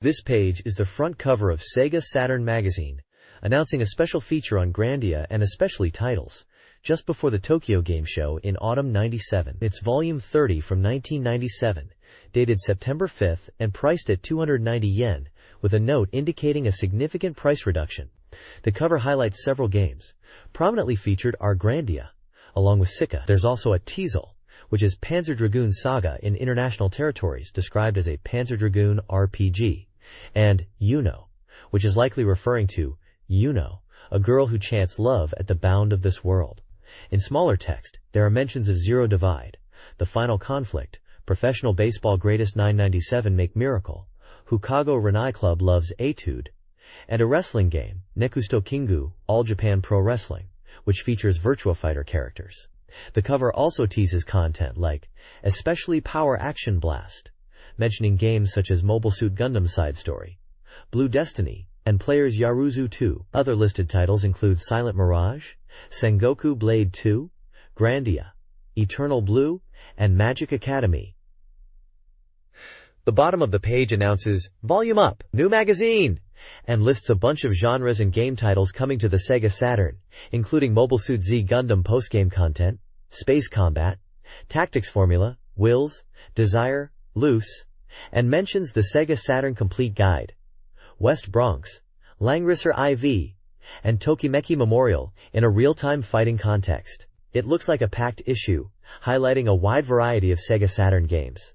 This page is the front cover of SEGA Saturn magazine, announcing a special feature on Grandia and especially titles, just before the Tokyo Game Show in autumn '97. It's volume 30 from 1997, dated September 5th and priced at 290 yen, with a note indicating a significant price reduction. The cover highlights several games. Prominently featured are Grandia, along with SEGA. There's also a Teasel, which is Panzer Dragoon Saga in international territories, described as a Panzer Dragoon RPG, and Yuno, which is likely referring to Yuno, a girl who chants love at the bound of this world. In smaller text, there are mentions of Zero Divide, The Final Conflict, Professional Baseball Greatest 997 Make Miracle, Hokago Renai Club Loves Etude, and a wrestling game, Nekusto Kingu, All Japan Pro Wrestling, which features Virtua Fighter characters. The cover also teases content like Especially Power Action Blast, mentioning games such as Mobile Suit Gundam Side Story, Blue Destiny, and Players Yaruzu 2. Other listed titles include Silent Mirage, Sengoku Blade 2, Grandia, Eternal Blue, and Magic Academy. The bottom of the page announces Volume Up, New Magazine, and lists a bunch of genres and game titles coming to the SEGA Saturn, including Mobile Suit Z Gundam postgame content, Space Combat, Tactics Formula, Wills, Desire, Loose, and mentions the SEGA Saturn Complete Guide, West Bronx, Langrisser IV, and Tokimeki Memorial in a real-time fighting context. It looks like a packed issue, highlighting a wide variety of SEGA Saturn games.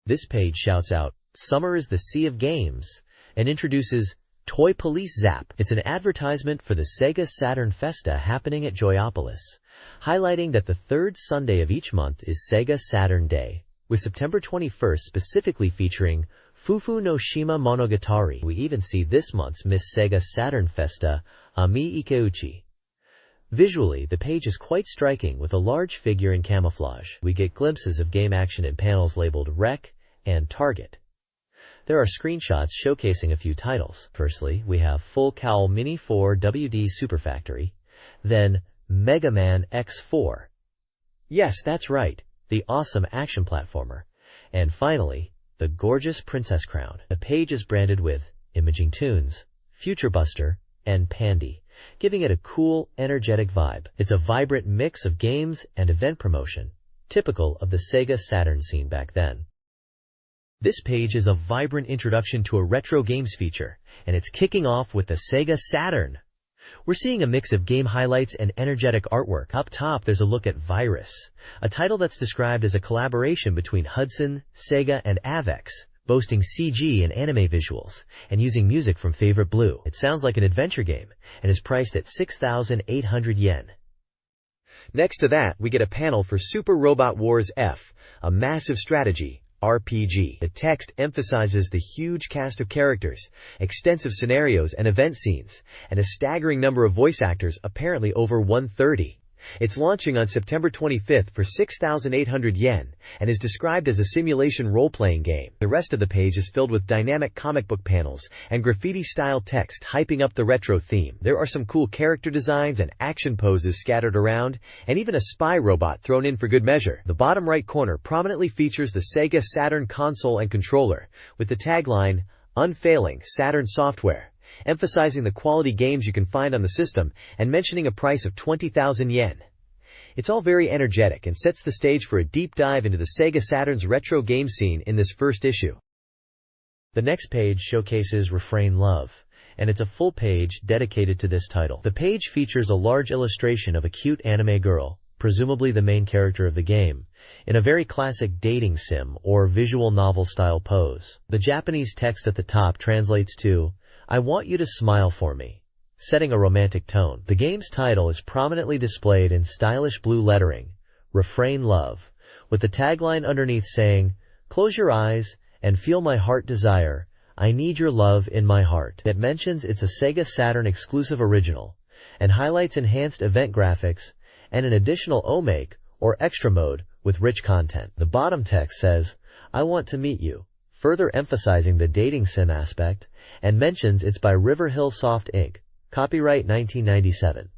This page shouts out, Summer is the Sea of Games, and introduces Toy Police Zap. It's an advertisement for the SEGA Saturn Festa happening at Joyopolis, highlighting that the third Sunday of each month is SEGA Saturn Day, with September 21st specifically featuring Fufu no Shima Monogatari. We even see this month's Miss SEGA Saturn Festa, Ami Ikeuchi. Visually, the page is quite striking with a large figure in camouflage. We get glimpses of game action in panels labeled Rec and Target. There are screenshots showcasing a few titles. Firstly, we have Full Cowl Mini 4 WD Super Factory, then Mega Man X4. Yes, that's right, the awesome action platformer. And finally, the gorgeous Princess Crown. The page is branded with Imaging Tunes, Future Buster, and Pandy, giving it a cool, energetic vibe. It's a vibrant mix of games and event promotion, typical of the SEGA Saturn scene back then. This page is a vibrant introduction to a retro games feature, and it's kicking off with the SEGA Saturn. We're seeing a mix of game highlights and energetic artwork. Up top, there's a look at Virus, a title that's described as a collaboration between Hudson, SEGA, and Avex, boasting CG and anime visuals, and using music from Favorite Blue. It sounds like an adventure game, and is priced at 6,800 yen. Next to that, we get a panel for Super Robot Wars F, a massive strategy RPG. The text emphasizes the huge cast of characters, extensive scenarios and event scenes, and a staggering number of voice actors, apparently over 130. It's launching on September 25th for 6,800 yen, and is described as a simulation role-playing game. The rest of the page is filled with dynamic comic book panels and graffiti-style text hyping up the retro theme. There are some cool character designs and action poses scattered around, and even a spy robot thrown in for good measure. The bottom right corner prominently features the SEGA Saturn console and controller, with the tagline, Unfailing Saturn Software, emphasizing the quality games you can find on the system and mentioning a price of 20,000 yen. It's all very energetic and sets the stage for a deep dive into the SEGA Saturn's retro game scene in this first issue. The next page showcases Refrain Love, and it's a full page dedicated to this title. The page features a large illustration of a cute anime girl, presumably the main character of the game, in a very classic dating sim or visual novel style pose. The Japanese text at the top translates to, I want you to smile for me, setting a romantic tone. The game's title is prominently displayed in stylish blue lettering, Refrain Love, with the tagline underneath saying, Close your eyes and feel my heart desire, I need your love in my heart. It mentions it's a SEGA Saturn exclusive original, and highlights enhanced event graphics and an additional OMake or extra mode with rich content. The bottom text says, I want to meet you, further emphasizing the dating sim aspect, and mentions it's by River Hill Soft Inc., copyright 1997.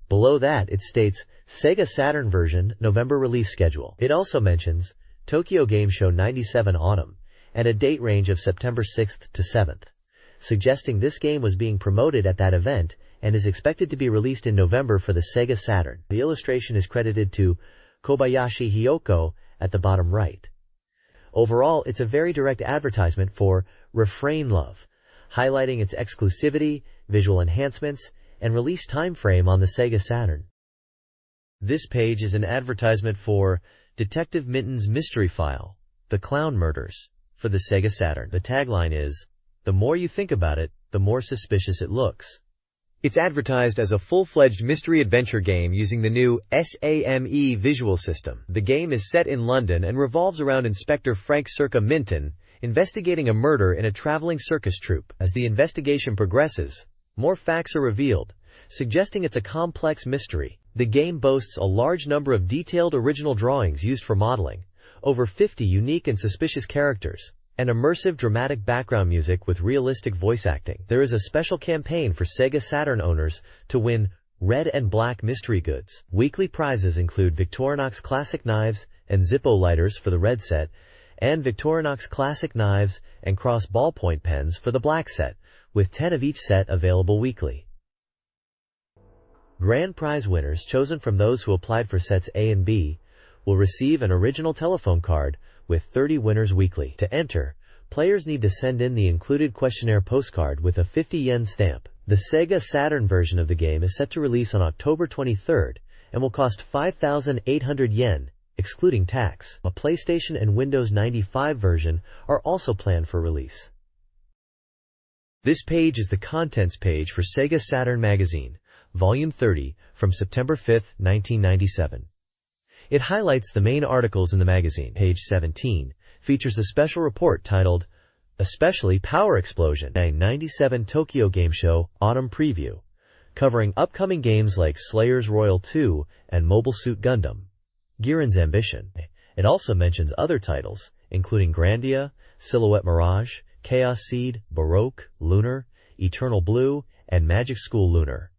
Below that, it states, SEGA Saturn version, November release schedule. It also mentions, Tokyo Game Show 97 Autumn, and a date range of September 6th to 7th, suggesting this game was being promoted at that event and is expected to be released in November for the Sega Saturn. The illustration is credited to Kobayashi Hiyoko at the bottom right. Overall, it's a very direct advertisement for Refrain Love, highlighting its exclusivity, visual enhancements, and release time frame on the Sega Saturn. This page is an advertisement for Detective Minton's Mystery File, The Clown Murders, for the Sega Saturn. The tagline is, "The more you think about it, the more suspicious it looks." It's advertised as a full-fledged mystery adventure game using the new SAME visual system. The game is set in London and revolves around Inspector Frank Circa Minton, investigating a murder in a traveling circus troupe. As the investigation progresses, more facts are revealed, suggesting it's a complex mystery. The game boasts a large number of detailed original drawings used for modeling, over 50 unique and suspicious characters, and immersive dramatic background music with realistic voice acting. There is a special campaign for Sega Saturn owners to win red and black mystery goods. Weekly prizes include Victorinox Classic Knives and Zippo lighters for the red set, and Victorinox Classic Knives and Cross ballpoint pens for the black set, with 10 of each set available weekly. Grand prize winners chosen from those who applied for sets A and B will receive an original telephone card with 30 winners weekly. To enter, players need to send in the included questionnaire postcard with a 50 yen stamp. The Sega Saturn version of the game is set to release on October 23rd and will cost 5,800 yen, excluding tax. A PlayStation and Windows 95 version are also planned for release. This page is the contents page for SEGA Saturn Magazine, Volume 30, from September 5, 1997. It highlights the main articles in the magazine. Page 17 features a special report titled, Especially Power Explosion, a 97 Tokyo Game Show Autumn Preview, covering upcoming games like Slayer's Royal 2 and Mobile Suit Gundam, Giran's Ambition. It also mentions other titles, including Grandia, Silhouette Mirage, Chaos Seed, Baroque, Lunar, Eternal Blue, and Magic School Lunar.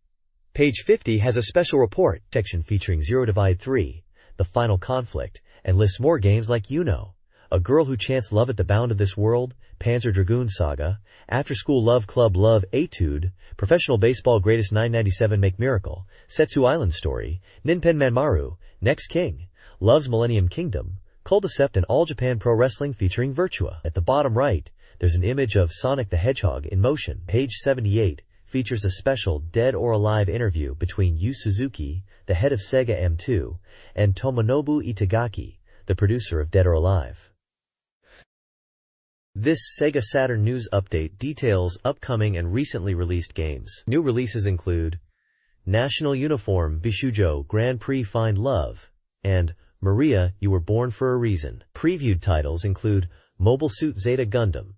Page 50 has a special report section featuring Zero Divide 3, The Final Conflict, and lists more games like A Girl Who Chants Love at the Bound of This World, Panzer Dragoon Saga, After School Love Club Love Etude, Professional Baseball Greatest 997 Make Miracle, Setsu Island Story, Ninpen Manmaru, Next King, Love's Millennium Kingdom, Culdicept, and All Japan Pro Wrestling featuring Virtua. At the bottom right, there's an image of Sonic the Hedgehog in motion. Page 78 features a special Dead or Alive interview between Yu Suzuki, the head of Sega M2, and Tomonobu Itagaki, the producer of Dead or Alive. This Sega Saturn news update details upcoming and recently released games. New releases include National Uniform Bishujo Grand Prix Find Love and Maria, You Were Born for a Reason. Previewed titles include Mobile Suit Zeta Gundam,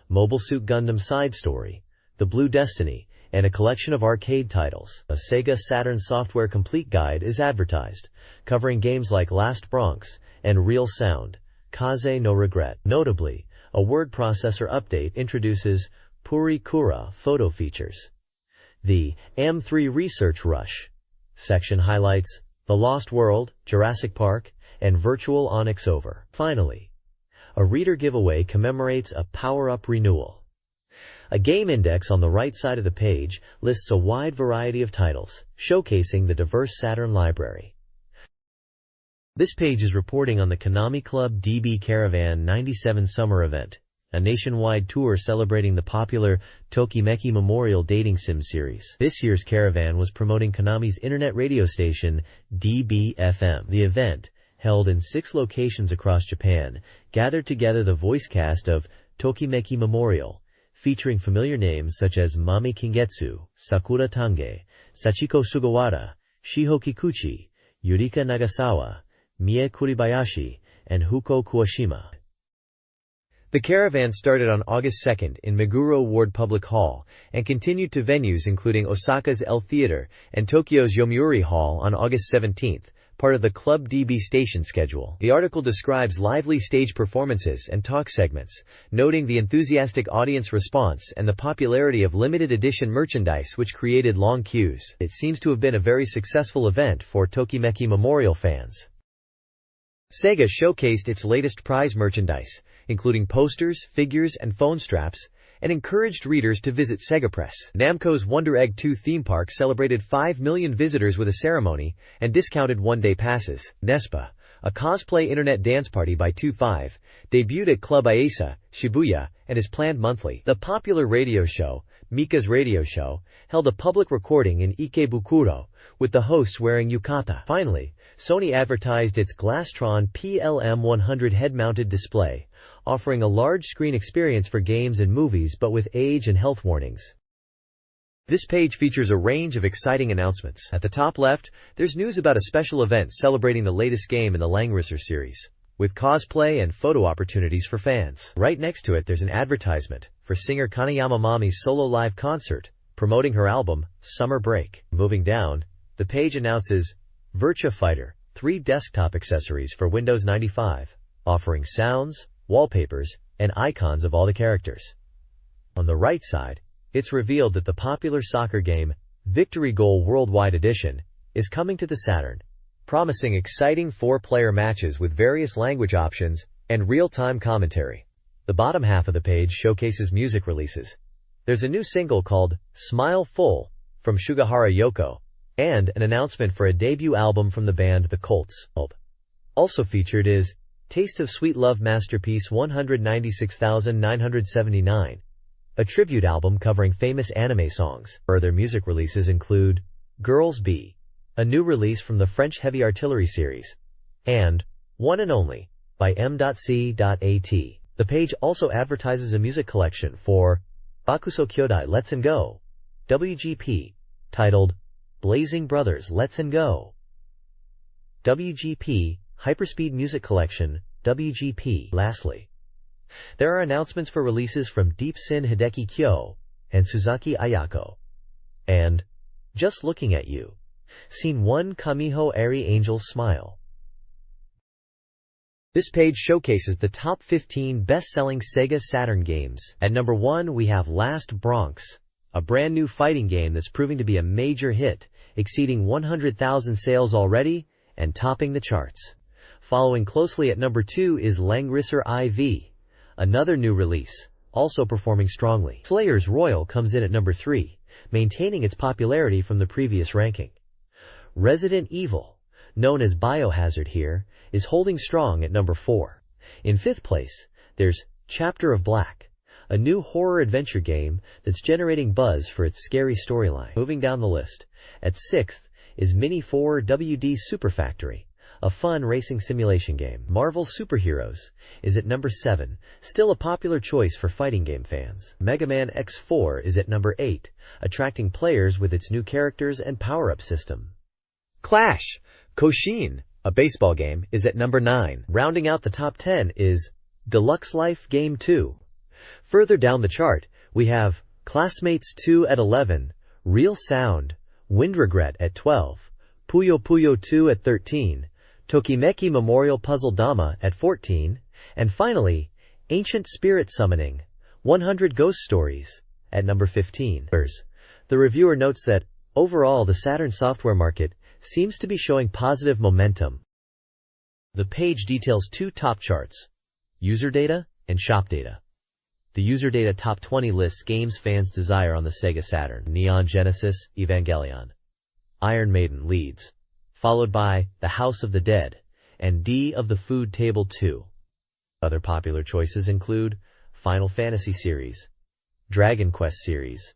Mobile Suit Gundam Side Story, The Blue Destiny, and a collection of arcade titles. A Sega Saturn Software Complete Guide is advertised, covering games like Last Bronx and Real Sound, Kaze no Regret. Notably, a word processor update introduces Puri Kura photo features. The M3 Research Rush section highlights The Lost World, Jurassic Park, and Virtual Onyx Over. Finally, a reader giveaway commemorates a power-up renewal. A game index on the right side of the page lists a wide variety of titles, showcasing the diverse Saturn library. This page is reporting on the Konami Club DB Caravan 97 Summer Event, a nationwide tour celebrating the popular Tokimeki Memorial Dating Sim series. This year's caravan was promoting Konami's internet radio station, DB-FM. The event, held in 6 locations across Japan, gathered together the voice cast of Tokimeki Memorial, featuring familiar names such as Mami Kingetsu, Sakura Tange, Sachiko Sugawara, Shiho Kikuchi, Yurika Nagasawa, Mie Kuribayashi, and Huko Kuwashima. The caravan started on August 2nd in Meguro Ward Public Hall and continued to venues including Osaka's L Theater and Tokyo's Yomiuri Hall on August 17th, part of the Club DB station schedule. The article describes lively stage performances and talk segments, noting the enthusiastic audience response and the popularity of limited edition merchandise which created long queues. It seems to have been a very successful event for Tokimeki Memorial fans. Sega showcased its latest prize merchandise, including posters, figures, and phone straps, and encouraged readers to visit SEGA Press. Namco's Wonder Egg 2 theme park celebrated 5 million visitors with a ceremony and discounted one-day passes. Nespa, a cosplay internet dance party by 2-5, debuted at Club Ayasa, Shibuya, and is planned monthly. The popular radio show, Mika's Radio Show, held a public recording in Ikebukuro, with the hosts wearing yukata. Finally, Sony advertised its Glastron PLM100 head-mounted display, offering a large screen experience for games and movies but with age and health warnings. This page features a range of exciting announcements. At the top left, there's news about a special event celebrating the latest game in the Langrisser series, with cosplay and photo opportunities for fans. Right next to it, there's an advertisement for singer Kaneyama Mami's solo live concert, promoting her album, Summer Break. Moving down, the page announces Virtua Fighter 3 desktop accessories for Windows 95, offering sounds, wallpapers, and icons of all the characters. On the right side, it's revealed that the popular soccer game, Victory Goal Worldwide Edition, is coming to the Saturn, promising exciting 4-player matches with various language options and real-time commentary. The bottom half of the page showcases music releases. There's a new single called Smile Full from Sugahara Yoko, and an announcement for a debut album from the band The Colts. Also featured is Taste of Sweet Love Masterpiece 196,979, a tribute album covering famous anime songs. Further music releases include Girls Be, a new release from the French Heavy Artillery series, and One and Only by M.C.AT. The page also advertises a music collection for Bakuso Kyodai Let's and Go, WGP, titled Blazing Brothers Let's and Go, WGP Hyperspeed Music Collection, WGP. Lastly, there are announcements for releases from Deep Sin Hideki Kyo and Suzaki Ayako, and Just Looking at You, Scene 1 Kamiho Eri Angel's Smile. This page showcases the top 15 best-selling SEGA Saturn games. At number 1 we have Last Bronx, a brand new fighting game that's proving to be a major hit, exceeding 100,000 sales already and topping the charts. Following closely at number 2 is Langrisser IV, another new release, also performing strongly. Slayers Royal comes in at number 3, maintaining its popularity from the previous ranking. Resident Evil, known as Biohazard here, is holding strong at number 4. In 5th place, there's Chapter of Black, a new horror-adventure game that's generating buzz for its scary storyline. Moving down the list, at 6th is Mini 4 WD Super Factory, a fun racing simulation game. Marvel Superheroes is at number 7, still a popular choice for fighting game fans. Mega Man X4 is at number 8, attracting players with its new characters and power-up system. Clash Koshin, a baseball game, is at number 9. Rounding out the top 10 is Deluxe Life Game 2. Further down the chart, we have Classmates 2 at 11, Real Sound, Wind Regret at 12, Puyo Puyo 2 at 13, Tokimeki Memorial Puzzle Dama at 14, and finally, Ancient Spirit Summoning, 100 Ghost Stories, at number 15. The reviewer notes that, overall the Saturn software market seems to be showing positive momentum. The page details 2 top charts, user data and shop data. The user data top 20 lists games fans desire on the SEGA Saturn. Neon Genesis Evangelion. Iron Maiden leads, followed by The House of the Dead and D of the Food Table 2. Other popular choices include Final Fantasy series, Dragon Quest series,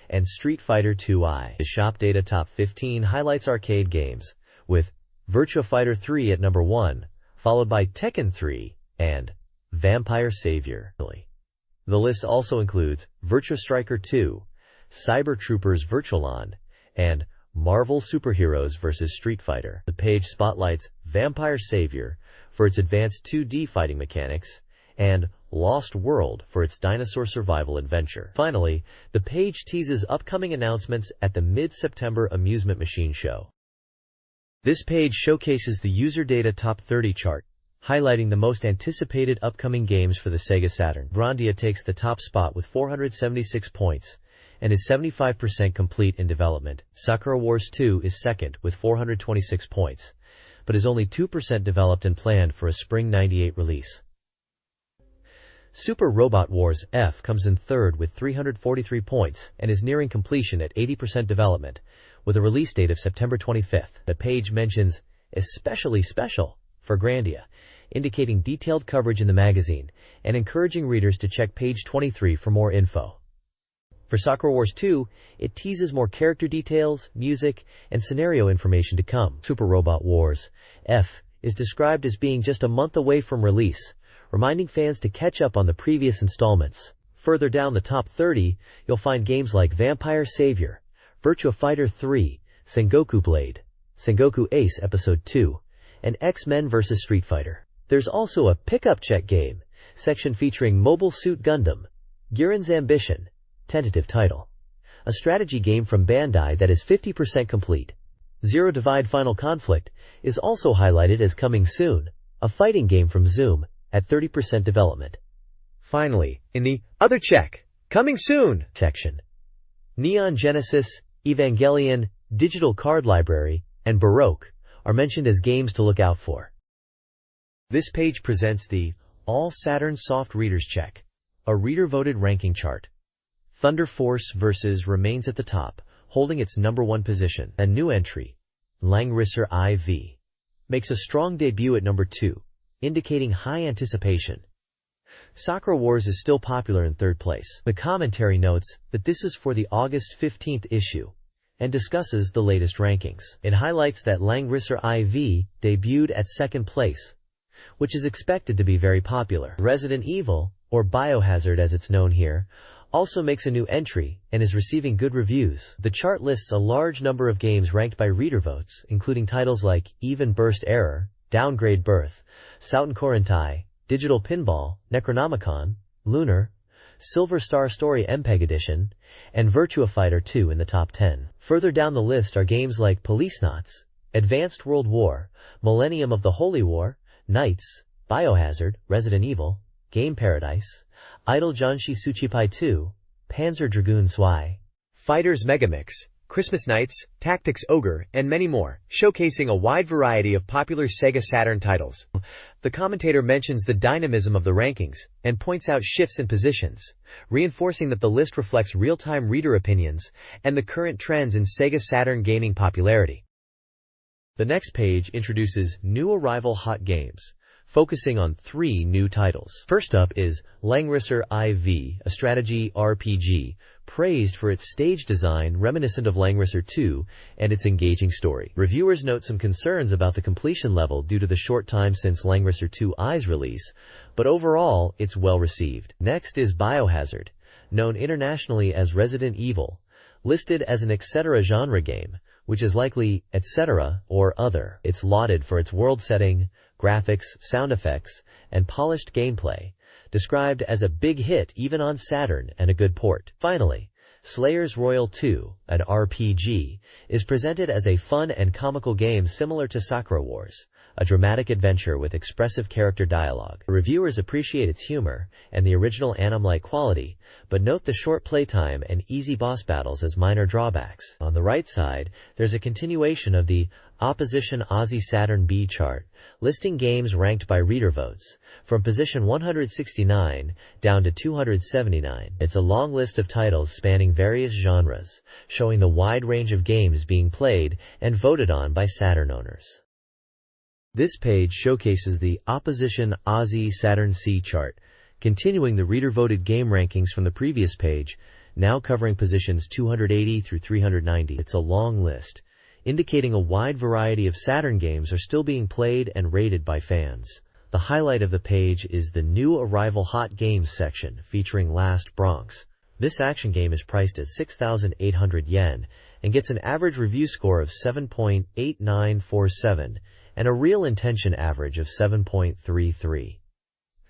and Street Fighter II-I. The shop data top 15 highlights arcade games, with Virtua Fighter 3 at number 1, followed by Tekken 3 and Vampire Savior. The list also includes Virtua Striker 2, Cyber Troopers Virtualon, and Marvel Superheroes vs. Street Fighter. The page spotlights Vampire Savior for its advanced 2D fighting mechanics, and Lost World for its dinosaur survival adventure. Finally, the page teases upcoming announcements at the mid-September Amusement Machine Show. This page showcases the user data top 30 chart, highlighting the most anticipated upcoming games for the SEGA Saturn. Grandia takes the top spot with 476 points and is 75% complete in development. Sakura Wars 2 is second with 426 points, but is only 2% developed and planned for a spring '98 release. Super Robot Wars F comes in third with 343 points and is nearing completion at 80% development, with a release date of September 25th. The page mentions especially special for Grandia, indicating detailed coverage in the magazine and encouraging readers to check page 23 for more info. For Sakura Wars 2, it teases more character details, music, and scenario information to come. Super Robot Wars F is described as being just a month away from release, reminding fans to catch up on the previous installments. Further down the top 30, you'll find games like Vampire Savior, Virtua Fighter 3, Sengoku Blade, Sengoku Ace Episode 2, and X-Men vs. Street Fighter. There's also a pickup check game section featuring Mobile Suit Gundam, Guren's Ambition, tentative title, a strategy game from Bandai that is 50% complete. Zero Divide Final Conflict is also highlighted as coming soon, a fighting game from Zoom, at 30% development. Finally, in the Other Check, Coming Soon section, Neon Genesis, Evangelion, Digital Card Library, and Baroque are mentioned as games to look out for. This page presents the All Saturn Soft Readers Check, a reader-voted ranking chart. Thunder Force vs. remains at the top, holding its number 1 position. A new entry, Langrisser IV, makes a strong debut at number 2, indicating high anticipation. Sakura Wars is still popular in third place. The commentary notes that this is for the August 15th issue and discusses the latest rankings. It highlights that Langrisser IV debuted at second place, which is expected to be very popular. Resident Evil, or Biohazard as it's known here, also makes a new entry and is receiving good reviews. The chart lists a large number of games ranked by reader votes, including titles like Even Burst Error, Downgrade Birth, Sauten Korentai, Digital Pinball, Necronomicon, Lunar, Silver Star Story MPEG Edition, and Virtua Fighter 2 in the top 10. Further down the list are games like Policenauts, Advanced World War, Millennium of the Holy War, Knights, Biohazard, Resident Evil, Game Paradise, Idle Janshi Tsuchipai 2, Panzer Dragoon Zwei, Fighters Megamix, Christmas Nights, Tactics Ogre, and many more, showcasing a wide variety of popular Sega Saturn titles. The commentator mentions the dynamism of the rankings and points out shifts in positions, reinforcing that the list reflects real-time reader opinions and the current trends in Sega Saturn gaming popularity. The next page introduces new arrival hot games, focusing on 3 new titles. First up is Langrisser IV, a strategy RPG, praised for its stage design reminiscent of Langrisser 2 and its engaging story. Reviewers note some concerns about the completion level due to the short time since Langrisser 2I's release, but overall, it's well received. Next is Biohazard, known internationally as Resident Evil, listed as an etc. genre game, which is likely etc. or other. It's lauded for its world setting, graphics, sound effects, and polished gameplay, described as a big hit even on Saturn and a good port. Finally, Slayers Royal 2, an RPG, is presented as a fun and comical game similar to Sakura Wars, a dramatic adventure with expressive character dialogue. Reviewers appreciate its humor and the original anime-like quality, but note the short playtime and easy boss battles as minor drawbacks. On the right side, there's a continuation of the Opposition Aussie Saturn B chart, listing games ranked by reader votes, from position 169 down to 279. It's a long list of titles spanning various genres, showing the wide range of games being played and voted on by Saturn owners. This page showcases the Opposition Aussie Saturn C chart, continuing the reader-voted game rankings from the previous page, now covering positions 280 through 390. It's a long list, indicating a wide variety of Saturn games are still being played and rated by fans. The highlight of the page is the new Arrival Hot Games section featuring Last Bronx. This action game is priced at 6,800 yen and gets an average review score of 7.8947 and a real intention average of 7.33.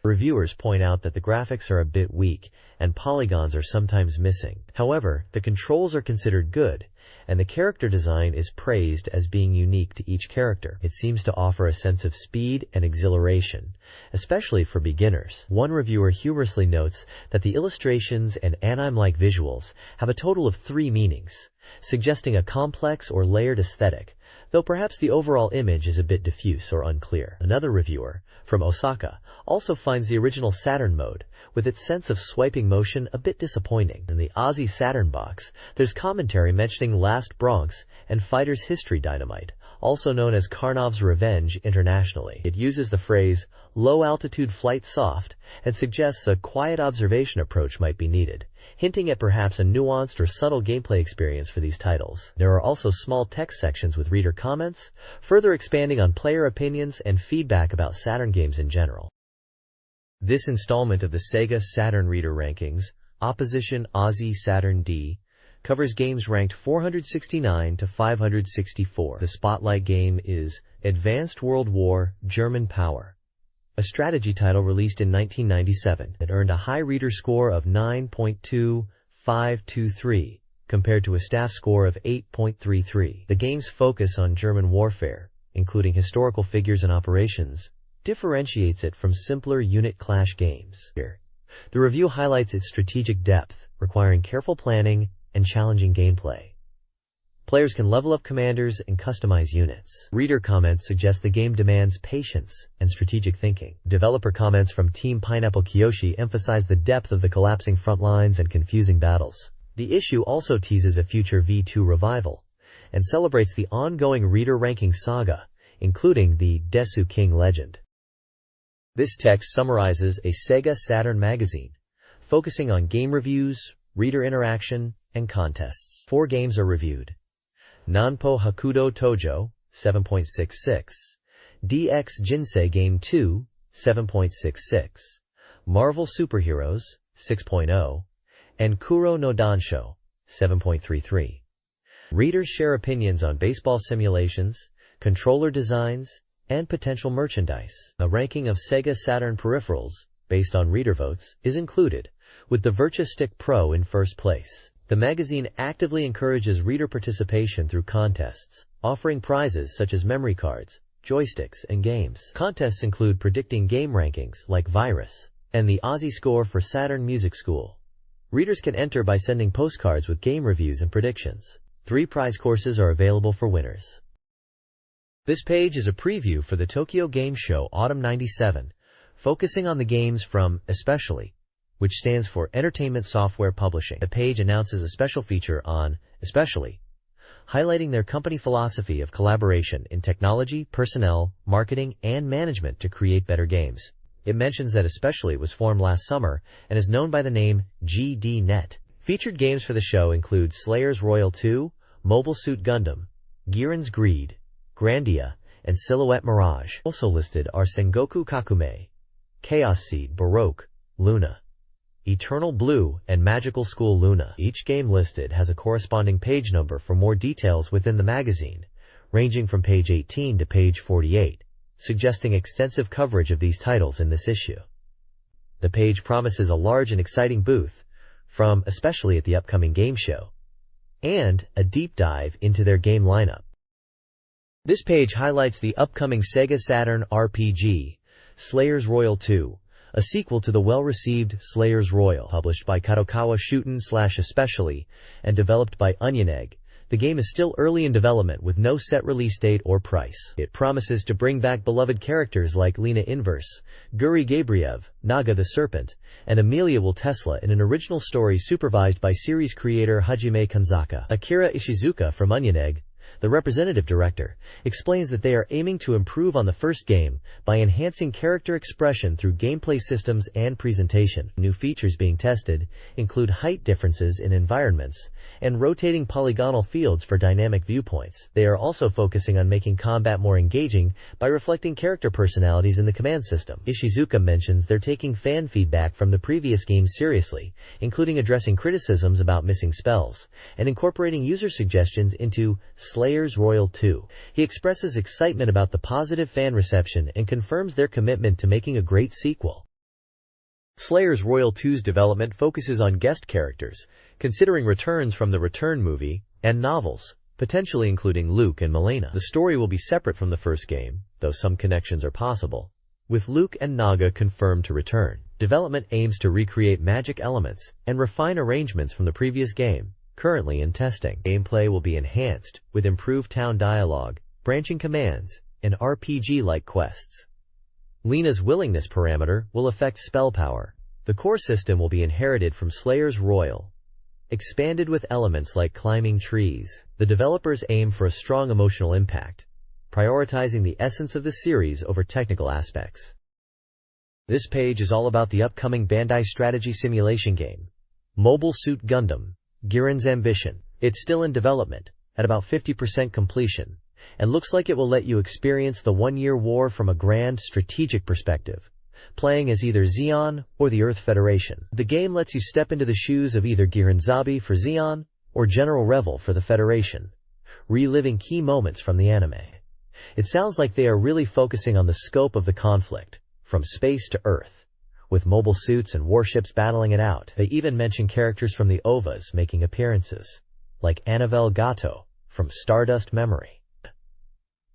Reviewers point out that the graphics are a bit weak and polygons are sometimes missing. However, the controls are considered good, and the character design is praised as being unique to each character. It seems to offer a sense of speed and exhilaration, especially for beginners. One reviewer humorously notes that the illustrations and anime-like visuals have a total of 3 meanings, suggesting a complex or layered aesthetic though perhaps the overall image is a bit diffuse or unclear. Another reviewer, from Osaka, also finds the original Saturn mode, with its sense of swiping motion, a bit disappointing. In the SEGA Saturn box, there's commentary mentioning Last Bronx and Fighter's History Dynamite, also known as Karnov's Revenge internationally. It uses the phrase, low-altitude flight soft, and suggests a quiet observation approach might be needed, hinting at perhaps a nuanced or subtle gameplay experience for these titles. There are also small text sections with reader comments, further expanding on player opinions and feedback about Saturn games in general. This installment of the SEGA Saturn Reader Rankings, Opposition SEGA Saturn D, covers games ranked 469 to 564. The spotlight game is Advanced World War German Power, a strategy title released in 1997 that earned a high reader score of 9.2523 compared to a staff score of 8.33. The game's focus on German warfare, including historical figures and operations, differentiates it from simpler unit clash games. Here, the review highlights its strategic depth, requiring careful planning and challenging gameplay. Players can level up commanders and customize units. Reader comments suggest the game demands patience and strategic thinking. Developer comments from Team Pineapple Kiyoshi emphasize the depth of the collapsing front lines and confusing battles. The issue also teases a future V2 revival and celebrates the ongoing reader ranking saga, including the Desu King legend. This text summarizes a SEGA Saturn magazine, focusing on game reviews, reader interaction, and contests. 4 games are reviewed. Nanpo Hakudo Tojo, 7.66. DX Jinsei Game 2, 7.66. Marvel Superheroes, 6.0. And Kuro no Dansho, 7.33. Readers share opinions on baseball simulations, controller designs, and potential merchandise. A ranking of SEGA Saturn peripherals, based on reader votes, is included, with the Virtua Stick Pro in first place. The magazine actively encourages reader participation through contests, offering prizes such as memory cards, joysticks, and games. Contests include predicting game rankings like Virus and the Aussie score for Saturn Music School. Readers can enter by sending postcards with game reviews and predictions. 3 prize courses are available for winners. This page is a preview for the Tokyo Game Show Autumn '97, focusing on the games from Especially, which stands for Entertainment Software Publishing. The page announces a special feature on Especially, highlighting their company philosophy of collaboration in technology, personnel, marketing, and management to create better games. It mentions that Especially was formed last summer and is known by the name GD.net. Featured games for the show include Slayers Royal 2, Mobile Suit Gundam, Giran's Greed, Grandia, and Silhouette Mirage. Also listed are Sengoku Kakume, Chaos Seed Baroque, Luna, Eternal Blue, and Magical School Luna. Each game listed has a corresponding page number for more details within the magazine, ranging from page 18 to page 48, suggesting extensive coverage of these titles in this issue. The page promises a large and exciting booth, from Especially at the upcoming game show, and a deep dive into their game lineup. This page highlights the upcoming SEGA Saturn RPG, Slayers Royal 2, a sequel to the well-received Slayers Royal, published by Kadokawa Shoten/Especially, and developed by Onion Egg. The game is still early in development with no set release date or price. It promises to bring back beloved characters like Lena Inverse, Guri Gabriev, Naga the Serpent, and Amelia Will Tesla in an original story supervised by series creator Hajime Kanzaka. Akira Ishizuka from Onion Egg, the representative director, explains that they are aiming to improve on the first game by enhancing character expression through gameplay systems and presentation. New features being tested include height differences in environments and rotating polygonal fields for dynamic viewpoints. They are also focusing on making combat more engaging by reflecting character personalities in the command system. Ishizuka mentions they're taking fan feedback from the previous game seriously, including addressing criticisms about missing spells and incorporating user suggestions into Slayers Royal 2. He expresses excitement about the positive fan reception and confirms their commitment to making a great sequel. Slayers Royal 2's development focuses on guest characters, considering returns from the Return movie, and novels, potentially including Luke and Milena. The story will be separate from the first game, though some connections are possible, with Luke and Naga confirmed to return. Development aims to recreate magic elements and refine arrangements from the previous game, currently in testing. Gameplay will be enhanced, with improved town dialogue, branching commands, and RPG-like quests. Lena's willingness parameter will affect spell power. The core system will be inherited from Slayer's Royal, expanded with elements like climbing trees. The developers aim for a strong emotional impact, prioritizing the essence of the series over technical aspects. This page is all about the upcoming Bandai strategy simulation game, Mobile Suit Gundam, Giran's Ambition. It's still in development, at about 50% completion, and looks like it will let you experience the one-year war from a grand strategic perspective, playing as either Zeon or the Earth Federation. The game lets you step into the shoes of either Giran Zabi for Zeon or General Revel for the Federation, reliving key moments from the anime. It sounds like they are really focusing on the scope of the conflict, from space to Earth, with mobile suits and warships battling it out. They even mention characters from the OVAs making appearances, like Annabelle Gato from Stardust Memory.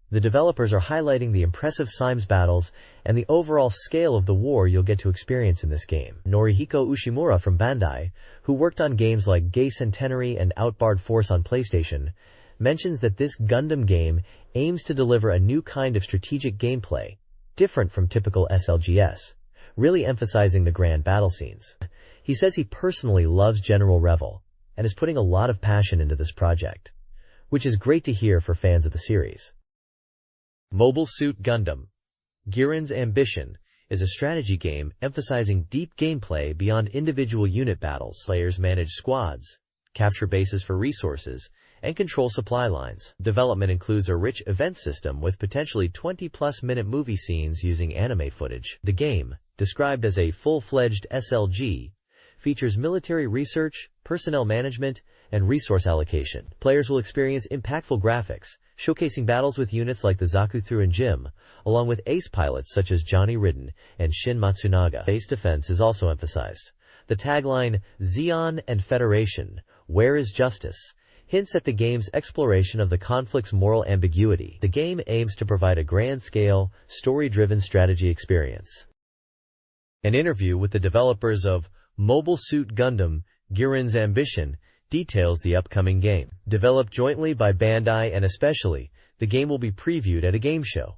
The developers are highlighting the impressive Symes battles and the overall scale of the war you'll get to experience in this game. Norihiko Ushimura from Bandai, who worked on games like Gay Centenary and Outbarred Force on PlayStation, mentions that this Gundam game aims to deliver a new kind of strategic gameplay, different from typical SLGS, really emphasizing the grand battle scenes. He says he personally loves General Revel and is putting a lot of passion into this project, which is great to hear for fans of the series. Mobile Suit Gundam, Giran's Ambition, is a strategy game emphasizing deep gameplay beyond individual unit battles. Players manage squads, capture bases for resources, and control supply lines. Development includes a rich event system with potentially 20-plus minute movie scenes using anime footage. The game, described as a full-fledged SLG, features military research, personnel management, and resource allocation. Players will experience impactful graphics, showcasing battles with units like the Zakuthu and Jim, along with ace pilots such as Johnny Ridden and Shin Matsunaga. Base defense is also emphasized. The tagline, Zeon and Federation, Where is Justice?, hints at the game's exploration of the conflict's moral ambiguity. The game aims to provide a grand-scale, story-driven strategy experience. An interview with the developers of Mobile Suit Gundam, Giran's Ambition, details the upcoming game. Developed jointly by Bandai and especially, the game will be previewed at a game show.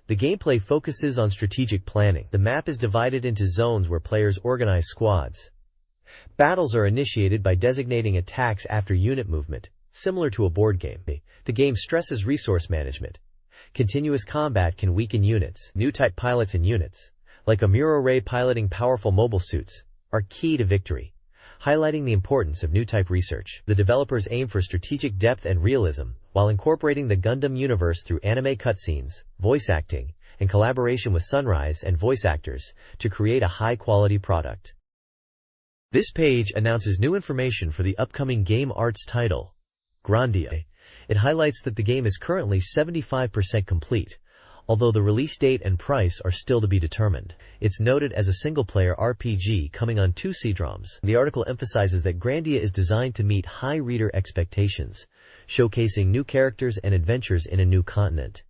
The gameplay focuses on strategic planning. The map is divided into zones where players organize squads. Battles are initiated by designating attacks after unit movement, similar to a board game. The game stresses resource management. Continuous combat can weaken units. New type pilots and units, like Amuro Ray piloting powerful mobile suits, are key to victory, highlighting the importance of new type research. The developers aim for strategic depth and realism, while incorporating the Gundam universe through anime cutscenes, voice acting, and collaboration with Sunrise and voice actors to create a high-quality product. This page announces new information for the upcoming game arts title, Grandia. It highlights that the game is currently 75% complete, although the release date and price are still to be determined. It's noted as a single-player RPG coming on 2 CD-ROMs. The article emphasizes that Grandia is designed to meet high reader expectations, showcasing new characters and adventures in a new continent.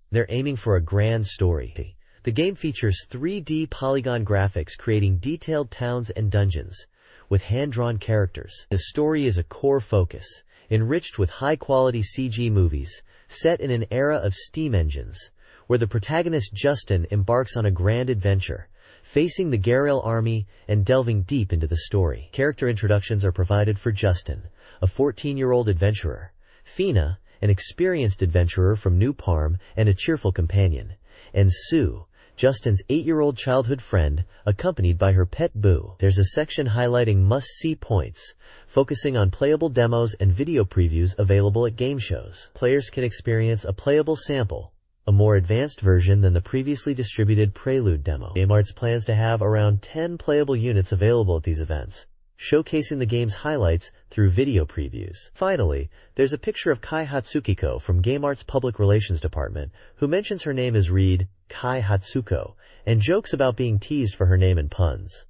They're aiming for a grand story. The game features 3D polygon graphics creating detailed towns and dungeons, with hand-drawn characters. The story is a core focus, enriched with high-quality CG movies, set in an era of steam engines, where the protagonist Justin embarks on a grand adventure, facing the Garel army and delving deep into the story. Character introductions are provided for Justin, a 14-year-old adventurer, Fina, an experienced adventurer from New Parm and a cheerful companion, and Sue, Justin's 8-year-old childhood friend, accompanied by her pet Boo. There's a section highlighting must-see points, focusing on playable demos and video previews available at game shows. Players can experience a playable sample, a more advanced version than the previously distributed Prelude demo. Game Arts plans to have around 10 playable units available at these events, showcasing the game's highlights through video previews. Finally, there's a picture of Kai Hatsukiko from Game Art's Public Relations Department, who mentions her name is Reed, Kai Hatsuko, and jokes about being teased for her name and puns.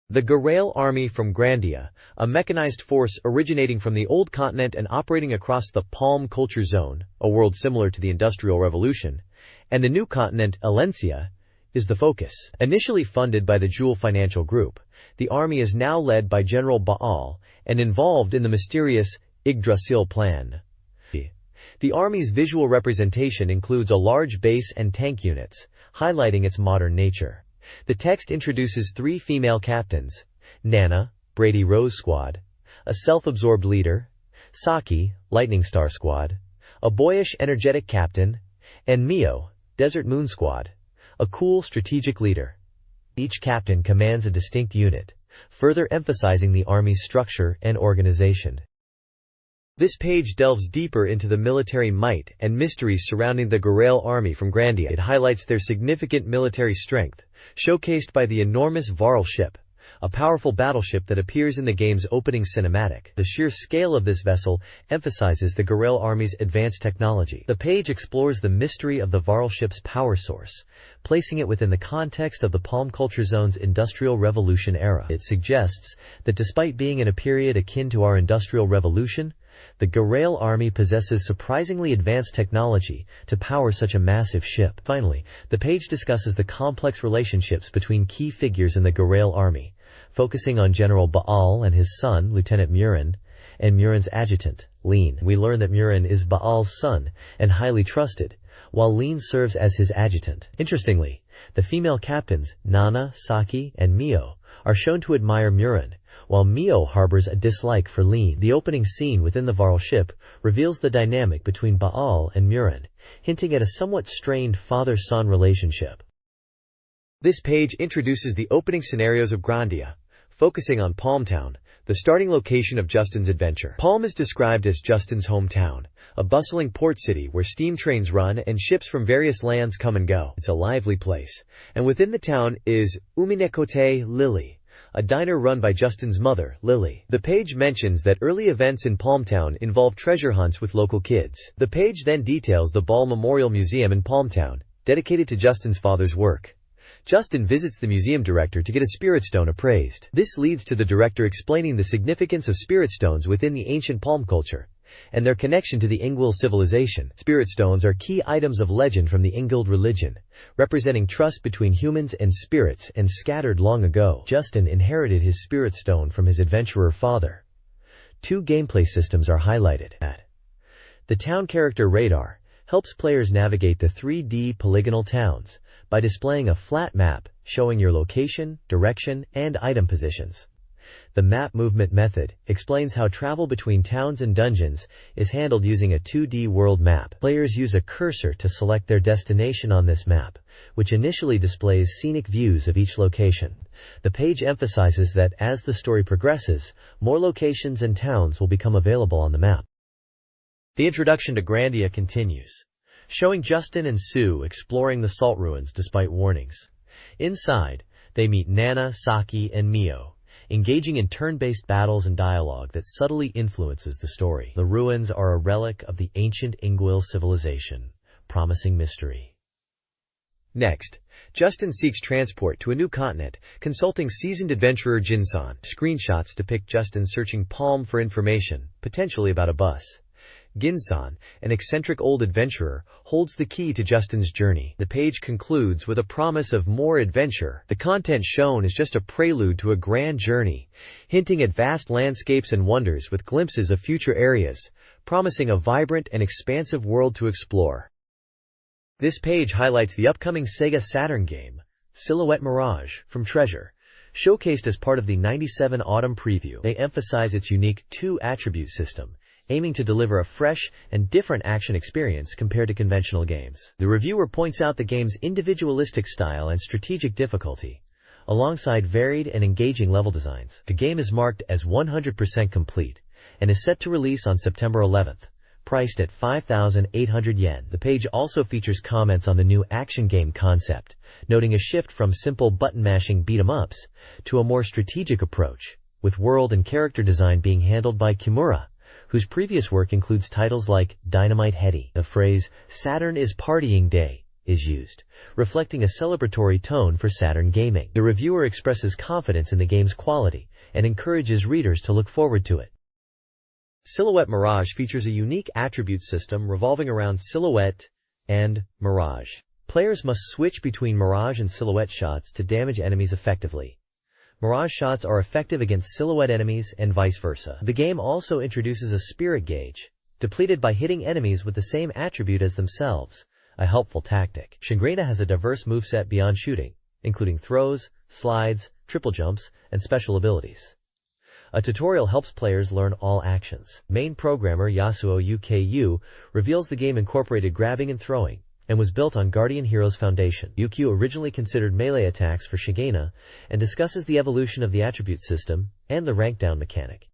The Garel Army from Grandia, a mechanized force originating from the Old Continent and operating across the Palm Culture Zone, a world similar to the Industrial Revolution, and the new continent, Alencia, is the focus. Initially funded by the Jewel Financial Group, the army is now led by General Baal and involved in the mysterious Yggdrasil plan. The Army's visual representation includes a large base and tank units, highlighting its modern nature. The text introduces 3 female captains: Nana, Brady Rose Squad, a self-absorbed leader; Saki, Lightning Star Squad, a boyish, energetic captain; and Mio, Desert Moon Squad, a cool, strategic leader. Each captain commands a distinct unit, further emphasizing the Army's structure and organization. This page delves deeper into the military might and mysteries surrounding the Gorail Army from Grandia. It highlights their significant military strength, showcased by the enormous Varl ship, a powerful battleship that appears in the game's opening cinematic. The sheer scale of this vessel emphasizes the Gorail Army's advanced technology. The page explores the mystery of the Varl ship's power source, placing it within the context of the Palm Culture Zone's Industrial Revolution era. It suggests that despite being in a period akin to our Industrial Revolution, the Gorail Army possesses surprisingly advanced technology to power such a massive ship. Finally, the page discusses the complex relationships between key figures in the Gorail Army, focusing on General Baal and his son, Lieutenant Murin, and Murin's adjutant, Lean. We learn that Murin is Baal's son and highly trusted, while Lean serves as his adjutant. Interestingly, the female captains, Nana, Saki, and Mio, are shown to admire Murin, while Mio harbors a dislike for Lean. The opening scene within the Varl ship reveals the dynamic between Baal and Murin, hinting at a somewhat strained father-son relationship. This page introduces the opening scenarios of Grandia, focusing on Palmtown, the starting location of Justin's adventure. Palm is described as Justin's hometown, a bustling port city where steam trains run and ships from various lands come and go. It's a lively place, and within the town is Uminekote Lily, a diner run by Justin's mother, Lily. The page mentions that early events in Palmtown involve treasure hunts with local kids. The page then details the Ball Memorial Museum in Palmtown, dedicated to Justin's father's work. Justin visits the museum director to get a spirit stone appraised. This leads to the director explaining the significance of spirit stones within the ancient palm culture and their connection to the Ingwil civilization. Spirit stones are key items of legend from the Ingwild religion, representing trust between humans and spirits and scattered long ago. Justin inherited his spirit stone from his adventurer father. 2 gameplay systems are highlighted. The town character radar helps players navigate the 3D polygonal towns by displaying a flat map showing your location, direction, and item positions. The map movement method explains how travel between towns and dungeons is handled using a 2D world map. Players use a cursor to select their destination on this map, which initially displays scenic views of each location. The page emphasizes that as the story progresses, more locations and towns will become available on the map. The introduction to Grandia continues, showing Justin and Sue exploring the salt ruins despite warnings. Inside, they meet Nana, Saki, and Mio, engaging in turn-based battles and dialogue that subtly influences the story. The ruins are a relic of the ancient Ingwil civilization, promising mystery. Next, Justin seeks transport to a new continent, consulting seasoned adventurer Jinsan. Screenshots depict Justin searching Palm for information, potentially about a bus. Ginsan, an eccentric old adventurer, holds the key to Justin's journey. The page concludes with a promise of more adventure. The content shown is just a prelude to a grand journey, hinting at vast landscapes and wonders with glimpses of future areas, promising a vibrant and expansive world to explore. This page highlights the upcoming SEGA Saturn game, Silhouette Mirage, from Treasure, showcased as part of the '97 Autumn Preview. They emphasize its unique 2-attribute system, aiming to deliver a fresh and different action experience compared to conventional games. The reviewer points out the game's individualistic style and strategic difficulty, alongside varied and engaging level designs. The game is marked as 100% complete and is set to release on September 11th, priced at 5,800 yen. The page also features comments on the new action game concept, noting a shift from simple button-mashing beat-em-ups to a more strategic approach, with world and character design being handled by Kimura, whose previous work includes titles like Dynamite Heady. The phrase, "Saturn is partying day," is used, reflecting a celebratory tone for Saturn gaming. The reviewer expresses confidence in the game's quality and encourages readers to look forward to it. Silhouette Mirage features a unique attribute system revolving around Silhouette and Mirage. Players must switch between Mirage and Silhouette shots to damage enemies effectively. Mirage shots are effective against Silhouette enemies and vice versa. The game also introduces a spirit gauge, depleted by hitting enemies with the same attribute as themselves, a helpful tactic. Shingrena has a diverse moveset beyond shooting, including throws, slides, triple jumps, and special abilities. A tutorial helps players learn all actions. Main programmer Yasuo UKU reveals the game incorporated grabbing and throwing, and was built on Guardian Heroes Foundation. UKU originally considered melee attacks for Shingrena, and discusses the evolution of the attribute system and the rank down mechanic.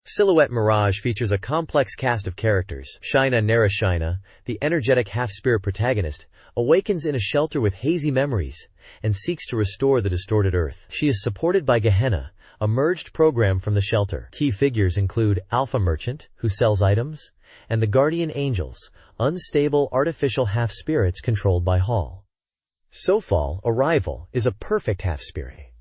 Silhouette Mirage features a complex cast of characters. Shina Narashina, the energetic half-spirit protagonist, awakens in a shelter with hazy memories, and seeks to restore the distorted earth. She is supported by Gehenna, a merged program from the shelter. Key figures include Alpha Merchant, who sells items, and the Guardian Angels, unstable artificial half-spirits controlled by Hall. Sofal, a rival, is a perfect half-spirit.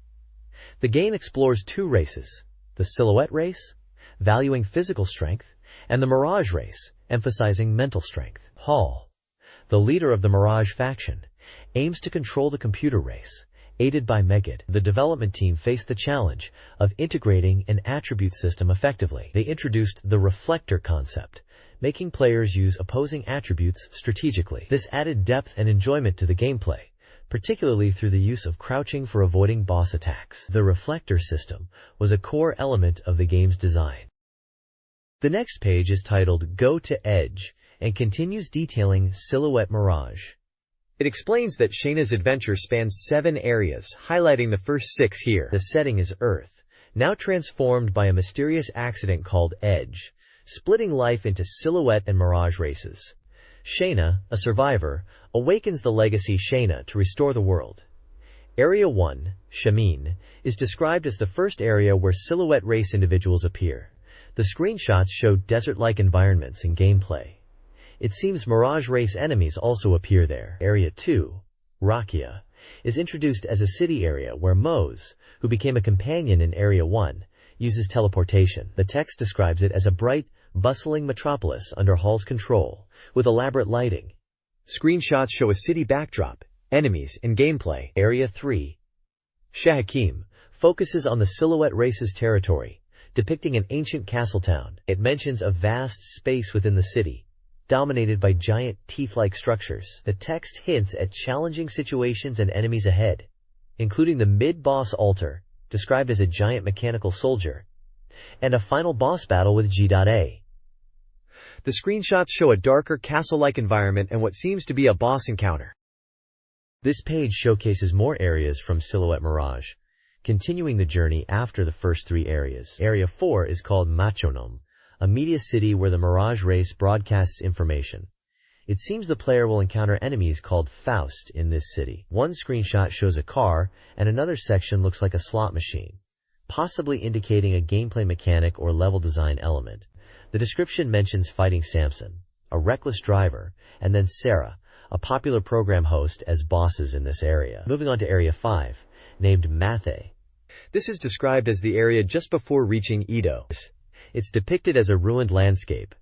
The game explores two races, the Silhouette race, valuing physical strength, and the Mirage race, emphasizing mental strength. Hall, the leader of the Mirage faction, aims to control the computer race. Aided by Megid, the development team faced the challenge of integrating an attribute system effectively. They introduced the reflector concept, making players use opposing attributes strategically. This added depth and enjoyment to the gameplay, particularly through the use of crouching for avoiding boss attacks. The reflector system was a core element of the game's design. The next page is titled Go to Edge and continues detailing Silhouette Mirage. It explains that Shayna's adventure spans 7 areas, highlighting the first 6 here. The setting is Earth, now transformed by a mysterious accident called Edge, splitting life into Silhouette and Mirage races. Shayna, a survivor, awakens the legacy Shayna to restore the world. Area 1, Shamin, is described as the first area where Silhouette race individuals appear. The screenshots show desert-like environments and gameplay. It seems Mirage race enemies also appear there. Area 2, Rakia, is introduced as a city area where Mose, who became a companion in Area 1, uses teleportation. The text describes it as a bright, bustling metropolis under Hall's control, with elaborate lighting. Screenshots show a city backdrop, enemies, and gameplay. Area 3, Shahakim, focuses on the Silhouette race's territory, depicting an ancient castle town. It mentions a vast space within the city, dominated by giant teeth-like structures. The text hints at challenging situations and enemies ahead, including the mid-boss altar, described as a giant mechanical soldier, and a final boss battle with G.A. The screenshots show a darker castle-like environment and what seems to be a boss encounter. This page showcases more areas from Silhouette Mirage, continuing the journey after the first 3 areas. Area 4 is called Machonom, a media city where the Mirage race broadcasts information. It seems the player will encounter enemies called Faust in this city. One screenshot shows a car, and another section looks like a slot machine, possibly indicating a gameplay mechanic or level design element. The description mentions fighting Samson, a reckless driver, and then Sarah, a popular program host, as bosses in this area. Moving on to Area 5, named Mathe. This is described as the area just before reaching Edo. It's depicted as a ruined landscape,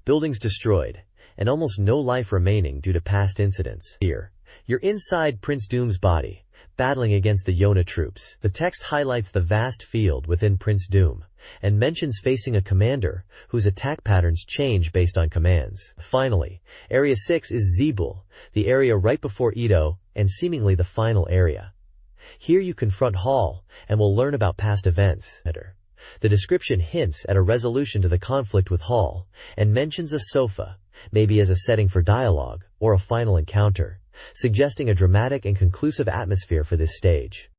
buildings destroyed, and almost no life remaining due to past incidents. Here, you're inside Prince Doom's body, battling against the Yona troops. The text highlights the vast field within Prince Doom, and mentions facing a commander whose attack patterns change based on commands. Finally, Area 6 is Zebul, the area right before Edo, and seemingly the final area. Here you confront Hall, and will learn about past events. The description hints at a resolution to the conflict with Hall, and mentions a sofa, maybe as a setting for dialogue, or a final encounter, suggesting a dramatic and conclusive atmosphere for this stage.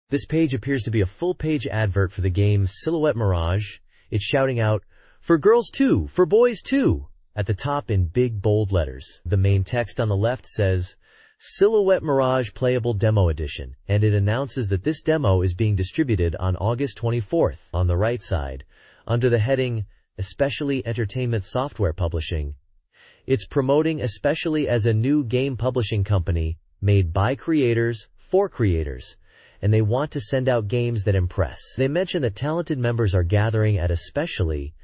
This page appears to be a full-page advert for the game Silhouette Mirage. It's shouting out, "For girls too! For boys too!" at the top in big bold letters. The main text on the left says, Silhouette Mirage Playable Demo Edition, and it announces that this demo is being distributed on August 24th. On the right side, under the heading, Especially Entertainment Software Publishing, it's promoting Especially as a new game publishing company, made by creators, for creators, and they want to send out games that impress. They mention that talented members are gathering at Especially,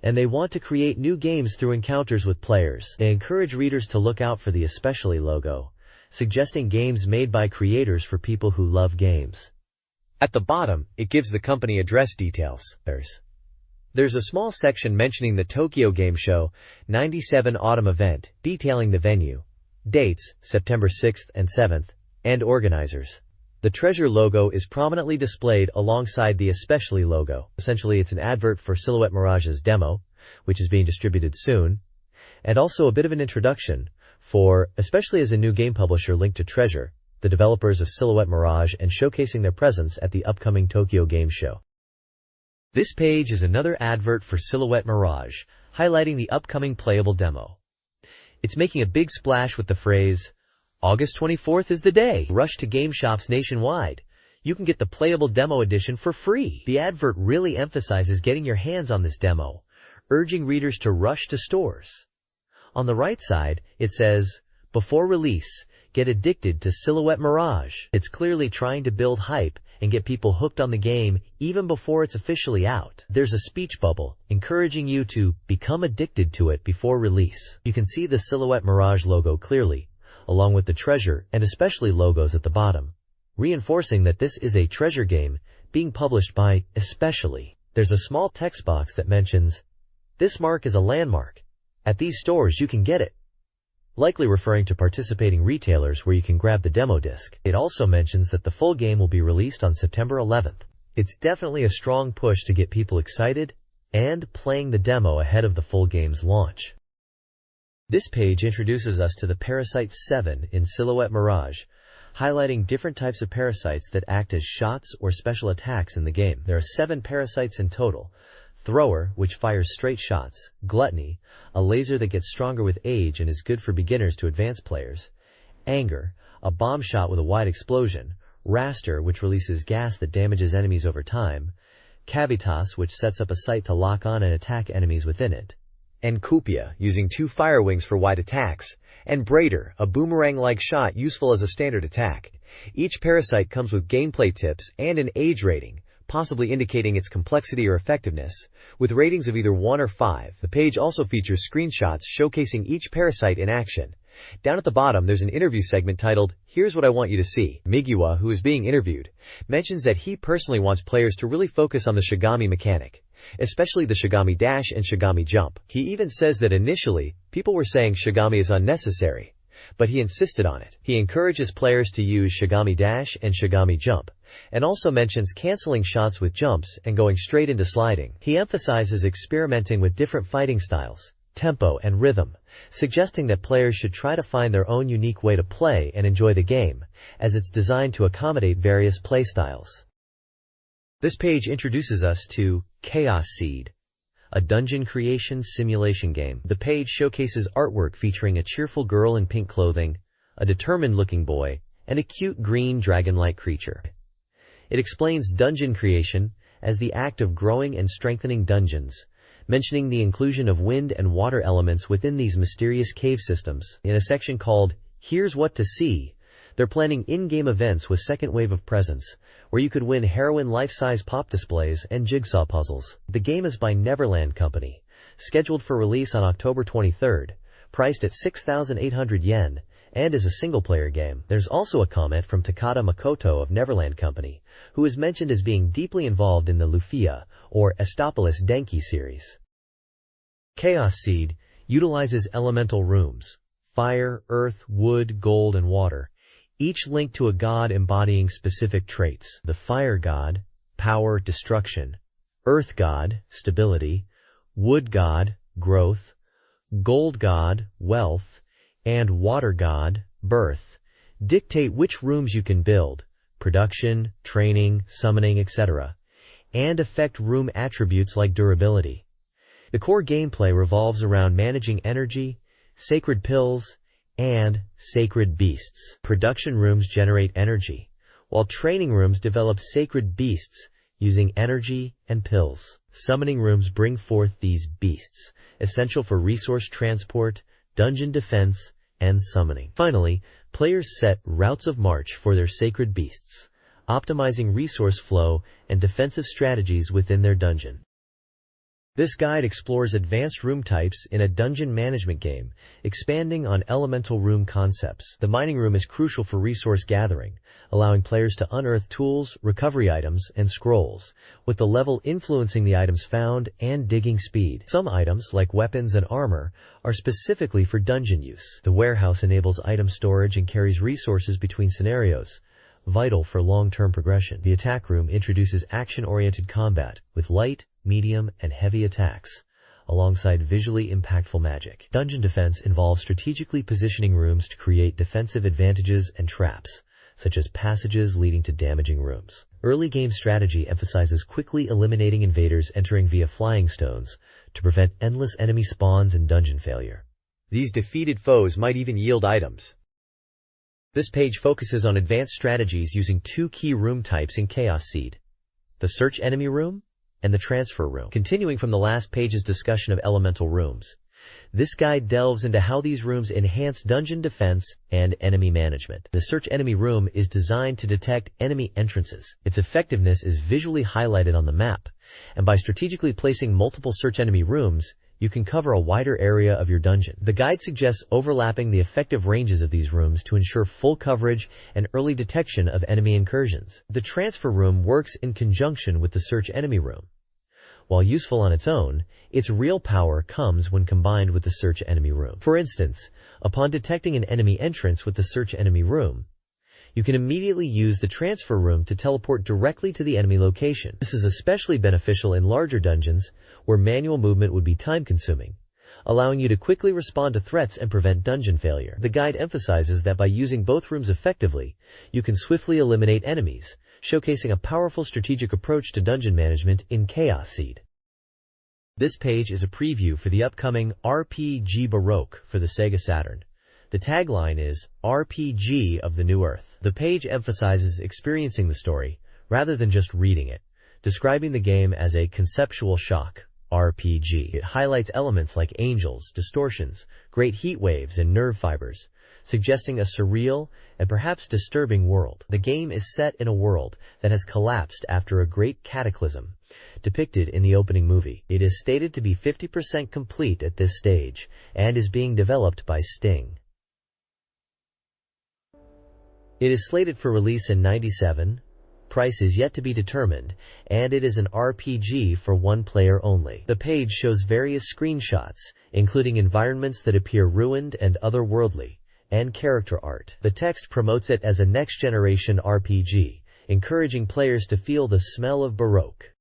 and they want to create new games through encounters with players. They encourage readers to look out for the Especially logo, suggesting games made by creators for people who love games. At the bottom, it gives the company address details. There's a small section mentioning the Tokyo Game Show 97 autumn event, detailing the venue, dates, September 6th and 7th, and organizers. The treasure logo is prominently displayed alongside the especially logo. Essentially, it's an advert for Silhouette Mirage's demo, which is being distributed soon, and also a bit of an introduction for, especially as a new game publisher linked to Treasure, the developers of Silhouette Mirage, and showcasing their presence at the upcoming Tokyo Game Show. This page is another advert for Silhouette Mirage, highlighting the upcoming playable demo. It's making a big splash with the phrase, August 24th is the day. Rush to game shops nationwide. You can get the playable demo edition for free. The advert really emphasizes getting your hands on this demo, urging readers to rush to stores. On the right side, it says, before release, get addicted to Silhouette Mirage. It's clearly trying to build hype and get people hooked on the game even before it's officially out. There's a speech bubble encouraging you to become addicted to it before release. You can see the Silhouette Mirage logo clearly, along with the Treasure and especially logos at the bottom, reinforcing that this is a Treasure game being published by especially. There's a small text box that mentions, this mark is a landmark. At these stores you can get it, likely referring to participating retailers where you can grab the demo disc. It also mentions that the full game will be released on September 11th. It's definitely a strong push to get people excited and playing the demo ahead of the full game's launch. This page introduces us to the Parasite 7 in Silhouette Mirage, highlighting different types of parasites that act as shots or special attacks in the game. There are 7 parasites in total. Thrower, which fires straight shots. Gluttony, a laser that gets stronger with age and is good for beginners to advanced players. Anger, a bomb shot with a wide explosion. Raster, which releases gas that damages enemies over time. Cavitas, which sets up a sight to lock on and attack enemies within it. And Cupia, using 2 fire wings for wide attacks. And Braider, a boomerang-like shot useful as a standard attack. Each parasite comes with gameplay tips and an age rating, possibly indicating its complexity or effectiveness, with ratings of either 1 or 5. The page also features screenshots showcasing each parasite in action. Down at the bottom, there's an interview segment titled, Here's What I Want You to See. Migiwa, who is being interviewed, mentions that he personally wants players to really focus on the Shigami mechanic, especially the Shigami Dash and Shigami Jump. He even says that initially, people were saying Shigami is unnecessary, but he insisted on it. He encourages players to use Shigami Dash and Shigami Jump, and also mentions canceling shots with jumps and going straight into sliding. He emphasizes experimenting with different fighting styles, tempo, and rhythm, suggesting that players should try to find their own unique way to play and enjoy the game, as it's designed to accommodate various play styles. This page introduces us to Chaos Seed, a dungeon creation simulation game. The page showcases artwork featuring a cheerful girl in pink clothing, a determined-looking boy, and a cute green dragon-like creature. It explains dungeon creation as the act of growing and strengthening dungeons, mentioning the inclusion of wind and water elements within these mysterious cave systems. In a section called, Here's What to See, they're planning in-game events with Second Wave of Presents, where you could win heroin life-size pop displays and jigsaw puzzles. The game is by Neverland Company, scheduled for release on October 23rd, priced at 6,800 yen, and is a single-player game. There's also a comment from Takada Makoto of Neverland Company, who is mentioned as being deeply involved in the Lufia, or Estopolis Denki series. Chaos Seed utilizes elemental rooms, fire, earth, wood, gold, and water, each linked to a god embodying specific traits. The fire god, power, destruction; earth god, stability; wood god, growth; gold god, wealth; and water god, birth, dictate which rooms you can build, production, training, summoning, etc., and affect room attributes like durability. The core gameplay revolves around managing energy, sacred pills, and sacred beasts. Production rooms generate energy, while training rooms develop sacred beasts using energy and pills. Summoning rooms bring forth these beasts, essential for resource transport, dungeon defense, and summoning. Finally, players set routes of march for their sacred beasts, optimizing resource flow and defensive strategies within their dungeon. This guide explores advanced room types in a dungeon management game, expanding on elemental room concepts. The mining room is crucial for resource gathering, allowing players to unearth tools, recovery items, and scrolls, with the level influencing the items found and digging speed. Some items, like weapons and armor, are specifically for dungeon use. The warehouse enables item storage and carries resources between scenarios, vital for long-term progression. The attack room introduces action-oriented combat, with light, medium, and heavy attacks, alongside visually impactful magic. Dungeon defense involves strategically positioning rooms to create defensive advantages and traps, such as passages leading to damaging rooms. Early game strategy emphasizes quickly eliminating invaders entering via flying stones to prevent endless enemy spawns and dungeon failure. These defeated foes might even yield items. This page focuses on advanced strategies using two key room types in Chaos Seed: the Search Enemy Room and the Transfer Room. Continuing from the last page's discussion of elemental rooms, this guide delves into how these rooms enhance dungeon defense and enemy management. The Search Enemy Room is designed to detect enemy entrances. Its effectiveness is visually highlighted on the map, and by strategically placing multiple Search Enemy Rooms, you can cover a wider area of your dungeon. The guide suggests overlapping the effective ranges of these rooms to ensure full coverage and early detection of enemy incursions. The Transfer Room works in conjunction with the Search Enemy Room. While useful on its own, its real power comes when combined with the Search Enemy Room. For instance, upon detecting an enemy entrance with the Search Enemy Room, you can immediately use the Transfer Room to teleport directly to the enemy location. This is especially beneficial in larger dungeons, where manual movement would be time-consuming, allowing you to quickly respond to threats and prevent dungeon failure. The guide emphasizes that by using both rooms effectively, you can swiftly eliminate enemies, showcasing a powerful strategic approach to dungeon management in Chaos Seed. This page is a preview for the upcoming RPG Baroque for the SEGA Saturn. The tagline is RPG of the New Earth. The page emphasizes experiencing the story, rather than just reading it, describing the game as a conceptual shock RPG. It highlights elements like angels, distortions, great heat waves, and nerve fibers, suggesting a surreal and perhaps disturbing world. The game is set in a world that has collapsed after a great cataclysm, depicted in the opening movie. It is stated to be 50% complete at this stage, and is being developed by Sting. It is slated for release in '97, price is yet to be determined, and it is an RPG for one player only. The page shows various screenshots, including environments that appear ruined and otherworldly, and character art. The text promotes it as a next-generation RPG, encouraging players to feel the smell of Baroque.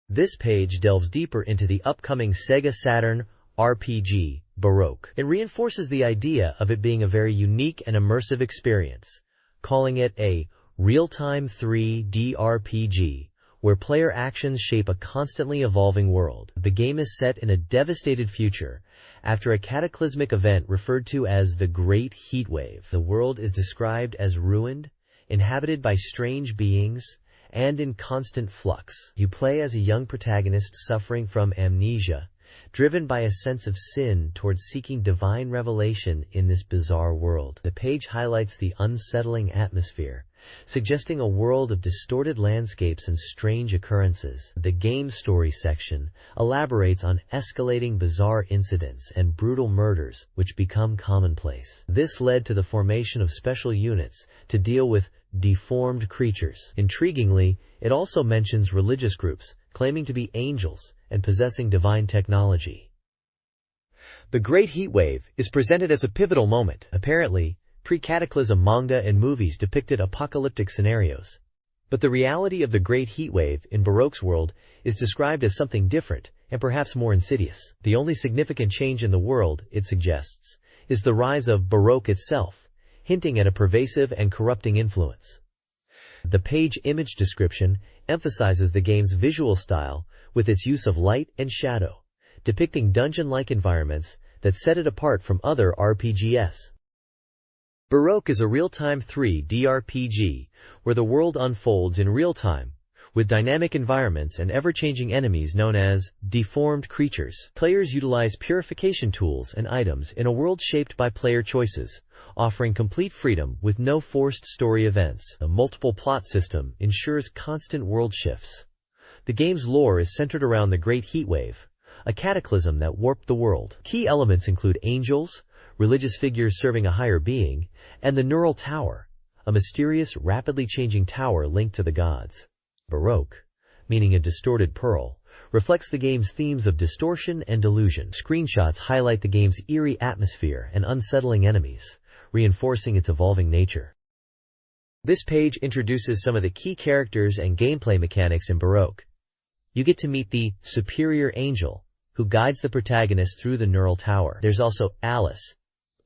This page delves deeper into the upcoming SEGA Saturn RPG Baroque. It reinforces the idea of it being a very unique and immersive experience, calling it a real-time 3D RPG, where player actions shape a constantly evolving world. The game is set in a devastated future, after a cataclysmic event referred to as the Great Heat Wave. The world is described as ruined, inhabited by strange beings, and in constant flux. You play as a young protagonist suffering from amnesia, driven by a sense of sin towards seeking divine revelation in this bizarre world. The page highlights the unsettling atmosphere, suggesting a world of distorted landscapes and strange occurrences. The game story section elaborates on escalating bizarre incidents and brutal murders which become commonplace. This led to the formation of special units to deal with deformed creatures. Intriguingly, it also mentions religious groups claiming to be angels and possessing divine technology. The Great Heat Wave is presented as a pivotal moment. Apparently, pre-cataclysm manga and movies depicted apocalyptic scenarios. But the reality of the Great Heat Wave in Baroque's world is described as something different and perhaps more insidious. The only significant change in the world, it suggests, is the rise of Baroque itself, hinting at a pervasive and corrupting influence. The page image description emphasizes the game's visual style with its use of light and shadow, depicting dungeon-like environments that set it apart from other RPGs. Baroque is a real-time 3D RPG where the world unfolds in real time, with dynamic environments and ever-changing enemies known as deformed creatures. Players utilize purification tools and items in a world shaped by player choices, offering complete freedom with no forced story events. A multiple plot system ensures constant world shifts. The game's lore is centered around the Great Heatwave, a cataclysm that warped the world. Key elements include angels, religious figures serving a higher being, and the Neural Tower, a mysterious, rapidly changing tower linked to the gods. Baroque, meaning a distorted pearl, reflects the game's themes of distortion and delusion. Screenshots highlight the game's eerie atmosphere and unsettling enemies, reinforcing its evolving nature. This page introduces some of the key characters and gameplay mechanics in Baroque. You get to meet the superior angel, who guides the protagonist through the Neural Tower. There's also Alice,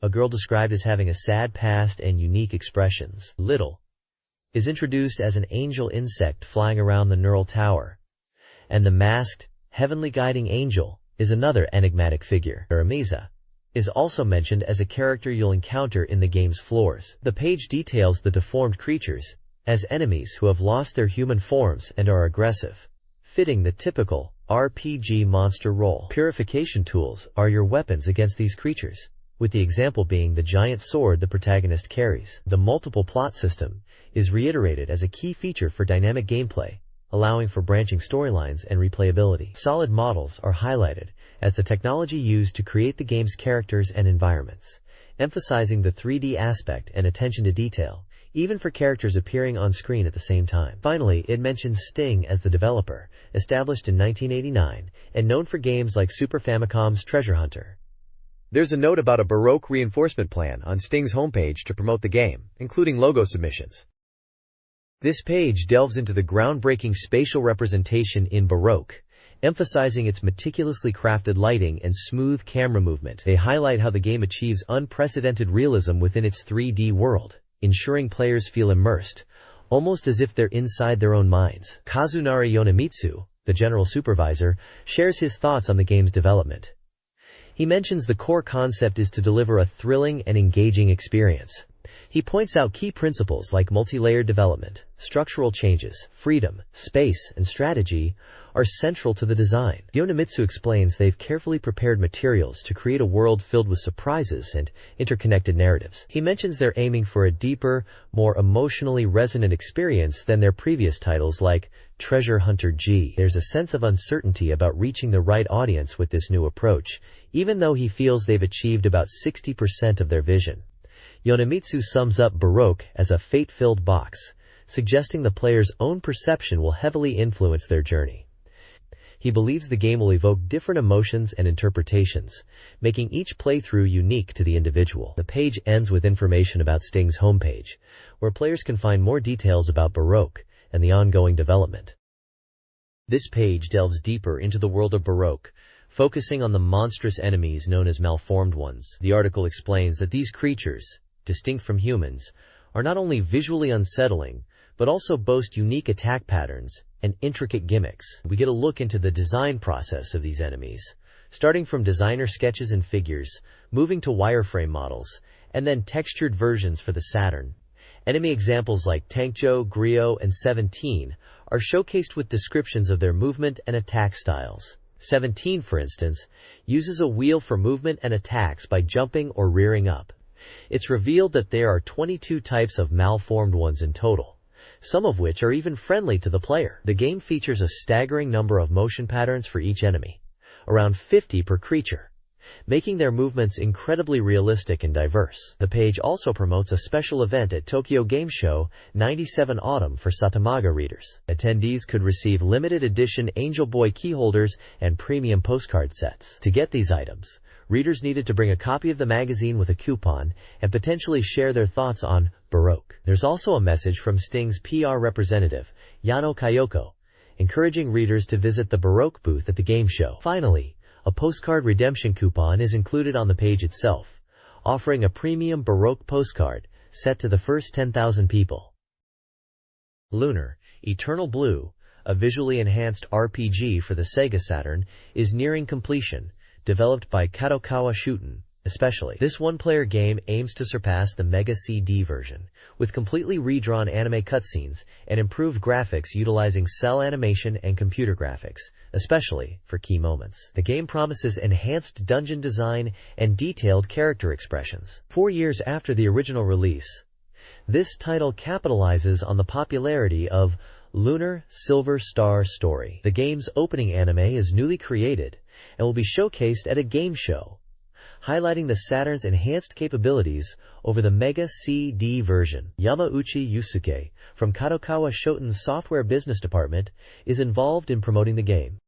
a girl described as having a sad past and unique expressions. Little is introduced as an angel insect flying around the Neural Tower, and the masked, heavenly guiding angel is another enigmatic figure. Artemisa is also mentioned as a character you'll encounter in the game's floors. The page details the deformed creatures as enemies who have lost their human forms and are aggressive, fitting the typical RPG monster role. Purification tools are your weapons against these creatures, with the example being the giant sword the protagonist carries. The multiple plot system is reiterated as a key feature for dynamic gameplay, allowing for branching storylines and replayability. Solid models are highlighted as the technology used to create the game's characters and environments, emphasizing the 3D aspect and attention to detail, even for characters appearing on screen at the same time. Finally, it mentions Sting as the developer, established in 1989, and known for games like Super Famicom's Treasure Hunter. There's a note about a Baroque reinforcement plan on Sting's homepage to promote the game, including logo submissions. This page delves into the groundbreaking spatial representation in Baroque, emphasizing its meticulously crafted lighting and smooth camera movement. They highlight how the game achieves unprecedented realism within its 3D world, ensuring players feel immersed, almost as if they're inside their own minds. Kazunari Yonemitsu, the general supervisor, shares his thoughts on the game's development. He mentions the core concept is to deliver a thrilling and engaging experience. He points out key principles like multi-layered development, structural changes, freedom, space, and strategy are central to the design. Yonemitsu explains they've carefully prepared materials to create a world filled with surprises and interconnected narratives. He mentions they're aiming for a deeper, more emotionally resonant experience than their previous titles like Treasure Hunter G. There's a sense of uncertainty about reaching the right audience with this new approach, even though he feels they've achieved about 60% of their vision. Yonemitsu sums up Baroque as a fate-filled box, suggesting the player's own perception will heavily influence their journey. He believes the game will evoke different emotions and interpretations, making each playthrough unique to the individual. The page ends with information about Sting's homepage, where players can find more details about Baroque and the ongoing development. This page delves deeper into the world of Baroque, focusing on the monstrous enemies known as malformed ones. The article explains that these creatures, distinct from humans, are not only visually unsettling, but also boast unique attack patterns and intricate gimmicks. We get a look into the design process of these enemies, starting from designer sketches and figures, moving to wireframe models, and then textured versions for the Saturn. Enemy examples like Tankjo, Griot, and 17 are showcased with descriptions of their movement and attack styles. 17, for instance, uses a wheel for movement and attacks by jumping or rearing up. It's revealed that there are 22 types of malformed ones in total, some of which are even friendly to the player. The game features a staggering number of motion patterns for each enemy, around 50 per creature, making their movements incredibly realistic and diverse. The page also promotes a special event at Tokyo Game Show 97 Autumn for Satamaga readers. Attendees could receive limited edition Angel Boy keyholders and premium postcard sets. To get these items, readers needed to bring a copy of the magazine with a coupon and potentially share their thoughts on Baroque. There's also a message from Sting's PR representative, Yano Kayoko, encouraging readers to visit the Baroque booth at the game show. Finally, a postcard redemption coupon is included on the page itself, offering a premium Baroque postcard set to the first 10,000 people. Lunar, Eternal Blue, a visually enhanced RPG for the SEGA Saturn, is nearing completion, developed by Kadokawa Shoten. Especially, this one-player game aims to surpass the Mega CD version, with completely redrawn anime cutscenes and improved graphics utilizing cell animation and computer graphics, especially for key moments. The game promises enhanced dungeon design and detailed character expressions. 4 years after the original release, this title capitalizes on the popularity of Lunar Silver Star Story. The game's opening anime is newly created and will be showcased at a game show, highlighting the Saturn's enhanced capabilities over the Mega CD version. Yamauchi Yusuke, from Kadokawa Shoten's software business department, is involved in promoting the game.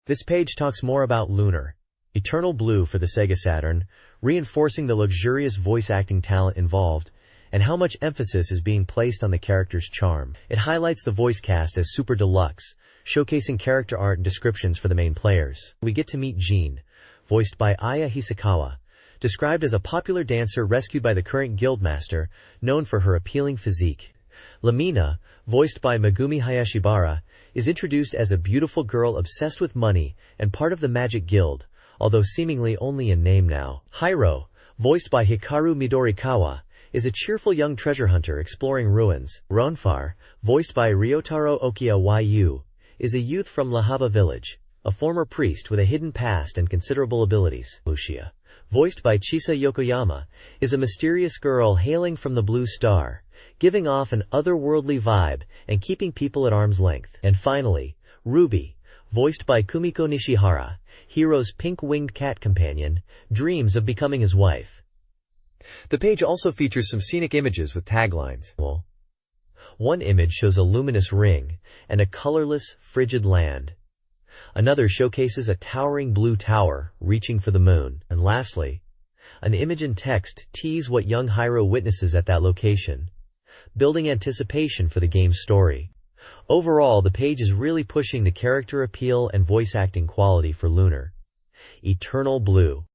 This page talks more about Lunar, Eternal Blue for the Sega Saturn, reinforcing the luxurious voice acting talent involved, and how much emphasis is being placed on the character's charm. It highlights the voice cast as Super Deluxe, showcasing character art and descriptions for the main players. We get to meet Jean, voiced by Aya Hisakawa, described as a popular dancer rescued by the current guildmaster, known for her appealing physique. Lamina, voiced by Megumi Hayashibara, is introduced as a beautiful girl obsessed with money and part of the Magic Guild, although seemingly only in name now. Hiro, voiced by Hikaru Midorikawa, is a cheerful young treasure hunter exploring ruins. Ronfar, voiced by Ryotaro Okiya Yu, is a youth from Lahaba village, a former priest with a hidden past and considerable abilities. Lucia, voiced by Chisa Yokoyama, is a mysterious girl hailing from the Blue Star, giving off an otherworldly vibe and keeping people at arm's length. And finally, Ruby, voiced by Kumiko Nishihara, Hiro's pink-winged cat companion, dreams of becoming his wife. The page also features some scenic images with taglines. One image shows a luminous ring and a colorless, frigid land. Another showcases a towering blue tower reaching for the moon. And lastly, an image and text tease what young Hiro witnesses at that location, building anticipation for the game's story. Overall, the page is really pushing the character appeal and voice acting quality for Lunar. Eternal Blue.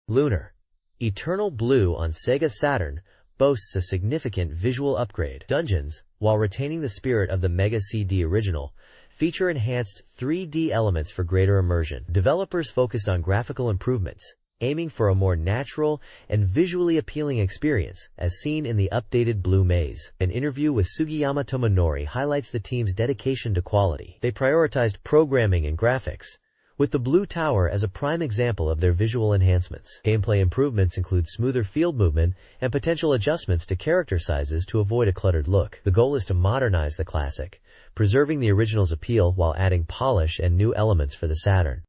Lunar, Eternal Blue on Sega Saturn boasts a significant visual upgrade. Dungeons, while retaining the spirit of the Mega CD original, feature enhanced 3D elements for greater immersion. Developers focused on graphical improvements, aiming for a more natural and visually appealing experience, as seen in the updated Blue Maze. An interview with Sugiyama Tomonori highlights the team's dedication to quality. They prioritized programming and graphics, with the Blue Tower as a prime example of their visual enhancements. Gameplay improvements include smoother field movement and potential adjustments to character sizes to avoid a cluttered look. The goal is to modernize the classic, preserving the original's appeal while adding polish and new elements for the Saturn.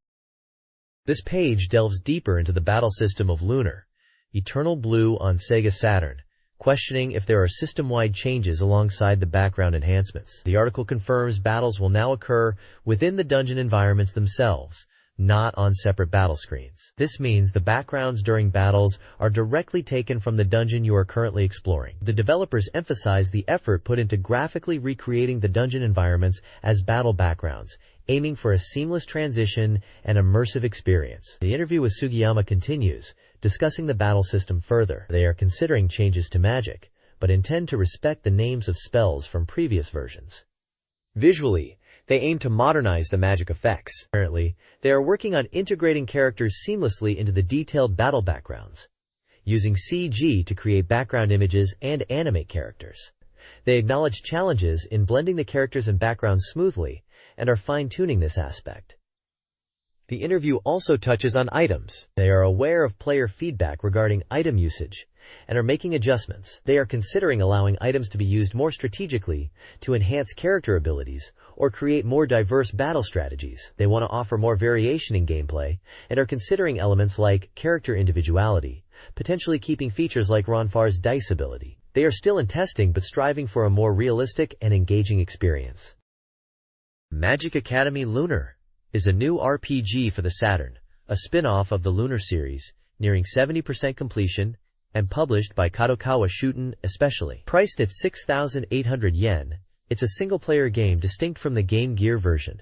This page delves deeper into the battle system of Lunar, Eternal Blue on Sega Saturn, questioning if there are system-wide changes alongside the background enhancements. The article confirms battles will now occur within the dungeon environments themselves, not on separate battle screens. This means the backgrounds during battles are directly taken from the dungeon you are currently exploring. The developers emphasize the effort put into graphically recreating the dungeon environments as battle backgrounds, aiming for a seamless transition and immersive experience. The interview with Sugiyama continues, discussing the battle system further. They are considering changes to magic, but intend to respect the names of spells from previous versions. Visually, they aim to modernize the magic effects. Currently, they are working on integrating characters seamlessly into the detailed battle backgrounds, using CG to create background images and animate characters. They acknowledge challenges in blending the characters and backgrounds smoothly, and are fine-tuning this aspect. The interview also touches on items. They are aware of player feedback regarding item usage and are making adjustments. They are considering allowing items to be used more strategically to enhance character abilities or create more diverse battle strategies. They want to offer more variation in gameplay and are considering elements like character individuality, potentially keeping features like Ronfar's dice ability. They are still in testing but striving for a more realistic and engaging experience. Magic Academy Lunar is a new RPG for the Saturn, a spin-off of the Lunar series, nearing 70% completion, and published by Kadokawa Shoten especially. Priced at 6,800 yen, it's a single-player game distinct from the Game Gear version.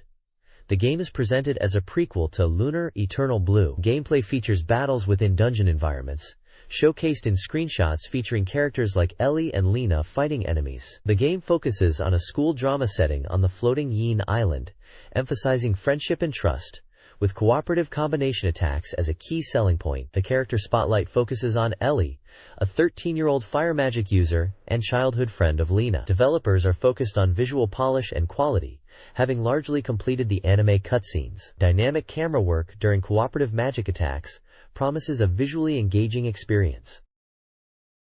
The game is presented as a prequel to Lunar Eternal Blue. Gameplay features battles within dungeon environments, showcased in screenshots featuring characters like Ellie and Lena fighting enemies. The game focuses on a school drama setting on the floating Yin Island, emphasizing friendship and trust, with cooperative combination attacks as a key selling point. The character spotlight focuses on Ellie, a 13-year-old fire magic user and childhood friend of Lena. Developers are focused on visual polish and quality, having largely completed the anime cutscenes. Dynamic camera work during cooperative magic attacks promises a visually engaging experience.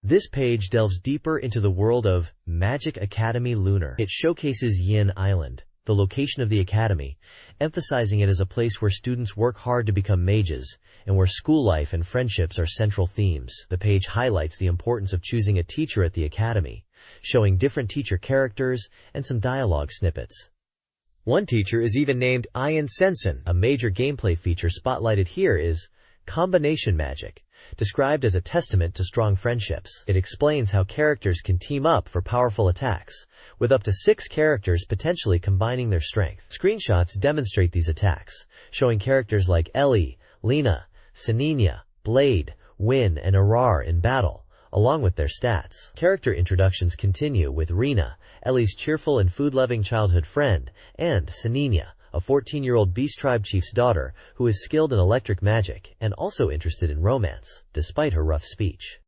This page delves deeper into the world of Magic Academy Lunar. It showcases Yin Island, the location of the academy, emphasizing it as a place where students work hard to become mages, and where school life and friendships are central themes. The page highlights the importance of choosing a teacher at the academy, showing different teacher characters and some dialogue snippets. One teacher is even named Ian Sensen. A major gameplay feature spotlighted here is combination magic, described as a testament to strong friendships. It explains how characters can team up for powerful attacks, with up to 6 characters potentially combining their strength. Screenshots demonstrate these attacks, showing characters like Ellie, Lena, Seninia, Blade, Win, and Arar in battle, along with their stats. Character introductions continue with Rena, Ellie's cheerful and food-loving childhood friend, and Seninia, a 14-year-old Beast Tribe chief's daughter who is skilled in electric magic and also interested in romance, despite her rough speech.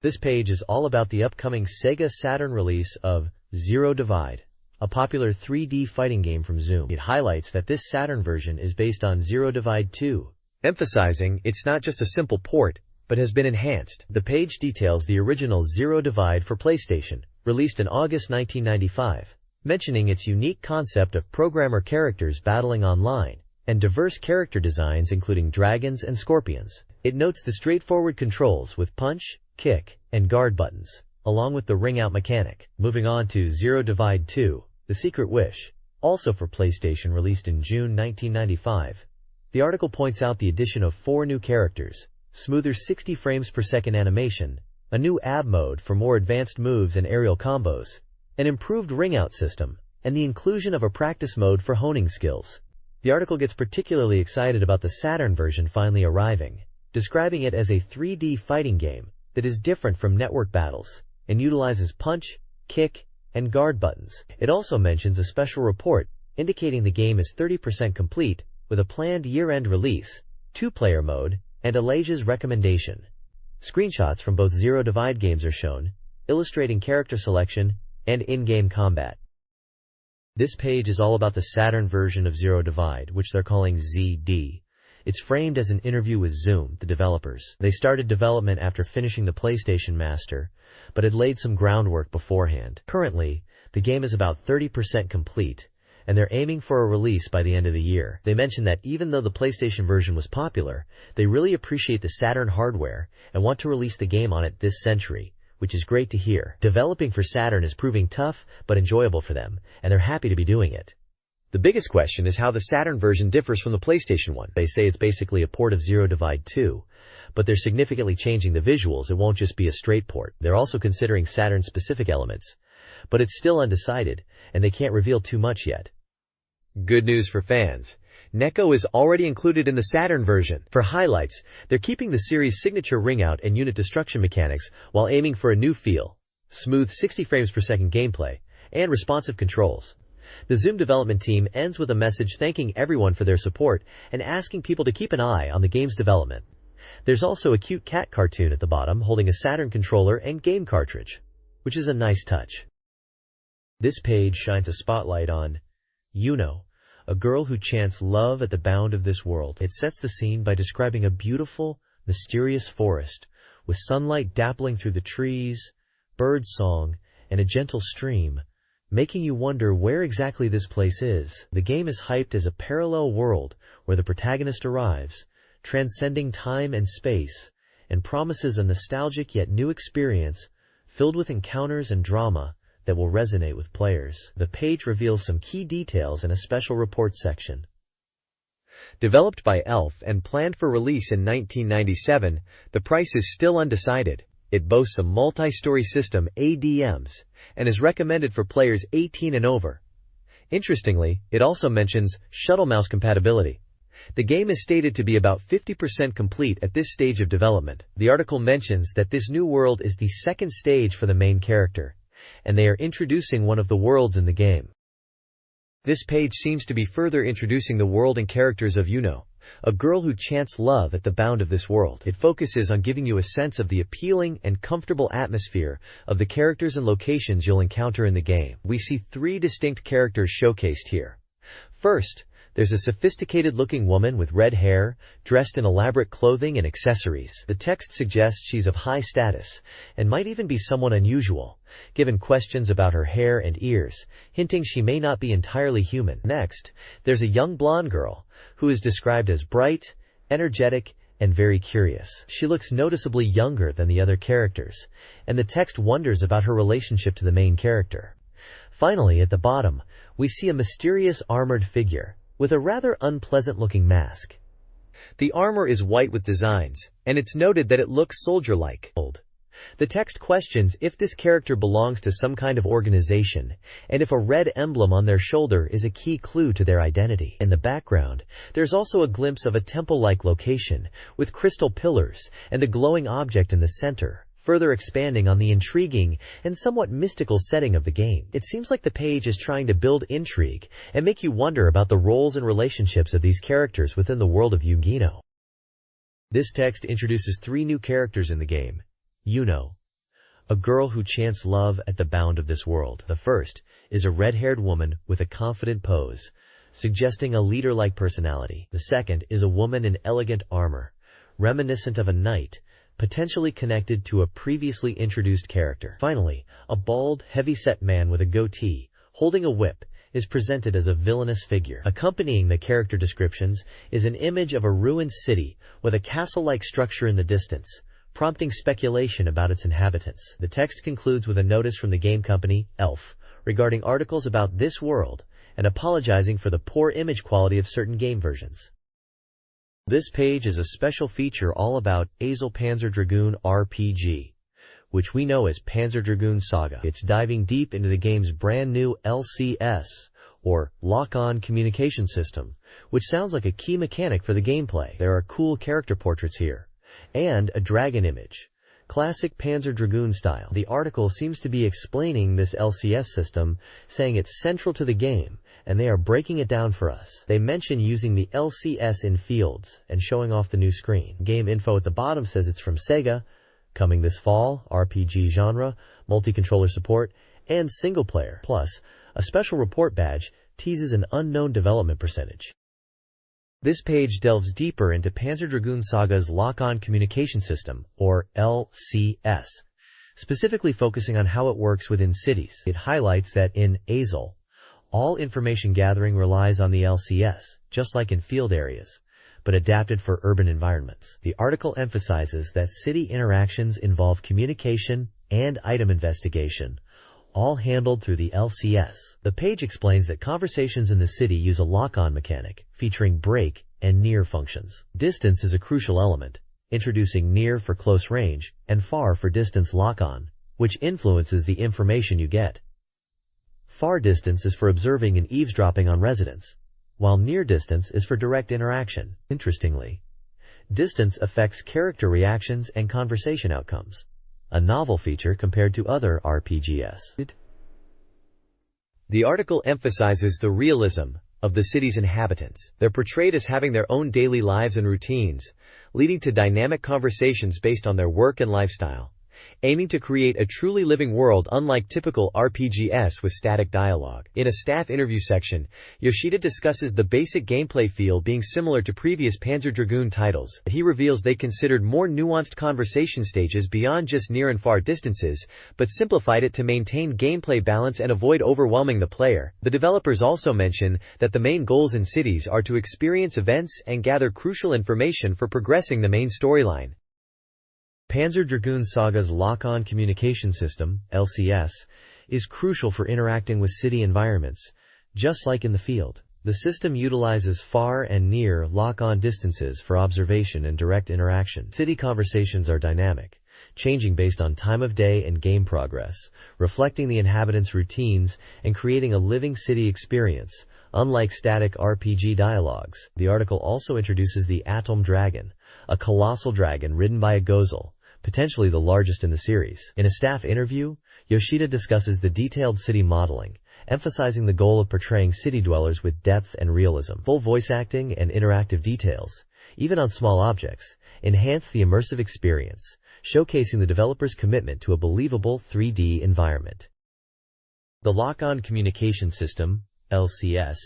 This page is all about the upcoming SEGA Saturn release of Zero Divide, a popular 3D fighting game from Zoom. It highlights that this Saturn version is based on Zero Divide 2, emphasizing it's not just a simple port, but has been enhanced. The page details the original Zero Divide for PlayStation, released in August 1995, mentioning its unique concept of programmer characters battling online, and diverse character designs including dragons and scorpions. It notes the straightforward controls with punch, kick, and guard buttons, along with the ring-out mechanic. Moving on to Zero Divide 2, The Secret Wish, also for PlayStation, released in June 1995. The article points out the addition of 4 new characters, smoother 60 frames per second animation, a new AB mode for more advanced moves and aerial combos, an improved ring-out system, and the inclusion of a practice mode for honing skills. The article gets particularly excited about the Saturn version finally arriving, describing it as a 3D fighting game that is different from network battles and utilizes punch, kick, and guard buttons. It also mentions a special report indicating the game is 30% complete with a planned year-end release, 2-player mode, and Elijah's recommendation. Screenshots from both Zero Divide games are shown, illustrating character selection and in-game combat. This page is all about the Saturn version of Zero Divide, which they're calling ZD. It's framed as an interview with Zoom, the developers. They started development after finishing the PlayStation Master, but had laid some groundwork beforehand. Currently, the game is about 30% complete, and they're aiming for a release by the end of the year. They mentioned that even though the PlayStation version was popular, they really appreciate the Saturn hardware and want to release the game on it this century, which is great to hear. Developing for Saturn is proving tough but enjoyable for them, and they're happy to be doing it. The biggest question is how the Saturn version differs from the PlayStation one. They say it's basically a port of Zero Divide 2, but they're significantly changing the visuals. It won't just be a straight port. They're also considering Saturn-specific elements, but it's still undecided, and they can't reveal too much yet. Good news for fans. Neko is already included in the Saturn version. For highlights, they're keeping the series' signature ring-out and unit destruction mechanics while aiming for a new feel, smooth 60 frames per second gameplay, and responsive controls. The Zoom development team ends with a message thanking everyone for their support and asking people to keep an eye on the game's development. There's also a cute cat cartoon at the bottom holding a Saturn controller and game cartridge, which is a nice touch. This page shines a spotlight on Yuno, a girl who chants love at the bound of this world. It sets the scene by describing a beautiful, mysterious forest with sunlight dappling through the trees, bird song, and a gentle stream, making you wonder where exactly this place is. The game is hyped as a parallel world where the protagonist arrives, transcending time and space, and promises a nostalgic yet new experience filled with encounters and drama that will resonate with players. The page reveals some key details in a special report section. Developed by Elf and planned for release in 1997, the price is still undecided. It boasts a multi-story system, ADMs, and is recommended for players 18 and over. Interestingly, it also mentions shuttle mouse compatibility. The game is stated to be about 50% complete at this stage of development. The article mentions that this new world is the second stage for the main character, and they are introducing one of the worlds in the game. This page seems to be further introducing the world and characters of Yuno, a girl who chants love at the bound of this world. It focuses on giving you a sense of the appealing and comfortable atmosphere of the characters and locations you'll encounter in the game. We see 3 distinct characters showcased here. First, There's a sophisticated-looking woman with red hair, dressed in elaborate clothing and accessories. The text suggests she's of high status, and might even be someone unusual, given questions about her hair and ears, hinting she may not be entirely human. Next, there's a young blonde girl, who is described as bright, energetic, and very curious. She looks noticeably younger than the other characters, and the text wonders about her relationship to the main character. Finally, at the bottom, we see a mysterious armored figure, with a rather unpleasant-looking mask. The armor is white with designs, and it's noted that it looks soldier-like. The text questions if this character belongs to some kind of organization, and if a red emblem on their shoulder is a key clue to their identity. In the background, there's also a glimpse of a temple-like location, with crystal pillars and a glowing object in the center, further expanding on the intriguing and somewhat mystical setting of the game. It seems like the page is trying to build intrigue and make you wonder about the roles and relationships of these characters within the world of Yu-Gi-Oh! This text introduces 3 new characters in the game. Yuno, a girl who chants love at the bound of this world. The first is a red-haired woman with a confident pose, suggesting a leader-like personality. The second is a woman in elegant armor, reminiscent of a knight, potentially connected to a previously introduced character. Finally, a bald, heavy-set man with a goatee, holding a whip, is presented as a villainous figure. Accompanying the character descriptions is an image of a ruined city with a castle-like structure in the distance, prompting speculation about its inhabitants. The text concludes with a notice from the game company, Elf, regarding articles about this world, and apologizing for the poor image quality of certain game versions. This page is a special feature all about Azul Panzer Dragoon RPG, which we know as Panzer Dragoon Saga. It's diving deep into the game's brand new LCS, or Lock-On Communication System, which sounds like a key mechanic for the gameplay. There are cool character portraits here, and a dragon image, classic Panzer Dragoon style. The article seems to be explaining this LCS system, saying it's central to the game, and they are breaking it down for us. They mention using the LCS in fields and showing off the new screen. Game info at the bottom says it's from SEGA, coming this fall, RPG genre, multi-controller support, and single player. Plus, a special report badge teases an unknown development percentage. This page delves deeper into Panzer Dragoon Saga's Lock-On Communication System, or LCS, specifically focusing on how it works within cities. It highlights that in Azul, all information gathering relies on the LCS, just like in field areas, but adapted for urban environments. The article emphasizes that city interactions involve communication and item investigation, all handled through the LCS. The page explains that conversations in the city use a lock-on mechanic, featuring break and near functions. Distance is a crucial element, introducing near for close range and far for distance lock-on, which influences the information you get. Far distance is for observing and eavesdropping on residents, while near distance is for direct interaction. Interestingly, distance affects character reactions and conversation outcomes, a novel feature compared to other RPGs. The article emphasizes the realism of the city's inhabitants. They're portrayed as having their own daily lives and routines, leading to dynamic conversations based on their work and lifestyle, aiming to create a truly living world unlike typical RPGs with static dialogue. In a staff interview section, Yoshida discusses the basic gameplay feel being similar to previous Panzer Dragoon titles. He reveals they considered more nuanced conversation stages beyond just near and far distances, but simplified it to maintain gameplay balance and avoid overwhelming the player. The developers also mention that the main goals in cities are to experience events and gather crucial information for progressing the main storyline. Panzer Dragoon Saga's Lock-On Communication System, LCS, is crucial for interacting with city environments, just like in the field. The system utilizes far and near lock-on distances for observation and direct interaction. City conversations are dynamic, changing based on time of day and game progress, reflecting the inhabitants' routines and creating a living city experience, unlike static RPG dialogues. The article also introduces the Atom Dragon, a colossal dragon ridden by a Gozel, potentially the largest in the series. In a staff interview, Yoshida discusses the detailed city modeling, emphasizing the goal of portraying city dwellers with depth and realism. Full voice acting and interactive details, even on small objects, enhance the immersive experience, showcasing the developer's commitment to a believable 3D environment. The Lock-On Communication System, LCS,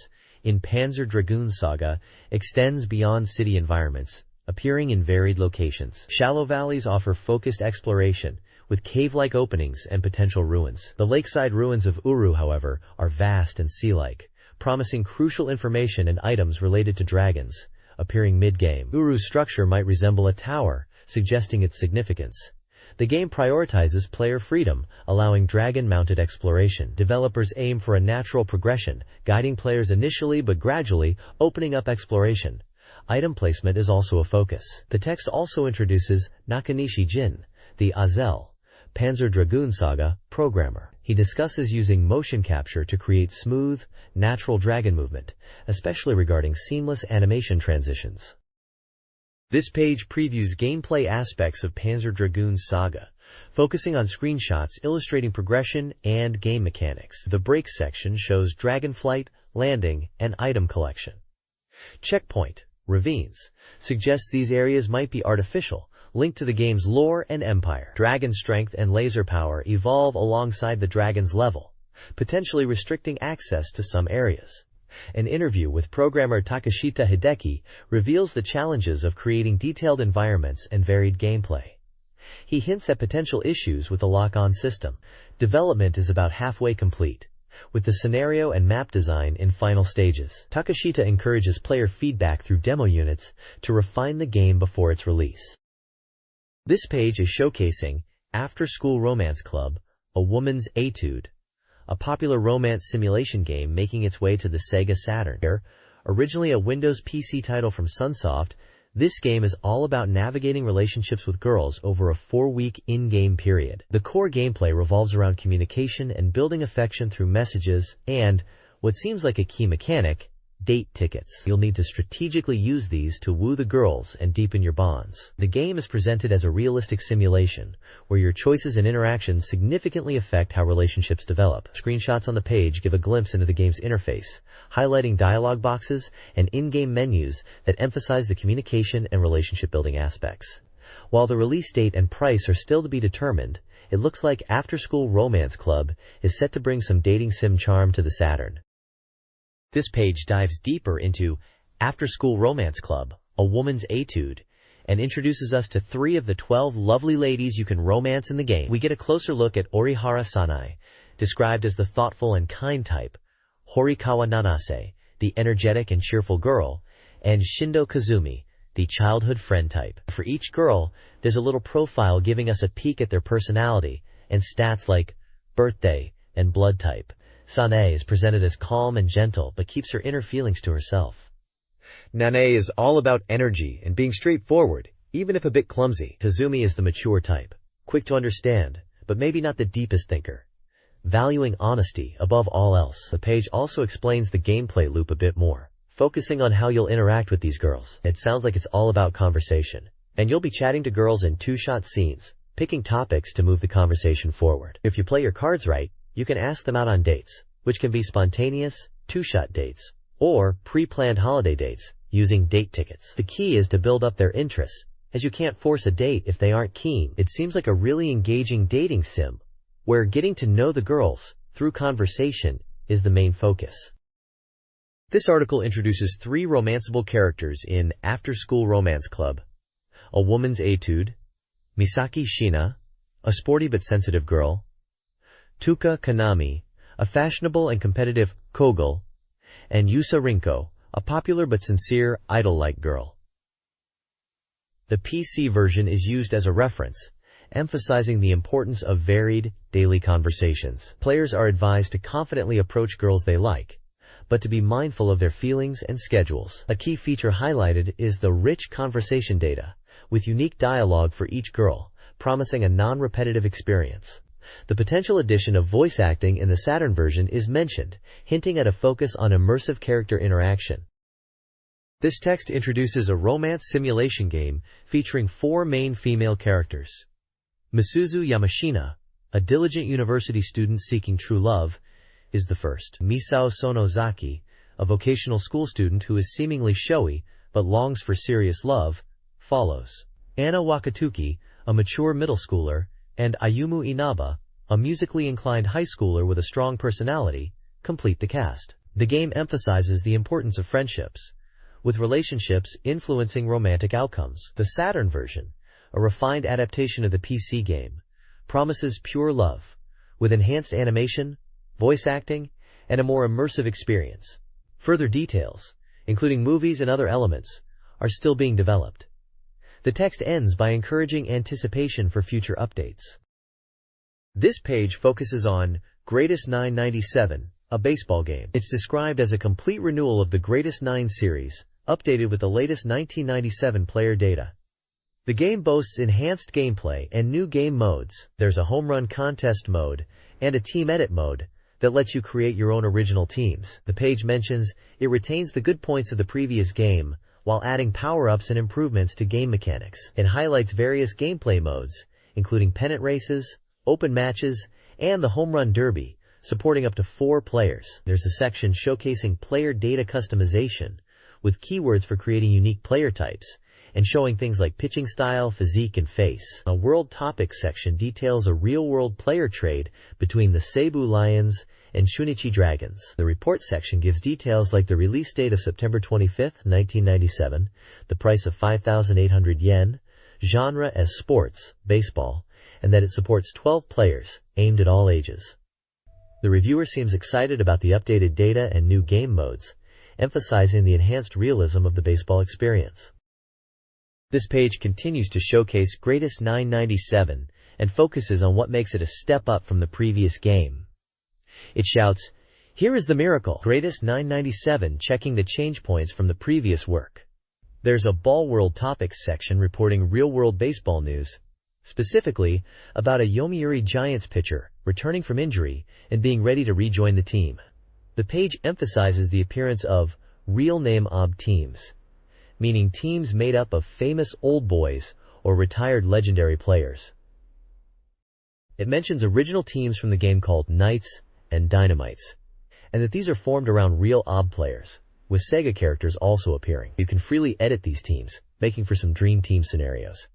in Panzer Dragoon Saga extends beyond city environments, appearing in varied locations. Shallow valleys offer focused exploration, with cave-like openings and potential ruins. The lakeside ruins of Uru, however, are vast and sea-like, promising crucial information and items related to dragons, appearing mid-game. Uru's structure might resemble a tower, suggesting its significance. The game prioritizes player freedom, allowing dragon-mounted exploration. Developers aim for a natural progression, guiding players initially but gradually, opening up exploration. Item placement is also a focus. The text also introduces Nakanishi Jin, the Azel, Panzer Dragoon Saga programmer. He discusses using motion capture to create smooth, natural dragon movement, especially regarding seamless animation transitions. This page previews gameplay aspects of Panzer Dragoon Saga, focusing on screenshots illustrating progression and game mechanics. The break section shows dragonflight, landing, and item collection. Checkpoint, ravines, suggests these areas might be artificial, linked to the game's lore and empire. Dragon strength and laser power evolve alongside the dragon's level, potentially restricting access to some areas. An interview with programmer Takashita Hideki reveals the challenges of creating detailed environments and varied gameplay. He hints at potential issues with the lock-on system. Development is about halfway complete, with the scenario and map design in final stages. Takashita encourages player feedback through demo units to refine the game before its release. This page is showcasing After School Romance Club, A Woman's Etude, a popular romance simulation game making its way to the SEGA Saturn. Originally a Windows PC title from Sunsoft, this game is all about navigating relationships with girls over a 4-week in-game period. The core gameplay revolves around communication and building affection through messages and, what seems like a key mechanic, date tickets. You'll need to strategically use these to woo the girls and deepen your bonds. The game is presented as a realistic simulation, where your choices and interactions significantly affect how relationships develop. Screenshots on the page give a glimpse into the game's interface, highlighting dialogue boxes and in-game menus that emphasize the communication and relationship-building aspects. While the release date and price are still to be determined, it looks like After School Romance Club is set to bring some dating sim charm to the Saturn. This page dives deeper into After School Romance Club, A Woman's Etude, and introduces us to 3 of the 12 lovely ladies you can romance in the game. We get a closer look at Orihara Sanai, described as the thoughtful and kind type, Horikawa Nanase, the energetic and cheerful girl, and Shindo Kazumi, the childhood friend type. For each girl, there's a little profile giving us a peek at their personality and stats like birthday and blood type. Sanae is presented as calm and gentle, but keeps her inner feelings to herself. Nanae is all about energy and being straightforward, even if a bit clumsy. Kazumi is the mature type, quick to understand, but maybe not the deepest thinker, valuing honesty above all else. The page also explains the gameplay loop a bit more, focusing on how you'll interact with these girls. It sounds like it's all about conversation, and you'll be chatting to girls in 2-shot scenes, picking topics to move the conversation forward. If you play your cards right, you can ask them out on dates, which can be spontaneous, 2-shot dates, or pre-planned holiday dates, using date tickets. The key is to build up their interests, as you can't force a date if they aren't keen. It seems like a really engaging dating sim, where getting to know the girls through conversation is the main focus. This article introduces 3 romanceable characters in After School Romance Club: A Woman's Etude, Misaki Shina, a sporty but sensitive girl, Tuka Kanami, a fashionable and competitive Kogel, and Yusa Rinko, a popular but sincere, idol-like girl. The PC version is used as a reference, emphasizing the importance of varied, daily conversations. Players are advised to confidently approach girls they like, but to be mindful of their feelings and schedules. A key feature highlighted is the rich conversation data, with unique dialogue for each girl, promising a non-repetitive experience. The potential addition of voice acting in the Saturn version is mentioned, hinting at a focus on immersive character interaction. This text introduces a romance simulation game featuring 4 main female characters. Misuzu Yamashina, a diligent university student seeking true love, is the first. Misao Sonozaki, a vocational school student who is seemingly showy but longs for serious love, follows. Anna Wakatuki, a mature middle schooler, and Ayumu Inaba, a musically inclined high schooler with a strong personality, complete the cast. The game emphasizes the importance of friendships, with relationships influencing romantic outcomes. The Saturn version, a refined adaptation of the PC game, promises pure love, with enhanced animation, voice acting, and a more immersive experience. Further details, including movies and other elements, are still being developed. The text ends by encouraging anticipation for future updates. This page focuses on Greatest 997, a baseball game. It's described as a complete renewal of the Greatest 9 series, updated with the latest 1997 player data. The game boasts enhanced gameplay and new game modes. There's a home run contest mode and a team edit mode that lets you create your own original teams. The page mentions it retains the good points of the previous game while adding power-ups and improvements to game mechanics. It highlights various gameplay modes, including pennant races, open matches, and the home run derby, supporting up to 4 players. There's a section showcasing player data customization, with keywords for creating unique player types, and showing things like pitching style, physique, and face. A World Topics section details a real-world player trade between the Cebu Lions and Shunichi Dragons. The report section gives details like the release date of September 25, 1997, the price of 5,800 yen, genre as sports, baseball, and that it supports 12 players, aimed at all ages. The reviewer seems excited about the updated data and new game modes, emphasizing the enhanced realism of the baseball experience. This page continues to showcase Greatest 997 and focuses on what makes it a step up from the previous game. It shouts, "Here is the miracle! Greatest 997 checking the change points from the previous work." There's a Ball World Topics section reporting real-world baseball news, specifically about a Yomiuri Giants pitcher returning from injury and being ready to rejoin the team. The page emphasizes the appearance of real name OB teams, meaning teams made up of famous old boys or retired legendary players. It mentions original teams from the game called Knights and Dynamites, and that these are formed around real OB players, with SEGA characters also appearing. You can freely edit these teams, making for some dream team scenarios.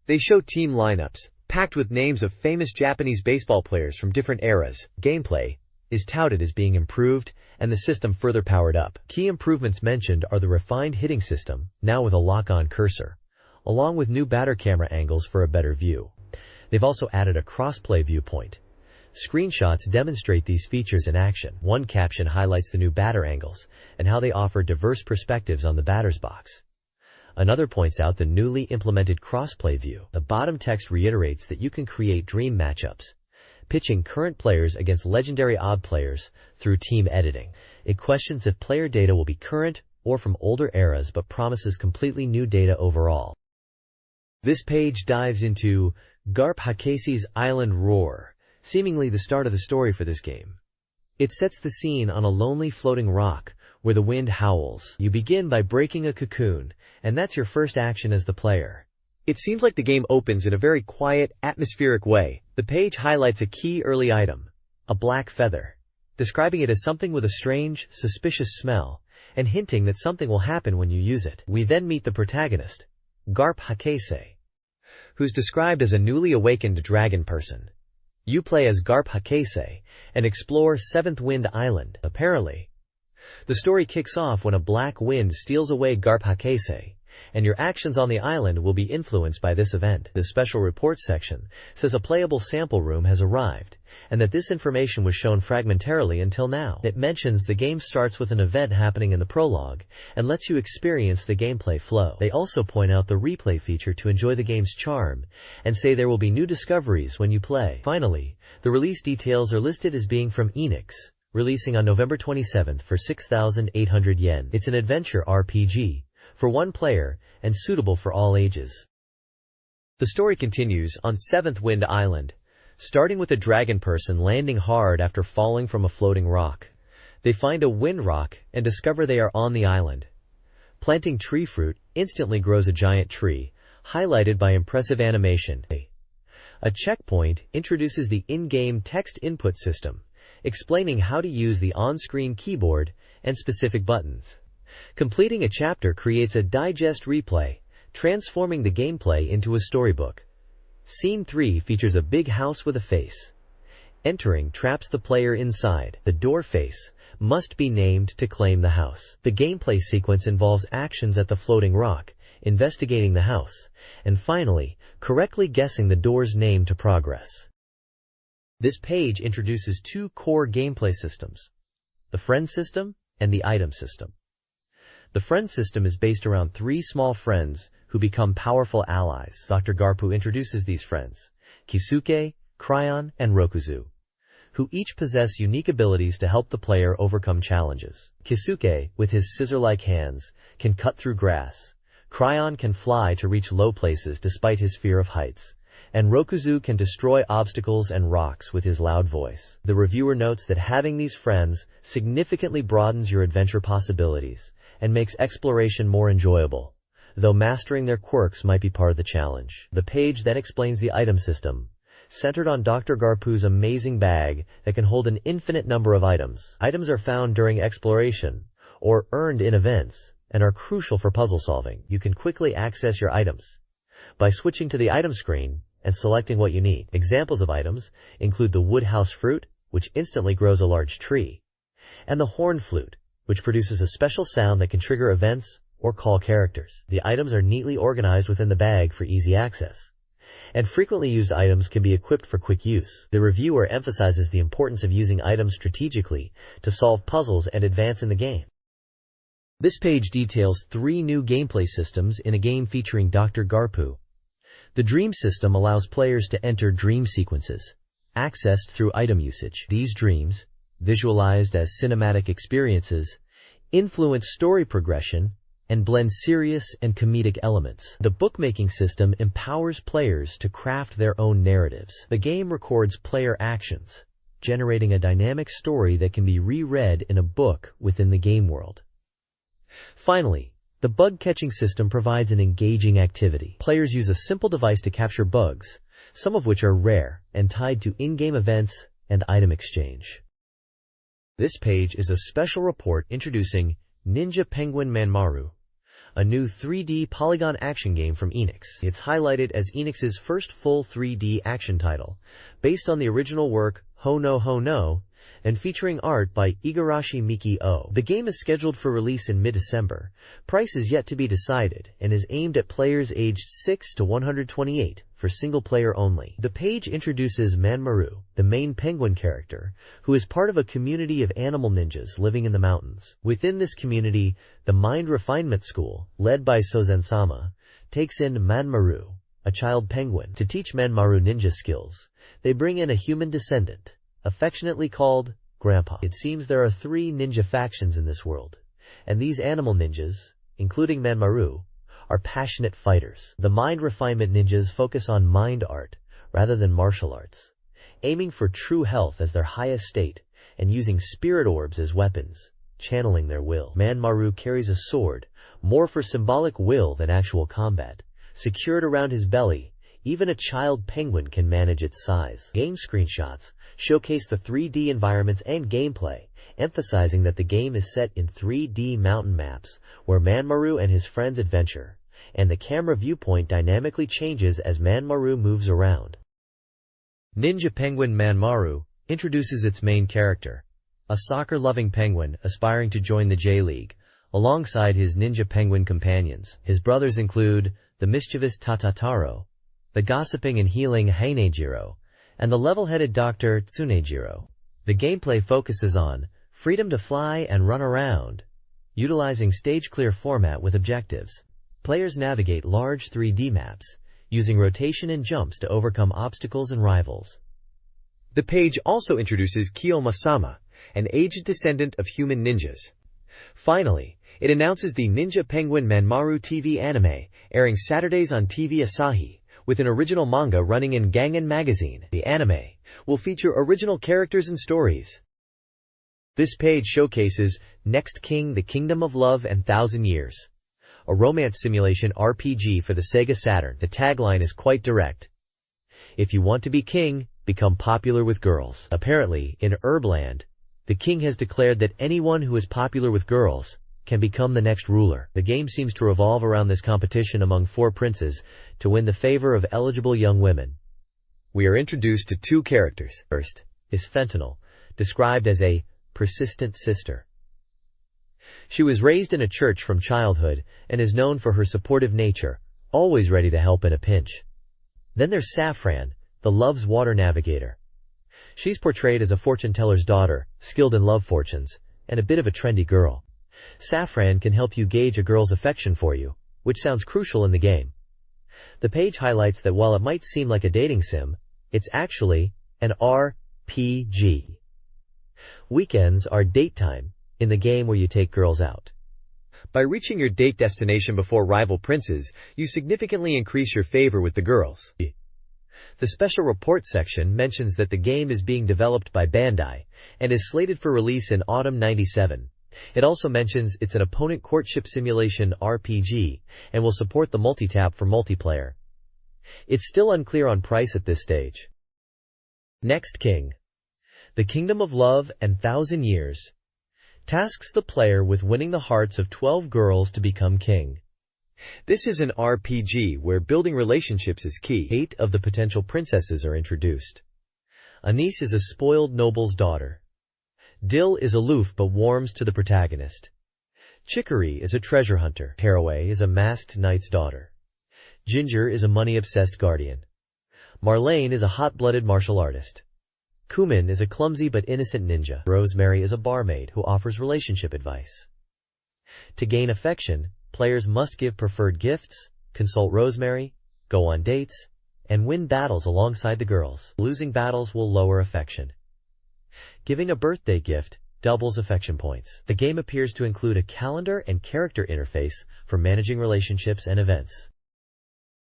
They show team lineups, packed with names of famous Japanese baseball players from different eras. Gameplay is touted as being improved and the system further powered up. Key improvements mentioned are the refined hitting system, now with a lock-on cursor, along with new batter camera angles for a better view. They've also added a cross-play viewpoint. Screenshots demonstrate these features in action. One caption highlights the new batter angles and how they offer diverse perspectives on the batter's box. Another points out the newly implemented cross-play view. The bottom text reiterates that you can create dream matchups, pitching current players against legendary OB players through team editing. It questions if player data will be current or from older eras but promises completely new data overall. This page dives into Garp Hakesi's Island Roar, seemingly the start of the story for this game. It sets the scene on a lonely floating rock where the wind howls. You begin by breaking a cocoon, and that's your first action as the player. It seems like the game opens in a very quiet, atmospheric way. The page highlights a key early item, a black feather, describing it as something with a strange, suspicious smell, and hinting that something will happen when you use it. We then meet the protagonist, Garp Hakese, who's described as a newly awakened dragon person. You play as Garp Hakese and explore Seventh Wind Island. Apparently, the story kicks off when a black wind steals away Garp Hakese, and your actions on the island will be influenced by this event. The special reports section says a playable sample room has arrived, and that this information was shown fragmentarily until now. It mentions the game starts with an event happening in the prologue, and lets you experience the gameplay flow. They also point out the replay feature to enjoy the game's charm, and say there will be new discoveries when you play. Finally, the release details are listed as being from Enix, releasing on November 27th for 6,800 yen. It's an adventure RPG, for one player, and suitable for all ages. The story continues on Seventh Wind Island, starting with a dragon person landing hard after falling from a floating rock. They find a wind rock and discover they are on the island. Planting tree fruit instantly grows a giant tree, highlighted by impressive animation. A checkpoint introduces the in-game text input system, explaining how to use the on-screen keyboard and specific buttons. Completing a chapter creates a digest replay, transforming the gameplay into a storybook. Scene 3 features a big house with a face. Entering traps the player inside. The door face must be named to claim the house. The gameplay sequence involves actions at the floating rock, investigating the house, and finally, correctly guessing the door's name to progress. This page introduces two core gameplay systems: the friend system and the item system. The friend system is based around three small friends who become powerful allies. Dr. Garpu introduces these friends, Kisuke, Cryon, and Rokuzu, who each possess unique abilities to help the player overcome challenges. Kisuke, with his scissor-like hands, can cut through grass. Cryon can fly to reach low places despite his fear of heights. And Rokuzu can destroy obstacles and rocks with his loud voice. The reviewer notes that having these friends significantly broadens your adventure possibilities and makes exploration more enjoyable, though mastering their quirks might be part of the challenge. The page then explains the item system, centered on Dr. Garpu's amazing bag that can hold an infinite number of items. Items are found during exploration or earned in events and are crucial for puzzle solving. You can quickly access your items by switching to the item screen and selecting what you need. Examples of items include the woodhouse fruit, which instantly grows a large tree, and the horn flute, which produces a special sound that can trigger events or call characters. The items are neatly organized within the bag for easy access, and frequently used items can be equipped for quick use. The reviewer emphasizes the importance of using items strategically to solve puzzles and advance in the game. This page details three new gameplay systems in a game featuring Dr. Garpu. The dream system allows players to enter dream sequences, accessed through item usage. These dreams, visualized as cinematic experiences, influence story progression and blend serious and comedic elements. The bookmaking system empowers players to craft their own narratives. The game records player actions, generating a dynamic story that can be reread in a book within the game world. Finally, the bug-catching system provides an engaging activity. Players use a simple device to capture bugs, some of which are rare and tied to in-game events and item exchange. This page is a special report introducing Ninja Penguin Manmaru, a new 3D polygon action game from Enix. It's highlighted as Enix's first full 3D action title, based on the original work Ho No Ho No, and featuring art by Igarashi Miki-O. The game is scheduled for release in mid-December. Price is yet to be decided and is aimed at players aged 6 to 128 for single-player only. The page introduces Manmaru, the main penguin character, who is part of a community of animal ninjas living in the mountains. Within this community, the Mind Refinement School, led by Sozen-sama, takes in Manmaru, a child penguin, to teach Manmaru ninja skills. They bring in a human descendant, affectionately called Grandpa. It seems there are three ninja factions in this world, and these animal ninjas, including Manmaru, are passionate fighters. The Mind Refinement Ninjas focus on mind art rather than martial arts, aiming for true health as their highest state and using spirit orbs as weapons, channeling their will. Manmaru carries a sword, more for symbolic will than actual combat, secured around his belly. Even a child penguin can manage its size. Game screenshots showcase the 3D environments and gameplay, emphasizing that the game is set in 3D mountain maps where Manmaru and his friends adventure, and the camera viewpoint dynamically changes as Manmaru moves around. Ninja Penguin Manmaru introduces its main character, a soccer-loving penguin aspiring to join the J-League, alongside his ninja penguin companions. His brothers include the mischievous Tatataro, the gossiping and healing Heinejiro, and the level-headed Dr. Tsunejiro. The gameplay focuses on freedom to fly and run around, utilizing stage-clear format with objectives. Players navigate large 3D maps, using rotation and jumps to overcome obstacles and rivals. The page also introduces Kiyoma-sama, an aged descendant of human ninjas. Finally, it announces the Ninja Penguin Manmaru TV anime, airing Saturdays on TV Asahi, with an original manga running in Gangan magazine. The anime will feature original characters and stories. This page showcases Next King: The Kingdom of Love and Thousand Years, a romance simulation RPG for the SEGA Saturn. The tagline is quite direct: if you want to be king, become popular with girls. Apparently, in Herbland, the king has declared that anyone who is popular with girls can become the next ruler. The game seems to revolve around this competition among 4 princes to win the favor of eligible young women. We are introduced to 2 characters. First is Fentanyl, described as a persistent sister. She was raised in a church from childhood and is known for her supportive nature, always ready to help in a pinch. Then there's Saffron, the love's water navigator. She's portrayed as a fortune-teller's daughter, skilled in love fortunes, and a bit of a trendy girl. Saffron can help you gauge a girl's affection for you, which sounds crucial in the game. The page highlights that while it might seem like a dating sim, it's actually an RPG. Weekends are date time in the game where you take girls out. By reaching your date destination before rival princes, you significantly increase your favor with the girls. The special report section mentions that the game is being developed by Bandai and is slated for release in autumn '97. It also mentions it's an opponent courtship simulation RPG and will support the multi-tap for multiplayer. It's still unclear on price at this stage. Next King. The Kingdom of Love and 1,000 Years tasks the player with winning the hearts of 12 girls to become king. This is an RPG where building relationships is key. 8 of the potential princesses are introduced. Anise is a spoiled noble's daughter. Dill is aloof but warms to the protagonist. Chicory is a treasure hunter. Caraway is a masked knight's daughter. Ginger is a money-obsessed guardian. Marlene is a hot-blooded martial artist. Cumin is a clumsy but innocent ninja. Rosemary is a barmaid who offers relationship advice. To gain affection, players must give preferred gifts, consult Rosemary, go on dates, and win battles alongside the girls. Losing battles will lower affection. Giving a birthday gift doubles affection points. The game appears to include a calendar and character interface for managing relationships and events.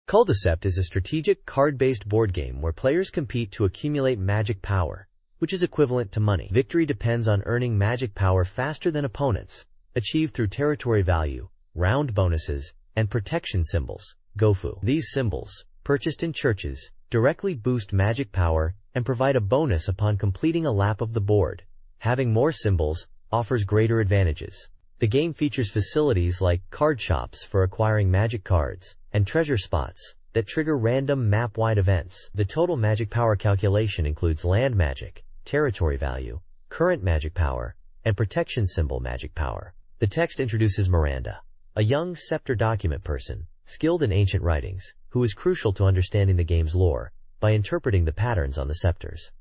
Culdicept is a strategic card-based board game where players compete to accumulate magic power, which is equivalent to money. Victory depends on earning magic power faster than opponents, achieved through territory value, round bonuses, and protection symbols, Gofu. These symbols, purchased in churches, directly boost magic power and provide a bonus upon completing a lap of the board. Having more symbols offers greater advantages. The game features facilities like card shops for acquiring magic cards, and treasure spots that trigger random map-wide events. The total magic power calculation includes land magic, territory value, current magic power, and protection symbol magic power. The text introduces Miranda, a young scepter document person, skilled in ancient writings, who is crucial to understanding the game's lore by interpreting the patterns on the scepters.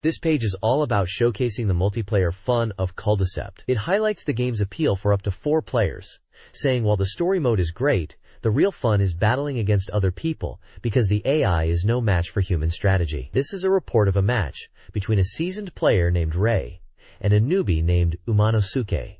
This page is all about showcasing the multiplayer fun of Culdicept. It highlights the game's appeal for up to 4 players, saying while the story mode is great, the real fun is battling against other people because the AI is no match for human strategy. This is a report of a match between a seasoned player named Ray and a newbie named Umanosuke.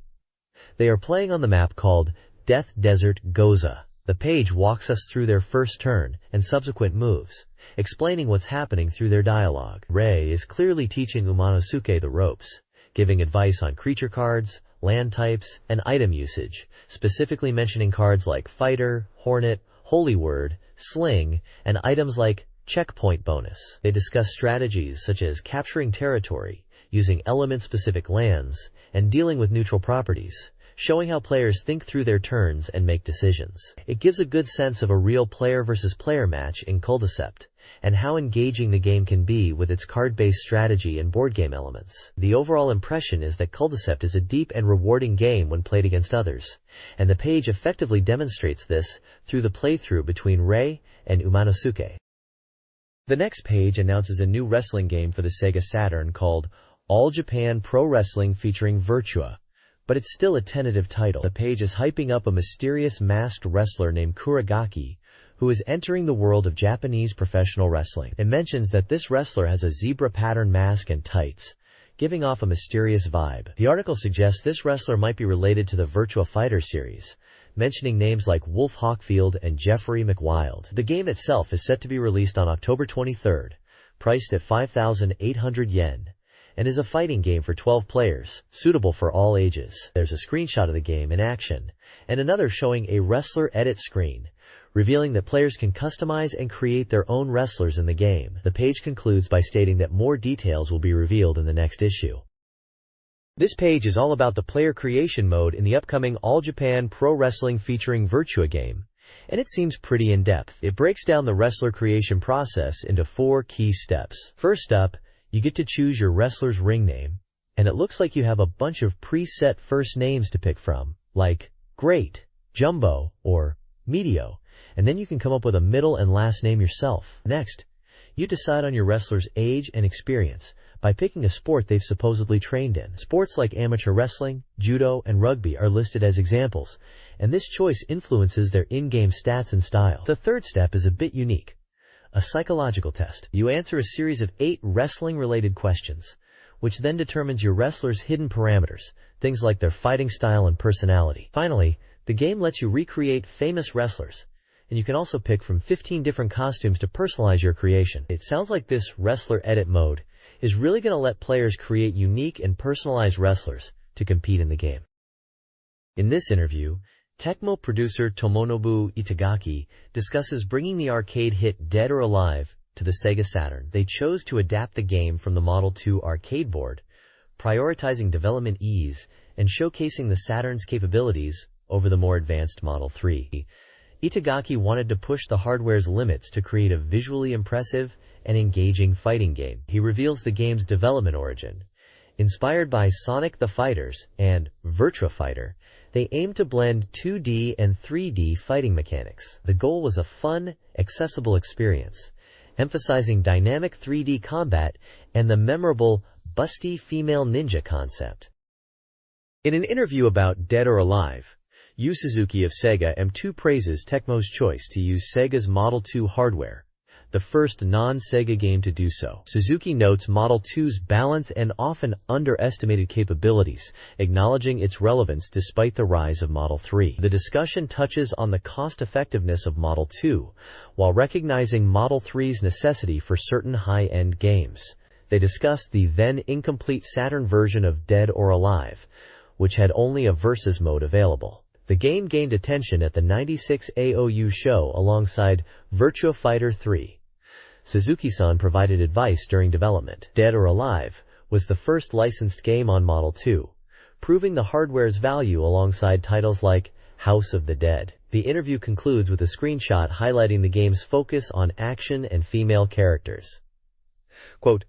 They are playing on the map called Death Desert Goza. The page walks us through their first turn and subsequent moves, explaining what's happening through their dialogue. Ray is clearly teaching Umanosuke the ropes, giving advice on creature cards, land types, and item usage, specifically mentioning cards like Fighter, Hornet, Holy Word, Sling, and items like Checkpoint Bonus. They discuss strategies such as capturing territory, using element-specific lands, and dealing with neutral properties, showing how players think through their turns and make decisions. It gives a good sense of a real player versus player match in Culdicept, and how engaging the game can be with its card-based strategy and board game elements. The overall impression is that Culdicept is a deep and rewarding game when played against others, and the page effectively demonstrates this through the playthrough between Ray and Umanosuke. The next page announces a new wrestling game for the SEGA Saturn called All Japan Pro Wrestling featuring Virtua, but it's still a tentative title. The page is hyping up a mysterious masked wrestler named Kuragaki, who is entering the world of Japanese professional wrestling. It mentions that this wrestler has a zebra pattern mask and tights, giving off a mysterious vibe. The article suggests this wrestler might be related to the Virtua Fighter series, mentioning names like Wolf Hawkfield and Jeffrey McWild. The game itself is set to be released on October 23rd, priced at 5,800 yen, and is a fighting game for 12 players, suitable for all ages. There's a screenshot of the game in action, and another showing a wrestler edit screen, revealing that players can customize and create their own wrestlers in the game. The page concludes by stating that more details will be revealed in the next issue. This page is all about the player creation mode in the upcoming All Japan Pro Wrestling featuring Virtua game, and it seems pretty in-depth. It breaks down the wrestler creation process into 4 key steps. First up, you get to choose your wrestler's ring name. And it looks like you have a bunch of preset first names to pick from, like Great, Jumbo, or Medio, and then you can come up with a middle and last name yourself. Next, you decide on your wrestler's age and experience by picking a sport they've supposedly trained in. Sports like amateur wrestling, judo, and rugby are listed as examples, and this choice influences their in-game stats and style. The third step is a bit unique. A psychological test. You answer a series of 8 wrestling-related questions, which then determines your wrestler's hidden parameters, things like their fighting style and personality. Finally, the game lets you recreate famous wrestlers, and you can also pick from 15 different costumes to personalize your creation. It sounds like this wrestler edit mode is really going to let players create unique and personalized wrestlers to compete in the game. In this interview, Tecmo producer Tomonobu Itagaki discusses bringing the arcade hit Dead or Alive to the Sega Saturn. They chose to adapt the game from the Model 2 arcade board, prioritizing development ease and showcasing the Saturn's capabilities over the more advanced Model 3. Itagaki wanted to push the hardware's limits to create a visually impressive and engaging fighting game. He reveals the game's development origin. Inspired by Sonic the Fighters and Virtua Fighter, they aimed to blend 2D and 3D fighting mechanics. The goal was a fun, accessible experience, emphasizing dynamic 3D combat and the memorable busty female ninja concept. In an interview about Dead or Alive, Yu Suzuki of Sega M2 praises Tecmo's choice to use Sega's Model 2 hardware, the first non-Sega game to do so. Suzuki notes Model 2's balance and often underestimated capabilities, acknowledging its relevance despite the rise of Model 3. The discussion touches on the cost-effectiveness of Model 2, while recognizing Model 3's necessity for certain high-end games. They discuss the then incomplete Saturn version of Dead or Alive, which had only a versus mode available. The game gained attention at the '96 AOU show alongside Virtua Fighter 3. Suzuki-san provided advice during development. Dead or Alive was the first licensed game on Model 2, proving the hardware's value alongside titles like House of the Dead. The interview concludes with a screenshot highlighting the game's focus on action and female characters. Quote,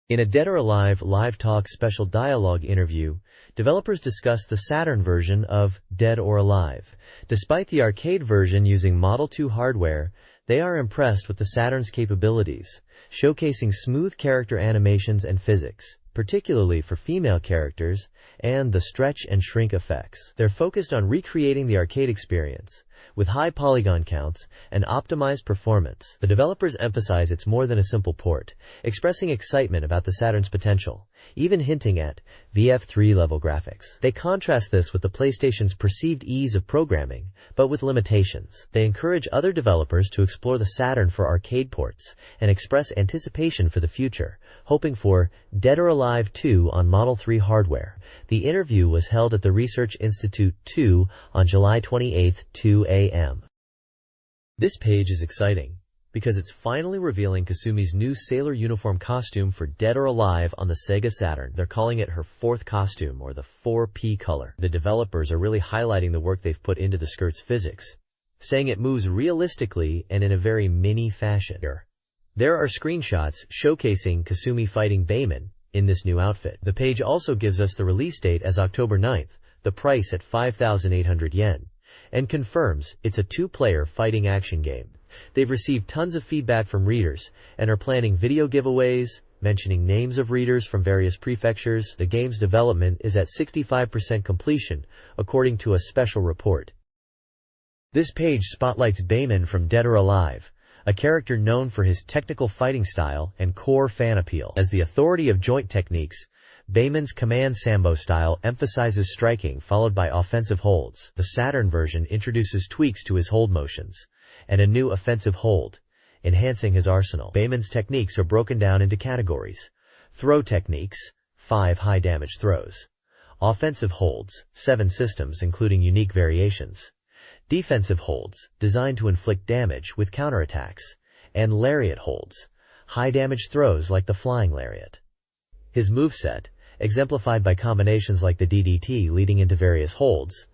in a Dead or Alive live talk special dialogue interview, developers discussed the Saturn version of Dead or Alive. Despite the arcade version using Model 2 hardware, they are impressed with the Saturn's capabilities, showcasing smooth character animations and physics, particularly for female characters, and the stretch and shrink effects. They're focused on recreating the arcade experience, with high polygon counts and optimized performance. The developers emphasize it's more than a simple port, expressing excitement about the Saturn's potential, even hinting at VF3-level graphics. They contrast this with the PlayStation's perceived ease of programming, but with limitations. They encourage other developers to explore the Saturn for arcade ports and express anticipation for the future, hoping for Dead or Alive 2 on Model 3 hardware. The interview was held at the Research Institute 2 on July 28, 2 a.m. This page is exciting because it's finally revealing Kasumi's new sailor uniform costume for Dead or Alive on the Sega Saturn. They're calling it her 4th costume, or the 4P color. The developers are really highlighting the work they've put into the skirt's physics, saying it moves realistically and in a very mini fashion. There are screenshots showcasing Kasumi fighting Bayman in this new outfit. The page also gives us the release date as October 9th, the price at 5,800 yen, and confirms it's a 2-player fighting action game. They've received tons of feedback from readers and are planning video giveaways, mentioning names of readers from various prefectures. The game's development is at 65% completion, according to a special report. This page spotlights Bayman from Dead or Alive, a character known for his technical fighting style and core fan appeal. As the authority of joint techniques, Bayman's command sambo style emphasizes striking followed by offensive holds. The Saturn version introduces tweaks to his hold motions and a new offensive hold, enhancing his arsenal. Bayman's techniques are broken down into categories: throw techniques, 5 high-damage throws; offensive holds, 7 systems including unique variations; defensive holds, designed to inflict damage with counterattacks; and lariat holds, high-damage throws like the flying lariat. His moveset, exemplified by combinations like the DDT leading into various holds,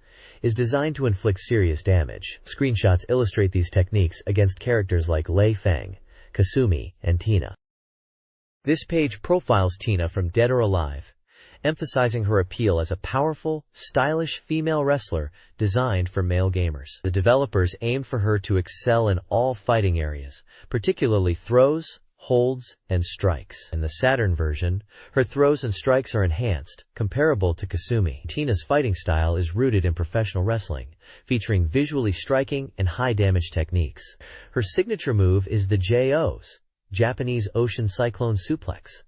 is designed to inflict serious damage. Screenshots illustrate these techniques against characters like Lei Feng, Kasumi, and Tina. This page profiles Tina from Dead or Alive, emphasizing her appeal as a powerful, stylish female wrestler designed for male gamers. The developers aimed for her to excel in all fighting areas, particularly throws, holds, and strikes. In the Saturn version, her throws and strikes are enhanced, comparable to Kasumi. Tina's fighting style is rooted in professional wrestling, featuring visually striking and high-damage techniques. Her signature move is the JO's, Japanese Ocean Cyclone Suplex.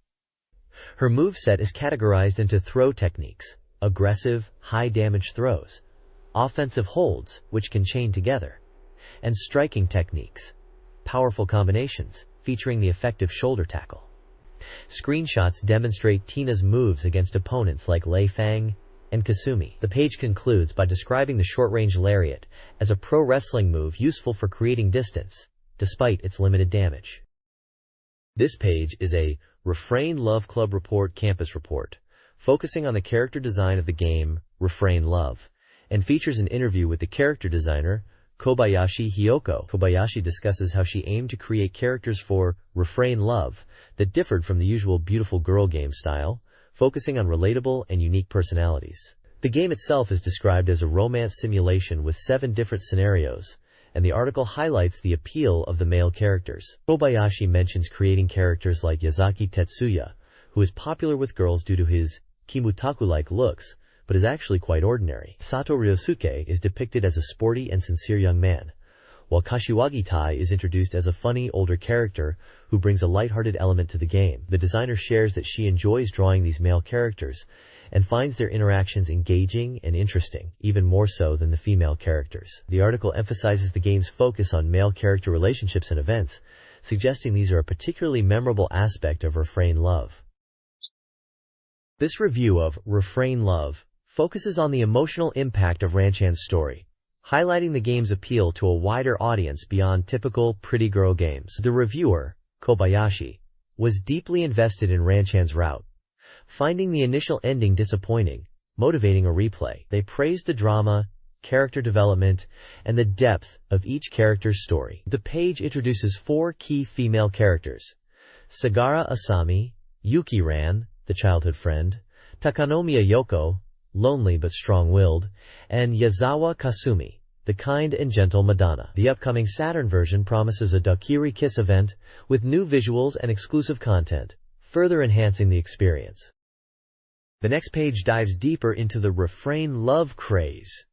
Her moveset is categorized into throw techniques, aggressive, high-damage throws, offensive holds, which can chain together, and striking techniques, powerful combinations, featuring the effective shoulder tackle. Screenshots demonstrate Tina's moves against opponents like Lei Fang and Kasumi. The page concludes by describing the short-range lariat as a pro wrestling move useful for creating distance, despite its limited damage. This page is a Refrain Love Club Report Campus Report, focusing on the character design of the game Refrain Love, and features an interview with the character designer, Kobayashi Hiyoko. Kobayashi discusses how she aimed to create characters for Refrain Love that differed from the usual beautiful girl game style, focusing on relatable and unique personalities. The game itself is described as a romance simulation with 7 different scenarios, and the article highlights the appeal of the male characters. Kobayashi mentions creating characters like Yazaki Tetsuya, who is popular with girls due to his Kimutaku-like looks, but is actually quite ordinary. Sato Ryosuke is depicted as a sporty and sincere young man, while Kashiwagi Tai is introduced as a funny older character who brings a lighthearted element to the game. The designer shares that she enjoys drawing these male characters and finds their interactions engaging and interesting, even more so than the female characters. The article emphasizes the game's focus on male character relationships and events, suggesting these are a particularly memorable aspect of Refrain Love. This review of Refrain Love focuses on the emotional impact of Ranchan's story, highlighting the game's appeal to a wider audience beyond typical pretty girl games. The reviewer, Kobayashi, was deeply invested in Ranchan's route, finding the initial ending disappointing, motivating a replay. They praised the drama, character development, and the depth of each character's story. The page introduces 4 key female characters: Sagara Asami, Yuki Ran, the childhood friend, Takanomiya Yoko, lonely but strong-willed, and Yazawa Kasumi, the kind and gentle Madonna. The upcoming Saturn version promises a Dakiri Kiss event with new visuals and exclusive content, further enhancing the experience. The next page dives deeper into the Refrain Love craze.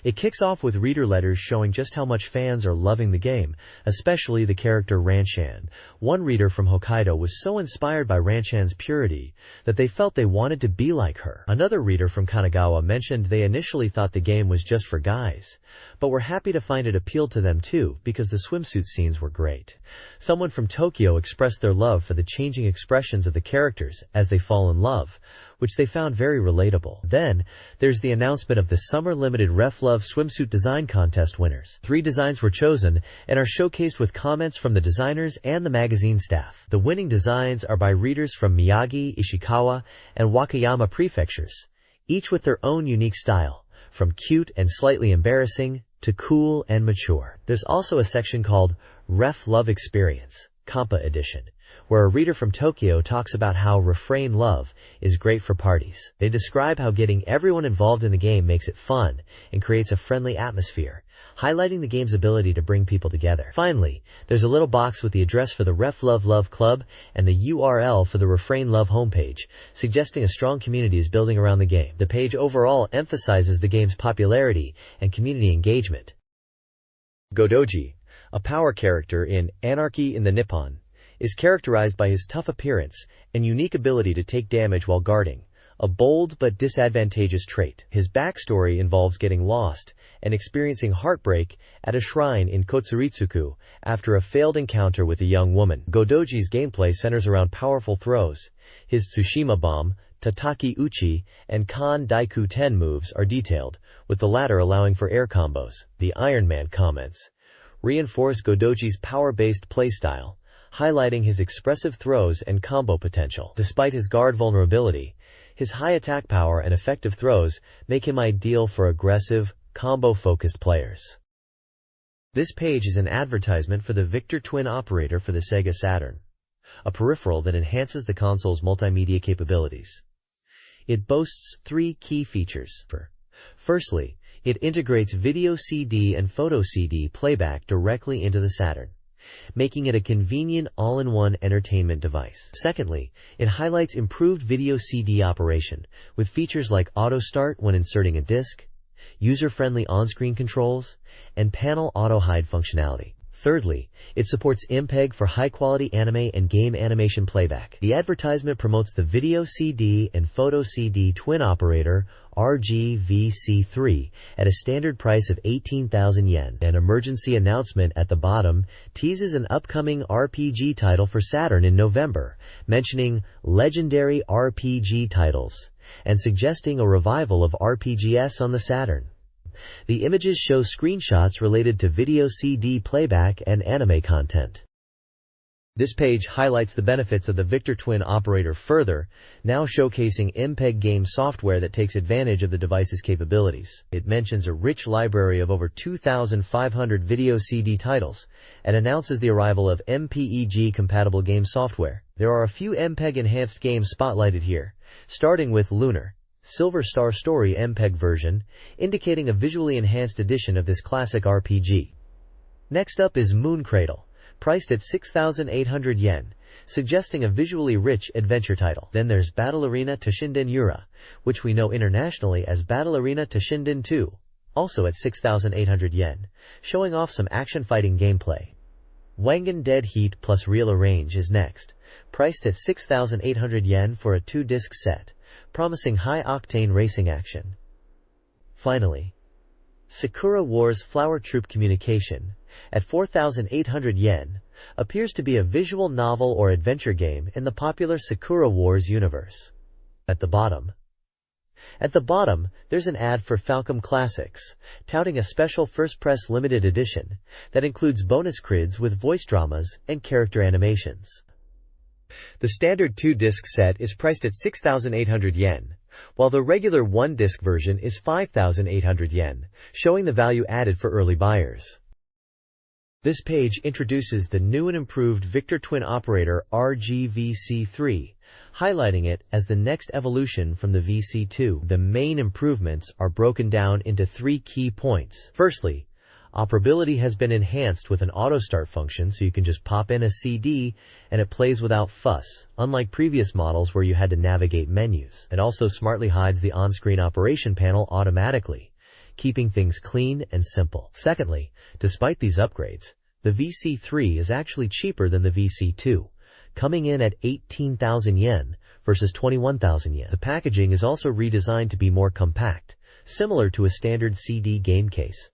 It kicks off with reader letters showing just how much fans are loving the game, especially the character Ranchan. One reader from Hokkaido was so inspired by Ranchan's purity that they felt they wanted to be like her. Another reader from Kanagawa mentioned they initially thought the game was just for guys, but were happy to find it appealed to them too because the swimsuit scenes were great. Someone from Tokyo expressed their love for the changing expressions of the characters as they fall in love, which they found very relatable. Then, there's the announcement of the Summer Limited Ref Love Swimsuit Design Contest winners. 3 designs were chosen and are showcased with comments from the designers and the magazine staff. The winning designs are by readers from Miyagi, Ishikawa, and Wakayama prefectures, each with their own unique style, from cute and slightly embarrassing to cool and mature. There's also a section called Ref Love Experience, Kampa Edition, where a reader from Tokyo talks about how Refrain Love is great for parties. They describe how getting everyone involved in the game makes it fun and creates a friendly atmosphere, highlighting the game's ability to bring people together. Finally, there's a little box with the address for the Ref Love Love Club and the URL for the Refrain Love homepage, suggesting a strong community is building around the game. The page overall emphasizes the game's popularity and community engagement. Godoji, a power character in Anarchy in the Nippon, is characterized by his tough appearance and unique ability to take damage while guarding, a bold but disadvantageous trait. His backstory involves getting lost and experiencing heartbreak at a shrine in Kotsuritsuku after a failed encounter with a young woman. Godoji's gameplay centers around powerful throws. His Tsushima Bomb, Tataki Uchi, and Kan Daiku Ten moves are detailed, with the latter allowing for air combos. The Iron Man comments reinforce Godoji's power-based playstyle, highlighting his expressive throws and combo potential. Despite his guard vulnerability, his high attack power and effective throws make him ideal for aggressive, combo-focused players. This page is an advertisement for the Victor Twin operator for the SEGA Saturn. a peripheral that enhances the console's multimedia capabilities. It boasts three key features. Firstly, it integrates video CD and photo CD playback directly into the Saturn, making it a convenient all-in-one entertainment device. Secondly, it highlights improved video CD operation, with features like auto start when inserting a disc, user-friendly on-screen controls, and panel auto-hide functionality. Thirdly, it supports MPEG for high-quality anime and game animation playback. The advertisement promotes the video CD and photo CD twin operator RGVC3 at a standard price of 18,000 yen. An emergency announcement at the bottom teases an upcoming RPG title for Saturn in November, mentioning legendary RPG titles and suggesting a revival of RPGs on the Saturn. The images show screenshots related to video CD playback and anime content. This page highlights the benefits of the Victor Twin operator further, now showcasing MPEG game software that takes advantage of the device's capabilities. It mentions a rich library of over 2,500 video CD titles and announces the arrival of MPEG-compatible game software. There are a few MPEG-enhanced games spotlighted here, starting with Lunar, Silver Star Story MPEG version, indicating a visually enhanced edition of this classic RPG. Next up is Moon Cradle, priced at 6,800 yen, suggesting a visually rich adventure title. Then there's Battle Arena Toshinden Yura, which we know internationally as Battle Arena Toshinden 2, also at 6,800 yen, showing off some action-fighting gameplay. Wangan Dead Heat plus Real Arrange is next, priced at 6,800 yen for a 2-disc set, promising high-octane racing action. Finally, Sakura Wars Flower Troop Communication, at 4,800 yen, appears to be a visual novel or adventure game in the popular Sakura Wars universe. At the bottom, there's an ad for Falcom Classics, touting a special First Press limited edition that includes bonus crids with voice dramas and character animations. The standard 2-disc set is priced at 6,800 yen, while the regular 1-disc version is 5,800 yen, showing the value added for early buyers. This page introduces the new and improved Victor Twin operator RGVC3, highlighting it as the next evolution from the VC2. The main improvements are broken down into three key points. Firstly, operability has been enhanced with an auto-start function, so you can just pop in a CD and it plays without fuss, unlike previous models where you had to navigate menus. It also smartly hides the on-screen operation panel automatically, keeping things clean and simple. Secondly, despite these upgrades, the VC3 is actually cheaper than the VC2, coming in at 18,000 yen versus 21,000 yen. The packaging is also redesigned to be more compact, similar to a standard CD game case.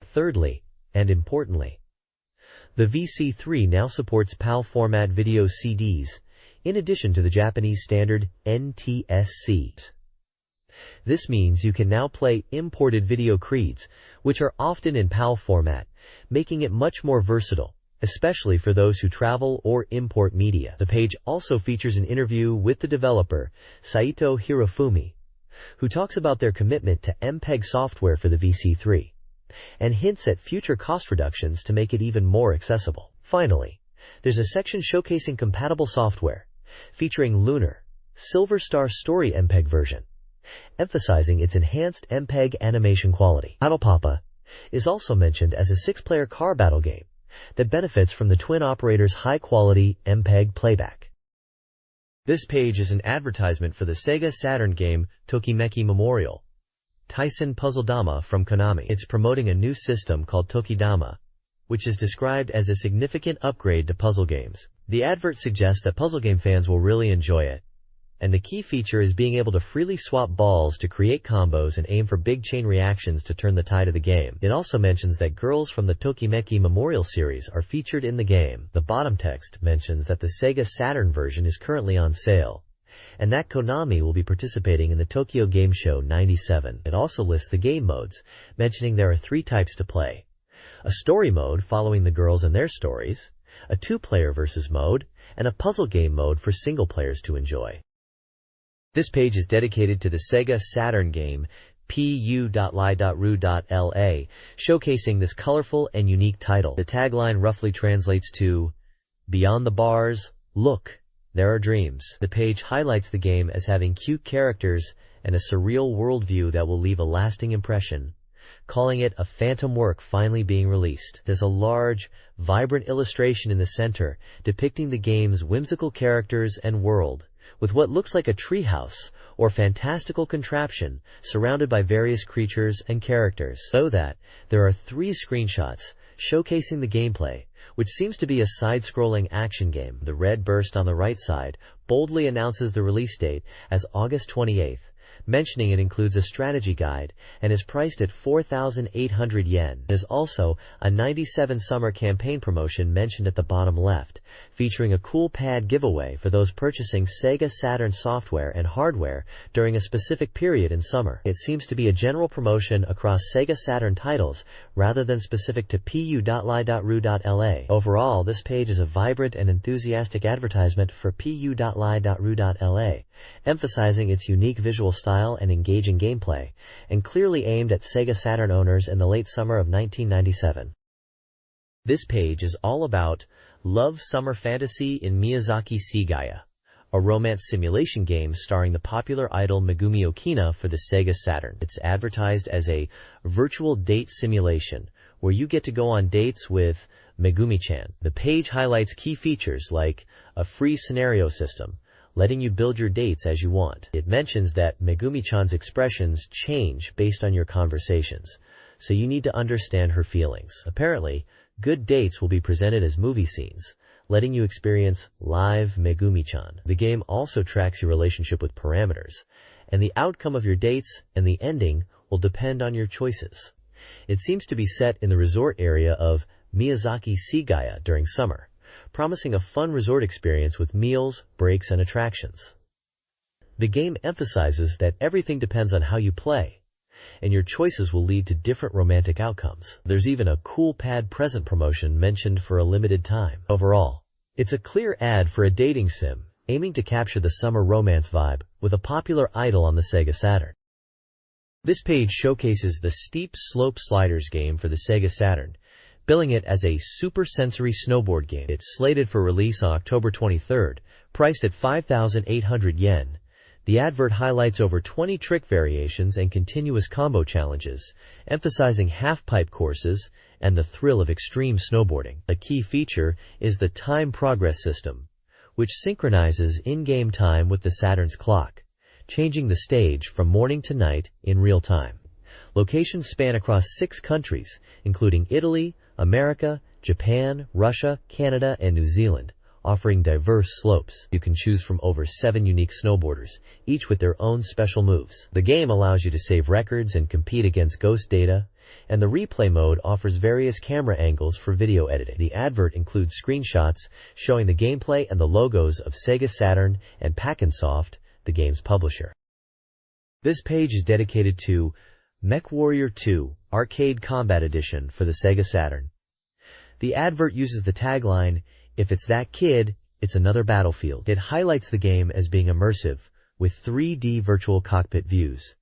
Thirdly, and importantly, the VC3 now supports PAL format video CDs, in addition to the Japanese standard NTSC. This means you can now play imported video creeds, which are often in PAL format, making it much more versatile, especially for those who travel or import media. The page also features an interview with the developer, Saito Hirofumi, who talks about their commitment to MPEG software for the VC3, and hints at future cost reductions to make it even more accessible. Finally, there's a section showcasing compatible software, featuring Lunar, Silver Star Story MPEG version, emphasizing its enhanced MPEG animation quality. Battle Papa is also mentioned as a 6-player car battle game that benefits from the twin operator's high-quality MPEG playback. This page is an advertisement for the SEGA Saturn game Tokimeki Memorial Taisen Puzzle Dama from Konami. It's promoting a new system called Tokidama, which is described as a significant upgrade to puzzle games. The advert suggests that puzzle game fans will really enjoy it, and the key feature is being able to freely swap balls to create combos and aim for big chain reactions to turn the tide of the game. It also mentions that girls from the Tokimeki Memorial series are featured in the game. The bottom text mentions that the SEGA Saturn version is currently on sale, and that Konami will be participating in the Tokyo Game Show 97. It also lists the game modes, mentioning there are 3 types to play: a story mode following the girls and their stories, a 2-player versus mode, and a puzzle game mode for single players to enjoy. This page is dedicated to the SEGA Saturn game pu.li.ru.la, showcasing this colorful and unique title. The tagline roughly translates to "Beyond the Bars, Look, there are dreams. The page highlights the game as having cute characters and a surreal worldview that will leave a lasting impression, calling it a phantom work finally being released. There's a large, vibrant illustration in the center depicting the game's whimsical characters and world, with what looks like a treehouse or fantastical contraption surrounded by various creatures and characters. So that there are 3 screenshots showcasing the gameplay, which seems to be a side-scrolling action game. The red burst on the right side boldly announces the release date as August 28th, mentioning it includes a strategy guide and is priced at 4,800 yen. There's also a 97 summer campaign promotion mentioned at the bottom left, featuring a cool pad giveaway for those purchasing SEGA Saturn software and hardware during a specific period in summer. It seems to be a general promotion across SEGA Saturn titles rather than specific to pu.li.ru.la. Overall, this page is a vibrant and enthusiastic advertisement for pu.li.ru.la, emphasizing its unique visual style and engaging gameplay, and clearly aimed at SEGA Saturn owners in the late summer of 1997. This page is all about Love Summer Fantasy in Miyazaki Seagaya, a romance simulation game starring the popular idol Megumi Okina for the SEGA Saturn. It's advertised as a virtual date simulation where you get to go on dates with Megumi-chan. The page highlights key features like a free scenario system, letting you build your dates as you want. It mentions that Megumi-chan's expressions change based on your conversations, so you need to understand her feelings. Apparently, good dates will be presented as movie scenes, letting you experience live Megumi-chan. The game also tracks your relationship with parameters, and the outcome of your dates and the ending will depend on your choices. It seems to be set in the resort area of Miyazaki Seagaya during summer, promising a fun resort experience with meals, breaks, and attractions. The game emphasizes that everything depends on how you play, and your choices will lead to different romantic outcomes. There's even a cool pad present promotion mentioned for a limited time. Overall, it's a clear ad for a dating sim, aiming to capture the summer romance vibe with a popular idol on the SEGA Saturn. This page showcases the Steep Slope Sliders game for the SEGA Saturn, billing it as a super sensory snowboard game. It's slated for release on October 23rd, priced at 5,800 yen. The advert highlights over 20 trick variations and continuous combo challenges, emphasizing half-pipe courses and the thrill of extreme snowboarding. A key feature is the time progress system, which synchronizes in-game time with the Saturn's clock, changing the stage from morning to night in real time. Locations span across 6 countries, including Italy, America, Japan, Russia, Canada, and New Zealand, offering diverse slopes. You can choose from over 7 unique snowboarders, each with their own special moves. The game allows you to save records and compete against ghost data, and the replay mode offers various camera angles for video editing. The advert includes screenshots showing the gameplay and the logos of SEGA Saturn and Packensoft, the game's publisher. This page is dedicated to MechWarrior 2 Arcade Combat Edition for the SEGA Saturn. The advert uses the tagline, "If it's that kid, it's another battlefield." It highlights the game as being immersive, with 3D virtual cockpit views,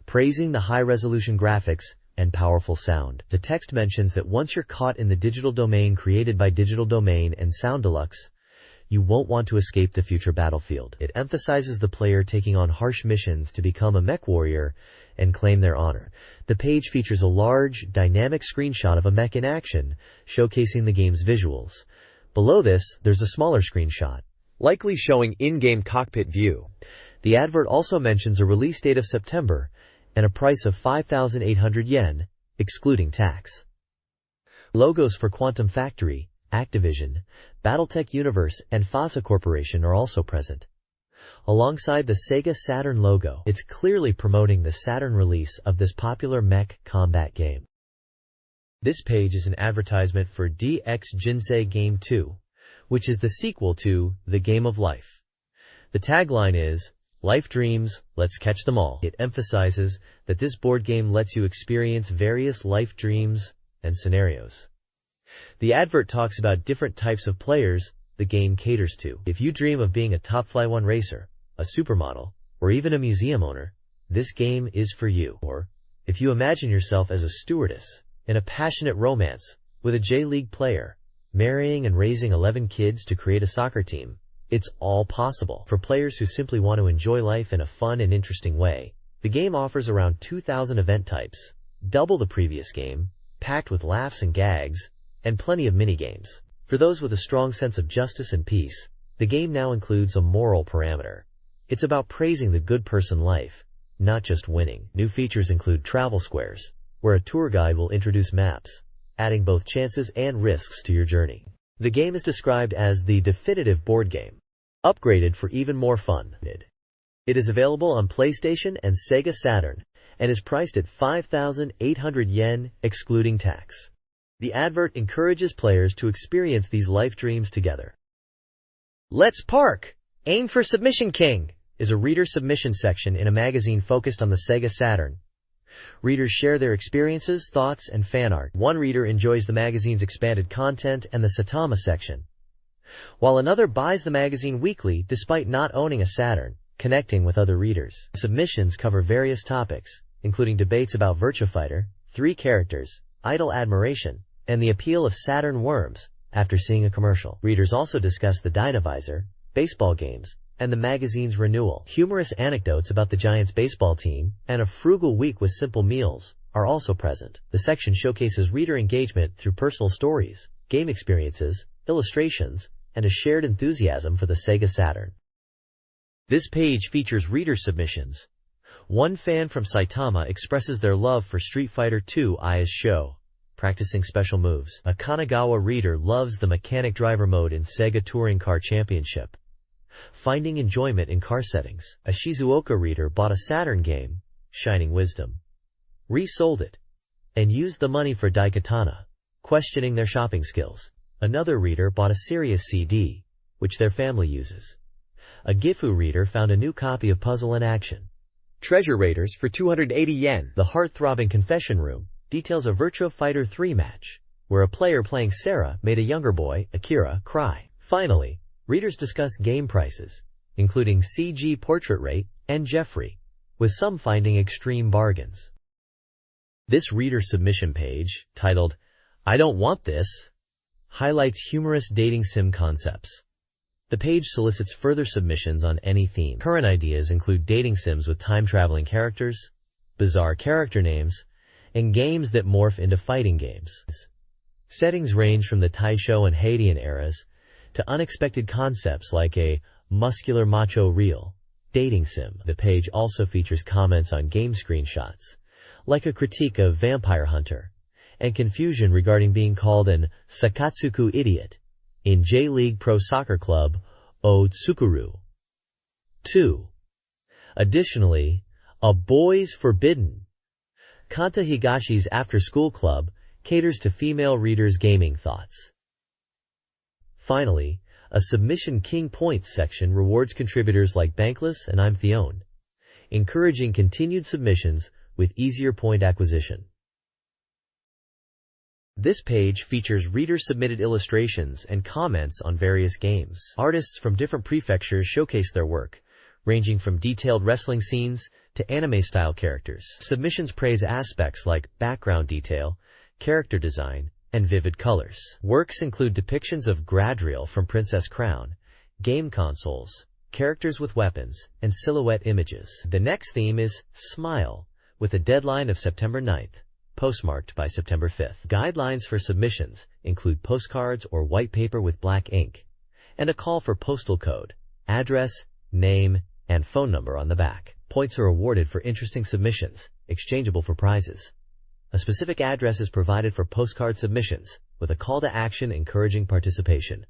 praising the high-resolution graphics and powerful sound. The text mentions that once you're caught in the digital domain created by Digital Domain and Sound Deluxe, you won't want to escape the future battlefield. It emphasizes the player taking on harsh missions to become a mech warrior and claim their honor. The page features a large, dynamic screenshot of a mech in action, showcasing the game's visuals. Below this, there's a smaller screenshot, likely showing in-game cockpit view. The advert also mentions a release date of September and a price of 5,800 yen, excluding tax. Logos for Quantum Factory, Activision, Battletech Universe, and FASA Corporation are also present. Alongside the SEGA Saturn logo, it's clearly promoting the Saturn release of this popular mech combat game. This page is an advertisement for DX Jinsei Game 2, which is the sequel to The Game of Life. The tagline is, "Life dreams, let's catch them all." It emphasizes that this board game lets you experience various life dreams and scenarios. The advert talks about different types of players the game caters to. If you dream of being a top Fly 1 racer, a supermodel, or even a museum owner, this game is for you. Or, if you imagine yourself as a stewardess in a passionate romance with a J-League player, marrying and raising 11 kids to create a soccer team, It's all possible for players who simply want to enjoy life in a fun and interesting way. The game offers around 2,000 event types, double the previous game, packed with laughs and gags, and plenty of minigames. For those with a strong sense of justice and peace, the game now includes a moral parameter. It's about praising the good person life, not just winning. New features include travel squares, where a tour guide will introduce maps, adding both chances and risks to your journey. The game is described as the definitive board game, upgraded for even more fun. It is available on PlayStation and SEGA Saturn, and is priced at 5,800 yen, excluding tax. The advert encourages players to experience these life dreams together. Let's Park! Aim for Submission King is a reader submission section in a magazine focused on the SEGA Saturn. Readers share their experiences, thoughts, and fan art. One reader enjoys the magazine's expanded content and the Saitama section, while another buys the magazine weekly despite not owning a Saturn, connecting with other readers. Submissions cover various topics, including debates about Virtua Fighter, 3 characters, idol admiration, and the appeal of Saturn worms after seeing a commercial. Readers also discuss the Dynavisor, baseball games, and the magazine's renewal. Humorous anecdotes about the Giants baseball team and a frugal week with simple meals are also present. The section showcases reader engagement through personal stories, game experiences, illustrations, and a shared enthusiasm for the SEGA Saturn. This page features reader submissions. One fan from Saitama expresses their love for Street Fighter II Aya's show, practicing special moves. A Kanagawa reader loves the mechanic driver mode in Sega Touring Car Championship, finding enjoyment in car settings. A Shizuoka reader bought a Saturn game, Shining Wisdom, resold it, and used the money for Daikatana, questioning their shopping skills. Another reader bought a Sirius CD, which their family uses. A Gifu reader found a new copy of Puzzle in Action, Treasure Raiders for 280 yen. The heart-throbbing Confession Room details a Virtua Fighter 3 match, where a player playing Sarah made a younger boy, Akira, cry. Finally, readers discuss game prices, including CG Portrait Rate and Jeffrey, with some finding extreme bargains. This reader submission page, titled, "I Don't Want This," highlights humorous dating sim concepts. The page solicits further submissions on any theme. Current ideas include dating sims with time-traveling characters, bizarre character names, and games that morph into fighting games. Settings range from the Taisho and Heian eras to unexpected concepts like a muscular macho real dating sim. The page also features comments on game screenshots, like a critique of Vampire Hunter, and confusion regarding being called an Sakatsuku idiot in J-League Pro Soccer Club O Tsukuru 2. Additionally, a Boys Forbidden Kanta Higashi's after-school club caters to female readers' gaming thoughts. Finally, a Submission King Points section rewards contributors like Bankless and I'm Theon, encouraging continued submissions with easier point acquisition. This page features reader-submitted illustrations and comments on various games. Artists from different prefectures showcase their work, ranging from detailed wrestling scenes to anime-style characters. Submissions praise aspects like background detail, character design, and vivid colors. Works include depictions of Gradriel from Princess Crown, game consoles, characters with weapons, and silhouette images. The next theme is Smile, with a deadline of September 9th, postmarked by September 5th. Guidelines for submissions include postcards or white paper with black ink, and a call for postal code, address, name, and phone number on the back. Points are awarded for interesting submissions, exchangeable for prizes. A specific address is provided for postcard submissions, with a call to action encouraging participation.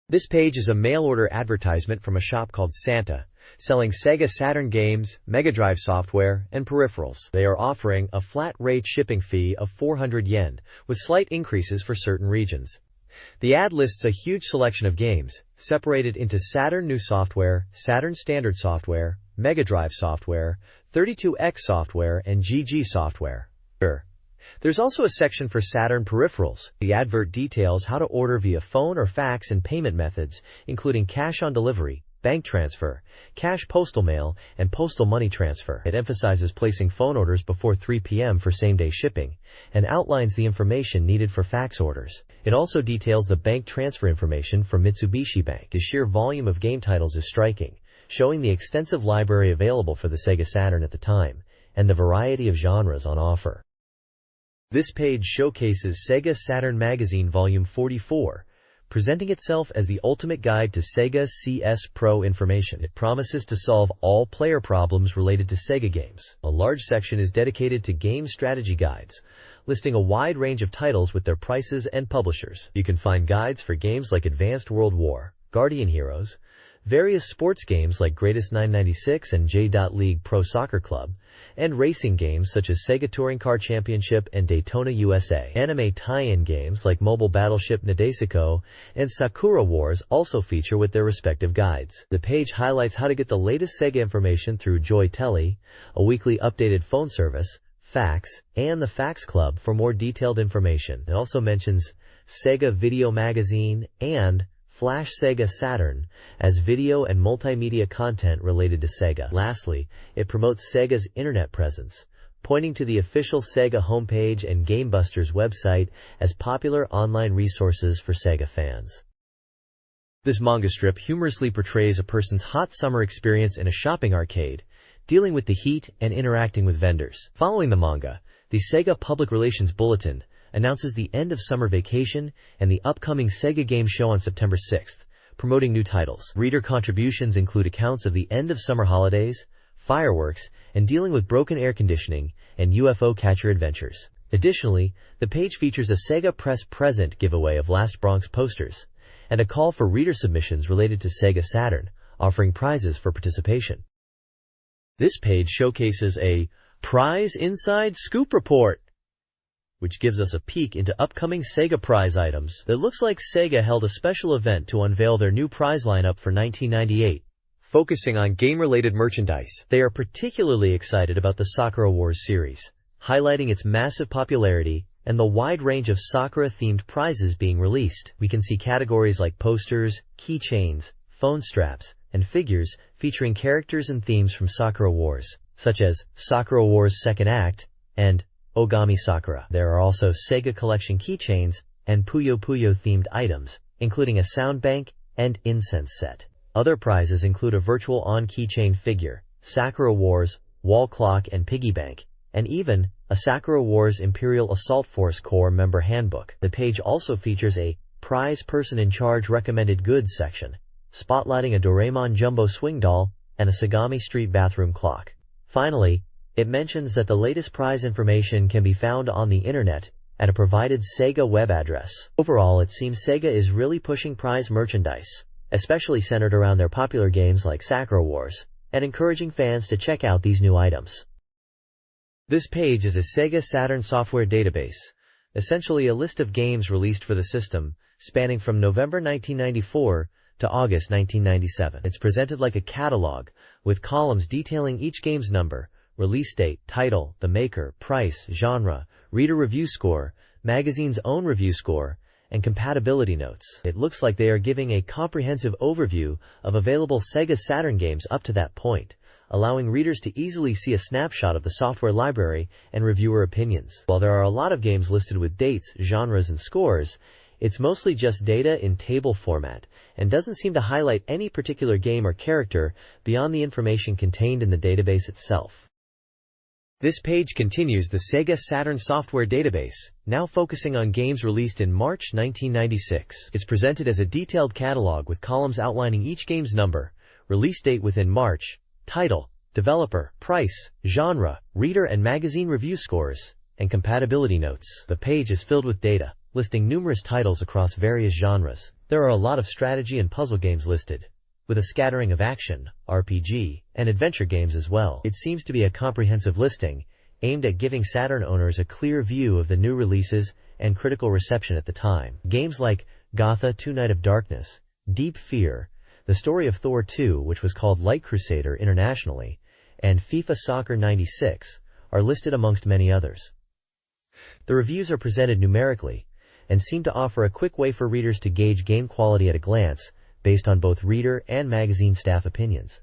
This page is a mail-order advertisement from a shop called Santa, selling Sega Saturn games, Mega Drive software, and peripherals. They are offering a flat-rate shipping fee of 400 yen, with slight increases for certain regions. The ad lists a huge selection of games, separated into Saturn New Software, Saturn Standard Software, Mega Drive software, 32X software, and GG software. There's also a section for Saturn peripherals. The advert details how to order via phone or fax and payment methods, including cash on delivery, bank transfer, cash postal mail, and postal money transfer. It emphasizes placing phone orders before 3 p.m. for same-day shipping, and outlines the information needed for fax orders. It also details the bank transfer information for Mitsubishi Bank. The sheer volume of game titles is striking, showing the extensive library available for the Sega Saturn at the time, and the variety of genres on offer. This page showcases SEGA Saturn Magazine Volume 44, presenting itself as the ultimate guide to Sega CS Pro information. It promises to solve all player problems related to Sega games. A large section is dedicated to game strategy guides, listing a wide range of titles with their prices and publishers. You can find guides for games like Advanced World War, Guardian Heroes, various sports games like Greatest 996 and J.League Pro Soccer Club, and racing games such as Sega Touring Car Championship and Daytona USA. Anime tie-in games like Mobile Battleship Nadesico and Sakura Wars also feature with their respective guides. The page highlights how to get the latest Sega information through Joy Telly, a weekly updated phone service, fax, and the Fax Club for more detailed information. It also mentions Sega Video Magazine and Flash SEGA Saturn as video and multimedia content related to Sega. Lastly, it promotes Sega's internet presence, pointing to the official Sega homepage and GameBusters website as popular online resources for Sega fans. This manga strip humorously portrays a person's hot summer experience in a shopping arcade, dealing with the heat and interacting with vendors. Following the manga, the Sega Public Relations Bulletin announces the end of summer vacation and the upcoming Sega Game Show on September 6th, promoting new titles. Reader contributions include accounts of the end of summer holidays, fireworks, and dealing with broken air conditioning and UFO catcher adventures. Additionally, the page features a Sega Press Present giveaway of Last Bronx posters, and a call for reader submissions related to Sega Saturn, offering prizes for participation. This page showcases a Prize Inside Scoop Report, which gives us a peek into upcoming Sega prize items. It looks like Sega held a special event to unveil their new prize lineup for 1998, focusing on game-related merchandise. They are particularly excited about the Sakura Wars series, highlighting its massive popularity and the wide range of Sakura-themed prizes being released. We can see categories like posters, keychains, phone straps, and figures featuring characters and themes from Sakura Wars, such as Sakura Wars Second Act and Ogami Sakura. There are also Sega Collection keychains and Puyo Puyo themed items, including a sound bank and incense set. Other prizes include a virtual on keychain figure, Sakura Wars, wall clock and piggy bank, and even a Sakura Wars Imperial Assault Force Corps member handbook. The page also features a Prize Person in Charge Recommended Goods section, spotlighting a Doraemon Jumbo Swing Doll and a Sagami Street bathroom clock. Finally, it mentions that the latest prize information can be found on the internet at a provided Sega web address. Overall, it seems Sega is really pushing prize merchandise, especially centered around their popular games like Sakura Wars, and encouraging fans to check out these new items. This page is a Sega Saturn software database, essentially a list of games released for the system, spanning from November 1994 to August 1997. It's presented like a catalog, with columns detailing each game's number, release date, title, the maker, price, genre, reader review score, magazine's own review score, and compatibility notes. It looks like they are giving a comprehensive overview of available Sega Saturn games up to that point, allowing readers to easily see a snapshot of the software library and reviewer opinions. While there are a lot of games listed with dates, genres, and scores, it's mostly just data in table format, and doesn't seem to highlight any particular game or character beyond the information contained in the database itself. This page continues the Sega Saturn software database, now focusing on games released in March 1996. It's presented as a detailed catalog with columns outlining each game's number, release date within March, title, developer, price, genre, reader and magazine review scores, and compatibility notes. The page is filled with data, listing numerous titles across various genres. There are a lot of strategy and puzzle games listed, with a scattering of action, RPG, and adventure games as well. It seems to be a comprehensive listing, aimed at giving Saturn owners a clear view of the new releases and critical reception at the time. Games like Gotha 2 Night of Darkness, Deep Fear, The Story of Thor 2, which was called Light Crusader internationally, and FIFA Soccer 96 are listed amongst many others. The reviews are presented numerically, and seem to offer a quick way for readers to gauge game quality at a glance, based on both reader and magazine staff opinions.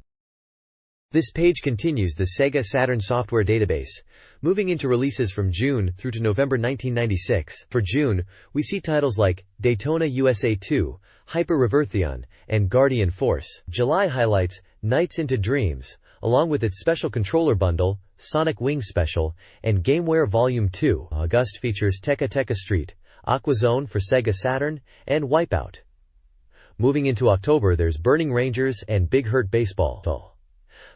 This page continues the SEGA Saturn software database, moving into releases from June through to November 1996. For June, we see titles like Daytona USA 2, Hyper Reversion, and Guardian Force. July highlights Nights into Dreams, along with its special controller bundle, Sonic Wings Special, and GameWare Volume 2. August features Tekka Tekka Street, Aquazone for SEGA Saturn, and Wipeout. Moving into October, there's Burning Rangers and Big Hurt Baseball.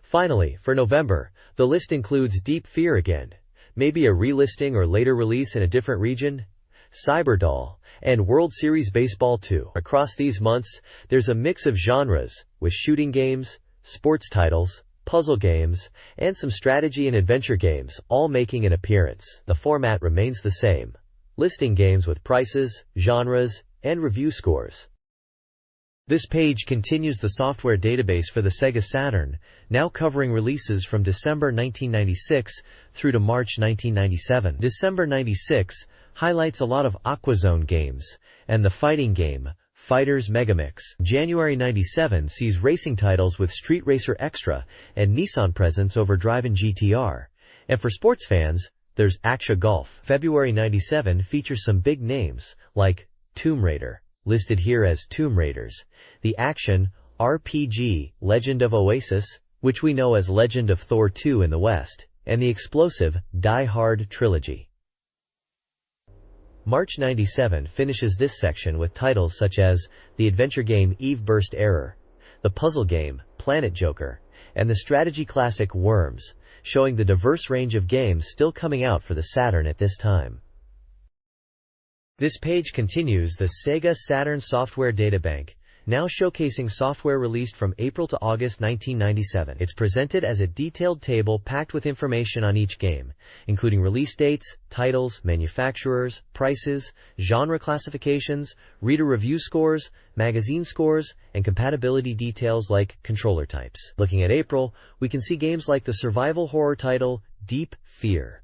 Finally, for November, the list includes Deep Fear again, maybe a relisting or later release in a different region, Cyberdoll, and World Series Baseball 2. Across these months, there's a mix of genres, with shooting games, sports titles, puzzle games, and some strategy and adventure games, all making an appearance. The format remains the same, listing games with prices, genres, and review scores. This page continues the software database for the SEGA Saturn, now covering releases from December 1996 through to March 1997. December 96 highlights a lot of Aquazone games, and the fighting game, Fighters Megamix. January 97 sees racing titles with Street Racer Extra and Nissan presence over Drive-In GTR. And for sports fans, there's Aksha Golf. February 97 features some big names, like Tomb Raider, listed here as Tomb Raiders, the action RPG Legend of Oasis, which we know as Legend of Thor 2 in the West, and the explosive Die Hard trilogy. March 97 finishes this section with titles such as the adventure game Eve Burst Error, the puzzle game Planet Joker, and the strategy classic Worms, showing the diverse range of games still coming out for the Saturn at this time. This page continues the SEGA Saturn software databank, now showcasing software released from April to August 1997. It's presented as a detailed table packed with information on each game, including release dates, titles, manufacturers, prices, genre classifications, reader review scores, magazine scores, and compatibility details like controller types. Looking at April, we can see games like the survival horror title Deep Fear.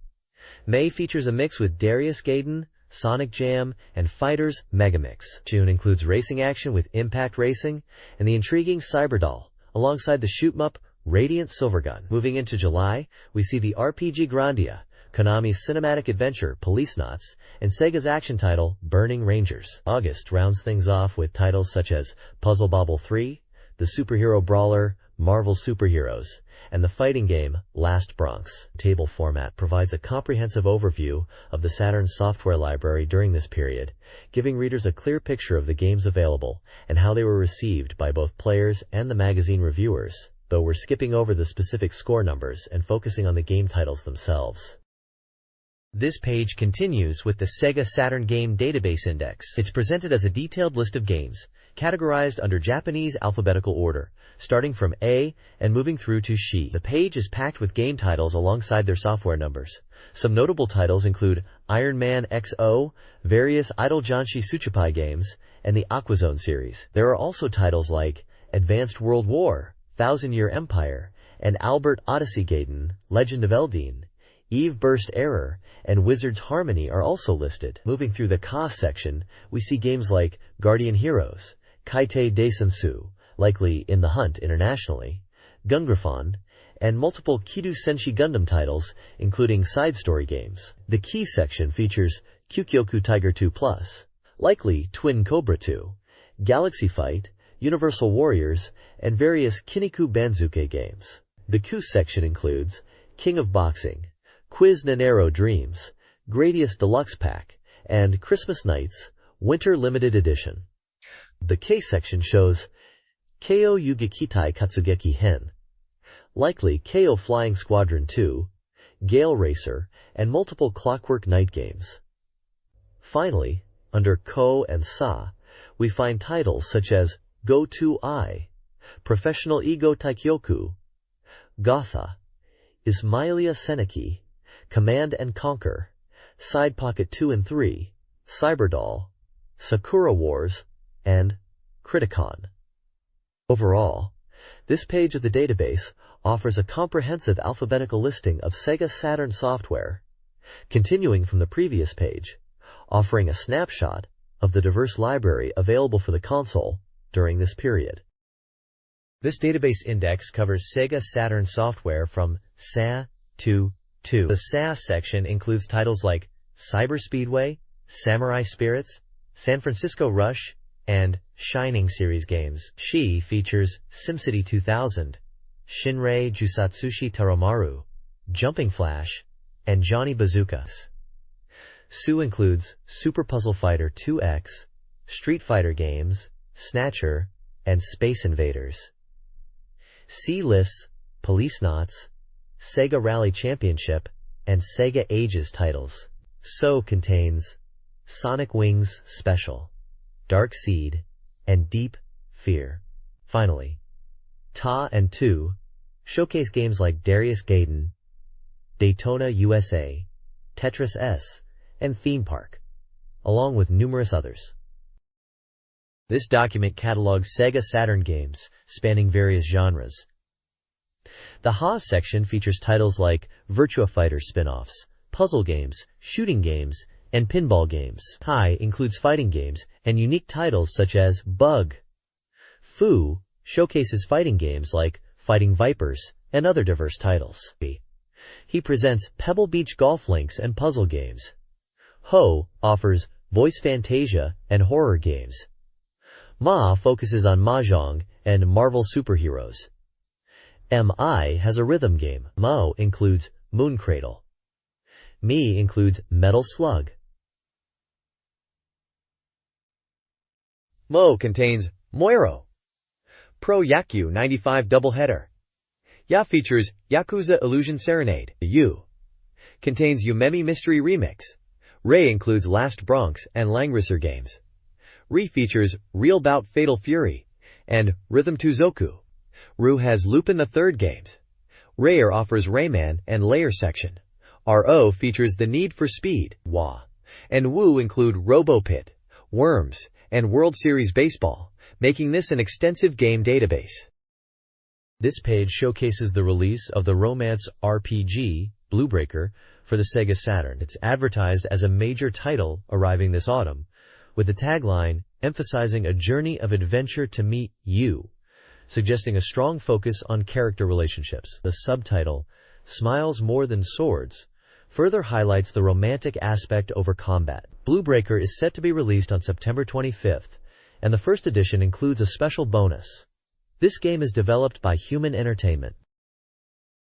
May features a mix with Darius Gaiden, Sonic Jam, and Fighters Megamix. June includes racing action with Impact Racing and the intriguing Cyberdoll, alongside the shoot-'em-up Radiant Silvergun. Moving into July, we see the RPG Grandia, Konami's cinematic adventure Policenauts, and Sega's action title Burning Rangers. August rounds things off with titles such as Puzzle Bobble 3, the superhero brawler Marvel Superheroes, and the fighting game Last Bronx. Table format provides a comprehensive overview of the Saturn's software library during this period, giving readers a clear picture of the games available and how they were received by both players and the magazine reviewers, though we're skipping over the specific score numbers and focusing on the game titles themselves. This page continues with the SEGA Saturn Game Database Index. It's presented as a detailed list of games, categorized under Japanese alphabetical order, starting from A and moving through to Shi. The page is packed with game titles alongside their software numbers. Some notable titles include Iron Man XO, various Idol Janshi Tsuchipai games, and the Aquazone series. There are also titles like Advanced World War, Thousand Year Empire, and Albert Odyssey Gaiden, Legend of Eldine. Eve Burst Error, and Wizard's Harmony are also listed. Moving through the Ka section, we see games like Guardian Heroes, Kaite Deisensu, likely In the Hunt internationally, Gungriffon, and multiple Kido Senshi Gundam titles, including side story games. The Ki section features Kyukyoku Tiger 2 Plus, likely Twin Cobra 2, Galaxy Fight, Universal Warriors, and various Kiniku Banzuke games. The Ku section includes King of Boxing, Quiz Nanero Dreams, Gradius Deluxe Pack, and Christmas Nights, Winter Limited Edition. The K section shows Keo Yugikitai Katsugeki Hen, likely Keo Flying Squadron 2, Gale Racer, and multiple Clockwork Knight games. Finally, under Ko and Sa, we find titles such as Go To I, Professional Ego Taikyoku, Gotha, Ismailia Seneki, Command and Conquer, Side Pocket 2 and 3, Cyberdoll, Sakura Wars, and Criticon. Overall, this page of the database offers a comprehensive alphabetical listing of SEGA Saturn software, continuing from the previous page, offering a snapshot of the diverse library available for the console during this period. This database index covers Sega Saturn software from SA to. The SA section includes titles like Cyber Speedway, Samurai Spirits, San Francisco Rush, and Shining series games. SHI features SimCity 2000, Shinrei Jusatsushi Taromaru, Jumping Flash, and Johnny Bazookas. SU includes Super Puzzle Fighter 2X, Street Fighter games, Snatcher, and Space Invaders. C lists Policenauts, Sega Rally Championship, and Sega Ages titles. SO contains Sonic Wings Special, Dark Seed, and Deep Fear. Finally, TA and 2 showcase games like Darius Gaiden, Daytona USA, Tetris S, and Theme Park, along with numerous others. This document catalogs Sega Saturn games spanning various genres. The HA section features titles like Virtua Fighter spin-offs, puzzle games, shooting games, and pinball games. HI includes fighting games and unique titles such as Bug. FU showcases fighting games like Fighting Vipers and other diverse titles. He presents Pebble Beach golf links and puzzle games. HO offers voice fantasia and horror games. MA focuses on Mahjong and Marvel superheroes. MI has a rhythm game. MO includes Moon Cradle. ME includes Metal Slug. MO contains Moiro, Pro Yaku 95 Doubleheader. Ya features Yakuza Illusion Serenade. U contains Yumemi Mystery Remix. Ray includes Last Bronx and Langrisser games. Re features Real Bout Fatal Fury and Rhythm to Zoku. Ru has Lupin the Third games. Rayer offers Rayman and Layer section. RO features The Need for Speed, WA, and Wu include RoboPit, Worms, and World Series Baseball, making this an extensive game database. This page showcases the release of the romance RPG, Bluebreaker, for the Sega Saturn. It's advertised as a major title arriving this autumn, with the tagline emphasizing a journey of adventure to meet you, suggesting a strong focus on character relationships. The subtitle, Smiles More Than Swords, further highlights the romantic aspect over combat. Bluebreaker is set to be released on September 25th, and the first edition includes a special bonus. This game is developed by Human Entertainment.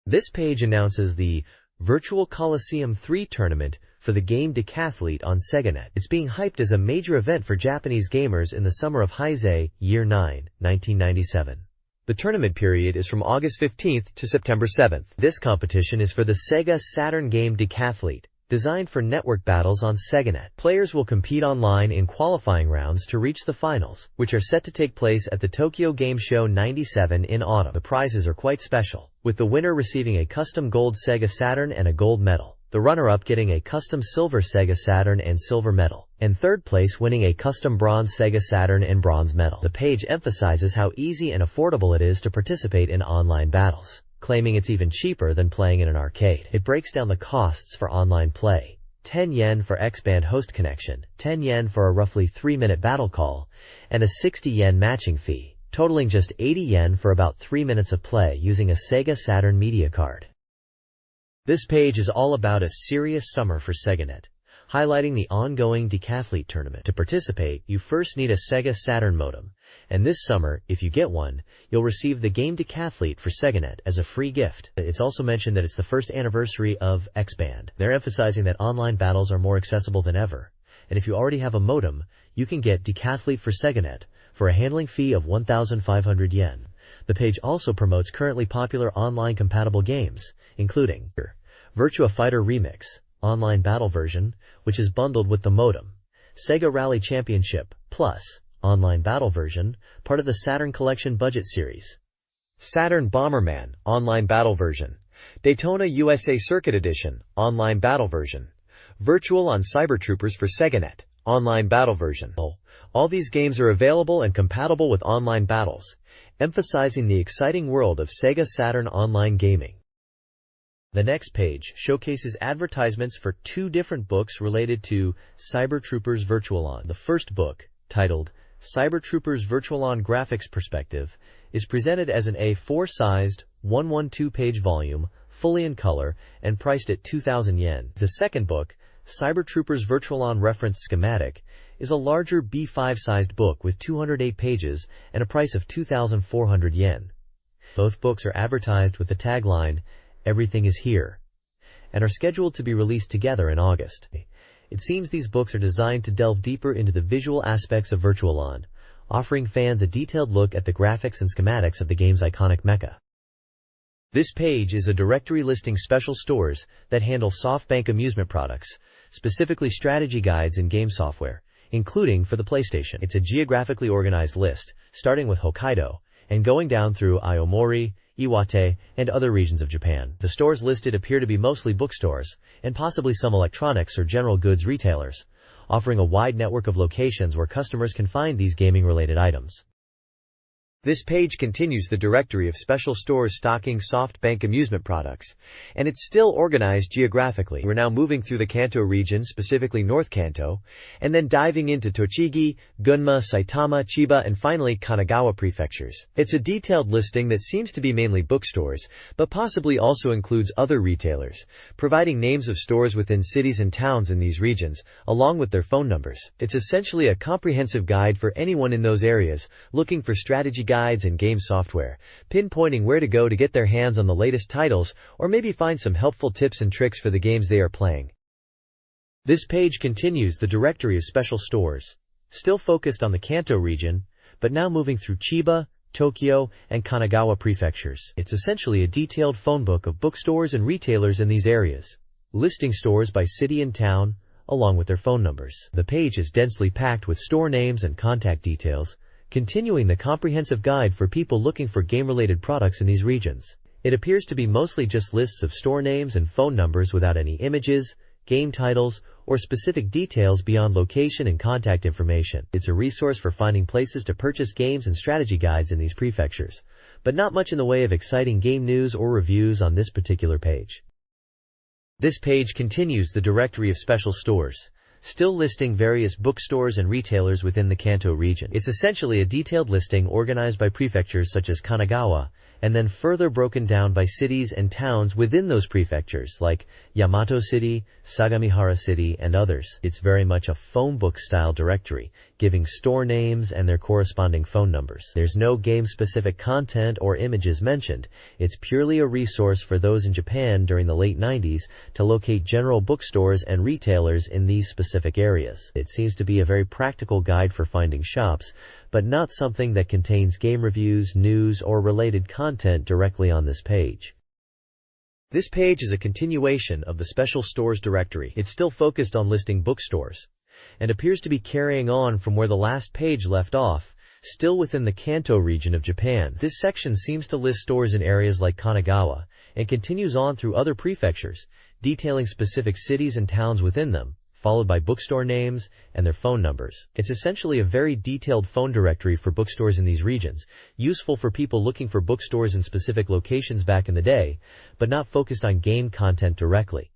This page announces the Virtual Coliseum 3 tournament for the game Decathlete on SegaNet. It's being hyped as a major event for Japanese gamers in the summer of Heisei, Year 9, 1997. The tournament period is from August 15th to September 7th. This competition is for the Sega Saturn game Decathlete, designed for network battles on SegaNet. Players will compete online in qualifying rounds to reach the finals, which are set to take place at the Tokyo Game Show 97 in autumn. The prizes are quite special, with the winner receiving a custom gold Sega Saturn and a gold medal, the runner-up getting a custom silver Sega Saturn and silver medal, and third place winning a custom bronze Sega Saturn and bronze medal. The page emphasizes how easy and affordable it is to participate in online battles, claiming it's even cheaper than playing in an arcade. It breaks down the costs for online play. 10 yen for X-band host connection, 10 yen for a roughly 3-minute battle call, and a 60 yen matching fee, totaling just 80 yen for about 3 minutes of play using a Sega Saturn media card. This page is all about a serious summer for SegaNet, highlighting the ongoing Decathlete tournament. To participate, you first need a Sega Saturn modem, and this summer, if you get one, you'll receive the game Decathlete for SegaNet as a free gift. It's also mentioned that it's the first anniversary of X-Band. They're emphasizing that online battles are more accessible than ever, and if you already have a modem, you can get Decathlete for SegaNet for a handling fee of 1,500 yen. The page also promotes currently popular online compatible games, including Virtua Fighter Remix, online battle version, which is bundled with the modem, Sega Rally Championship, Plus, online battle version, part of the Saturn Collection Budget Series, Saturn Bomberman, online battle version, Daytona USA Circuit Edition, online battle version, Virtual on Cyber Troopers for SegaNet, online battle version. All these games are available and compatible with online battles, emphasizing the exciting world of Sega Saturn online gaming. The next page showcases advertisements for 2 different books related to Cyber Troopers Virtual On. The first book, titled Cybertrooper's Virtual-On Graphics Perspective is presented as an A4-sized, 112-page volume, fully in color, and priced at 2,000 yen. The second book, Cybertrooper's Virtual-On Reference Schematic, is a larger B5-sized book with 208 pages and a price of 2,400 yen. Both books are advertised with the tagline, "Everything is here," and are scheduled to be released together in August. It seems these books are designed to delve deeper into the visual aspects of Virtual-On, offering fans a detailed look at the graphics and schematics of the game's iconic mecha. This page is a directory listing special stores that handle SoftBank amusement products, specifically strategy guides and game software, including for the PlayStation. It's a geographically organized list, starting with Hokkaido, and going down through Aomori, Iwate, and other regions of Japan. The stores listed appear to be mostly bookstores, and possibly some electronics or general goods retailers, offering a wide network of locations where customers can find these gaming-related items. This page continues the directory of special stores stocking SoftBank amusement products, and it's still organized geographically. We're now moving through the Kanto region, specifically North Kanto, and then diving into Tochigi, Gunma, Saitama, Chiba, and finally Kanagawa prefectures. It's a detailed listing that seems to be mainly bookstores, but possibly also includes other retailers, providing names of stores within cities and towns in these regions, along with their phone numbers. It's essentially a comprehensive guide for anyone in those areas looking for strategy guides and game software, pinpointing where to go to get their hands on the latest titles or maybe find some helpful tips and tricks for the games they are playing. This page continues the directory of special stores, still focused on the Kanto region, but now moving through Chiba, Tokyo, and Kanagawa prefectures. It's essentially a detailed phone book of bookstores and retailers in these areas, listing stores by city and town, along with their phone numbers. The page is densely packed with store names and contact details, continuing the comprehensive guide for people looking for game-related products in these regions. It appears to be mostly just lists of store names and phone numbers without any images, game titles, or specific details beyond location and contact information. It's a resource for finding places to purchase games and strategy guides in these prefectures, but not much in the way of exciting game news or reviews on this particular page. This page continues the directory of special stores, still listing various bookstores and retailers within the Kanto region. It's essentially a detailed listing organized by prefectures such as Kanagawa, and then further broken down by cities and towns within those prefectures like Yamato City, Sagamihara City, and others. It's very much a phone book style directory, giving store names and their corresponding phone numbers. There's no game-specific content or images mentioned. It's purely a resource for those in Japan during the late 90s to locate general bookstores and retailers in these specific areas. It seems to be a very practical guide for finding shops, but not something that contains game reviews, news, or related content directly on this page. This page is a continuation of the Special Stores directory. It's still focused on listing bookstores, and appears to be carrying on from where the last page left off, still within the Kanto region of Japan. This section seems to list stores in areas like Kanagawa, and continues on through other prefectures, detailing specific cities and towns within them, followed by bookstore names and their phone numbers. It's essentially a very detailed phone directory for bookstores in these regions, useful for people looking for bookstores in specific locations back in the day, but not focused on game content directly.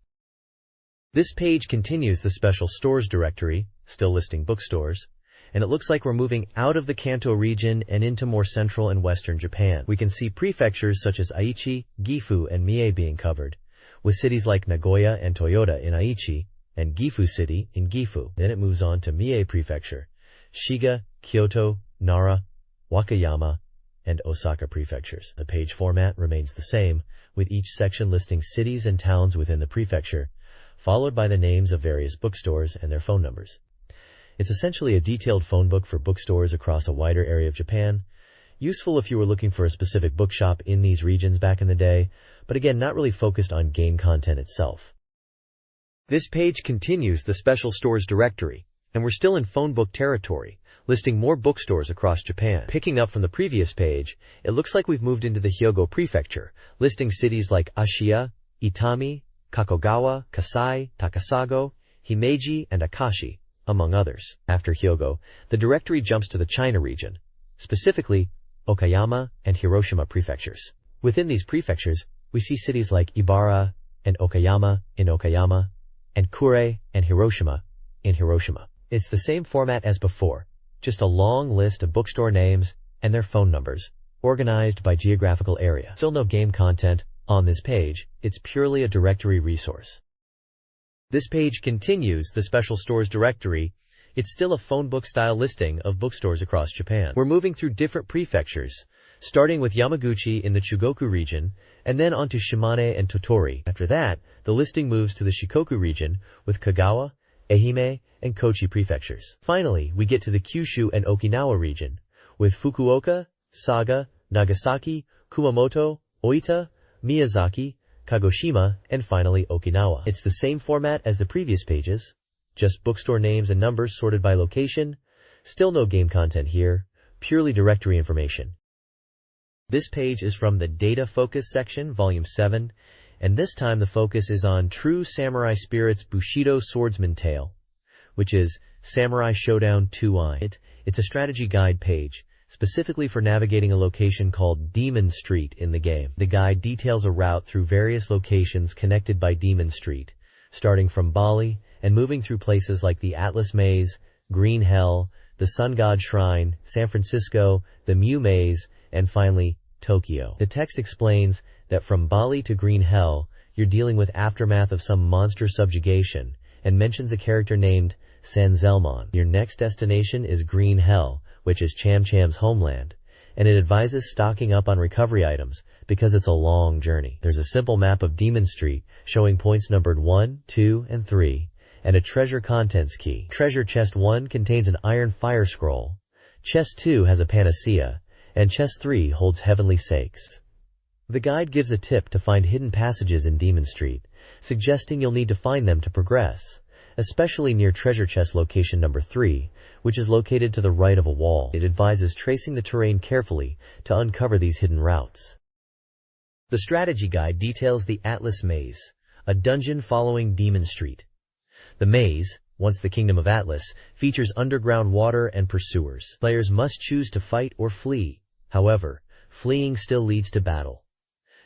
This page continues the Special Stores directory, still listing bookstores, and it looks like we're moving out of the Kanto region and into more central and western Japan. We can see prefectures such as Aichi, Gifu, and Mie being covered, with cities like Nagoya and Toyota in Aichi, and Gifu City in Gifu. Then it moves on to Mie Prefecture, Shiga, Kyoto, Nara, Wakayama, and Osaka prefectures. The page format remains the same, with each section listing cities and towns within the prefecture, followed by the names of various bookstores and their phone numbers. It's essentially a detailed phone book for bookstores across a wider area of Japan, useful if you were looking for a specific bookshop in these regions back in the day, but again not really focused on game content itself. This page continues the Special Stores directory, and we're still in phone book territory, listing more bookstores across Japan. Picking up from the previous page, it looks like we've moved into the Hyogo Prefecture, listing cities like Ashiya, Itami, Kakogawa, Kasai, Takasago, Himeji, and Akashi, among others. After Hyogo, the directory jumps to the China region, specifically Okayama and Hiroshima prefectures. Within these prefectures, we see cities like Ibara and Okayama in Okayama, and Kure and Hiroshima in Hiroshima. It's the same format as before, just a long list of bookstore names and their phone numbers, organized by geographical area. Still no game content on this page, it's purely a directory resource. This page continues the special stores directory. It's still a phone book style listing of bookstores across Japan. We're moving through different prefectures, starting with Yamaguchi in the Chugoku region, and then onto Shimane and Tottori. After that, the listing moves to the Shikoku region with Kagawa, Ehime, and Kochi prefectures. Finally, we get to the Kyushu and Okinawa region, with Fukuoka, Saga, Nagasaki, Kumamoto, Oita, Miyazaki, Kagoshima, and finally Okinawa. It's the same format as the previous pages, just bookstore names and numbers sorted by location. Still no game content here, purely directory information. This page is from the Data Focus section, Volume 7, and this time the focus is on True Samurai Spirit's Bushido Swordsman Tale, which is Samurai Showdown 2i. It's a strategy guide page, specifically for navigating a location called Demon Street in the game. The guide details a route through various locations connected by Demon Street, starting from Bali and moving through places like the Atlas Maze, Green Hell, the Sun God Shrine, San Francisco, the Mew Maze, and finally, Tokyo. The text explains that from Bali to Green Hell, you're dealing with aftermath of some monster subjugation, and mentions a character named Sanzelmon. Your next destination is Green Hell, which is Cham Cham's homeland, and it advises stocking up on recovery items because it's a long journey. There's a simple map of Demon Street showing points numbered 1, 2, and 3, and a treasure contents key. Treasure chest 1 contains an iron fire scroll, chest 2 has a panacea, and chest 3 holds heavenly sakes. The guide gives a tip to find hidden passages in Demon Street, suggesting you'll need to find them to progress, especially near treasure chest location number 3, which is located to the right of a wall. It advises tracing the terrain carefully to uncover these hidden routes. The strategy guide details the Atlas Maze, a dungeon following Demon Street. The maze, once the Kingdom of Atlas, features underground water and pursuers. Players must choose to fight or flee. However, fleeing still leads to battle.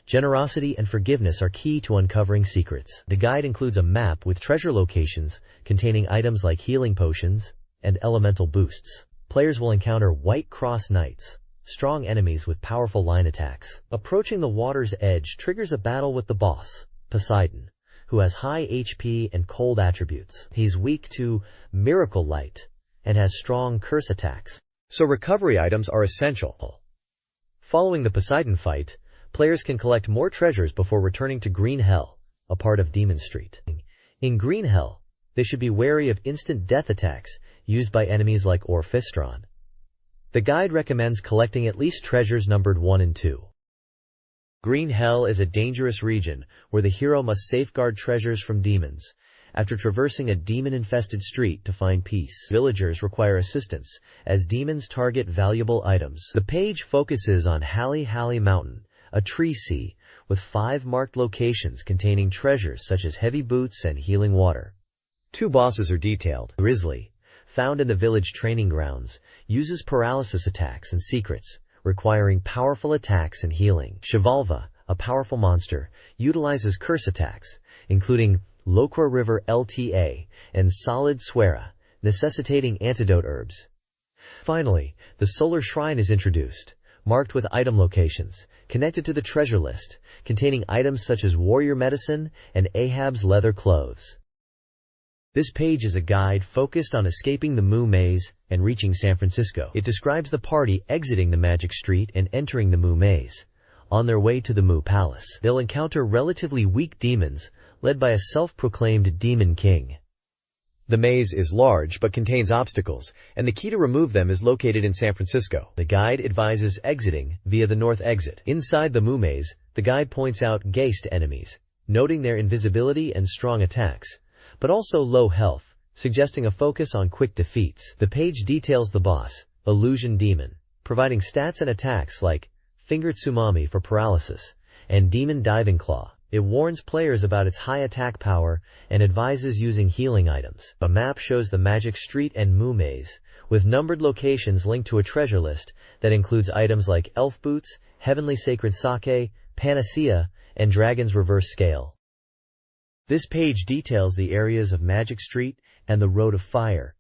Generosity and forgiveness are key to uncovering secrets. The guide includes a map with treasure locations containing items like healing potions and elemental boosts. Players will encounter White Cross Knights, strong enemies with powerful line attacks. Approaching the water's edge triggers a battle with the boss, Poseidon, who has high HP and cold attributes. He's weak to Miracle Light and has strong curse attacks, so recovery items are essential. Following the Poseidon fight, players can collect more treasures before returning to Green Hell, a part of Demon Street. In Green Hell, they should be wary of instant death attacks used by enemies like Orphistron. The guide recommends collecting at least treasures numbered 1 and 2. Green Hell is a dangerous region where the hero must safeguard treasures from demons after traversing a demon-infested street to find peace. Villagers require assistance as demons target valuable items. The page focuses on Hali Hali Mountain, a tree sea with 5 marked locations containing treasures such as heavy boots and healing water. 2 bosses are detailed. Grizzly, found in the village training grounds, uses paralysis attacks and secrets, requiring powerful attacks and healing. Shivalva, a powerful monster, utilizes curse attacks, including Lokra River LTA and Solid Suera, necessitating antidote herbs. Finally, the Solar Shrine is introduced, marked with item locations, connected to the treasure list, containing items such as warrior medicine and Ahab's leather clothes. This page is a guide focused on escaping the Mew Maze and reaching San Francisco. It describes the party exiting the Magic Street and entering the Mew Maze. On their way to the Mew Palace, they'll encounter relatively weak demons led by a self-proclaimed Demon King. The maze is large but contains obstacles, and the key to remove them is located in San Francisco. The guide advises exiting via the north exit. Inside the Mew Maze, the guide points out Geist enemies, noting their invisibility and strong attacks, but also low health, suggesting a focus on quick defeats. The page details the boss, Illusion Demon, providing stats and attacks like Fingered Tsumami for paralysis and Demon Diving Claw. It warns players about its high attack power and advises using healing items. A map shows the Magic Street and Mew Maze, with numbered locations linked to a treasure list that includes items like Elf Boots, Heavenly Sacred Sake, Panacea, and Dragon's Reverse Scale. This page details the areas of Magic Street and the Road of Fire,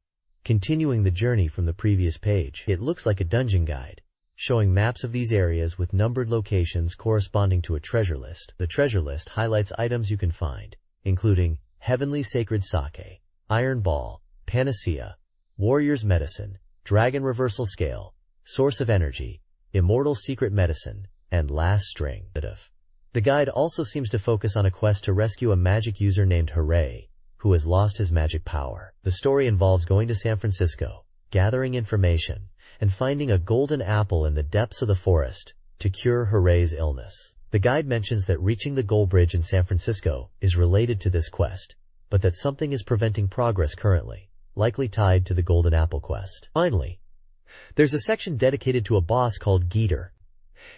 Continuing the journey from the previous page, it looks like a dungeon guide, showing maps of these areas with numbered locations corresponding to a treasure list. The treasure list highlights items you can find, including Heavenly Sacred Sake, Iron Ball, Panacea, Warrior's Medicine, Dragon Reversal Scale, Source of Energy, Immortal Secret Medicine, and Last String. The guide also seems to focus on a quest to rescue a magic user named Hooray, who has lost his magic power. The story involves going to San Francisco, gathering information, and finding a golden apple in the depths of the forest to cure Hooray's illness. The guide mentions that reaching the Gold Bridge in San Francisco is related to this quest, but that something is preventing progress currently, likely tied to the Golden Apple quest. Finally, there's a section dedicated to a boss called Geeter.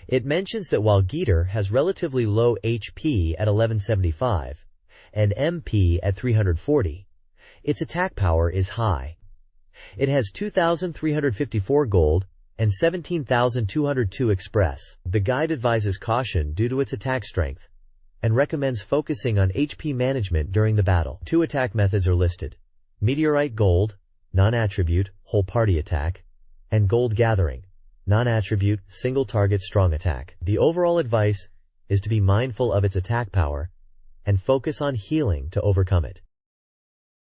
It mentions that while Geeter has relatively low HP at 1175 and MP at 340, its attack power is high. It has 2,354 gold and 17,202 express. The guide advises caution due to its attack strength and recommends focusing on HP management during the battle. 2 attack methods are listed: Meteorite Gold, non-attribute, whole party attack, and Gold Gathering, non-attribute, single target strong attack. The overall advice is to be mindful of its attack power and focus on healing to overcome it.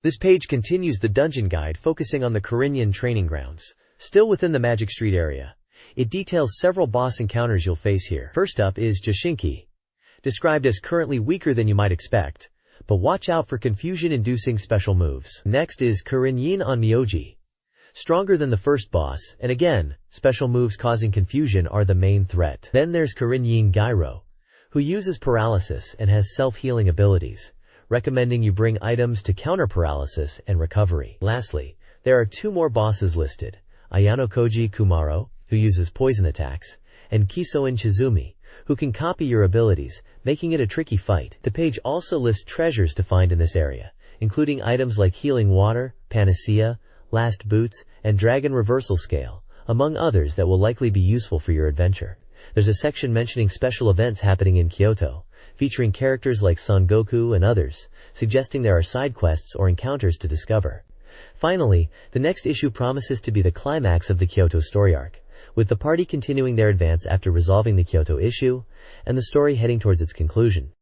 This page continues the dungeon guide focusing on the Corinian training grounds, still within the Magic Street area. It details several boss encounters you'll face here. First up is Jashinki, described as currently weaker than you might expect, but watch out for confusion-inducing special moves. Next is Kurin-Yin on Myoji, stronger than the first boss, and again, special moves causing confusion are the main threat. Then there's Kurin-Yin Gyro, who uses paralysis and has self-healing abilities, recommending you bring items to counter paralysis and recovery. Lastly, there are 2 more bosses listed: Ayanokoji Kumaro, who uses poison attacks, and Kisoin Chizumi, who can copy your abilities, making it a tricky fight. The page also lists treasures to find in this area, including items like Healing Water, Panacea, Last Boots, and Dragon Reversal Scale, among others that will likely be useful for your adventure. There's a section mentioning special events happening in Kyoto, featuring characters like Son Goku and others, suggesting there are side quests or encounters to discover. Finally, the next issue promises to be the climax of the Kyoto story arc, with the party continuing their advance after resolving the Kyoto issue, and the story heading towards its conclusion.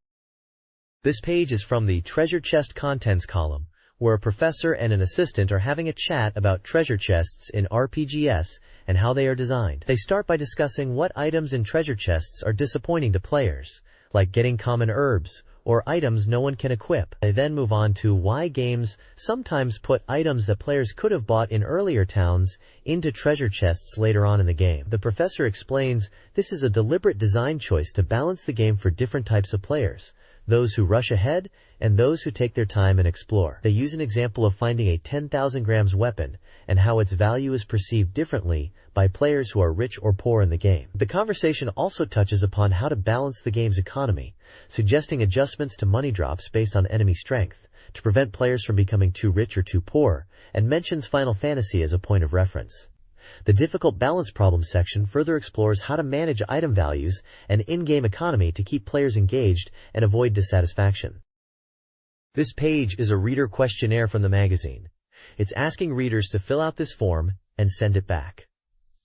This page is from the Treasure Chest Contents column, where a professor and an assistant are having a chat about treasure chests in RPGS and how they are designed. They start by discussing what items in treasure chests are disappointing to players, like getting common herbs, or items no one can equip. They then move on to why games sometimes put items that players could have bought in earlier towns into treasure chests later on in the game. The professor explains this is a deliberate design choice to balance the game for different types of players, those who rush ahead and those who take their time and explore. They use an example of finding a 10,000 grams weapon and how its value is perceived differently by players who are rich or poor in the game. The conversation also touches upon how to balance the game's economy, suggesting adjustments to money drops based on enemy strength to prevent players from becoming too rich or too poor, and mentions Final Fantasy as a point of reference. The difficult balance problem section further explores how to manage item values and in-game economy to keep players engaged and avoid dissatisfaction. This page is a reader questionnaire from the magazine. It's asking readers to fill out this form and send it back.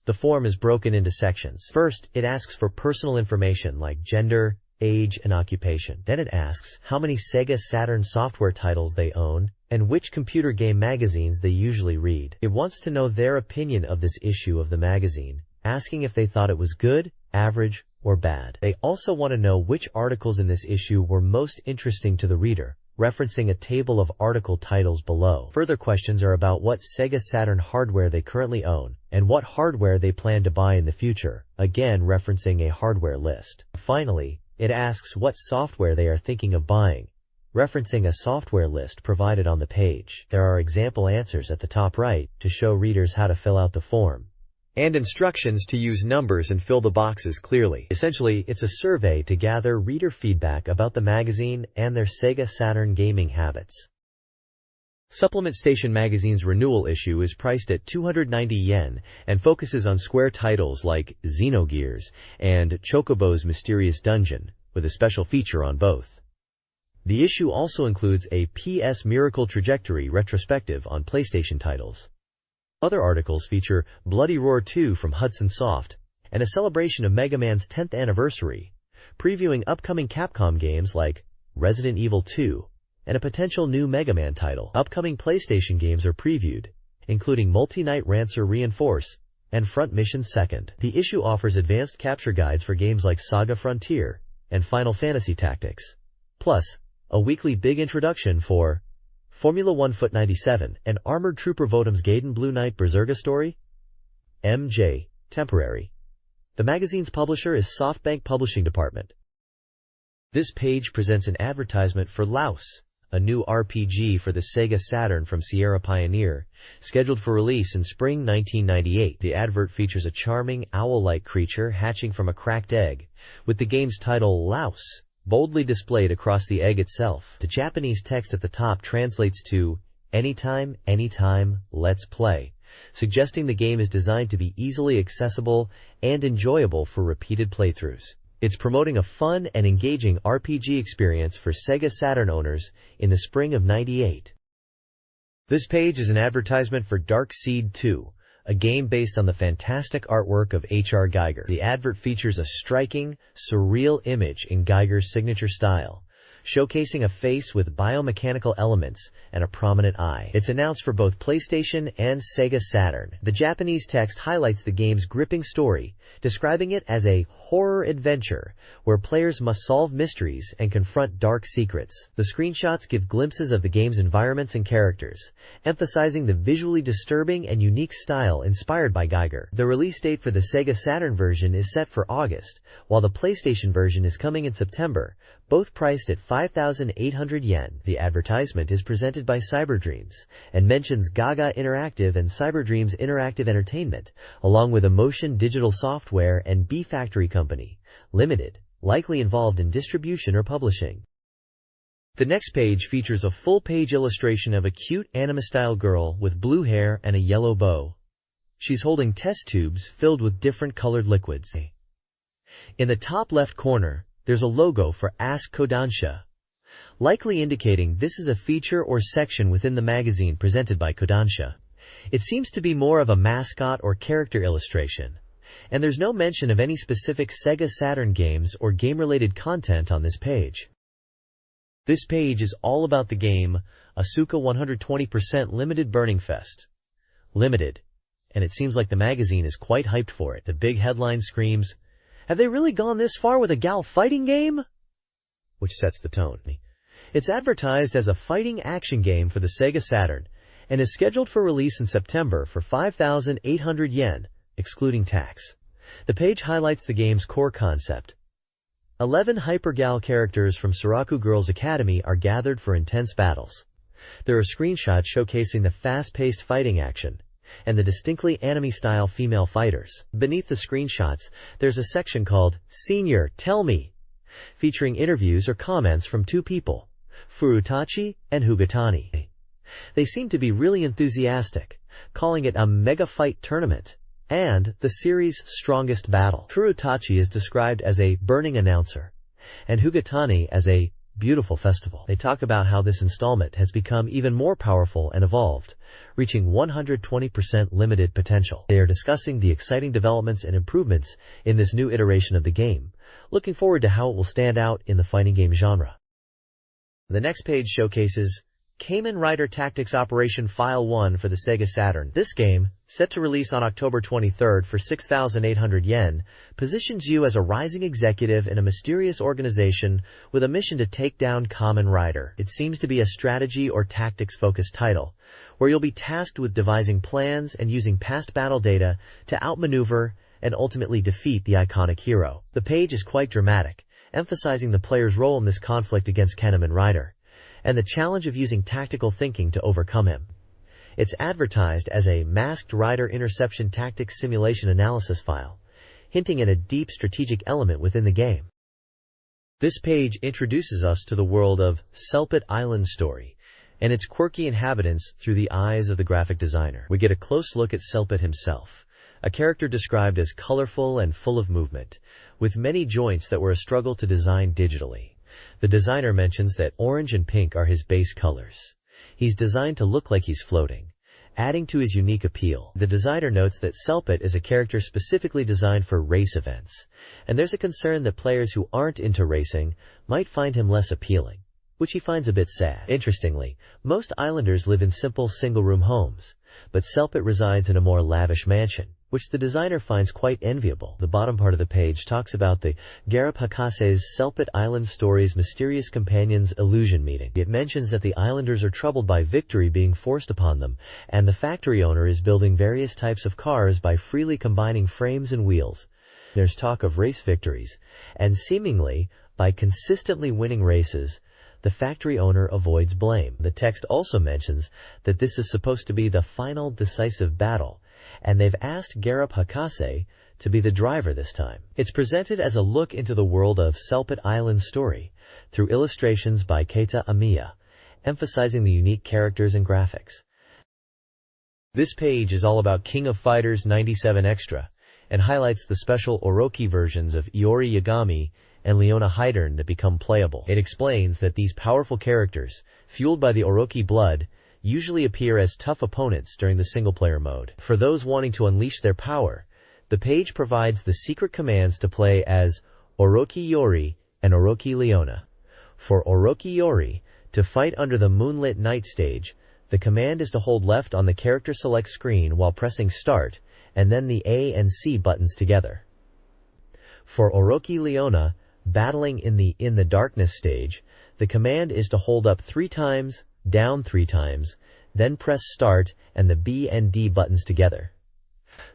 The form is broken into sections. First, it asks for personal information like gender, age, and occupation. Then it asks how many SEGA Saturn software titles they own and which computer game magazines they usually read. It wants to know their opinion of this issue of the magazine, asking if they thought it was good, average, or bad. They also want to know which articles in this issue were most interesting to the reader, referencing a table of article titles below. Further questions are about what SEGA Saturn hardware they currently own and what hardware they plan to buy in the future, again referencing a hardware list. Finally, it asks what software they are thinking of buying, referencing a software list provided on the page. There are example answers at the top right to show readers how to fill out the form, and instructions to use numbers and fill the boxes clearly. Essentially, it's a survey to gather reader feedback about the magazine and their SEGA Saturn gaming habits. Supplement Station Magazine's renewal issue is priced at 290 yen and focuses on Square titles like Xenogears and Chocobo's Mysterious Dungeon, with a special feature on both. The issue also includes a PS Miracle Trajectory retrospective on PlayStation titles. Other articles feature Bloody Roar 2 from Hudson Soft, and a celebration of Mega Man's 10th anniversary, previewing upcoming Capcom games like Resident Evil 2 and a potential new Mega Man title. Upcoming PlayStation games are previewed, including Multi-Night Rancer Reinforce and Front Mission 2nd. The issue offers advanced capture guides for games like Saga Frontier and Final Fantasy Tactics, plus a weekly big introduction for Formula 1 Foot 97 and Armored Trooper Votem's Gaiden Blue Knight Berserga story. MJ, temporary. The magazine's publisher is SoftBank Publishing Department. This page presents an advertisement for Laos, a new RPG for the Sega Saturn from Sierra Pioneer, scheduled for release in spring 1998. The advert features a charming owl-like creature hatching from a cracked egg, with the game's title Laos boldly displayed across the egg itself. The Japanese text at the top translates to "Anytime, anytime, let's play," suggesting the game is designed to be easily accessible and enjoyable for repeated playthroughs. It's promoting a fun and engaging RPG experience for Sega Saturn owners in the spring of '98. This page is an advertisement for Dark Seed 2, a game based on the fantastic artwork of H.R. Giger. The advert features a striking, surreal image in Giger's signature style, showcasing a face with biomechanical elements and a prominent eye. It's announced for both PlayStation and Sega Saturn. The Japanese text highlights the game's gripping story, describing it as a horror adventure where players must solve mysteries and confront dark secrets. The screenshots give glimpses of the game's environments and characters, emphasizing the visually disturbing and unique style inspired by Giger. The release date for the Sega Saturn version is set for August, while the PlayStation version is coming in September, both priced at 5,800 yen. The advertisement is presented by Cyberdreams and mentions Gaga Interactive and Cyberdreams Interactive Entertainment, along with Emotion Digital Software and B Factory Company, Limited, likely involved in distribution or publishing. The next page features a full-page illustration of a cute anime-style girl with blue hair and a yellow bow. She's holding test tubes filled with different colored liquids. In the top left corner, there's a logo for Ask Kodansha, likely indicating this is a feature or section within the magazine presented by Kodansha. It seems to be more of a mascot or character illustration, and there's no mention of any specific Sega Saturn games or game-related content on this page. This page is all about the game Asuka 120% Limited Burning Fest. Limited, and it seems like the magazine is quite hyped for it. The big headline screams, "Have they really gone this far with a gal fighting game?" which sets the tone. It's advertised as a fighting action game for the Sega Saturn and is scheduled for release in September for 5,800 yen, excluding tax. The page highlights the game's core concept. 11 Hypergal characters from Suraku Girls Academy are gathered for intense battles. There are screenshots showcasing the fast-paced fighting action and the distinctly anime-style female fighters. Beneath the screenshots, there's a section called Senior, Tell Me, featuring interviews or comments from two people, Furutachi and Hugatani. They seem to be really enthusiastic, calling it a mega fight tournament and the series' strongest battle. Furutachi is described as a burning announcer, and Hugatani as a beautiful festival. They talk about how this installment has become even more powerful and evolved, reaching 120% limited potential. They are discussing the exciting developments and improvements in this new iteration of the game, looking forward to how it will stand out in the fighting game genre. The next page showcases Kamen Rider Tactics Operation File 1 for the Sega Saturn. This game, set to release on October 23rd for 6,800 yen, positions you as a rising executive in a mysterious organization with a mission to take down Kamen Rider. It seems to be a strategy or tactics-focused title, where you'll be tasked with devising plans and using past battle data to outmaneuver and ultimately defeat the iconic hero. The page is quite dramatic, emphasizing the player's role in this conflict against Kamen Rider, and the challenge of using tactical thinking to overcome him. It's advertised as a Masked Rider Interception Tactics Simulation Analysis file, hinting at a deep strategic element within the game. This page introduces us to the world of Selpit Island Story and its quirky inhabitants through the eyes of the graphic designer. We get a close look at Selpit himself, a character described as colorful and full of movement, with many joints that were a struggle to design digitally. The designer mentions that orange and pink are his base colors. He's designed to look like he's floating, adding to his unique appeal. The designer notes that Celpit is a character specifically designed for race events, and there's a concern that players who aren't into racing might find him less appealing, which he finds a bit sad. Interestingly, most islanders live in simple single-room homes, but Celpit resides in a more lavish mansion, which the designer finds quite enviable. The bottom part of the page talks about the Garip Hakase's Celpit Island Stories Mysterious Companions Illusion Meeting. It mentions that the islanders are troubled by victory being forced upon them, and the factory owner is building various types of cars by freely combining frames and wheels. There's talk of race victories, and seemingly, by consistently winning races, the factory owner avoids blame. The text also mentions that this is supposed to be the final decisive battle, and they've asked Garip Hakase to be the driver this time. It's presented as a look into the world of Celpit Island Story through illustrations by Keita Amiya, emphasizing the unique characters and graphics. This page is all about King of Fighters 97 Extra and highlights the special Orochi versions of Iori Yagami and Leona Hydern that become playable. It explains that these powerful characters, fueled by the Orochi blood, usually appear as tough opponents during the single-player mode. For those wanting to unleash their power, the page provides the secret commands to play as Orochi Iori and Orochi Leona. For Orochi Iori, to fight under the moonlit night stage, the command is to hold left on the character select screen while pressing start, and then the A and C buttons together. For Orochi Leona, battling in the darkness stage, the command is to hold up 3 times, down 3 times, then press start and the B and D buttons together.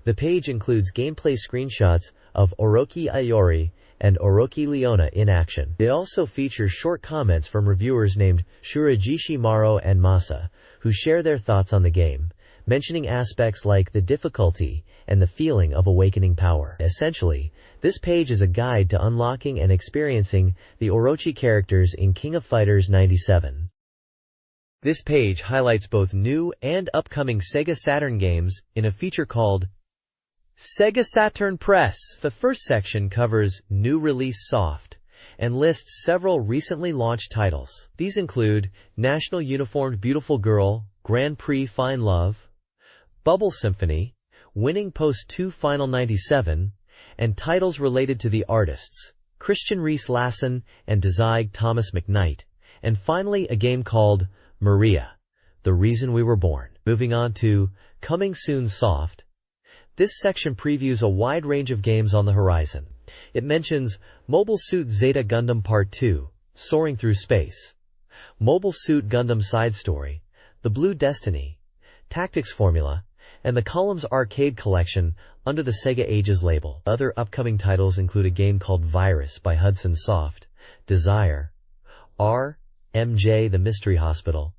The page includes gameplay screenshots of Orochi Iori and Orochi Leona in action. It also features short comments from reviewers named Shurajishi Maro and Masa, who share their thoughts on the game, mentioning aspects like the difficulty and the feeling of awakening power. Essentially, this page is a guide to unlocking and experiencing the Orochi characters in King of Fighters 97. This page highlights both new and upcoming SEGA Saturn games in a feature called SEGA Saturn Press. The first section covers new release soft and lists several recently launched titles. These include National Uniformed Beautiful Girl, Grand Prix Fine Love, Bubble Symphony, Winning Post 2 Final 97, and titles related to the artists, Christian Reese Lassen and Desiig Thomas McKnight, and finally a game called Maria, The Reason We Were Born. Moving on to Coming Soon Soft. This section previews a wide range of games on the horizon. It mentions Mobile Suit Zeta Gundam Part 2, Soaring Through Space, Mobile Suit Gundam Side Story, The Blue Destiny, Tactics Formula, and the Columns Arcade Collection under the Sega Ages label. Other upcoming titles include a game called Virus by Hudson Soft, Desire, RMJ The Mystery Hospital,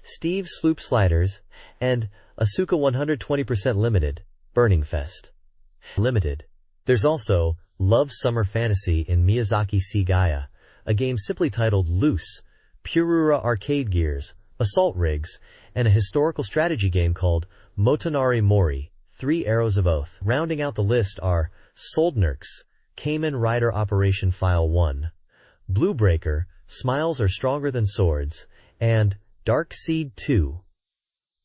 Steve Sloop Sliders, and Asuka 120% Limited, Burning Fest. Limited. There's also Love Summer Fantasy in Miyazaki C. Gaia, a game simply titled Loose, Purura Arcade Gears, Assault Rigs, and a historical strategy game called Motonari Mori, 3 Arrows of Oath. Rounding out the list are Soldnerks, Kamen Rider Operation File 1, Blue Breaker, Smiles Are Stronger Than Swords, and Dark Seed 2.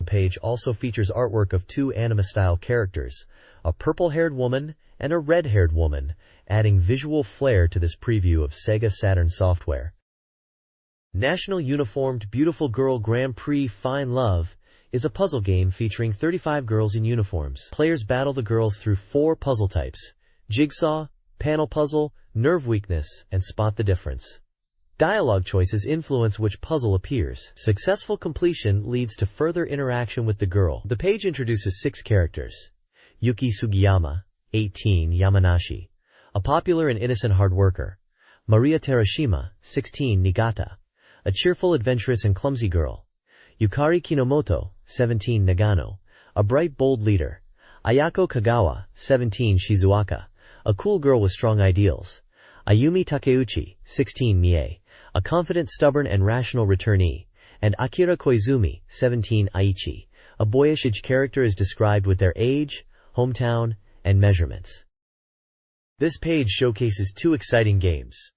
The page also features artwork of 2 anime-style characters, a purple-haired woman and a red-haired woman, adding visual flair to this preview of SEGA Saturn software. National Uniformed Beautiful Girl Grand Prix Fine Love is a puzzle game featuring 35 girls in uniforms. Players battle the girls through 4 puzzle types: jigsaw, panel puzzle, nerve weakness, and spot the difference. Dialogue choices influence which puzzle appears. Successful completion leads to further interaction with the girl. The page introduces 6 characters. Yuki Sugiyama, 18, Yamanashi, a popular and innocent hard worker. Maria Terashima, 16, Niigata, a cheerful, adventurous, and clumsy girl. Yukari Kinomoto, 17, Nagano, a bright, bold leader. Ayako Kagawa, 17, Shizuoka, a cool girl with strong ideals. Ayumi Takeuchi, 16, Mie, a confident, stubborn, and rational returnee. And Akira Koizumi, 17, Aichi, a boyish character is described with their age, hometown, and measurements. This page showcases 2 exciting games.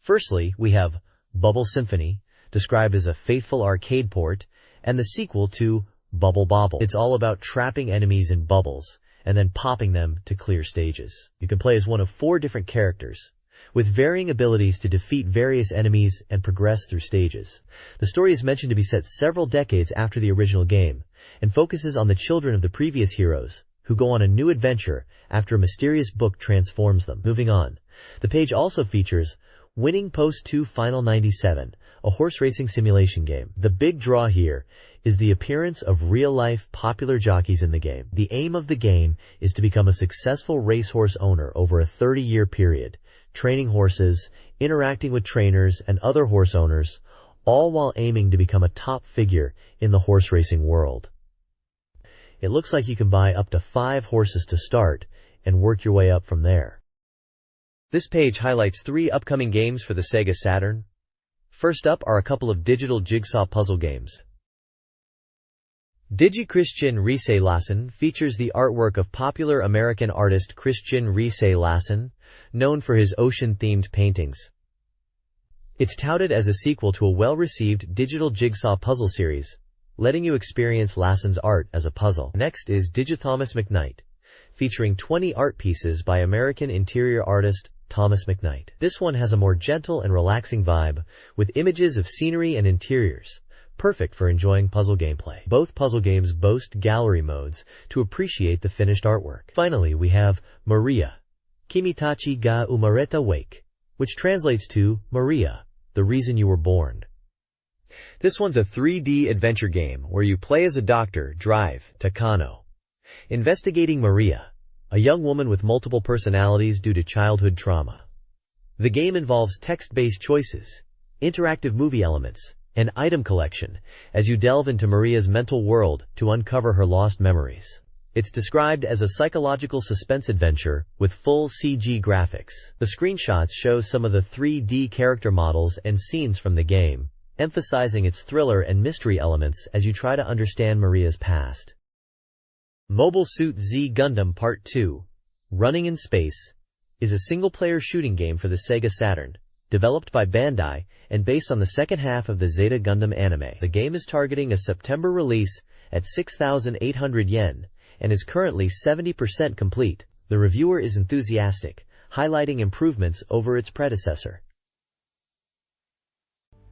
Firstly, we have Bubble Symphony, described as a faithful arcade port, and the sequel to Bubble Bobble. It's all about trapping enemies in bubbles and then popping them to clear stages. You can play as one of 4 different characters, with varying abilities to defeat various enemies and progress through stages. The story is mentioned to be set several decades after the original game, and focuses on the children of the previous heroes, who go on a new adventure after a mysterious book transforms them. Moving on. The page also features Winning Post 2 Final 97, a horse racing simulation game. The big draw here is the appearance of real-life popular jockeys in the game. The aim of the game is to become a successful racehorse owner over a 30-year period, training horses, interacting with trainers and other horse owners, all while aiming to become a top figure in the horse racing world. It looks like you can buy up to 5 horses to start and work your way up from there. This page highlights 3 upcoming games for the SEGA Saturn. First up are a couple of digital jigsaw puzzle games. Digi-Christian Riese Lassen features the artwork of popular American artist Christian Riese Lassen, known for his ocean-themed paintings. It's touted as a sequel to a well-received digital jigsaw puzzle series, letting you experience Lassen's art as a puzzle. Next is Thomas McKnight, featuring 20 art pieces by American interior artist Thomas McKnight. This one has a more gentle and relaxing vibe, with images of scenery and interiors, perfect for enjoying puzzle gameplay. Both puzzle games boast gallery modes to appreciate the finished artwork. Finally, we have Maria, Kimitachi ga Umareta Wake, which translates to Maria, the reason you were born. This one's a 3D adventure game where you play as a doctor, Drive Takano, investigating Maria, a young woman with multiple personalities due to childhood trauma. The game involves text-based choices, interactive movie elements, and item collection as you delve into Maria's mental world to uncover her lost memories. It's described as a psychological suspense adventure with full CG graphics. The screenshots show some of the 3D character models and scenes from the game, emphasizing its thriller and mystery elements as you try to understand Maria's past. Mobile Suit Z Gundam Part 2, Running in Space, is a single-player shooting game for the Sega Saturn, developed by Bandai, and based on the second half of the Zeta Gundam anime. The game is targeting a September release at 6,800 yen, and is currently 70% complete. The reviewer is enthusiastic, highlighting improvements over its predecessor.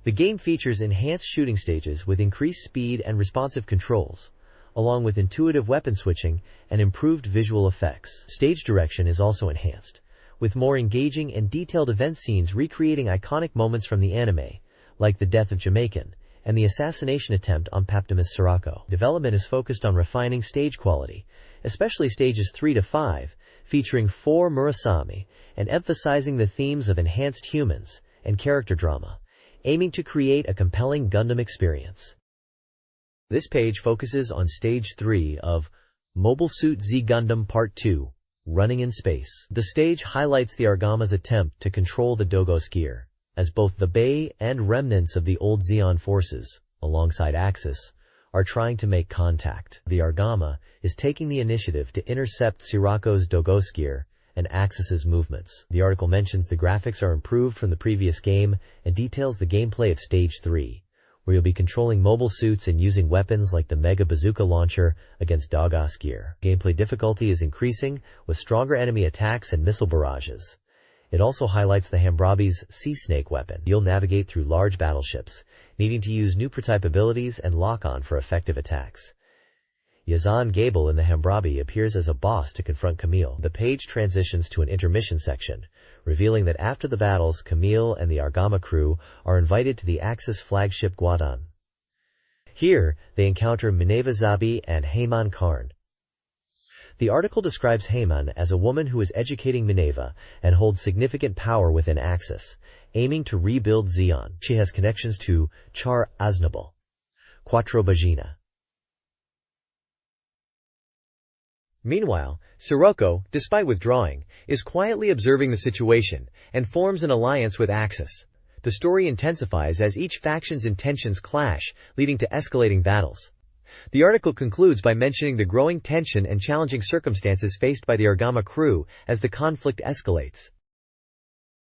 The game features enhanced shooting stages with increased speed and responsive controls, along with intuitive weapon switching and improved visual effects. Stage direction is also enhanced, with more engaging and detailed event scenes recreating iconic moments from the anime, like the death of Jamaican and the assassination attempt on Paptimus Sirocco. Development is focused on refining stage quality, especially stages 3 to 5, featuring 4 Murasame, and emphasizing the themes of enhanced humans and character drama, aiming to create a compelling Gundam experience. This page focuses on Stage 3 of Mobile Suit Z Gundam Part 2, Running in Space. The stage highlights the Argama's attempt to control the Dogo Skier, as both the Bay and remnants of the old Zeon forces, alongside Axis, are trying to make contact. The Argama is taking the initiative to intercept Sirocco's Dogo Skier and Axis's movements. The article mentions the graphics are improved from the previous game and details the gameplay of Stage 3, where you'll be controlling mobile suits and using weapons like the Mega Bazooka launcher against Dogo Skier. Gameplay difficulty is increasing with stronger enemy attacks and missile barrages. It also highlights the Hammurabi's Sea Snake weapon. You'll navigate through large battleships, needing to use new prototype abilities and lock-on for effective attacks. Yazan Gable in the Hammurabi appears as a boss to confront Camille. The page transitions to an intermission section, revealing that after the battles, Camille and the Argama crew are invited to the Axis flagship Guadon. Here, they encounter Minerva Zabi and Heyman Karn. The article describes Heyman as a woman who is educating Minerva and holds significant power within Axis, aiming to rebuild Zeon. She has connections to Char Aznable, Quattro Bagina. Meanwhile, Sirocco, despite withdrawing, is quietly observing the situation and forms an alliance with Axis. The story intensifies as each faction's intentions clash, leading to escalating battles. The article concludes by mentioning the growing tension and challenging circumstances faced by the Argama crew as the conflict escalates.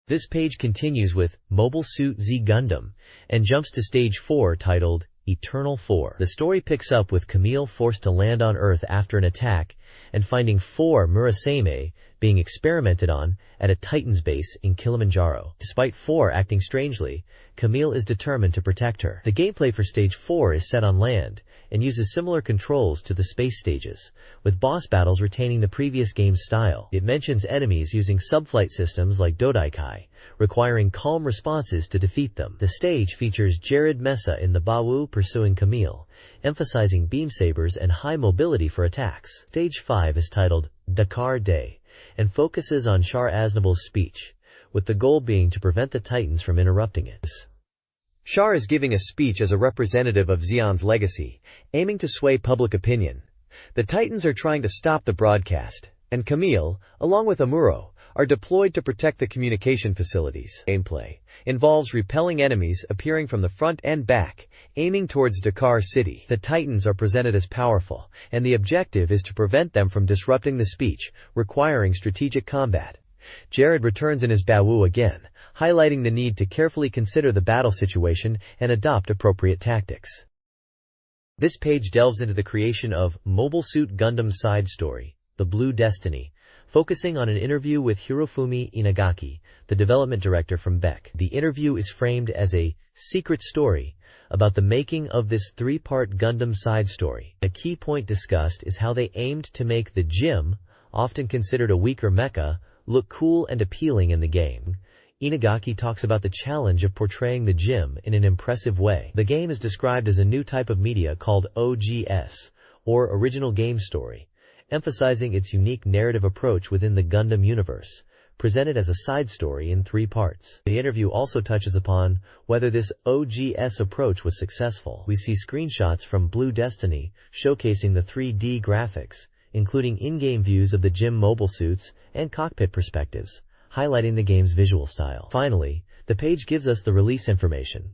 This page continues with Mobile Suit Z Gundam and jumps to Stage 4 titled Eternal 4. The story picks up with Camille forced to land on Earth after an attack and finding 4 Murasame being experimented on at a Titan's base in Kilimanjaro. Despite 4 acting strangely, Camille is determined to protect her. The gameplay for Stage 4 is set on land and uses similar controls to the space stages, with boss battles retaining the previous game's style. It mentions enemies using subflight systems like Dodaikai, requiring calm responses to defeat them. The stage features Jared Mesa in the Bawu pursuing Camille, emphasizing beam sabers and high mobility for attacks. Stage 5 is titled Dakar Day and focuses on Char Aznabul's speech, with the goal being to prevent the Titans from interrupting it. Char is giving a speech as a representative of Xion's legacy, aiming to sway public opinion. The Titans are trying to stop the broadcast, and Camille, along with Amuro, are deployed to protect the communication facilities. Gameplay involves repelling enemies appearing from the front and back, aiming towards Dakar City. The Titans are presented as powerful, and the objective is to prevent them from disrupting the speech, requiring strategic combat. Jared returns in his Bawu again, highlighting the need to carefully consider the battle situation and adopt appropriate tactics. This page delves into the creation of Mobile Suit Gundam side story, The Blue Destiny, focusing on an interview with Hirofumi Inagaki, the development director from Beck. The interview is framed as a secret story about the making of this 3-part Gundam side story. A key point discussed is how they aimed to make the Jim, often considered a weaker mecha, look cool and appealing in the game. Inagaki talks about the challenge of portraying the Jim in an impressive way. The game is described as a new type of media called OGS, or Original Game Story, emphasizing its unique narrative approach within the Gundam universe, presented as a side story in 3 parts. The interview also touches upon whether this OGS approach was successful. We see screenshots from Blue Destiny showcasing the 3D graphics, including in-game views of the Jim mobile suits and cockpit perspectives, highlighting the game's visual style. Finally, the page gives us the release information.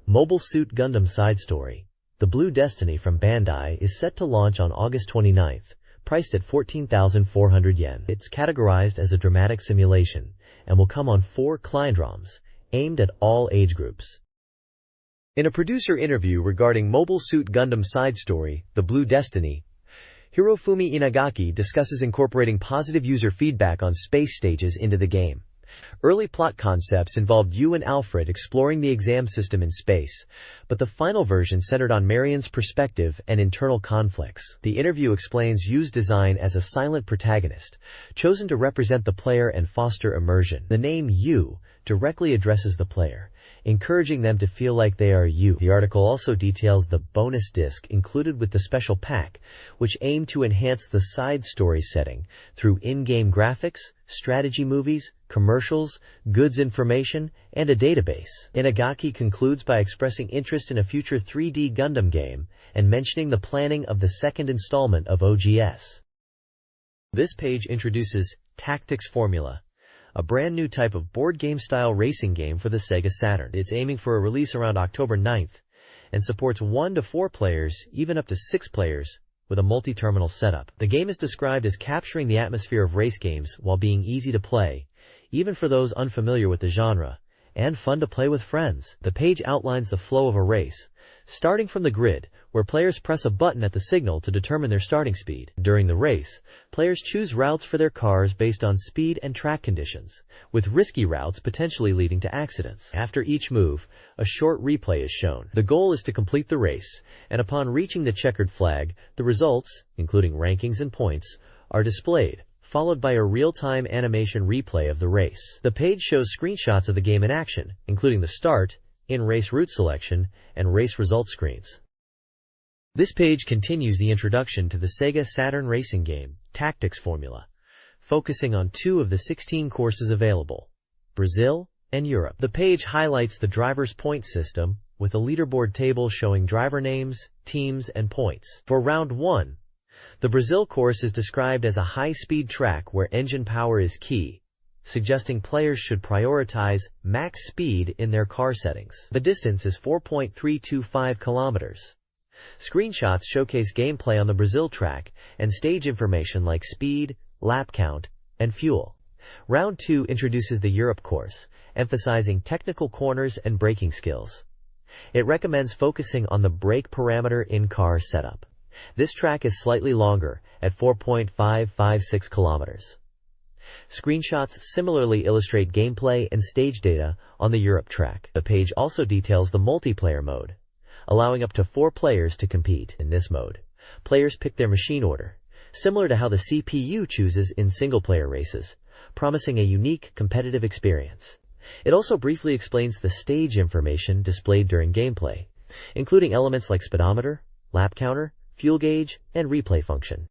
Mobile Suit Gundam Side Story, The Blue Destiny from Bandai is set to launch on August 29th, priced at 14,400 yen. It's categorized as a dramatic simulation and will come on 4 Kleindroms, aimed at all age groups. In a producer interview regarding Mobile Suit Gundam Side Story, The Blue Destiny, Hirofumi Inagaki discusses incorporating positive user feedback on space stages into the game. Early plot concepts involved Yu and Alfred exploring the exam system in space, but the final version centered on Marion's perspective and internal conflicts. The interview explains Yu's design as a silent protagonist, chosen to represent the player and foster immersion. The name Yu directly addresses the player, encouraging them to feel like they are you. The article also details the bonus disc included with the special pack, which aim to enhance the side story setting through in-game graphics, strategy movies, commercials, goods information, and a database. Inagaki concludes by expressing interest in a future 3D Gundam game and mentioning the planning of the second installment of OGS. This page introduces Tactics Formula, a brand new type of board game-style racing game for the SEGA Saturn. It's aiming for a release around October 9th and supports 1 to 4 players, even up to 6 players, with a multi-terminal setup. The game is described as capturing the atmosphere of race games while being easy to play, even for those unfamiliar with the genre, and fun to play with friends. The page outlines the flow of a race, starting from the grid, where players press a button at the signal to determine their starting speed. During the race, players choose routes for their cars based on speed and track conditions, with risky routes potentially leading to accidents. After each move, a short replay is shown. The goal is to complete the race, and upon reaching the checkered flag, the results, including rankings and points, are displayed, followed by a real-time animation replay of the race. The page shows screenshots of the game in action, including the start, in-race route selection, and race result screens. This page continues the introduction to the SEGA Saturn racing game, Tactics Formula, focusing on 2 of the 16 courses available, Brazil and Europe. The page highlights the driver's point system, with a leaderboard table showing driver names, teams, and points. For Round 1, the Brazil course is described as a high-speed track where engine power is key, suggesting players should prioritize max speed in their car settings. The distance is 4.325 kilometers. Screenshots showcase gameplay on the Brazil track and stage information like speed, lap count, and fuel. Round 2 introduces the Europe course, emphasizing technical corners and braking skills. It recommends focusing on the brake parameter in-car setup. This track is slightly longer, at 4.556 kilometers. Screenshots similarly illustrate gameplay and stage data on the Europe track. The page also details the multiplayer mode, allowing up to 4 players to compete. In this mode, players pick their machine order, similar to how the CPU chooses in single-player races, promising a unique competitive experience. It also briefly explains the stage information displayed during gameplay, including elements like speedometer, lap counter, fuel gauge, and replay function.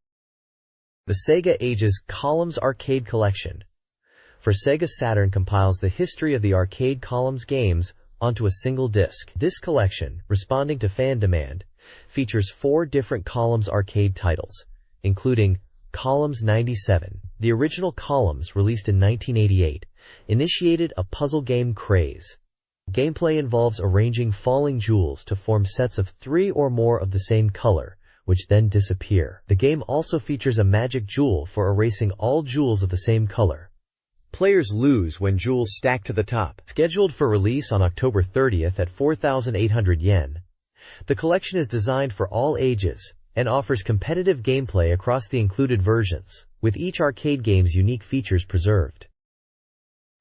The Sega Ages Columns Arcade Collection for Sega Saturn compiles the history of the arcade columns games onto a single disc. This collection, responding to fan demand, features 4 different Columns arcade titles, including Columns 97. The original Columns, released in 1988, initiated a puzzle game craze. Gameplay involves arranging falling jewels to form sets of 3 or more of the same color, which then disappear. The game also features a magic jewel for erasing all jewels of the same color. Players lose when jewels stack to the top. Scheduled for release on October 30th at 4,800 yen, the collection is designed for all ages and offers competitive gameplay across the included versions, with each arcade game's unique features preserved.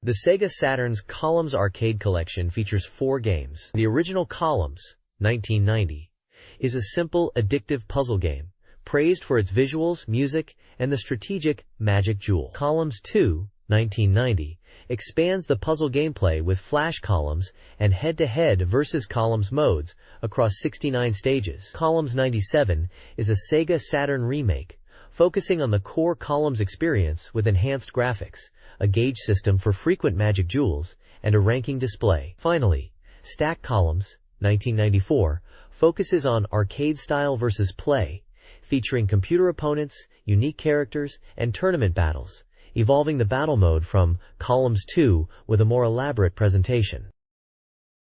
The Sega Saturn's Columns Arcade Collection features 4 games. The original Columns, 1990, is a simple, addictive puzzle game, praised for its visuals, music, and the strategic Magic Jewel. Columns 2, 1990, expands the puzzle gameplay with flash columns and head-to-head versus columns modes across 69 stages. Columns 97 is a Sega Saturn remake, focusing on the core Columns experience with enhanced graphics, a gauge system for frequent magic jewels, and a ranking display. Finally, Stack Columns, 1994, focuses on arcade-style versus play, featuring computer opponents, unique characters, and tournament battles, evolving the battle mode from Columns 2 with a more elaborate presentation.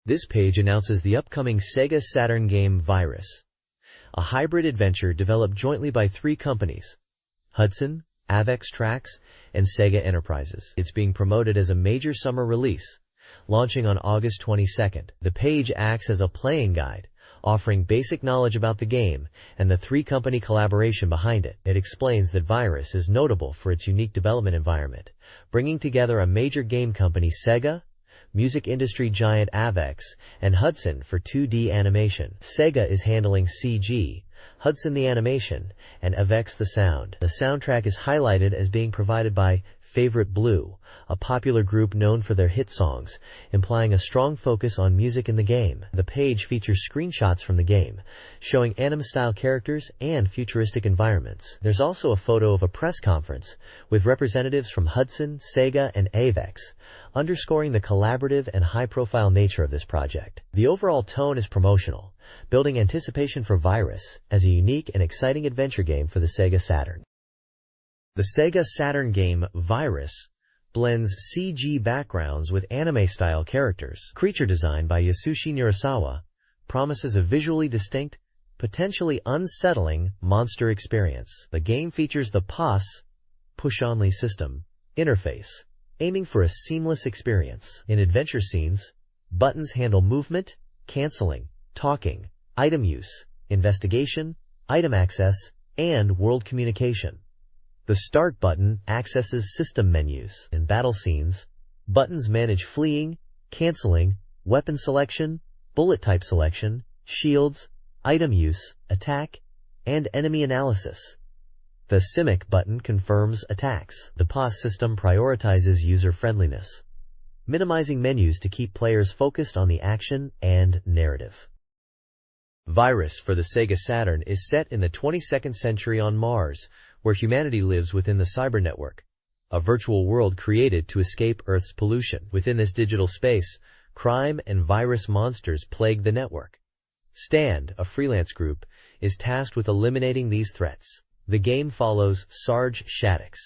This page announces the upcoming Sega Saturn game Virus, a hybrid adventure developed jointly by 3 companies, Hudson, Avex Trax, and Sega Enterprises. It's being promoted as a major summer release, launching on August 22nd. The page acts as a playing guide, offering basic knowledge about the game and the 3-company collaboration behind it. It explains that Virus is notable for its unique development environment, bringing together a major game company Sega, music industry giant Avex, and Hudson for 2D animation. Sega is handling CG, Hudson the animation, and Avex the sound. The soundtrack is highlighted as being provided by Favorite Blue, a popular group known for their hit songs, implying a strong focus on music in the game. The page features screenshots from the game, showing anime-style characters and futuristic environments. There's also a photo of a press conference with representatives from Hudson, Sega, and Avex, underscoring the collaborative and high-profile nature of this project. The overall tone is promotional, building anticipation for Virus as a unique and exciting adventure game for the Sega Saturn. The Sega Saturn game Virus blends CG backgrounds with anime-style characters. Creature design by Yasushi Nirasawa promises a visually distinct, potentially unsettling monster experience. The game features the POS push-only system interface, aiming for a seamless experience. In adventure scenes, buttons handle movement, canceling, talking, item use, investigation, item access, and world communication. The Start button accesses system menus. In battle scenes, buttons manage fleeing, canceling, weapon selection, bullet type selection, shields, item use, attack, and enemy analysis. The CIMIC button confirms attacks. The POS system prioritizes user-friendliness, minimizing menus to keep players focused on the action and narrative. Virus for the Sega Saturn is set in the 22nd century on Mars, where humanity lives within the cyber network, a virtual world created to escape Earth's pollution. Within this digital space, crime and virus monsters plague the network. Stand, a freelance group, is tasked with eliminating these threats. The game follows Sarge Shaddix,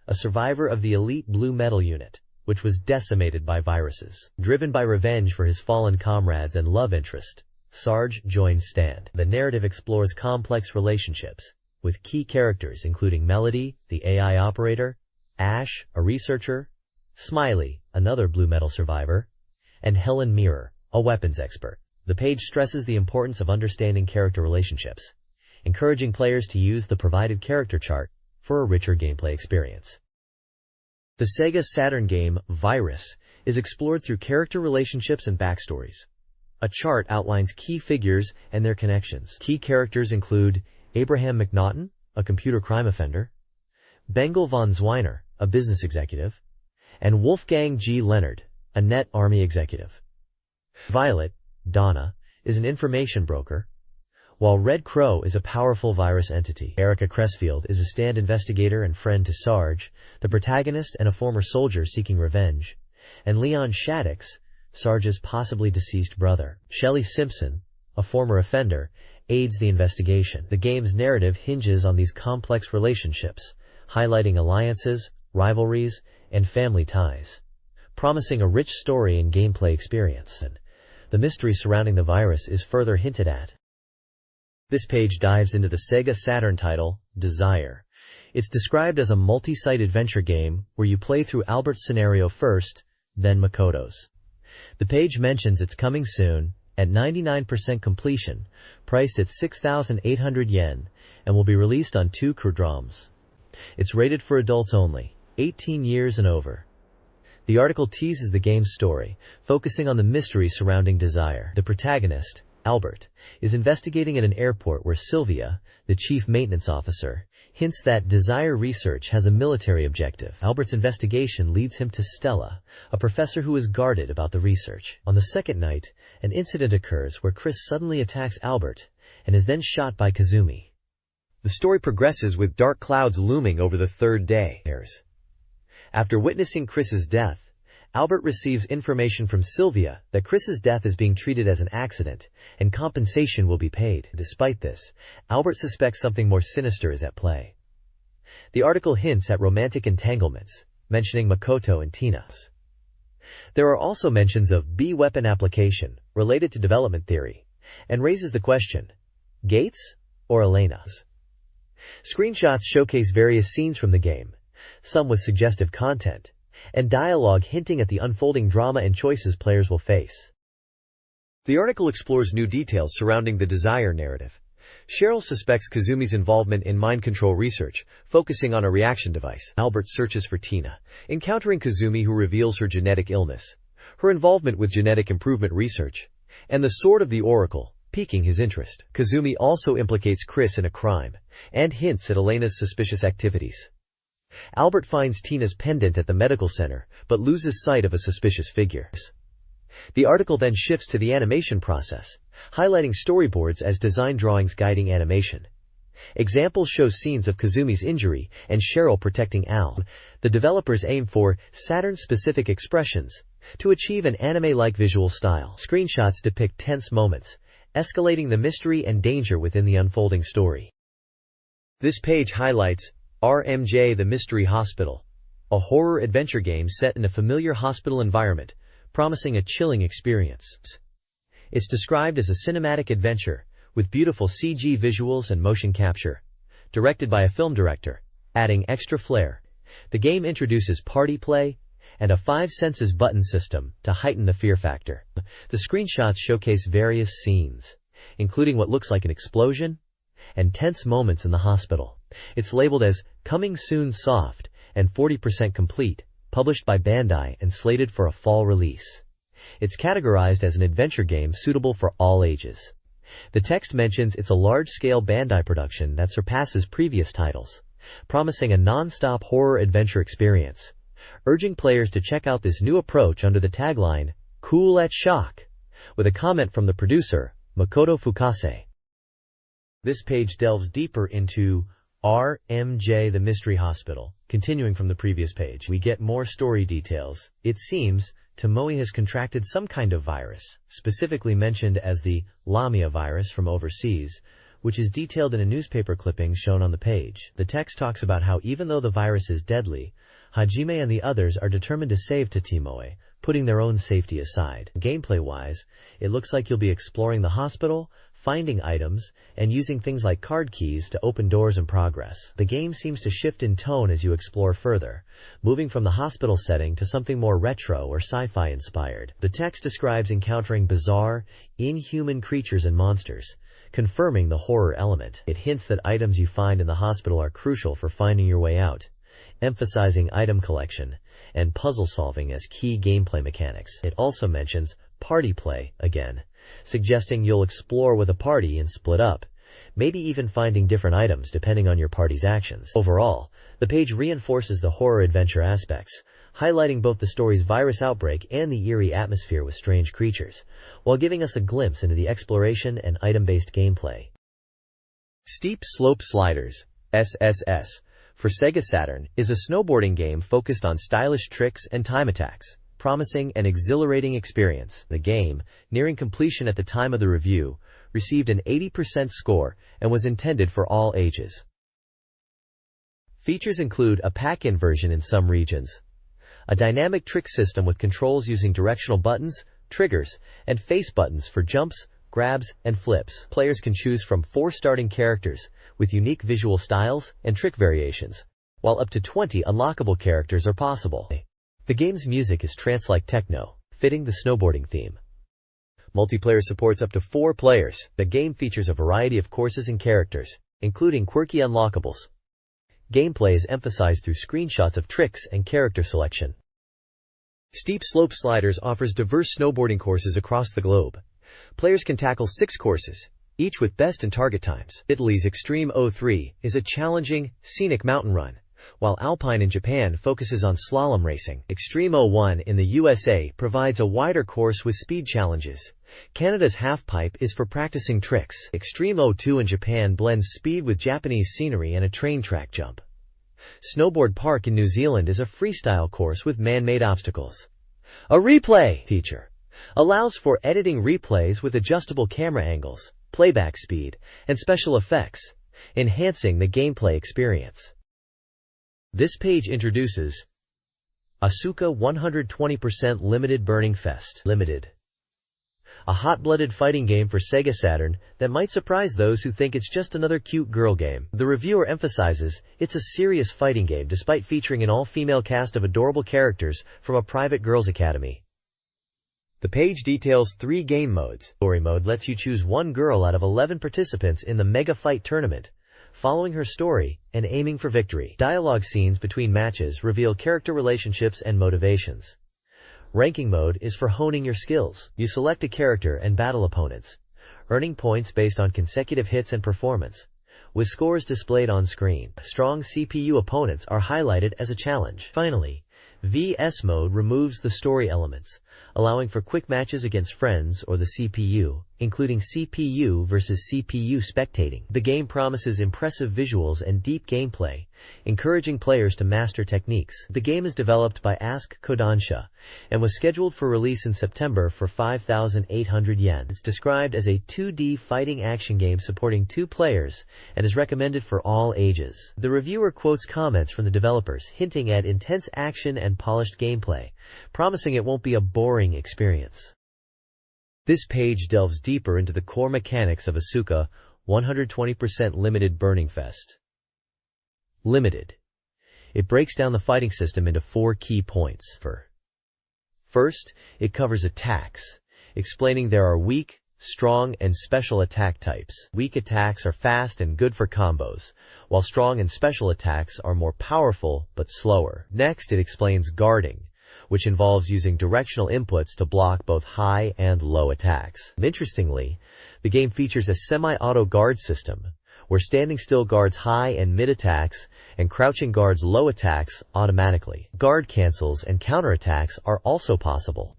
a survivor of the elite Blue Metal Unit, which was decimated by viruses. Driven by revenge for his fallen comrades and love interest, Sarge joins Stand. The narrative explores complex relationships, with key characters including Melody, the AI operator, Ash, a researcher, Smiley, another Blue Metal survivor, and Helen Mirror, a weapons expert. The page stresses the importance of understanding character relationships, encouraging players to use the provided character chart for a richer gameplay experience. The Sega Saturn game, Virus, is explored through character relationships and backstories. A chart outlines key figures and their connections. Key characters include Abraham McNaughton, a computer crime offender, Bengal von Zweiner, a business executive, and Wolfgang G. Leonard, a net army executive. Violet, Donna, is an information broker, while Red Crow is a powerful virus entity. Erica Cressfield is a stand investigator and friend to Sarge, the protagonist and a former soldier seeking revenge, and Leon Shaddix, Sarge's possibly deceased brother. Shelley Simpson, a former offender, aids the investigation. The game's narrative hinges on these complex relationships, highlighting alliances, rivalries, and family ties, promising a rich story and gameplay experience. The mystery surrounding the virus is further hinted at. This page dives into the Sega Saturn title, Desire. It's described as a multi-site adventure game where you play through Albert's scenario first, then Makoto's. The page mentions it's coming soon, at 99% completion, priced at 6,800 yen, and will be released on 2 CD-ROMs. It's rated for adults only, 18 years and over. The article teases the game's story, focusing on the mystery surrounding Desire. The protagonist, Albert, is investigating at an airport where Sylvia, the chief maintenance officer, hints that Desire research has a military objective. Albert's investigation leads him to Stella, a professor who is guarded about the research. On the second night, an incident occurs where Chris suddenly attacks Albert and is then shot by Kazumi. The story progresses with dark clouds looming over the third day. After witnessing Chris's death, Albert receives information from Sylvia that Chris's death is being treated as an accident, and compensation will be paid. Despite this, Albert suspects something more sinister is at play. The article hints at romantic entanglements, mentioning Makoto and Tina's. There are also mentions of B-weapon application, related to development theory, and raises the question, Gates or Elena's? Screenshots showcase various scenes from the game, some with suggestive content, and dialogue hinting at the unfolding drama and choices players will face. The article explores new details surrounding the Desire narrative. Cheryl suspects Kazumi's involvement in mind control research, focusing on a reaction device. Albert searches for Tina, encountering Kazumi who reveals her genetic illness, her involvement with genetic improvement research, and the Sword of the Oracle, piquing his interest. Kazumi also implicates Chris in a crime, and hints at Elena's suspicious activities. Albert finds Tina's pendant at the medical center, but loses sight of a suspicious figure. The article then shifts to the animation process, highlighting storyboards as design drawings guiding animation. Examples show scenes of Kazumi's injury and Cheryl protecting Al. The developers aim for Saturn-specific expressions to achieve an anime-like visual style. Screenshots depict tense moments, escalating the mystery and danger within the unfolding story. This page highlights RMJ The Mystery Hospital, a horror-adventure game set in a familiar hospital environment, promising a chilling experience. It's described as a cinematic adventure, with beautiful CG visuals and motion capture, directed by a film director, adding extra flair. The game introduces party play and a 5 senses button system to heighten the fear factor. The screenshots showcase various scenes, including what looks like an explosion and tense moments in the hospital. It's labeled as Coming Soon Soft and 40% complete, published by Bandai and slated for a fall release. It's categorized as an adventure game suitable for all ages. The text mentions it's a large-scale Bandai production that surpasses previous titles, promising a non-stop horror adventure experience, urging players to check out this new approach under the tagline, Cool at Shock, with a comment from the producer, Makoto Fukase. This page delves deeper into RMJ The Mystery Hospital. Continuing from the previous page, we get more story details. It seems Tomoe has contracted some kind of virus, specifically mentioned as the Lamia virus from overseas, which is detailed in a newspaper clipping shown on the page. The text talks about how even though the virus is deadly, Hajime and the others are determined to save Tomoe, putting their own safety aside. Gameplay-wise, it looks like you'll be exploring the hospital, finding items, and using things like card keys to open doors and progress. The game seems to shift in tone as you explore further, moving from the hospital setting to something more retro or sci-fi inspired. The text describes encountering bizarre, inhuman creatures and monsters, confirming the horror element. It hints that items you find in the hospital are crucial for finding your way out, emphasizing item collection and puzzle solving as key gameplay mechanics. It also mentions party play again, suggesting you'll explore with a party and split up, maybe even finding different items depending on your party's actions. Overall, the page reinforces the horror adventure aspects, highlighting both the story's virus outbreak and the eerie atmosphere with strange creatures, while giving us a glimpse into the exploration and item-based gameplay. Steep Slope Sliders, SSS, for SEGA Saturn, is a snowboarding game focused on stylish tricks and time attacks, promising an exhilarating experience. The game, nearing completion at the time of the review, received an 80% score and was intended for all ages. Features include a pack-in version in some regions, a dynamic trick system with controls using directional buttons, triggers, and face buttons for jumps, grabs, and flips. Players can choose from 4 starting characters, with unique visual styles and trick variations, while up to 20 unlockable characters are possible. The game's music is trance-like techno, fitting the snowboarding theme. Multiplayer supports up to 4 players. The game features a variety of courses and characters, including quirky unlockables. Gameplay is emphasized through screenshots of tricks and character selection. Steep Slope Sliders offers diverse snowboarding courses across the globe. Players can tackle 6 courses, each with best and target times. Italy's Extreme 03 is a challenging, scenic mountain run, while Alpine in Japan focuses on slalom racing. Extreme 01 in the USA provides a wider course with speed challenges. Canada's Halfpipe is for practicing tricks. Extreme 02 in Japan blends speed with Japanese scenery and a train track jump. Snowboard Park in New Zealand is a freestyle course with man-made obstacles. A replay feature allows for editing replays with adjustable camera angles, playback speed, and special effects, enhancing the gameplay experience. This page introduces Asuka 120% Limited Burning Fest Limited, a hot-blooded fighting game for SEGA Saturn that might surprise those who think it's just another cute girl game. The reviewer emphasizes it's a serious fighting game despite featuring an all-female cast of adorable characters from a private girls' academy. The page details 3 game modes. Story mode lets you choose 1 girl out of 11 participants in the Mega Fight Tournament, following her story and aiming for victory. Dialogue scenes between matches reveal character relationships and motivations. Ranking mode is for honing your skills. You select a character and battle opponents, earning points based on consecutive hits and performance, with scores displayed on screen. Strong CPU opponents are highlighted as a challenge. Finally, VS mode removes the story elements, allowing for quick matches against friends or the CPU, including CPU versus CPU spectating. The game promises impressive visuals and deep gameplay, encouraging players to master techniques. The game is developed by Ask Kodansha and was scheduled for release in September for 5,800 yen. It's described as a 2D fighting action game supporting 2 players and is recommended for all ages. The reviewer quotes comments from the developers hinting at intense action and polished gameplay, promising it won't be a boring experience. This page delves deeper into the core mechanics of Asuka 120% Limited Burning Fest Limited. It breaks down the fighting system into 4 key points. First, it covers attacks, explaining there are weak, strong, and special attack types. Weak attacks are fast and good for combos, while strong and special attacks are more powerful but slower. Next, it explains guarding, which involves using directional inputs to block both high and low attacks. Interestingly, the game features a semi-auto guard system, where standing still guards high and mid attacks, and crouching guards low attacks automatically. Guard cancels and counterattacks are also possible.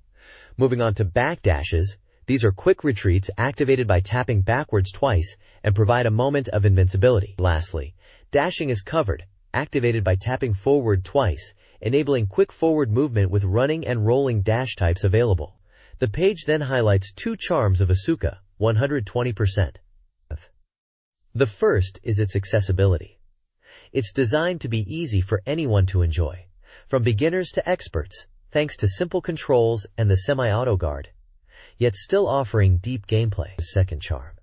Moving on to backdashes, these are quick retreats activated by tapping backwards twice and provide a moment of invincibility. Lastly, dashing is covered, activated by tapping forward twice, enabling quick forward movement with running and rolling dash types available. The page then highlights 2 charms of Asuka 120%. The first is its accessibility. It's designed to be easy for anyone to enjoy, from beginners to experts, thanks to simple controls and the semi-auto guard, yet still offering deep gameplay. The second charm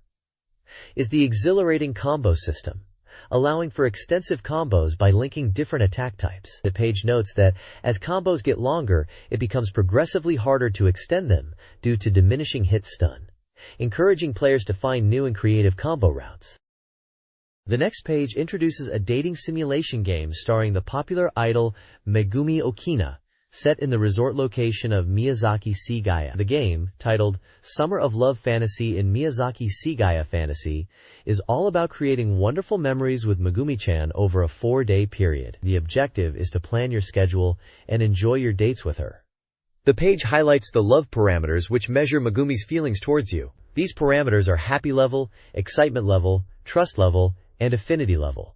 is the exhilarating combo system, allowing for extensive combos by linking different attack types. The page notes that as combos get longer, it becomes progressively harder to extend them due to diminishing hit stun, encouraging players to find new and creative combo routes. The next page introduces a dating simulation game starring the popular idol Megumi Okina, set in the resort location of Miyazaki Seagaya. The game, titled Summer of Love Fantasy in Miyazaki Seagaya Fantasy, is all about creating wonderful memories with Megumi-chan over a 4-day period. The objective is to plan your schedule and enjoy your dates with her. The page highlights the love parameters which measure Megumi's feelings towards you. These parameters are happy level, excitement level, trust level, and affinity level.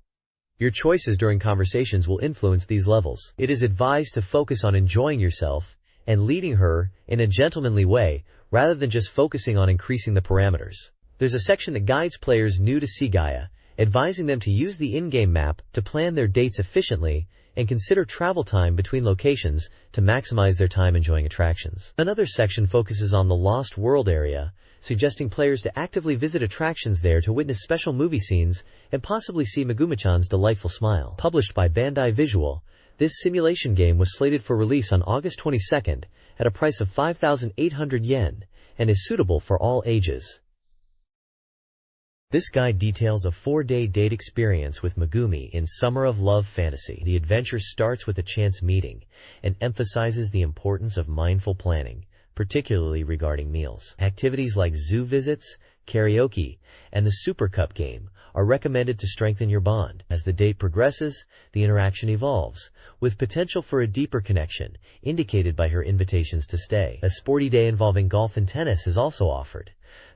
Your choices during conversations will influence these levels. It is advised to focus on enjoying yourself and leading her in a gentlemanly way rather than just focusing on increasing the parameters. There's a section that guides players new to Seagaya, advising them to use the in-game map to plan their dates efficiently and consider travel time between locations to maximize their time enjoying attractions. Another section focuses on the Lost World area, suggesting players to actively visit attractions there to witness special movie scenes and possibly see Megumi-chan's delightful smile. Published by Bandai Visual, this simulation game was slated for release on August 22nd at a price of 5,800 yen and is suitable for all ages. This guide details a 4-day date experience with Megumi in Summer of Love Fantasy. The adventure starts with a chance meeting and emphasizes the importance of mindful planning, particularly regarding meals. Activities like zoo visits, karaoke, and the Super Cup game are recommended to strengthen your bond. As the date progresses, the interaction evolves, with potential for a deeper connection, indicated by her invitations to stay. A sporty day involving golf and tennis is also offered.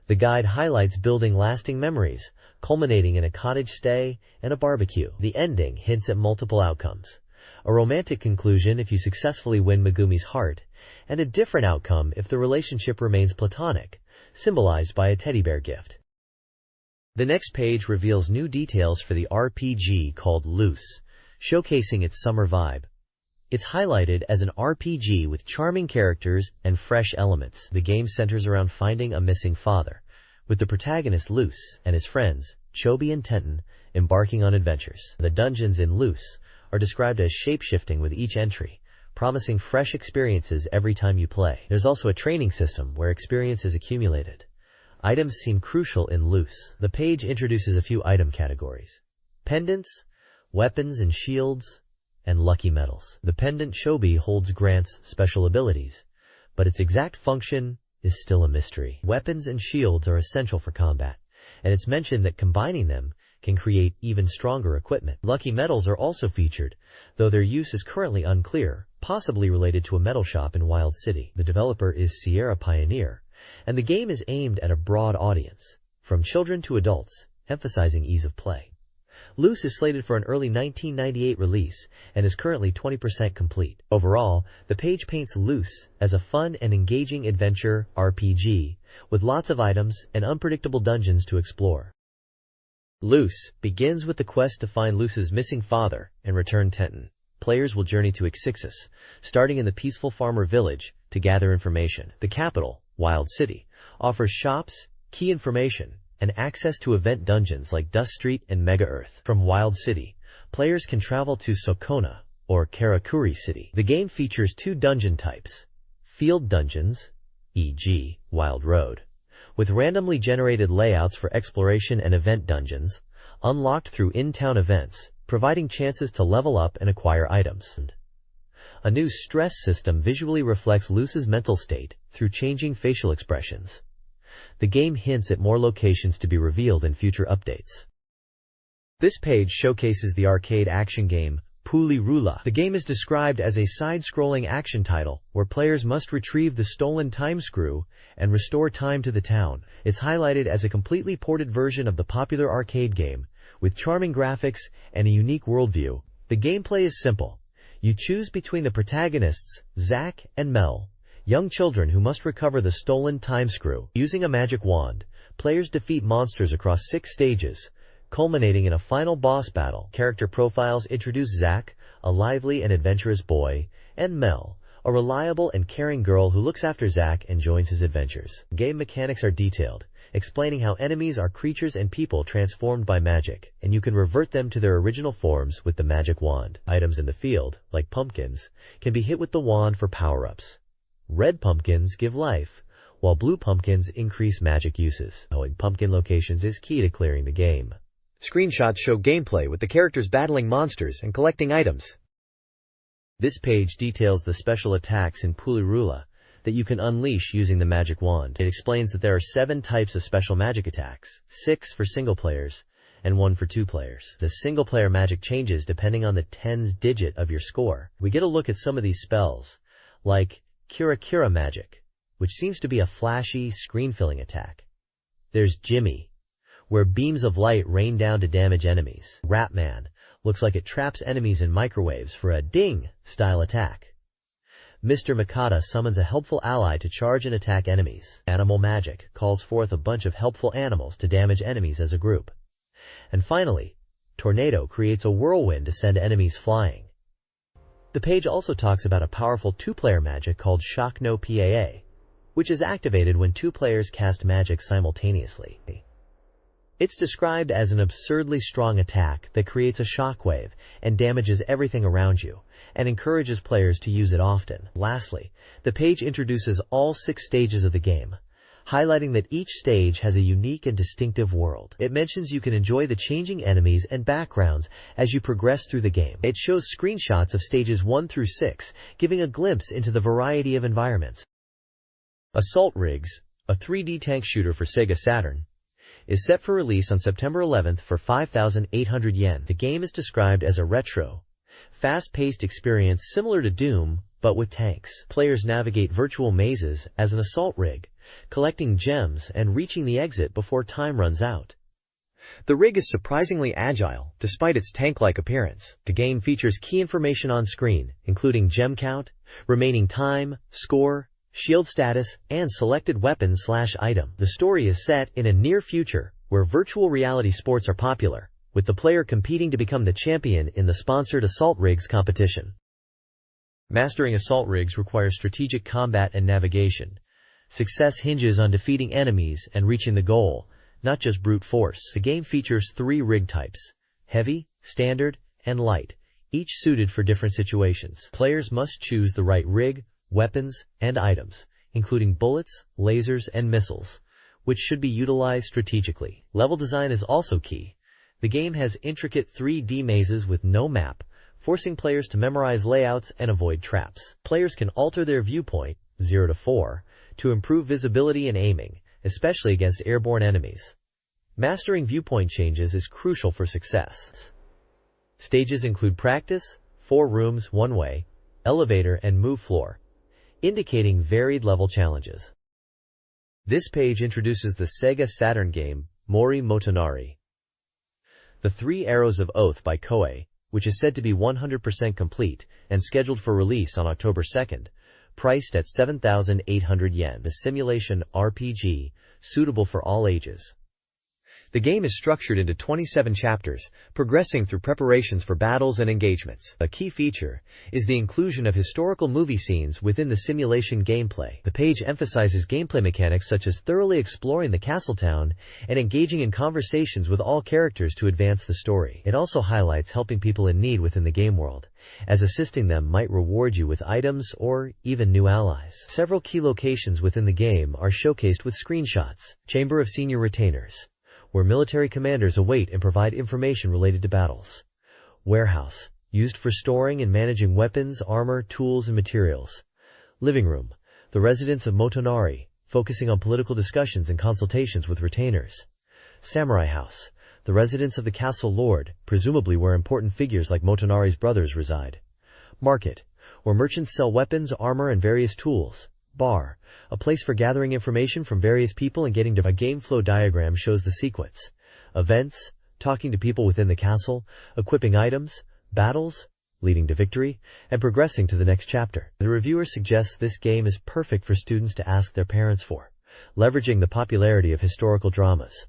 The guide highlights building lasting memories, culminating in a cottage stay and a barbecue. The ending hints at multiple outcomes: a romantic conclusion if you successfully win Megumi's heart, and a different outcome if the relationship remains platonic, symbolized by a teddy bear gift. The next page reveals new details for the RPG called Loose, showcasing its summer vibe. It's highlighted as an RPG with charming characters and fresh elements. The game centers around finding a missing father, with the protagonist Loose and his friends, Chobi and Tenten, embarking on adventures. The dungeons in Loose are described as shape-shifting with each entry, promising fresh experiences every time you play. There's also a training system where experience is accumulated. Items seem crucial in Loose. The page introduces a few item categories: pendants, weapons and shields, and lucky medals. The pendant Chobi holds grants special abilities, but its exact function is still a mystery. Weapons and shields are essential for combat, and it's mentioned that combining them can create even stronger equipment. Lucky medals are also featured, though their use is currently unclear, possibly related to a medal shop in Wild City. The developer is Sierra Pioneer, and the game is aimed at a broad audience, from children to adults, emphasizing ease of play. Loose is slated for an early 1998 release and is currently 20% complete. Overall, the page paints Loose as a fun and engaging adventure RPG with lots of items and unpredictable dungeons to explore. Loose begins with the quest to find Loose's missing father and return Tenten. Players will journey to Ixixis, starting in the peaceful farmer village, to gather information. The capital, Wild City, offers shops, key information, and access to event dungeons like Dust Street and Mega Earth. From Wild City, players can travel to Sokona, or Karakuri City. The game features 2 dungeon types: field dungeons, e.g., Wild Road, with randomly generated layouts for exploration, and event dungeons, unlocked through in-town events, providing chances to level up and acquire items. A new stress system visually reflects Loose's mental state through changing facial expressions. The game hints at more locations to be revealed in future updates. This page showcases the arcade action game Puli Rula. The game is described as a side-scrolling action title where players must retrieve the stolen time screw and restore time to the town. It's highlighted as a completely ported version of the popular arcade game, with charming graphics and a unique worldview. The gameplay is simple. You choose between the protagonists, Zack and Mel, young children who must recover the stolen time screw. Using a magic wand, players defeat monsters across 6 stages, culminating in a final boss battle. Character profiles introduce Zack, a lively and adventurous boy, and Mel, a reliable and caring girl who looks after Zack and joins his adventures. Game mechanics are detailed, explaining how enemies are creatures and people transformed by magic, and you can revert them to their original forms with the magic wand. Items in the field, like pumpkins, can be hit with the wand for power-ups. Red pumpkins give life, while blue pumpkins increase magic uses. Knowing pumpkin locations is key to clearing the game. Screenshots show gameplay with the characters battling monsters and collecting items. This page details the special attacks in Pulirula that you can unleash using the magic wand. It explains that there are 7 types of special magic attacks, 6 for single players, and 1 for 2 players. The single player magic changes depending on the tens digit of your score. We get a look at some of these spells, like Kira Kira magic, which seems to be a flashy, screen-filling attack. There's Jimmy, where beams of light rain down to damage enemies. Ratman looks like it traps enemies in microwaves for a ding-style attack. Mr. Mikata summons a helpful ally to charge and attack enemies. Animal magic calls forth a bunch of helpful animals to damage enemies as a group. And finally, Tornado creates a whirlwind to send enemies flying. The page also talks about a powerful 2-player magic called Shock No Paa, which is activated when 2 players cast magic simultaneously. It's described as an absurdly strong attack that creates a shockwave and damages everything around you, and encourages players to use it often. Lastly, the page introduces all 6 stages of the game, highlighting that each stage has a unique and distinctive world. It mentions you can enjoy the changing enemies and backgrounds as you progress through the game. It shows screenshots of stages 1 through 6, giving a glimpse into the variety of environments. Assault Rigs, a 3D tank shooter for SEGA Saturn, is set for release on September 11th for 5,800 yen. The game is described as a retro, fast-paced experience similar to Doom, but with tanks. Players navigate virtual mazes as an assault rig, collecting gems and reaching the exit before time runs out. The rig is surprisingly agile, despite its tank-like appearance. The game features key information on screen, including gem count, remaining time, score, shield status, and selected weapon/item. The story is set in a near future where virtual reality sports are popular, with the player competing to become the champion in the sponsored Assault Rigs competition. Mastering assault rigs requires strategic combat and navigation. Success hinges on defeating enemies and reaching the goal, not just brute force. The game features 3 rig types: heavy, standard, and light, each suited for different situations. Players must choose the right rig, weapons, and items, including bullets, lasers, and missiles, which should be utilized strategically. Level design is also key. The game has intricate 3D mazes with no map, forcing players to memorize layouts and avoid traps. Players can alter their viewpoint, 0 to 4, to improve visibility and aiming, especially against airborne enemies. Mastering viewpoint changes is crucial for success. Stages include practice, 4 rooms, 1 way, elevator, and move floor, indicating varied level challenges. This page introduces the SEGA Saturn game, Mori Motonari. The 3 Arrows of Oath by Koei, which is said to be 100% complete and scheduled for release on October 2nd, priced at 7,800 yen. The simulation RPG, suitable for all ages. The game is structured into 27 chapters, progressing through preparations for battles and engagements. A key feature is the inclusion of historical movie scenes within the simulation gameplay. The page emphasizes gameplay mechanics such as thoroughly exploring the castle town and engaging in conversations with all characters to advance the story. It also highlights helping people in need within the game world, as assisting them might reward you with items or even new allies. Several key locations within the game are showcased with screenshots. Chamber of Senior Retainers, where military commanders await and provide information related to battles. Warehouse, used for storing and managing weapons, armor, tools, and materials. Living room, the residence of Motonari, focusing on political discussions and consultations with retainers. Samurai house, the residence of the castle lord, presumably where important figures like Motonari's brothers reside. Market, where merchants sell weapons, armor, and various tools. Bar, a place for gathering information from various people and getting to a game flow diagram shows the sequence. Events, talking to people within the castle, equipping items, battles, leading to victory, and progressing to the next chapter. The reviewer suggests this game is perfect for students to ask their parents for, leveraging the popularity of historical dramas.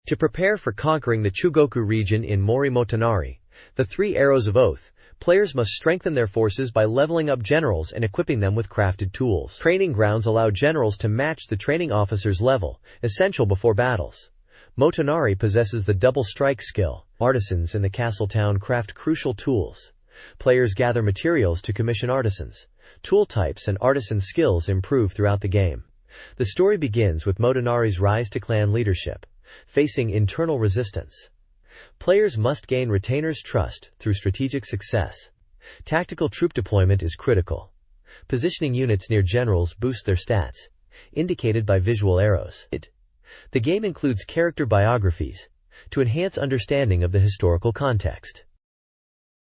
To prepare for conquering the Chugoku region in Mori Motonari, the 3 Arrows of Oath, Players must strengthen their forces by leveling up generals and equipping them with crafted tools. Training grounds allow generals to match the training officer's level, essential before battles. Motonari possesses the double strike skill. Artisans in the castle town craft crucial tools. Players gather materials to commission artisans. Tool types and artisan skills improve throughout the game. The story begins with Motonari's rise to clan leadership, facing internal resistance. Players must gain retainers' trust through strategic success. Tactical troop deployment is critical. Positioning units near generals boosts their stats, indicated by visual arrows. The game includes character biographies to enhance understanding of the historical context.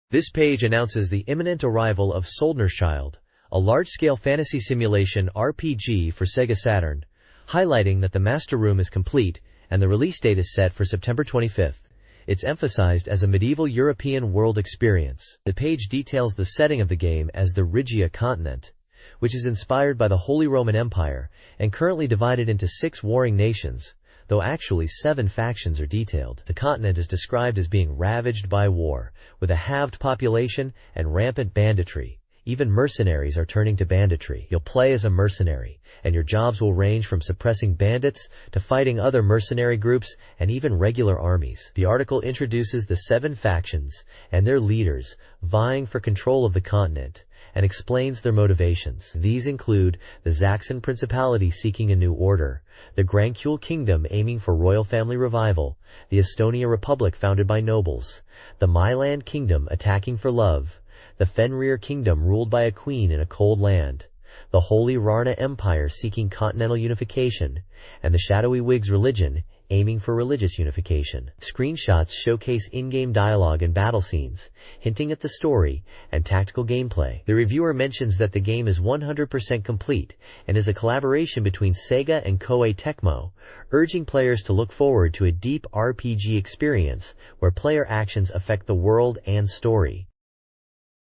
This page announces the imminent arrival of Soldner's Child, a large-scale fantasy simulation RPG for SEGA Saturn, highlighting that the Master Room is complete and the release date is set for September 25th. It's emphasized as a medieval European world experience. The page details the setting of the game as the Rhygia continent, which is inspired by the Holy Roman Empire and currently divided into 6 warring nations, though actually 7 factions are detailed. The continent is described as being ravaged by war, with a halved population and rampant banditry. Even mercenaries are turning to banditry. You'll play as a mercenary, and your jobs will range from suppressing bandits to fighting other mercenary groups and even regular armies. The article introduces the 7 factions and their leaders vying for control of the continent and explains their motivations. These include the Zaxxon Principality seeking a new order, the Grancule Kingdom aiming for royal family revival, the Estonia Republic founded by nobles, the Myland Kingdom attacking for love, the Fenrir Kingdom ruled by a queen in a cold land, the Holy Rarna Empire seeking continental unification, and the Shadowy Whigs religion aiming for religious unification. Screenshots showcase in-game dialogue and battle scenes, hinting at the story and tactical gameplay. The reviewer mentions that the game is 100% complete and is a collaboration between Sega and Koei Tecmo, urging players to look forward to a deep RPG experience where player actions affect the world and story.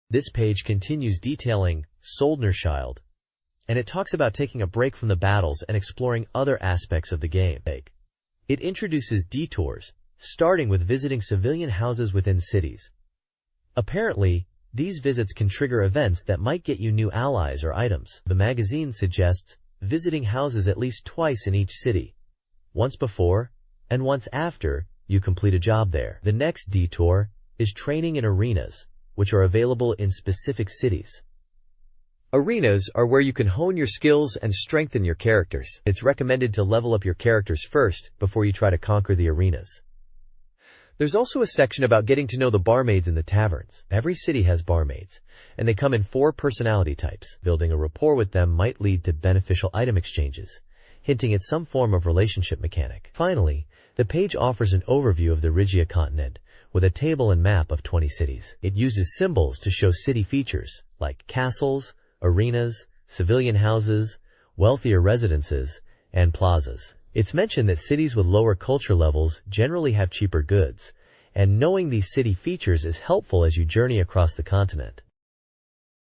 This page continues detailing Soldner's Child, and it talks about taking a break from the battles and exploring other aspects of the game. It introduces detours, starting with visiting civilian houses within cities. Apparently, these visits can trigger events that might get you new allies or items. The magazine suggests visiting houses at least twice in each city, once before and once after you complete a job there. The next detour is training in arenas, which are available in specific cities. Arenas are where you can hone your skills and strengthen your characters. It's recommended to level up your characters first before you try to conquer the arenas. There's also a section about getting to know the barmaids in the taverns. Every city has barmaids, and they come in 4 personality types. Building a rapport with them might lead to beneficial item exchanges, hinting at some form of relationship mechanic. Finally, the page offers an overview of the Rhygia continent, with a table and map of 20 cities. It uses symbols to show city features, like castles, arenas, civilian houses, wealthier residences, and plazas. It's mentioned that cities with lower culture levels generally have cheaper goods, and knowing these city features is helpful as you journey across the continent.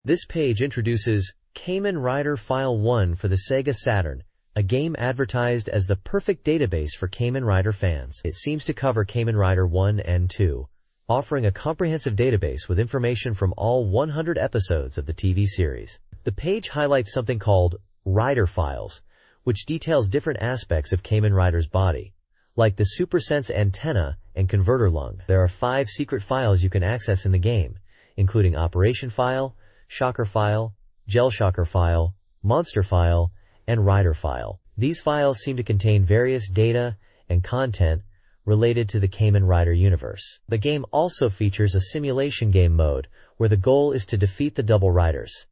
This page introduces Kamen Rider File 1 for the SEGA Saturn, a game advertised as the perfect database for Kamen Rider fans. It seems to cover Kamen Rider 1 and 2, offering a comprehensive database with information from all 100 episodes of the TV series. The page highlights something called Rider Files, which details different aspects of Kamen Rider's body, like the Supersense antenna and converter lung. There are 5 secret files you can access in the game, including Operation File, Shocker File, Gel Shocker File, Monster File, and Rider File. These files seem to contain various data and content related to the Kamen Rider universe. The game also features a simulation game mode, where the goal is to defeat the Double Riders.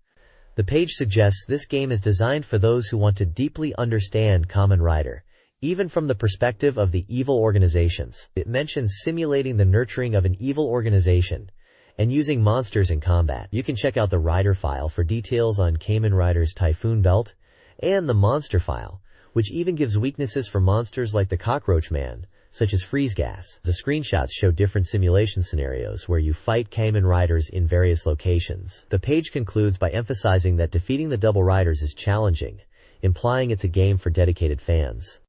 The page suggests this game is designed for those who want to deeply understand Kamen Rider, even from the perspective of the evil organizations. It mentions simulating the nurturing of an evil organization and using monsters in combat. You can check out the Rider File for details on Kamen Rider's Typhoon Belt, and the Monster File, which even gives weaknesses for monsters like the Cockroach Man, such as freeze gas. The screenshots show different simulation scenarios where you fight Kamen Riders in various locations. The page concludes by emphasizing that defeating the Double Riders is challenging, implying it's a game for dedicated fans.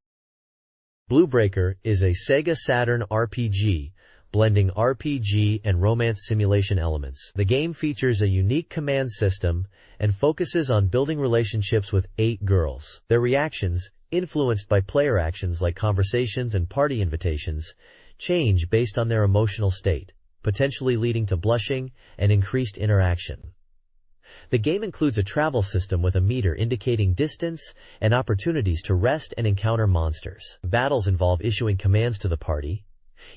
Bluebreaker is a SEGA Saturn RPG blending RPG and romance simulation elements. The game features a unique command system and focuses on building relationships with 8 girls. Their reactions, influenced by player actions like conversations and party invitations, change based on their emotional state, potentially leading to blushing and increased interaction. The game includes a travel system with a meter indicating distance and opportunities to rest and encounter monsters. Battles involve issuing commands to the party,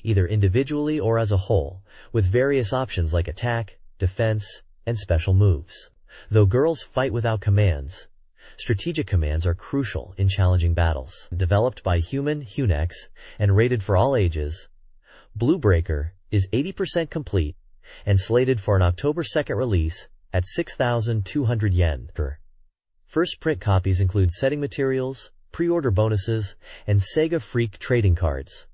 either individually or as a whole, with various options like attack, defense, and special moves. Though girls fight without commands, strategic commands are crucial in challenging battles. Developed by Hunex and rated for all ages, Bluebreaker is 80% complete and slated for an October 2nd release at 6,200 yen. First print copies include setting materials, pre-order bonuses, and Sega Freak trading cards.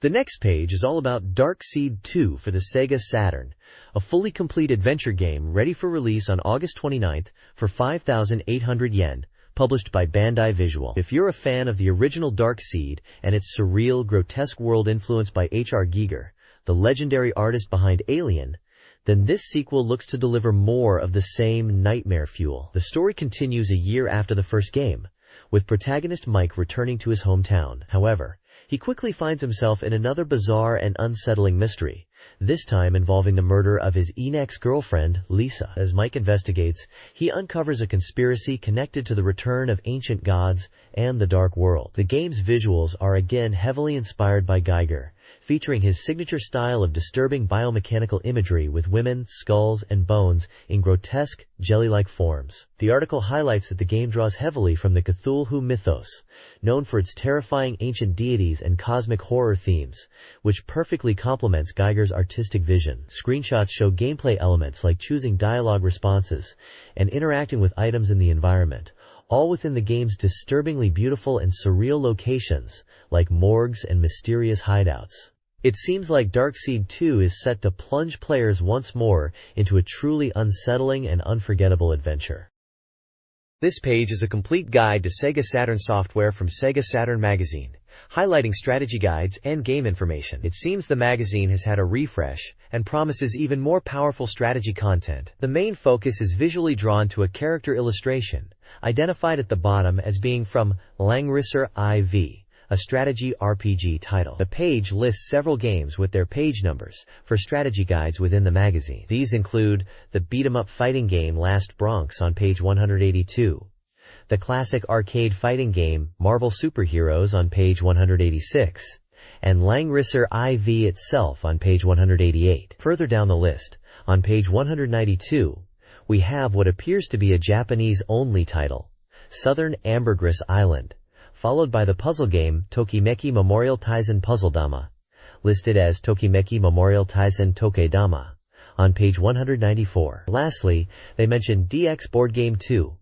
The next page is all about Dark Seed 2 for the Sega Saturn, a fully complete adventure game ready for release on August 29th for 5,800 yen, published by Bandai Visual. If you're a fan of the original Dark Seed and its surreal, grotesque world influenced by H.R. Giger, the legendary artist behind Alien, then this sequel looks to deliver more of the same nightmare fuel. The story continues a year after the first game, with protagonist Mike returning to his hometown. However, he quickly finds himself in another bizarre and unsettling mystery, this time involving the murder of his ex-girlfriend, Lisa. As Mike investigates, he uncovers a conspiracy connected to the return of ancient gods and the dark world. The game's visuals are again heavily inspired by Giger, featuring his signature style of disturbing biomechanical imagery with women, skulls, and bones in grotesque, jelly-like forms. The article highlights that the game draws heavily from the Cthulhu mythos, known for its terrifying ancient deities and cosmic horror themes, which perfectly complements Giger's artistic vision. Screenshots show gameplay elements like choosing dialogue responses and interacting with items in the environment, all within the game's disturbingly beautiful and surreal locations, like morgues and mysterious hideouts. It seems like Dark Seed 2 is set to plunge players once more into a truly unsettling and unforgettable adventure. This page is a complete guide to Sega Saturn software from SEGA Saturn Magazine, highlighting strategy guides and game information. It seems the magazine has had a refresh and promises even more powerful strategy content. The main focus is visually drawn to a character illustration, identified at the bottom as being from Langrisser IV, a strategy RPG title. The page lists several games with their page numbers for strategy guides within the magazine. These include the beat-em-up fighting game Last Bronx on page 182, the classic arcade fighting game Marvel Superheroes on page 186, and Langrisser IV itself on page 188. Further down the list, on page 192, we have what appears to be a Japanese-only title, Southern Ambergris Island, followed by the puzzle game Tokimeki Memorial Taisen Puzzle Dama, listed as Tokimeki Memorial Taisen Toke-dama, on page 194. Lastly, they mention DX Board Game 2,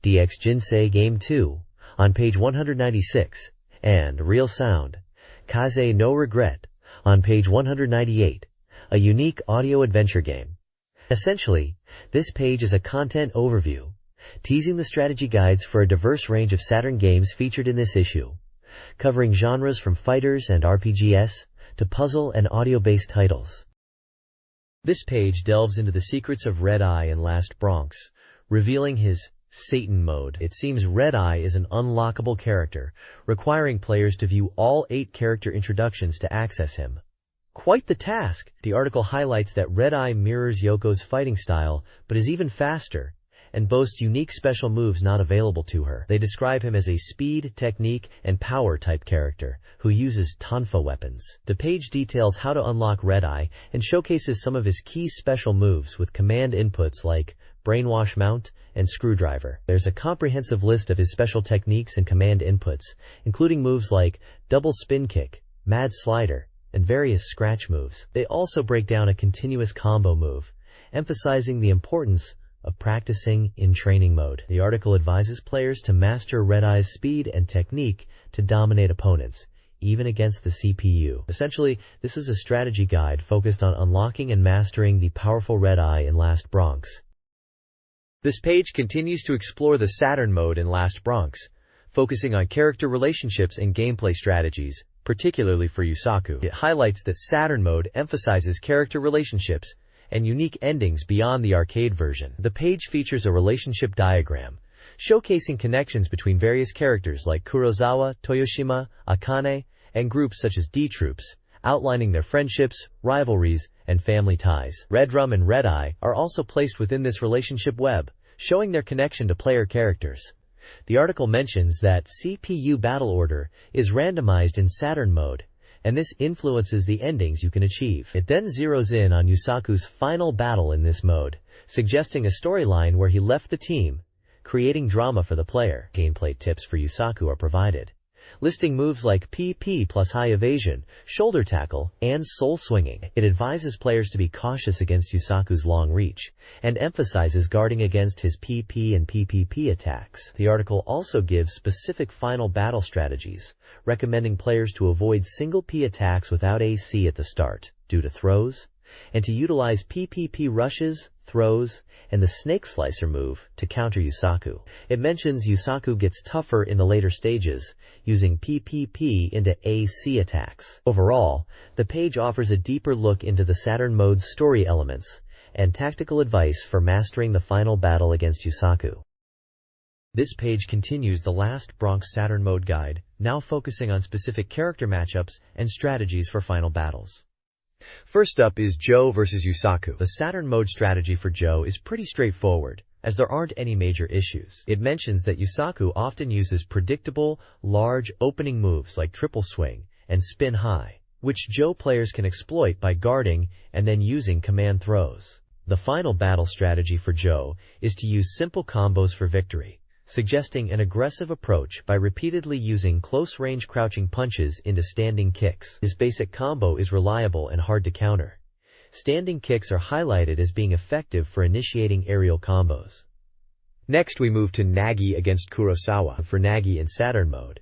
DX Jinsei Game 2, on page 196, and Real Sound, Kaze no Regret, on page 198, a unique audio adventure game. Essentially, this page is a content overview, teasing the strategy guides for a diverse range of Saturn games featured in this issue, covering genres from fighters and RPGs to puzzle and audio-based titles. This page delves into the secrets of Red Eye in Last Bronx, revealing his Satan mode. It seems Red Eye is an unlockable character, requiring players to view all 8 character introductions to access him. Quite the task! The article highlights that Red Eye mirrors Yoko's fighting style, but is even faster, and boasts unique special moves not available to her. They describe him as a speed, technique, and power type character, who uses tonfa weapons. The page details how to unlock Red Eye, and showcases some of his key special moves with command inputs like Brainwash Mount and Screwdriver. There's a comprehensive list of his special techniques and command inputs, including moves like Double Spin Kick, Mad Slider, and various scratch moves. They also break down a continuous combo move, emphasizing the importance of practicing in training mode. The article advises players to master Red Eye's speed and technique to dominate opponents, even against the CPU. Essentially, this is a strategy guide focused on unlocking and mastering the powerful Red Eye in Last Bronx. This page continues to explore the Saturn mode in Last Bronx, focusing on character relationships and gameplay strategies, particularly for Yusaku. It highlights that Saturn mode emphasizes character relationships and unique endings beyond the arcade version. The page features a relationship diagram, showcasing connections between various characters like Kurosawa, Toyoshima, Akane, and groups such as D-Troops, outlining their friendships, rivalries, and family ties. Redrum and Red Eye are also placed within this relationship web, showing their connection to player characters. The article mentions that CPU battle order is randomized in Saturn mode, and this influences the endings you can achieve. It then zeroes in on Yusaku's final battle in this mode, suggesting a storyline where he left the team, creating drama for the player. Gameplay tips for Yusaku are provided, listing moves like PP plus high evasion, shoulder tackle, and soul swinging. It advises players to be cautious against Yusaku's long reach, and emphasizes guarding against his PP and PPP attacks. The article also gives specific final battle strategies, recommending players to avoid single P attacks without AC at the start, due to throws, and to utilize PPP rushes, throws, and the Snake Slicer move to counter Yusaku. It mentions Yusaku gets tougher in the later stages, using PPP into AC attacks. Overall, the page offers a deeper look into the Saturn mode's story elements and tactical advice for mastering the final battle against Yusaku. This page continues the last Bronx Saturn mode guide, now focusing on specific character matchups and strategies for final battles. First up is Joe vs Yusaku. The Saturn mode strategy for Joe is pretty straightforward, as there aren't any major issues. It mentions that Yusaku often uses predictable, large opening moves like triple swing and spin high, which Joe players can exploit by guarding and then using command throws. The final battle strategy for Joe is to use simple combos for victory, suggesting an aggressive approach by repeatedly using close-range crouching punches into standing kicks. His basic combo is reliable and hard to counter. Standing kicks are highlighted as being effective for initiating aerial combos. Next we move to Nagi against Kurosawa. For Nagi in Saturn mode,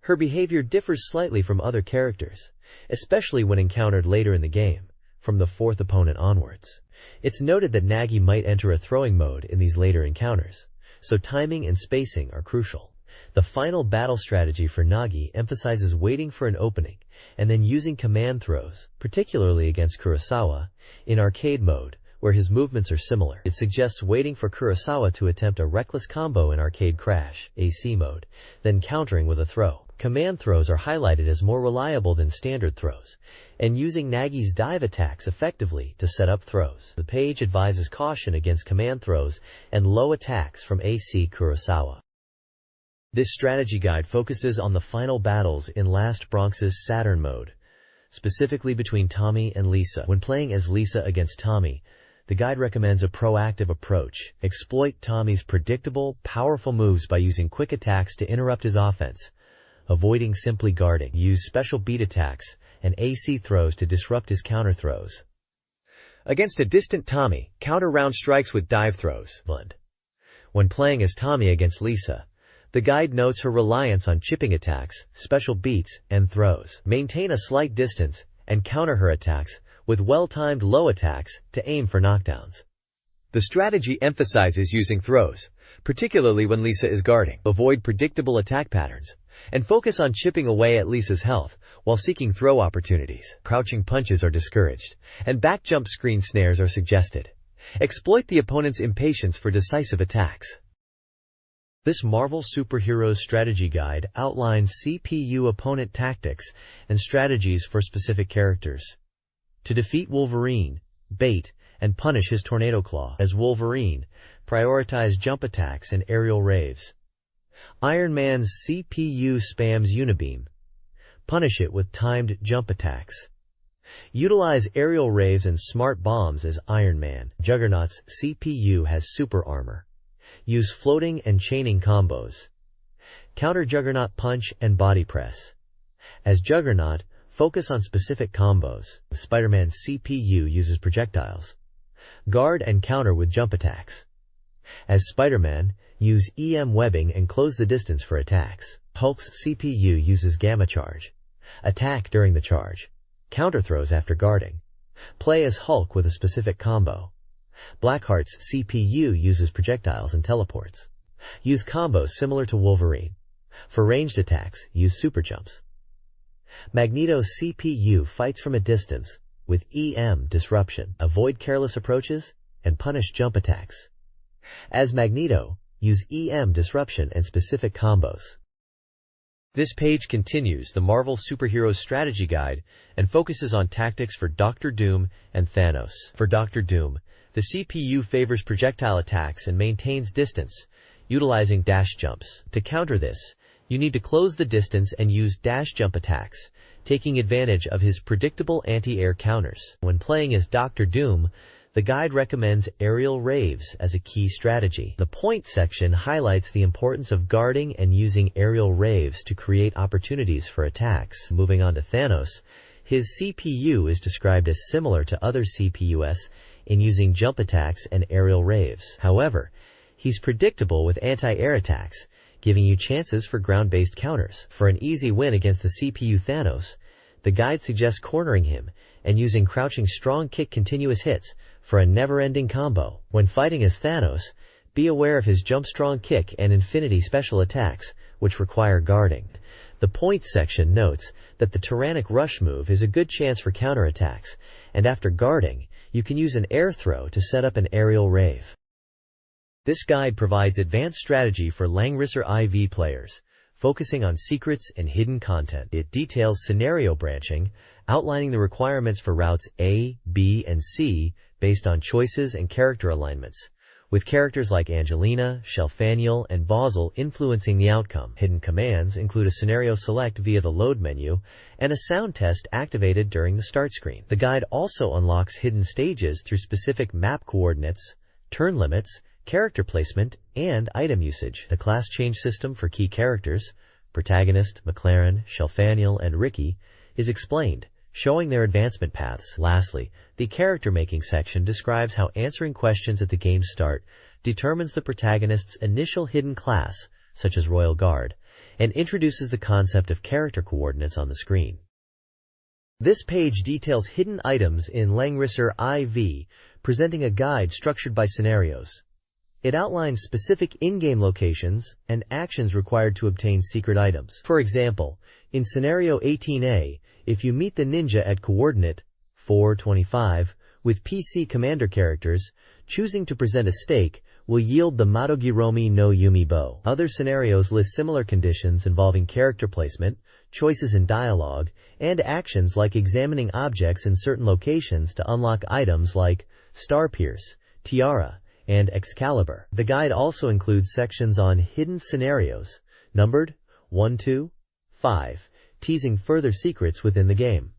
her behavior differs slightly from other characters, especially when encountered later in the game, from the fourth opponent onwards. It's noted that Nagi might enter a throwing mode in these later encounters, so timing and spacing are crucial. The final battle strategy for Nagi emphasizes waiting for an opening and then using command throws, particularly against Kurosawa, in arcade mode, where his movements are similar. It suggests waiting for Kurosawa to attempt a reckless combo in Arcade Crash, AC mode, then countering with a throw. Command throws are highlighted as more reliable than standard throws, and using Nagi's dive attacks effectively to set up throws. The page advises caution against command throws and low attacks from AC Kurosawa. This strategy guide focuses on the final battles in Last Bronx's Saturn mode, specifically between Tommy and Lisa. When playing as Lisa against Tommy, the guide recommends a proactive approach. Exploit Tommy's predictable, powerful moves by using quick attacks to interrupt his offense, avoiding simply guarding. Use special beat attacks and AC throws to disrupt his counter throws. Against a distant Tommy, counter round strikes with dive throws. When playing as Tommy against Lisa, the guide notes her reliance on chipping attacks, special beats, and throws. Maintain a slight distance and counter her attacks with well-timed low attacks to aim for knockdowns. The strategy emphasizes using throws, particularly when Lisa is guarding. Avoid predictable attack patterns and focus on chipping away at Lisa's health while seeking throw opportunities. Crouching punches are discouraged, and back jump screen snares are suggested. Exploit the opponent's impatience for decisive attacks. This Marvel Superheroes strategy guide outlines CPU opponent tactics and strategies for specific characters. To defeat Wolverine, bait and punish his Tornado Claw. As Wolverine, prioritize jump attacks and aerial raves. Iron Man's CPU spams Unibeam. Punish it with timed jump attacks. Utilize aerial raves and smart bombs as Iron Man. Juggernaut's CPU has super armor. Use floating and chaining combos. Counter Juggernaut punch and body press. As Juggernaut, focus on specific combos. Spider-Man's CPU uses projectiles. Guard and counter with jump attacks. As Spider-Man, use EM webbing and close the distance for attacks. Hulk's CPU uses gamma charge. Attack during the charge. Counter throws after guarding. Play as Hulk with a specific combo. Blackheart's CPU uses projectiles and teleports. Use combos similar to Wolverine. For ranged attacks, use super jumps. Magneto's CPU fights from a distance, with EM disruption, avoid careless approaches, and punish jump attacks. As Magneto, use EM disruption and specific combos. This page continues the Marvel Superheroes Strategy Guide and focuses on tactics for Doctor Doom and Thanos. For Doctor Doom, the CPU favors projectile attacks and maintains distance, utilizing dash jumps. To counter this, you need to close the distance and use dash jump attacks, taking advantage of his predictable anti-air counters. When playing as Doctor Doom, the guide recommends aerial raves as a key strategy. The point section highlights the importance of guarding and using aerial raves to create opportunities for attacks. Moving on to Thanos, his CPU is described as similar to other CPUs in using jump attacks and aerial raves. However, he's predictable with anti-air attacks, giving you chances for ground-based counters. For an easy win against the CPU Thanos, the guide suggests cornering him and using crouching strong kick continuous hits for a never-ending combo. When fighting as Thanos, be aware of his jump strong kick and infinity special attacks, which require guarding. The points section notes that the Tyrannic Rush move is a good chance for counterattacks, and after guarding, you can use an air throw to set up an aerial rave. This guide provides advanced strategy for Langrisser IV players, focusing on secrets and hidden content. It details scenario branching, outlining the requirements for routes A, B, and C based on choices and character alignments, with characters like Angelina, Shelfaniel, and Basil influencing the outcome. Hidden commands include a scenario select via the load menu and a sound test activated during the start screen. The guide also unlocks hidden stages through specific map coordinates, turn limits, character placement, and item usage. The class change system for key characters, Protagonist, McLaren, Shelfaniel, and Ricky, is explained, showing their advancement paths. Lastly, the character-making section describes how answering questions at the game's start determines the protagonist's initial hidden class, such as Royal Guard, and introduces the concept of character coordinates on the screen. This page details hidden items in Langrisser IV, presenting a guide structured by scenarios. It outlines specific in-game locations and actions required to obtain secret items. For example, in Scenario 18A, if you meet the ninja at coordinate 425 with PC commander characters, choosing to present a stake will yield the Madogiromi no Yumi bow. Other scenarios list similar conditions involving character placement, choices in dialogue, and actions like examining objects in certain locations to unlock items like Star Pierce, Tiara, and Excalibur. The guide also includes sections on hidden scenarios, numbered 1, 2, 5, teasing further secrets within the game.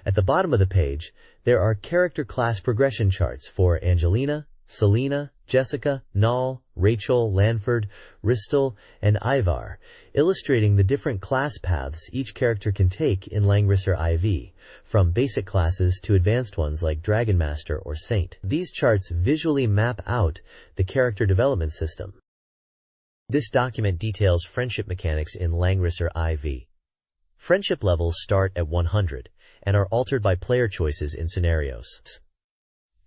At the bottom of the page, there are character class progression charts for Angelina, Selena, Jessica, Nall, Rachel, Lanford, Ristel, and Ivar, illustrating the different class paths each character can take in Langrisser IV, from basic classes to advanced ones like Dragon Master or Saint. These charts visually map out the character development system. This document details friendship mechanics in Langrisser IV. Friendship levels start at 100 and are altered by player choices in scenarios.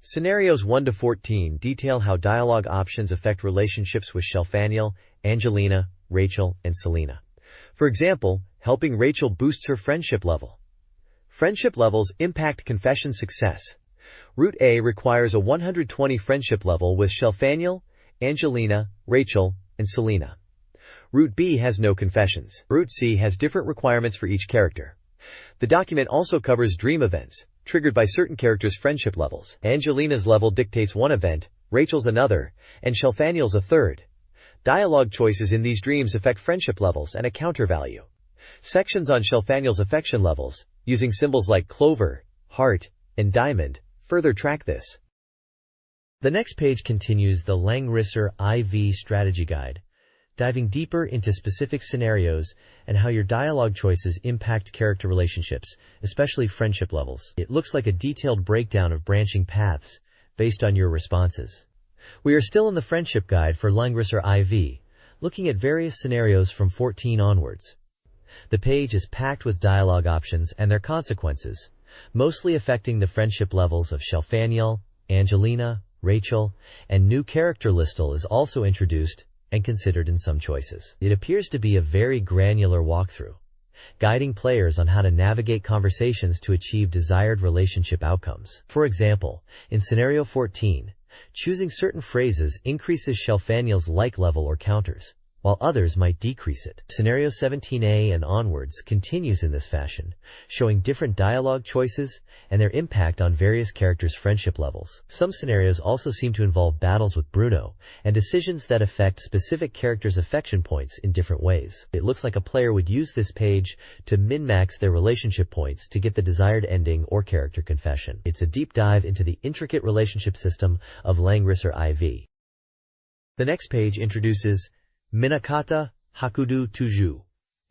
Scenarios 1 to 14 detail how dialogue options affect relationships with Shelfaniel, Angelina, Rachel, and Selena. For example, helping Rachel boosts her friendship level. Friendship levels impact confession success. Route A requires a 120 friendship level with Shelfaniel, Angelina, Rachel, and Selena. Route B has no confessions. Route C has different requirements for each character. The document also covers dream events, triggered by certain characters' friendship levels. Angelina's level dictates one event, Rachel's another, and Shelfaniel's a third. Dialogue choices in these dreams affect friendship levels and a counter value. Sections on Shelfaniel's affection levels, using symbols like clover, heart, and diamond, further track this. The next page continues the Langrisser IV strategy guide, diving deeper into specific scenarios and how your dialogue choices impact character relationships, especially friendship levels. It looks like a detailed breakdown of branching paths based on your responses. We are still in the friendship guide for Langrisser IV, looking at various scenarios from 14 onwards. The page is packed with dialogue options and their consequences, mostly affecting the friendship levels of Shelfaniel, Angelina, Rachel, and new character Listel is also introduced and considered in some choices. It appears to be a very granular walkthrough, guiding players on how to navigate conversations to achieve desired relationship outcomes. For example, in Scenario 14, choosing certain phrases increases Shelfaniel's like level or counters, while others might decrease it. Scenario 17A and onwards continues in this fashion, showing different dialogue choices and their impact on various characters' friendship levels. Some scenarios also seem to involve battles with Bruno, and decisions that affect specific characters' affection points in different ways. It looks like a player would use this page to min-max their relationship points to get the desired ending or character confession. It's a deep dive into the intricate relationship system of Langrisser IV. The next page introduces Minakata Hakudo Tuju,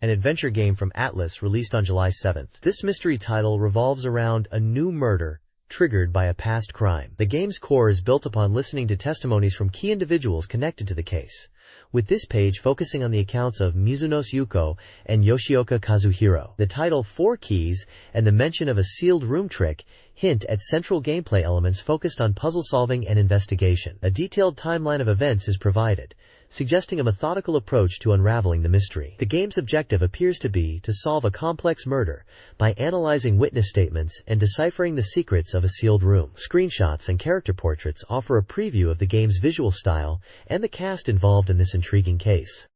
an adventure game from Atlas released on July 7th. This mystery title revolves around a new murder triggered by a past crime. The game's core is built upon listening to testimonies from key individuals connected to the case, with this page focusing on the accounts of Mizunos Yuko and Yoshioka Kazuhiro. The title 4 Keys and the mention of a sealed room trick hint at central gameplay elements focused on puzzle solving and investigation. A detailed timeline of events is provided, suggesting a methodical approach to unraveling the mystery. The game's objective appears to be to solve a complex murder by analyzing witness statements and deciphering the secrets of a sealed room. Screenshots and character portraits offer a preview of the game's visual style and the cast involved in this intriguing case.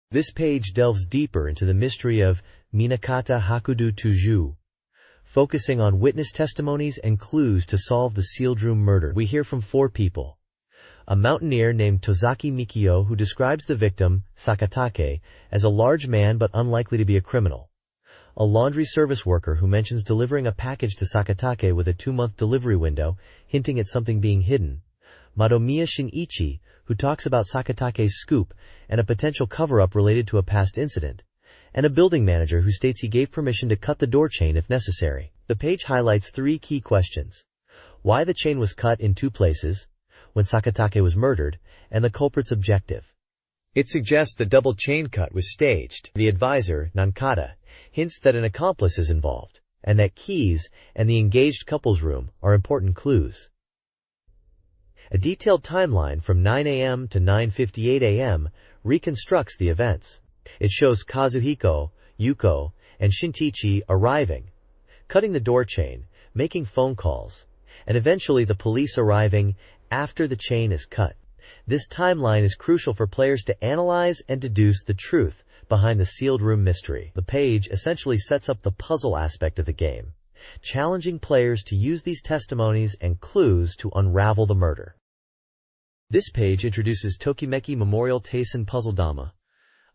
This page delves deeper into the mystery of Minakata Hakudo Tuju, focusing on witness testimonies and clues to solve the sealed room murder. We hear from 4 people. A mountaineer named Tozaki Mikio who describes the victim, Sakatake, as a large man but unlikely to be a criminal. A laundry service worker who mentions delivering a package to Sakatake with a 2-month delivery window, hinting at something being hidden. Madomiya Shinichi, who talks about Sakatake's scoop and a potential cover-up related to a past incident. And a building manager who states he gave permission to cut the door chain if necessary. The page highlights 3 key questions: why the chain was cut in 2 places, when Sakatake was murdered, and the culprit's objective. It suggests the double chain cut was staged. The advisor, Nankata, hints that an accomplice is involved, and that keys and the engaged couple's room are important clues. A detailed timeline from 9 a.m. to 9:58 a.m. reconstructs the events. It shows Kazuhiko, Yuko, and Shintichi arriving, cutting the door chain, making phone calls, and eventually the police arriving after the chain is cut. This timeline is crucial for players to analyze and deduce the truth behind the sealed room mystery. The page essentially sets up the puzzle aspect of the game, challenging players to use these testimonies and clues to unravel the murder. This page introduces Tokimeki Memorial Taisen Puzzle Dama,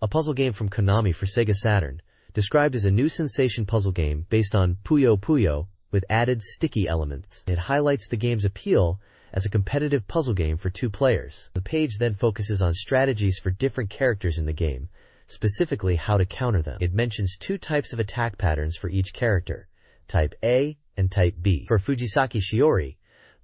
a puzzle game from Konami for Sega Saturn, described as a new sensation puzzle game based on Puyo Puyo with added sticky elements. It highlights the game's appeal as a competitive puzzle game for 2 players. The page then focuses on strategies for different characters in the game, specifically how to counter them. It mentions 2 types of attack patterns for each character, Type A and Type B. For Fujisaki Shiori,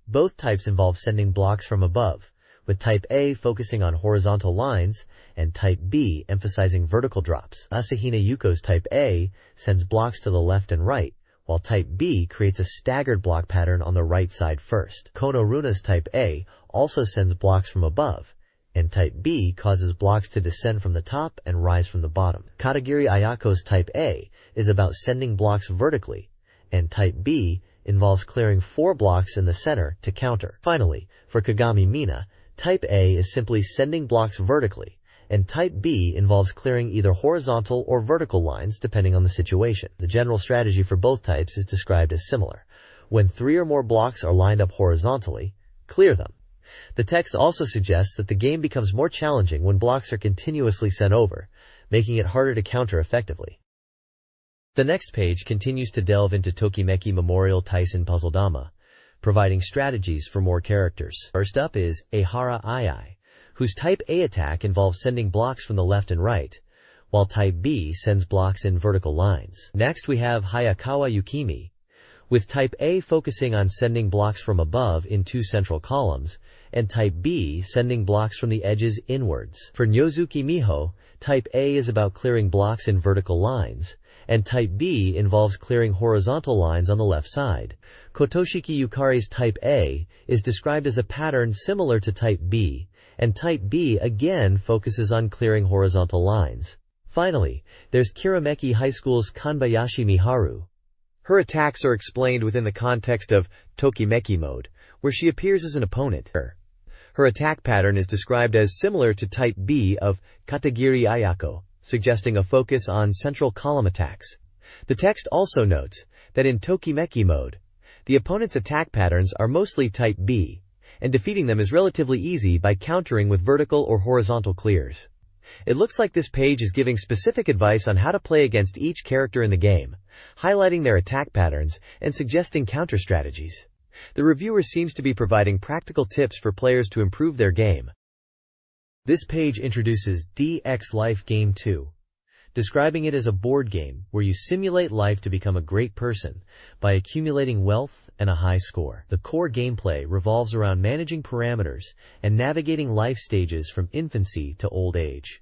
both types involve sending blocks from above, with Type A focusing on horizontal lines and Type B emphasizing vertical drops. Asahina Yuko's Type A sends blocks to the left and right, while Type B creates a staggered block pattern on the right side first. Kono Runa's Type A also sends blocks from above, and Type B causes blocks to descend from the top and rise from the bottom. Katagiri Ayako's Type A is about sending blocks vertically, and Type B involves clearing 4 blocks in the center to counter. Finally, for Kagami Mina, Type A is simply sending blocks vertically, and Type B involves clearing either horizontal or vertical lines depending on the situation. The general strategy for both types is described as similar. When 3 or more blocks are lined up horizontally, clear them. The text also suggests that the game becomes more challenging when blocks are continuously sent over, making it harder to counter effectively. The next page continues to delve into Tokimeki Memorial Taisen Puzzle Dama, providing strategies for more characters. First up is Ehara Ai, whose Type A attack involves sending blocks from the left and right, while Type B sends blocks in vertical lines. Next we have Hayakawa Yukimi, with Type A focusing on sending blocks from above in 2 central columns, and Type B sending blocks from the edges inwards. For Nyozuki Miho, Type A is about clearing blocks in vertical lines, and Type B involves clearing horizontal lines on the left side. Kotoshiki Yukari's Type A is described as a pattern similar to Type B, and Type B again focuses on clearing horizontal lines. Finally, there's Kirameki High School's Kanbayashi Miharu. Her attacks are explained within the context of Tokimeki mode, where she appears as an opponent. Her attack pattern is described as similar to Type B of Katagiri Ayako, suggesting a focus on central column attacks. The text also notes that in Tokimeki mode, the opponent's attack patterns are mostly Type B, and defeating them is relatively easy by countering with vertical or horizontal clears. It looks like this page is giving specific advice on how to play against each character in the game, highlighting their attack patterns and suggesting counter strategies. The reviewer seems to be providing practical tips for players to improve their game. This page introduces DX Life Game 2, describing it as a board game where you simulate life to become a great person by accumulating wealth and a high score. The core gameplay revolves around managing parameters and navigating life stages from infancy to old age.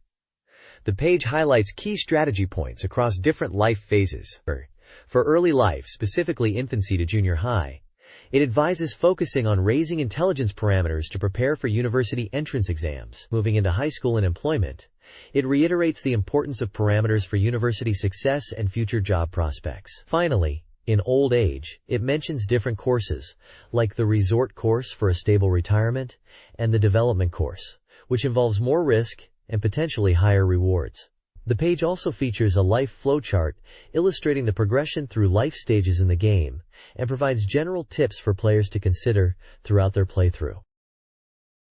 The page highlights key strategy points across different life phases. For early life, specifically infancy to junior high, it advises focusing on raising intelligence parameters to prepare for university entrance exams. Moving into high school and employment, it reiterates the importance of parameters for university success and future job prospects. Finally, in old age, it mentions different courses, like the resort course for a stable retirement, and the development course, which involves more risk and potentially higher rewards. The page also features a life flowchart illustrating the progression through life stages in the game and provides general tips for players to consider throughout their playthrough.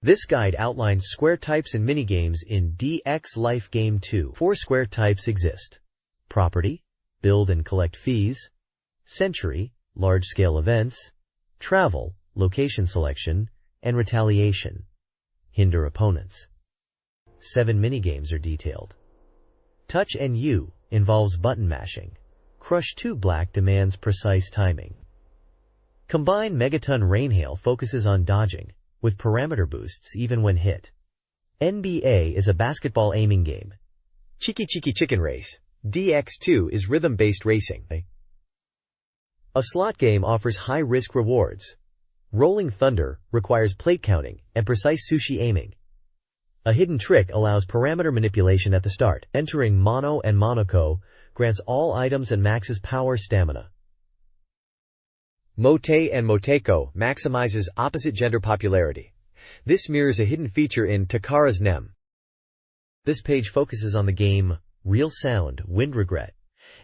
This guide outlines square types and minigames in DX Life Game 2. 4 square types exist: property, build and collect fees; century, large-scale events; travel, location selection; and retaliation, hinder opponents. 7 minigames are detailed. Touch and U involves button mashing. Crush 2 Black demands precise timing. Combine Megaton Rainhail focuses on dodging, with parameter boosts even when hit. NBA is a basketball aiming game. Cheeky Cheeky Chicken Race DX2 is rhythm-based racing. A slot game offers high-risk rewards. Rolling Thunder requires plate counting and precise sushi aiming. A hidden trick allows parameter manipulation at the start. Entering Mono and Monaco grants all items and maxes power stamina. Mote and Moteko maximizes opposite gender popularity. This mirrors a hidden feature in Takara's Nem. This page focuses on the game Real Sound Wind Regret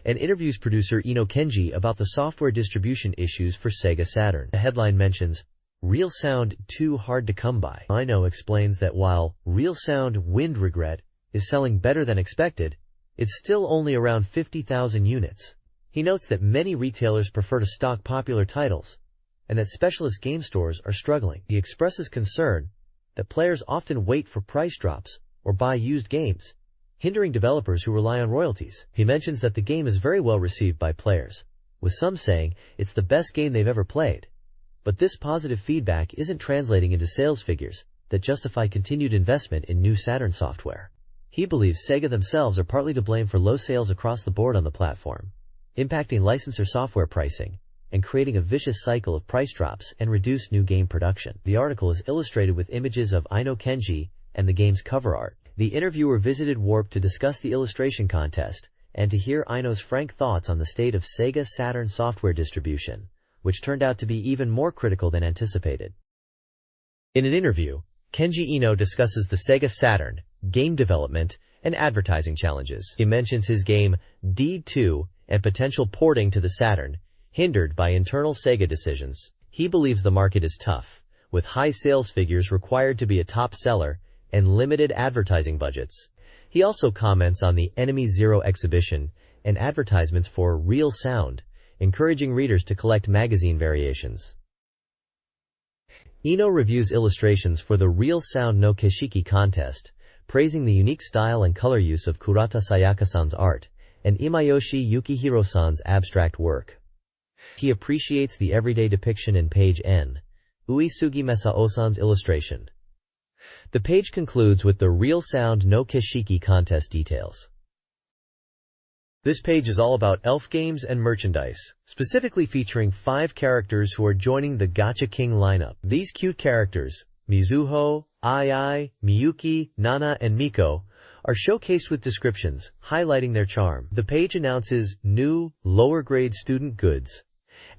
and interviews producer Ino Kenji about the software distribution issues for Sega Saturn. The headline mentions Real Sound too hard to come by. Ino explains that while Real Sound Wind Regret is selling better than expected, it's still only around 50,000 units. He notes that many retailers prefer to stock popular titles, and that specialist game stores are struggling. He expresses concern that players often wait for price drops or buy used games, hindering developers who rely on royalties. He mentions that the game is very well received by players, with some saying it's the best game they've ever played. But this positive feedback isn't translating into sales figures that justify continued investment in new Saturn software. He believes Sega themselves are partly to blame for low sales across the board on the platform, impacting licensor software pricing and creating a vicious cycle of price drops and reduced new game production. The article is illustrated with images of Ino Kenji and the game's cover art. The interviewer visited Warp to discuss the illustration contest and to hear Ino's frank thoughts on the state of Sega Saturn software distribution, which turned out to be even more critical than anticipated. In an interview, Kenji Ino discusses the Sega Saturn, game development, and advertising challenges. He mentions his game D2 and potential porting to the Saturn, hindered by internal Sega decisions. He believes the market is tough, with high sales figures required to be a top seller and limited advertising budgets. He also comments on the Enemy Zero exhibition and advertisements for Real Sound, encouraging readers to collect magazine variations. Ino reviews illustrations for the Real Sound no Keshiki contest, praising the unique style and color use of Kurata Sayaka-san's art and Imayoshi Yukihiro-san's abstract work. He appreciates the everyday depiction in page N, Uesugi Mesao-san's illustration. The page concludes with the Real Sound no Keshiki contest details. This page is all about elf games and merchandise, specifically featuring 5 characters who are joining the Gacha King lineup. These cute characters, Mizuho, Ai, Miyuki, Nana, and Miko, are showcased with descriptions, highlighting their charm. The page announces new, lower-grade student goods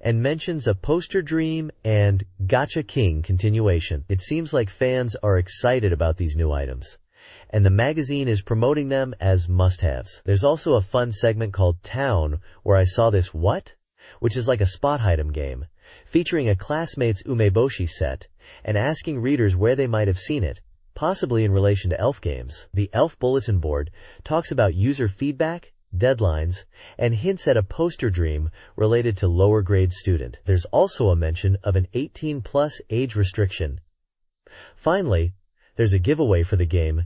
and mentions a Poster Dream and Gacha King continuation. It seems like fans are excited about these new items, and the magazine is promoting them as must-haves. There's also a fun segment called Town, where I saw this what? Which is like a spot item game, featuring a classmate's umeboshi set, and asking readers where they might have seen it, possibly in relation to elf games. The Elf Bulletin Board talks about user feedback, deadlines, and hints at a Poster Dream related to lower-grade student. There's also a mention of an 18-plus age restriction. Finally, there's a giveaway for the game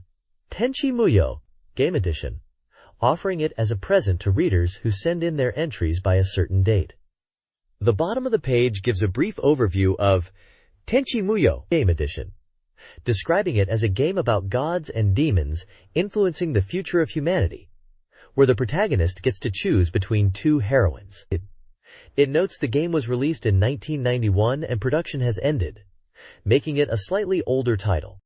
Tenchi Muyo Game Edition, offering it as a present to readers who send in their entries by a certain date. The bottom of the page gives a brief overview of Tenchi Muyo Game Edition, describing it as a game about gods and demons influencing the future of humanity, where the protagonist gets to choose between two heroines. It notes the game was released in 1991 and production has ended, making it a slightly older title.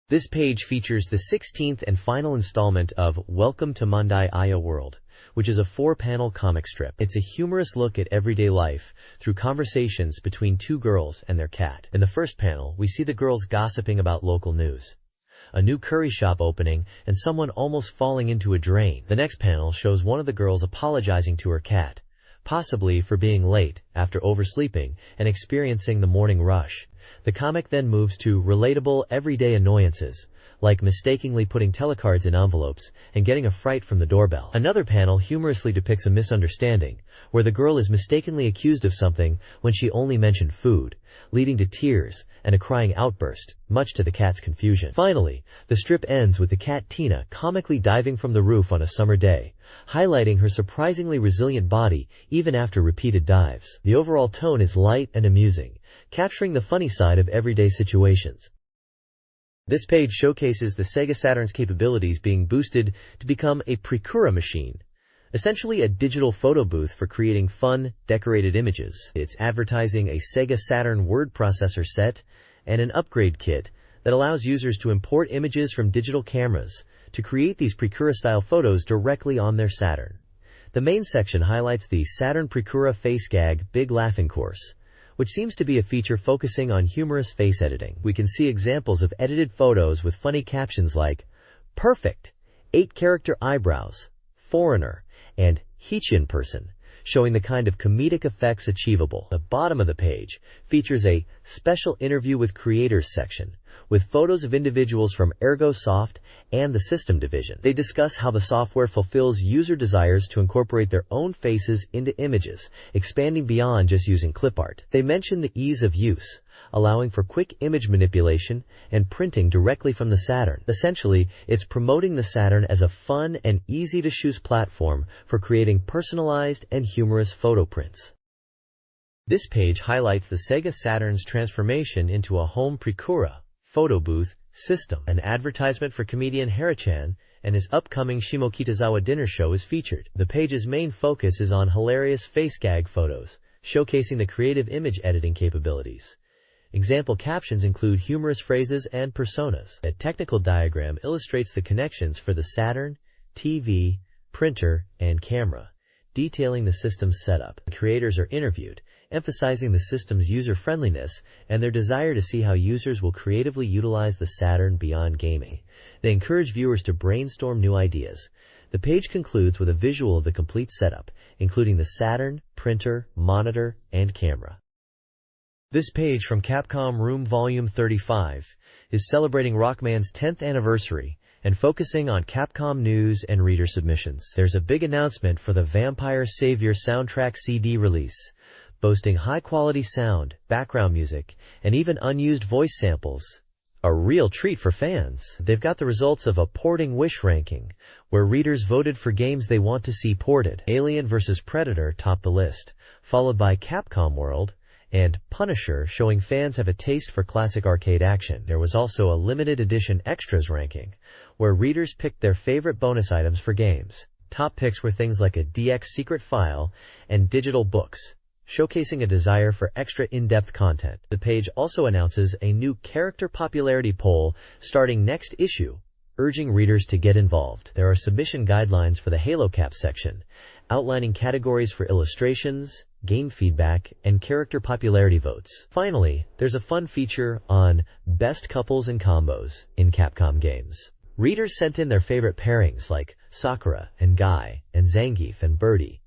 This page features the 16th and final installment of Welcome to Mondai Aya World, which is a 4-panel comic strip. It's a humorous look at everyday life through conversations between two girls and their cat. In the first panel, we see the girls gossiping about local news, a new curry shop opening, and someone almost falling into a drain. The next panel shows one of the girls apologizing to her cat, possibly for being late after oversleeping and experiencing the morning rush. The comic then moves to relatable everyday annoyances, like mistakenly putting telecards in envelopes and getting a fright from the doorbell. Another panel humorously depicts a misunderstanding, where the girl is mistakenly accused of something when she only mentioned food, leading to tears and a crying outburst, much to the cat's confusion. Finally, the strip ends with the cat Tina comically diving from the roof on a summer day, highlighting her surprisingly resilient body even after repeated dives. The overall tone is light and amusing, capturing the funny side of everyday situations. This page showcases the SEGA Saturn's capabilities being boosted to become a Precura machine, essentially a digital photo booth for creating fun, decorated images. It's advertising a SEGA Saturn word processor set and an upgrade kit that allows users to import images from digital cameras to create these Precura-style photos directly on their Saturn. The main section highlights the Saturn Precura Face Gag Big Laughing Course, which seems to be a feature focusing on humorous face editing. We can see examples of edited photos with funny captions like, "Perfect," 8-character eyebrows, "Foreigner," and "Hichin person," showing the kind of comedic effects achievable. The bottom of the page features a special interview with creators section, with photos of individuals from ErgoSoft and the system division. They discuss how the software fulfills user desires to incorporate their own faces into images, expanding beyond just using clip art. They mention the ease of use, allowing for quick image manipulation and printing directly from the Saturn. Essentially, it's promoting the Saturn as a fun and easy-to-use platform for creating personalized and humorous photo prints. This page highlights the SEGA Saturn's transformation into a home Precura photo booth system. An advertisement for comedian Harachan and his upcoming Shimokitazawa dinner show is featured. The page's main focus is on hilarious face gag photos, showcasing the creative image editing capabilities. Example captions include humorous phrases and personas. A technical diagram illustrates the connections for the Saturn, TV, printer, and camera, detailing the system's setup. Creators are interviewed, emphasizing the system's user-friendliness and their desire to see how users will creatively utilize the Saturn beyond gaming. They encourage viewers to brainstorm new ideas. The page concludes with a visual of the complete setup, including the Saturn, printer, monitor, and camera. This page from Capcom Room Volume 35 is celebrating Rockman's 10th anniversary and focusing on Capcom news and reader submissions. There's a big announcement for the Vampire Savior soundtrack CD release, boasting high-quality sound, background music, and even unused voice samples. A real treat for fans. They've got the results of a porting wish ranking, where readers voted for games they want to see ported. Alien vs. Predator topped the list, followed by Capcom World and Punisher, showing fans have a taste for classic arcade action. There was also a limited edition extras ranking, where readers picked their favorite bonus items for games. Top picks were things like a DX secret file and digital books, showcasing a desire for extra in-depth content. The page also announces a new character popularity poll starting next issue, urging readers to get involved. There are submission guidelines for the HaloCap section, outlining categories for illustrations, game feedback, and character popularity votes. Finally, there's a fun feature on best couples and combos in Capcom games. Readers sent in their favorite pairings like Sakura and Guy and Zangief and Birdie,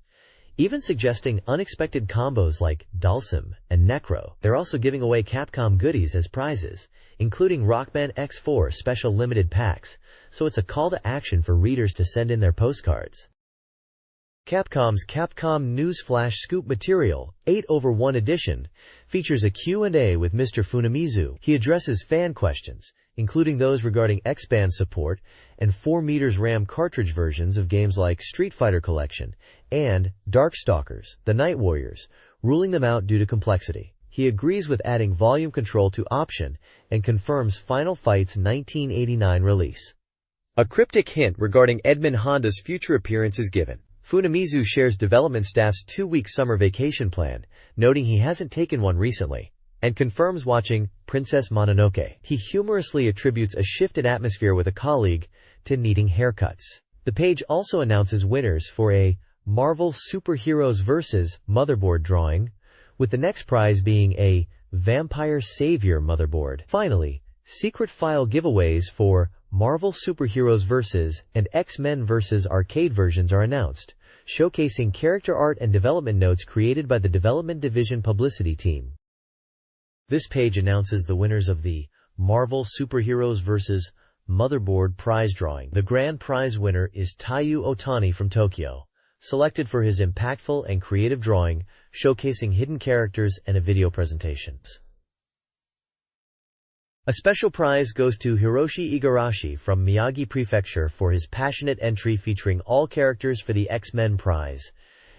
even suggesting unexpected combos like Dhalsim and Necro. They're also giving away Capcom goodies as prizes, including Rockman X4 special limited packs, so it's a call to action for readers to send in their postcards. Capcom's Capcom Newsflash Scoop Material 8/1 edition features a Q&A with Mr. Funamizu. He addresses fan questions, including those regarding X-Band support and 4 meters RAM cartridge versions of games like Street Fighter Collection and Darkstalkers, The Night Warriors, ruling them out due to complexity. He agrees with adding volume control to option and confirms Final Fight's 1989 release. A cryptic hint regarding Edmund Honda's future appearance is given. Funamizu shares development staff's 2-week summer vacation plan, noting he hasn't taken one recently, and confirms watching Princess Mononoke. He humorously attributes a shift in atmosphere with a colleague to needing haircuts. The page also announces winners for a Marvel Superheroes vs. Motherboard drawing, with the next prize being a Vampire Savior motherboard. Finally, secret file giveaways for Marvel Superheroes vs. and X-Men vs. arcade versions are announced, showcasing character art and development notes created by the Development Division publicity team. This page announces the winners of the Marvel Superheroes vs. Motherboard prize drawing. The grand prize winner is Taiyu Otani from Tokyo, selected for his impactful and creative drawing, showcasing hidden characters and a video presentation. A special prize goes to Hiroshi Igarashi from Miyagi Prefecture for his passionate entry featuring all characters for the X-Men prize,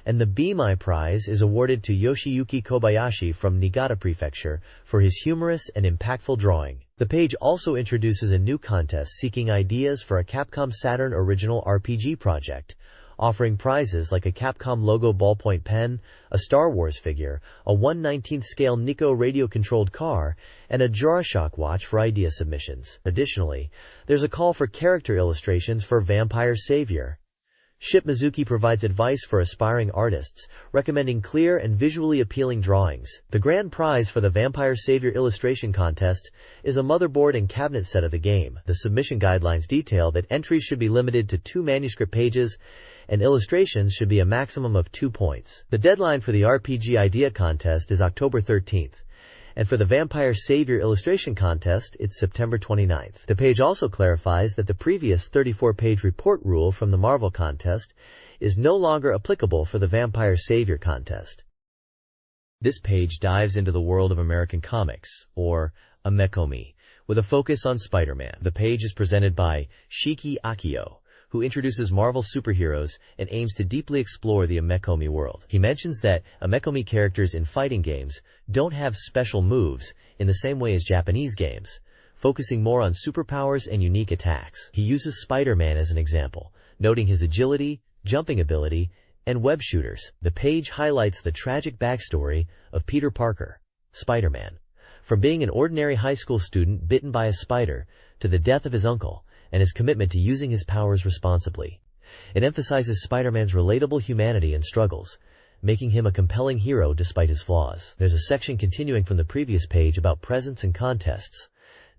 and the Be My prize is awarded to Yoshiyuki Kobayashi from Niigata Prefecture for his humorous and impactful drawing. The page also introduces a new contest seeking ideas for a Capcom Saturn original RPG project, offering prizes like a Capcom logo ballpoint pen, a Star Wars figure, a 1/19th scale Nico radio-controlled car, and a Durashock watch for idea submissions. Additionally, there's a call for character illustrations for Vampire Savior. Ship Mizuki provides advice for aspiring artists, recommending clear and visually appealing drawings. The grand prize for the Vampire Savior illustration contest is a motherboard and cabinet set of the game. The submission guidelines detail that entries should be limited to 2 manuscript pages and illustrations should be a maximum of 2 points. The deadline for the RPG idea contest is October 13th. And for the Vampire Savior illustration contest, it's September 29th. The page also clarifies that the previous 34-page report rule from the Marvel contest is no longer applicable for the Vampire Savior contest. This page dives into the world of American comics, or Amekomi, with a focus on Spider-Man. The page is presented by Shiki Akio, who introduces Marvel superheroes and aims to deeply explore the Amekomi world. He mentions that Amekomi characters in fighting games don't have special moves in the same way as Japanese games, focusing more on superpowers and unique attacks. He uses Spider-Man as an example, noting his agility, jumping ability, and web shooters. The page highlights the tragic backstory of Peter Parker, Spider-Man, from being an ordinary high school student bitten by a spider to the death of his uncle, and his commitment to using his powers responsibly. It emphasizes Spider-Man's relatable humanity and struggles, making him a compelling hero despite his flaws. There's a section continuing from the previous page about presents and contests,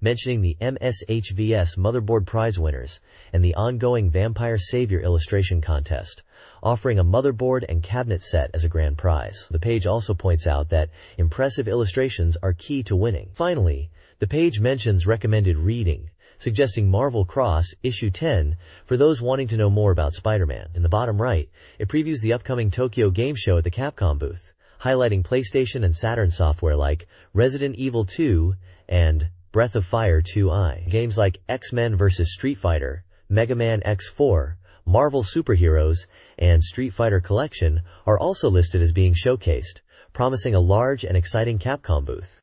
mentioning the MSHVS Motherboard Prize winners and the ongoing Vampire Savior illustration contest, offering a motherboard and cabinet set as a grand prize. The page also points out that impressive illustrations are key to winning. Finally, the page mentions recommended reading, suggesting Marvel Cross, Issue 10, for those wanting to know more about Spider-Man. In the bottom right, it previews the upcoming Tokyo Game Show at the Capcom booth, highlighting PlayStation and Saturn software like Resident Evil 2 and Breath of Fire 2i. Games like X-Men vs. Street Fighter, Mega Man X4, Marvel Superheroes, and Street Fighter Collection are also listed as being showcased, promising a large and exciting Capcom booth.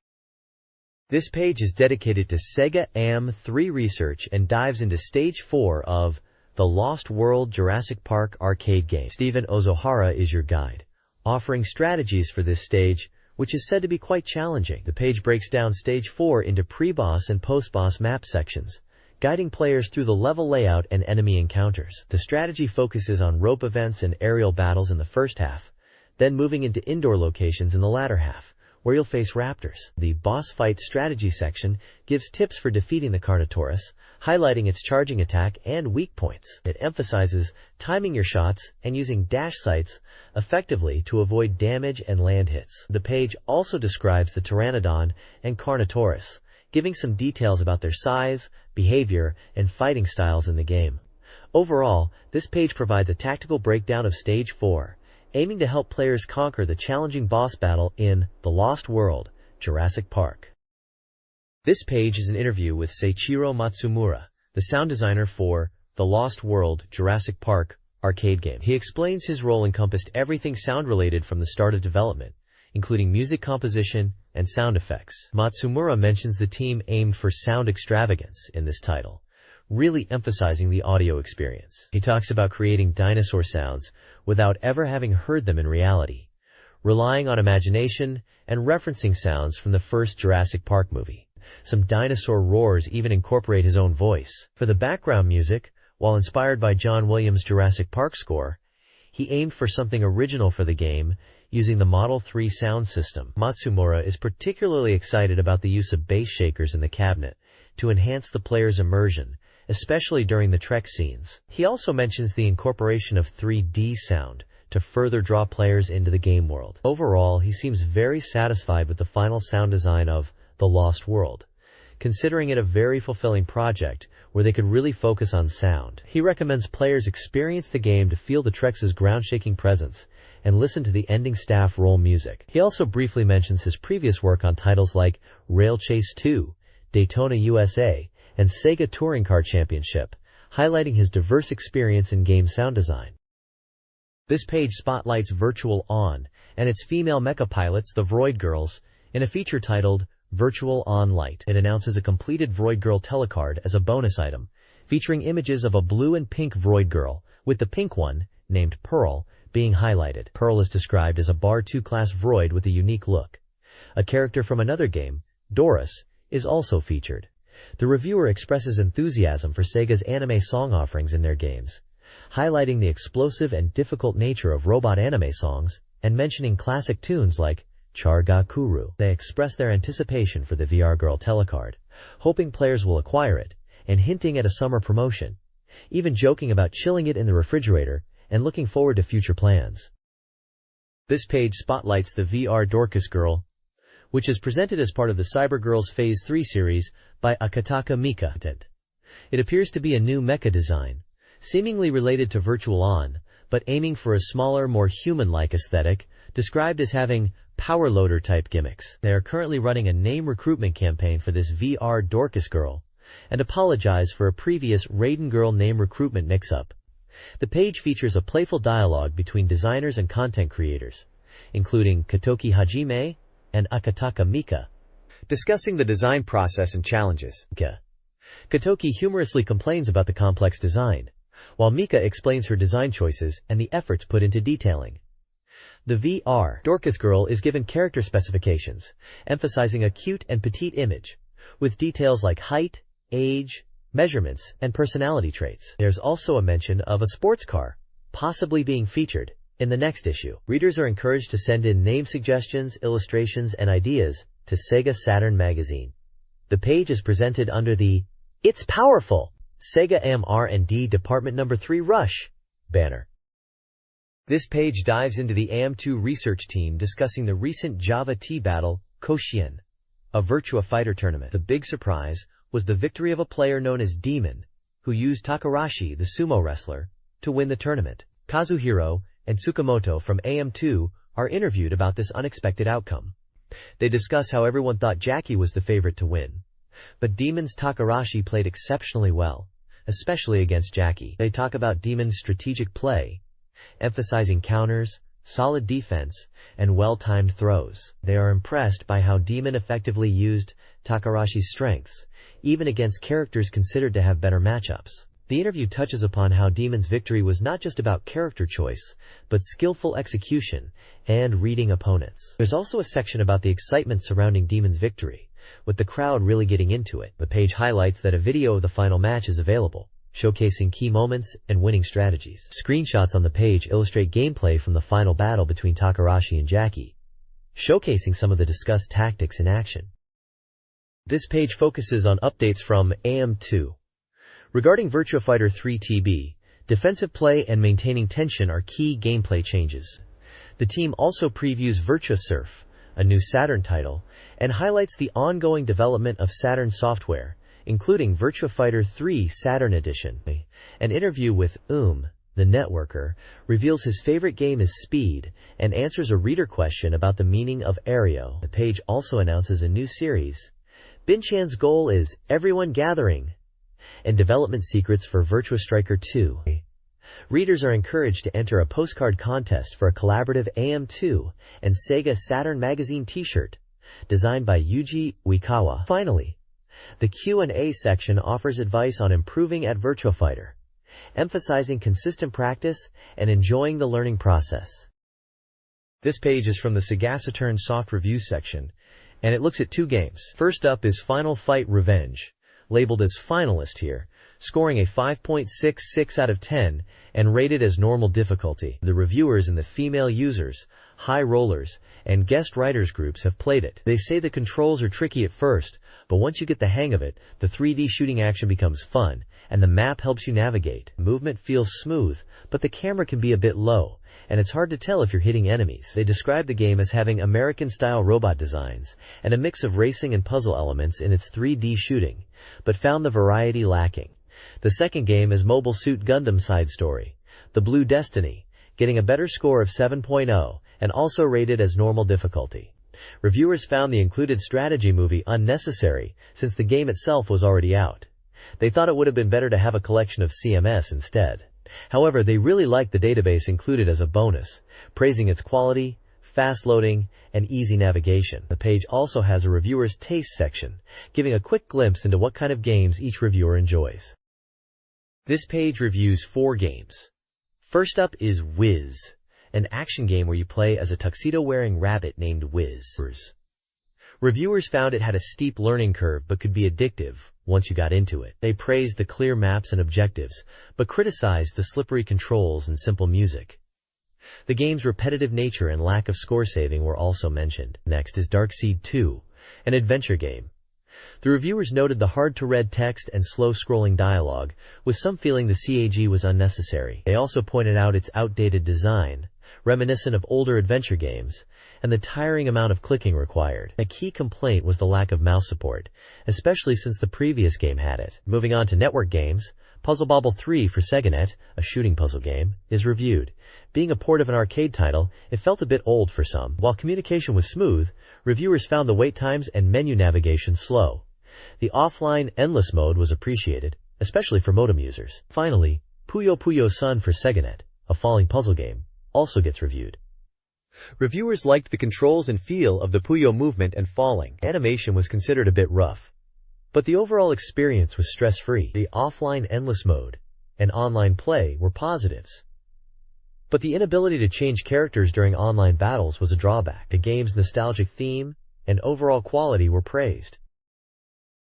This page is dedicated to Sega AM3 research and dives into Stage 4 of The Lost World Jurassic Park arcade game. Stephen Ozohara is your guide, offering strategies for this stage, which is said to be quite challenging. The page breaks down Stage 4 into pre-boss and post-boss map sections, guiding players through the level layout and enemy encounters. The strategy focuses on rope events and aerial battles in the first half, then moving into indoor locations in the latter half, where you'll face raptors. The boss fight strategy section gives tips for defeating the Carnotaurus, highlighting its charging attack and weak points. It emphasizes timing your shots and using dash sights effectively to avoid damage and land hits. The page also describes the Pteranodon and Carnotaurus, giving some details about their size, behavior, and fighting styles in the game. Overall, this page provides a tactical breakdown of Stage 4, aiming to help players conquer the challenging boss battle in The Lost World, Jurassic Park. This page is an interview with Seiichiro Matsumura, the sound designer for The Lost World, Jurassic Park arcade game. He explains his role encompassed everything sound-related from the start of development, including music composition and sound effects. Matsumura mentions the team aimed for sound extravagance in this title, really emphasizing the audio experience. He talks about creating dinosaur sounds without ever having heard them in reality, relying on imagination and referencing sounds from the first Jurassic Park movie. Some dinosaur roars even incorporate his own voice. For the background music, while inspired by John Williams' Jurassic Park score, he aimed for something original for the game, using the Model 3 sound system. Matsumura is particularly excited about the use of bass shakers in the cabinet to enhance the player's immersion, especially during the trek scenes. He also mentions the incorporation of 3D sound to further draw players into the game world. Overall, he seems very satisfied with the final sound design of The Lost World, considering it a very fulfilling project where they could really focus on sound. He recommends players experience the game to feel the Treks' ground-shaking presence and listen to the ending staff roll music. He also briefly mentions his previous work on titles like Rail Chase 2, Daytona USA, and SEGA Touring Car Championship, highlighting his diverse experience in game sound design. This page spotlights Virtual On and its female mecha pilots, the Vroid Girls, in a feature titled Virtual On Light. It announces a completed Vroid Girl telecard as a bonus item, featuring images of a blue and pink Vroid Girl, with the pink one, named Pearl, being highlighted. Pearl is described as a Bar 2 class Vroid with a unique look. A character from another game, Doris, is also featured. The reviewer expresses enthusiasm for Sega's anime song offerings in their games, highlighting the explosive and difficult nature of robot anime songs and mentioning classic tunes like Charga Kuru. They express their anticipation for the VR Girl telecard, hoping players will acquire it, and hinting at a summer promotion, even joking about chilling it in the refrigerator and looking forward to future plans. This page spotlights the VR Dorcas Girl, which is presented as part of the Cybergirls Phase 3 series by Akataka Mika. It appears to be a new mecha design, seemingly related to Virtual On, but aiming for a smaller, more human-like aesthetic, described as having power loader-type gimmicks. They are currently running a name recruitment campaign for this VR Dorcas Girl, and apologize for a previous Raiden Girl name recruitment mix-up. The page features a playful dialogue between designers and content creators, including Katoki Hajime and Akataka Mika, discussing the design process and challenges. Katoki humorously complains about the complex design, while Mika explains her design choices and the efforts put into detailing. The VR Dorcas Girl is given character specifications, emphasizing a cute and petite image, with details like height, age, measurements, and personality traits. There's also a mention of a sports car, possibly being featured in the next issue. Readers are encouraged to send in name suggestions, illustrations, and ideas to SEGA Saturn Magazine. The page is presented under the It's Powerful! SEGA AM&D Department No. 3 Rush banner. This page dives into the AM2 research team discussing the recent Java T-Battle, Koshien, a Virtua Fighter tournament. The big surprise was the victory of a player known as Demon, who used Takarashi, the sumo wrestler, to win the tournament. Kazuhiro and Tsukamoto from AM2 are interviewed about this unexpected outcome. They discuss how everyone thought Jackie was the favorite to win, but Demon's Takarashi played exceptionally well, especially against Jackie. They talk about Demon's strategic play, emphasizing counters, solid defense, and well-timed throws. They are impressed by how Demon effectively used Takarashi's strengths, even against characters considered to have better matchups. The interview touches upon how Demon's victory was not just about character choice, but skillful execution and reading opponents. There's also a section about the excitement surrounding Demon's victory, with the crowd really getting into it. The page highlights that a video of the final match is available, showcasing key moments and winning strategies. Screenshots on the page illustrate gameplay from the final battle between Takarashi and Jackie, showcasing some of the discussed tactics in action. This page focuses on updates from AM2. Regarding Virtua Fighter 3 TB, defensive play and maintaining tension are key gameplay changes. The team also previews Virtua Surf, a new Saturn title, and highlights the ongoing development of Saturn software, including Virtua Fighter 3 Saturn Edition. An interview with the networker, reveals his favorite game is Speed, and answers a reader question about the meaning of Aereo. The page also announces a new series. Bin-chan's goal is Everyone Gathering, and development secrets for Virtua Striker 2. Readers are encouraged to enter a postcard contest for a collaborative AM2 and SEGA Saturn Magazine t-shirt, designed by Yuji Uekawa. Finally, the Q&A section offers advice on improving at Virtua Fighter, emphasizing consistent practice and enjoying the learning process. This page is from the SEGA Saturn soft review section, and it looks at 2 games. First up is Final Fight Revenge, labeled as finalist here, scoring a 5.66 out of 10 and rated as normal difficulty. The reviewers and the female users, high rollers, and guest writers groups have played it. They say the controls are tricky at first, but once you get the hang of it, the 3D shooting action becomes fun, and the map helps you navigate. Movement feels smooth, but the camera can be a bit low, and it's hard to tell if you're hitting enemies. They describe the game as having American-style robot designs and a mix of racing and puzzle elements in its 3D shooting, but found the variety lacking. The second game is Mobile Suit Gundam Side Story, The Blue Destiny, getting a better score of 7.0 and also rated as normal difficulty. Reviewers found the included strategy movie unnecessary since the game itself was already out. They thought it would have been better to have a collection of CMS instead. However, they really liked the database included as a bonus, praising its quality, fast loading, and easy navigation. The page also has a reviewer's taste section, giving a quick glimpse into what kind of games each reviewer enjoys. This page reviews 4 games. First up is Wiz, an action game where you play as a tuxedo-wearing rabbit named Wiz. Reviewers found it had a steep learning curve but could be addictive once you got into it. They praised the clear maps and objectives, but criticized the slippery controls and simple music. The game's repetitive nature and lack of score saving were also mentioned. Next is Darkseid 2, an adventure game. The reviewers noted the hard-to-read text and slow-scrolling dialogue, with some feeling the CAG was unnecessary. They also pointed out its outdated design, reminiscent of older adventure games, and the tiring amount of clicking required. A key complaint was the lack of mouse support, especially since the previous game had it. Moving on to network games, Puzzle Bobble 3 for SegaNet, a shooting puzzle game, is reviewed. Being a port of an arcade title, it felt a bit old for some. While communication was smooth, reviewers found the wait times and menu navigation slow. The offline endless mode was appreciated, especially for modem users. Finally, Puyo Puyo Sun for SegaNet, a falling puzzle game, also gets reviewed. Reviewers liked the controls and feel of the Puyo movement and falling. Animation was considered a bit rough, but the overall experience was stress-free. The offline endless mode and online play were positives, but the inability to change characters during online battles was a drawback. The game's nostalgic theme and overall quality were praised.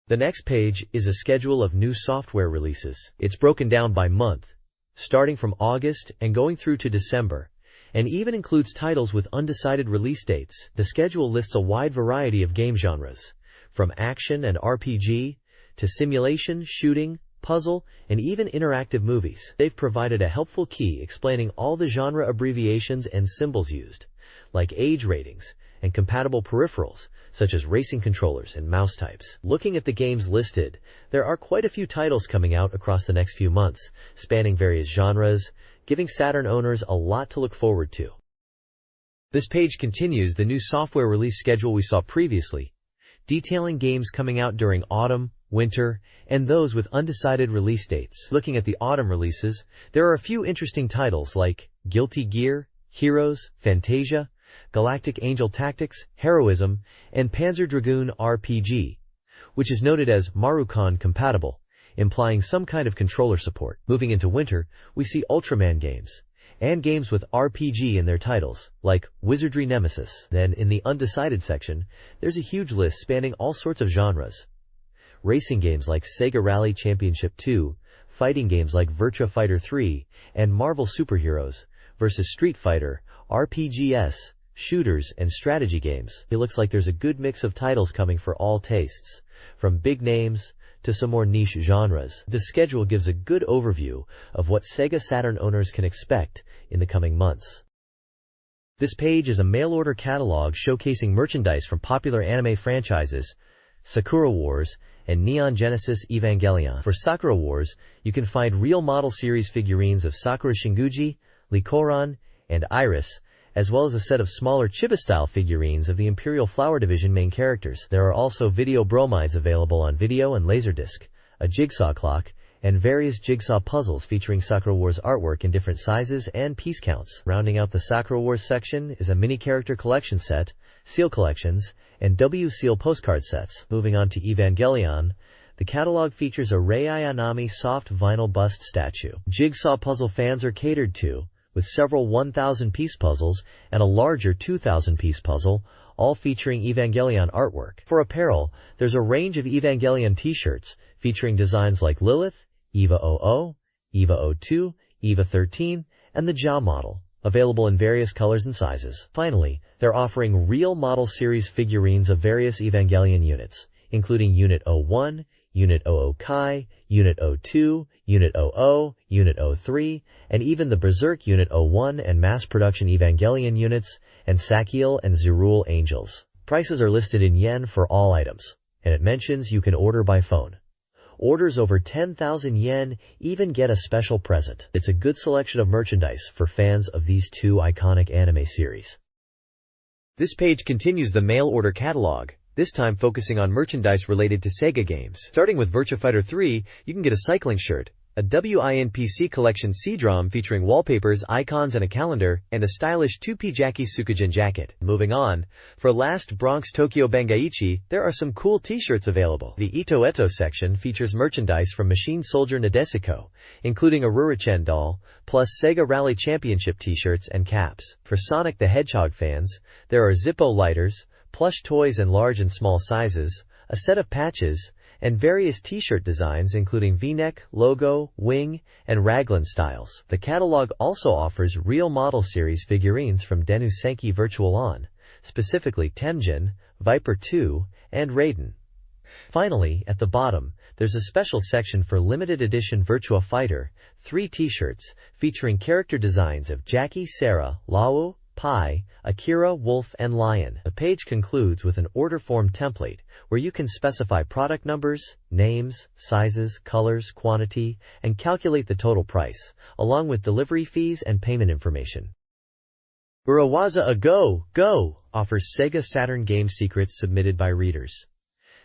The next page is a schedule of new software releases. It's broken down by month, starting from August and going through to December, and even includes titles with undecided release dates. The schedule lists a wide variety of game genres, from action and RPG to simulation, shooting, puzzle, and even interactive movies. They've provided a helpful key explaining all the genre abbreviations and symbols used, like age ratings and compatible peripherals, such as racing controllers and mouse types. Looking at the games listed, there are quite a few titles coming out across the next few months, spanning various genres, giving Saturn owners a lot to look forward to. This page continues the new software release schedule we saw previously, detailing games coming out during autumn, winter, and those with undecided release dates. Looking at the autumn releases, there are a few interesting titles like Guilty Gear, Heroes, Fantasia, Galactic Angel Tactics, Heroism, and Panzer Dragoon RPG, which is noted as Marucon compatible, implying some kind of controller support. Moving into winter, we see Ultraman games, and games with RPG in their titles, like Wizardry Nemesis. Then, in the undecided section, there's a huge list spanning all sorts of genres. Racing games like SEGA Rally Championship 2, fighting games like Virtua Fighter 3, and Marvel Superheroes vs. Street Fighter, RPGs, shooters, and strategy games. It looks like there's a good mix of titles coming for all tastes, from big names to some more niche genres. The schedule gives a good overview of what SEGA Saturn owners can expect in the coming months. This page is a mail-order catalog showcasing merchandise from popular anime franchises, Sakura Wars, and Neon Genesis Evangelion. For Sakura Wars, you can find real model series figurines of Sakura Shinguji, Likoran, and Iris, as well as a set of smaller Chiba-style figurines of the Imperial Flower Division main characters. There are also video bromides available on video and Laserdisc, a jigsaw clock, and various jigsaw puzzles featuring Sakura Wars artwork in different sizes and piece counts. Rounding out the Sakura Wars section is a mini-character collection set, seal collections, and W-seal postcard sets. Moving on to Evangelion, the catalog features a Rei Ayanami soft vinyl bust statue. Jigsaw puzzle fans are catered to, with several 1,000-piece puzzles and a larger 2,000-piece puzzle, all featuring Evangelion artwork. For apparel, there's a range of Evangelion t-shirts featuring designs like Lilith, Eva 00, Eva 02, Eva 13, and the JA model, available in various colors and sizes. Finally, they're offering real model series figurines of various Evangelion units, including Unit 01, Unit 00 Kai, Unit 02, Unit 00, Unit 03, and even the Berserk Unit 01 and mass production Evangelion units, and Sakiel and Zerul Angels. Prices are listed in yen for all items, and it mentions you can order by phone. Orders over 10,000 yen even get a special present. It's a good selection of merchandise for fans of these two iconic anime series. This page continues the mail order catalog, this time focusing on merchandise related to Sega games. Starting with Virtua Fighter 3, you can get a cycling shirt, a WINPC collection CD-ROM featuring wallpapers, icons, and a calendar, and a stylish 2P Jackie Tsukujin jacket. Moving on, for Last Bronx Tokyo Bangaichi, there are some cool t-shirts available. The Ito Eto section features merchandise from Machine Soldier Nadesico, including a Rurichen doll, plus Sega Rally Championship t-shirts and caps. For Sonic the Hedgehog fans, there are Zippo lighters, plush toys in large and small sizes, a set of patches, and various t-shirt designs including V-neck, logo, wing, and raglan styles. The catalog also offers real model series figurines from Denu Senki Virtual On, specifically Temjin, Viper 2, and Raiden. Finally, at the bottom, there's a special section for limited edition Virtua Fighter 3 t-shirts featuring character designs of Jackie, Sarah, Lao, Pi, Akira, Wolf, and Lion. The page concludes with an order form template where you can specify product numbers, names, sizes, colors, quantity, and calculate the total price, along with delivery fees and payment information. Urawaza a Go offers Sega Saturn game secrets submitted by readers.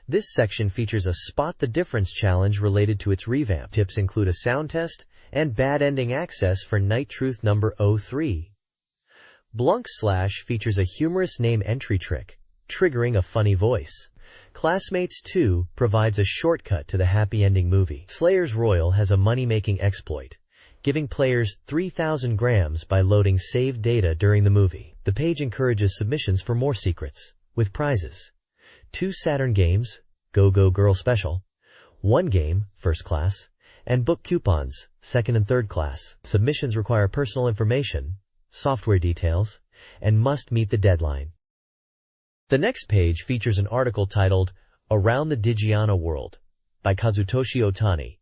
This section features a Spot the Difference challenge related to its revamp. Tips include a sound test and bad ending access for Night Truth number 03. Blunk Slash features a humorous name entry trick, triggering a funny voice. Classmates 2 provides a shortcut to the happy ending movie. Slayers Royal has a money-making exploit, giving players 3,000 grams by loading saved data during the movie. The page encourages submissions for more secrets, with prizes. 2 Saturn games, Go Go Girl Special, 1 game, First Class, and book coupons, Second and Third Class. Submissions require personal information, software details, and must meet the deadline. The next page features an article titled Around the Digiana World by Kazutoshi Otani,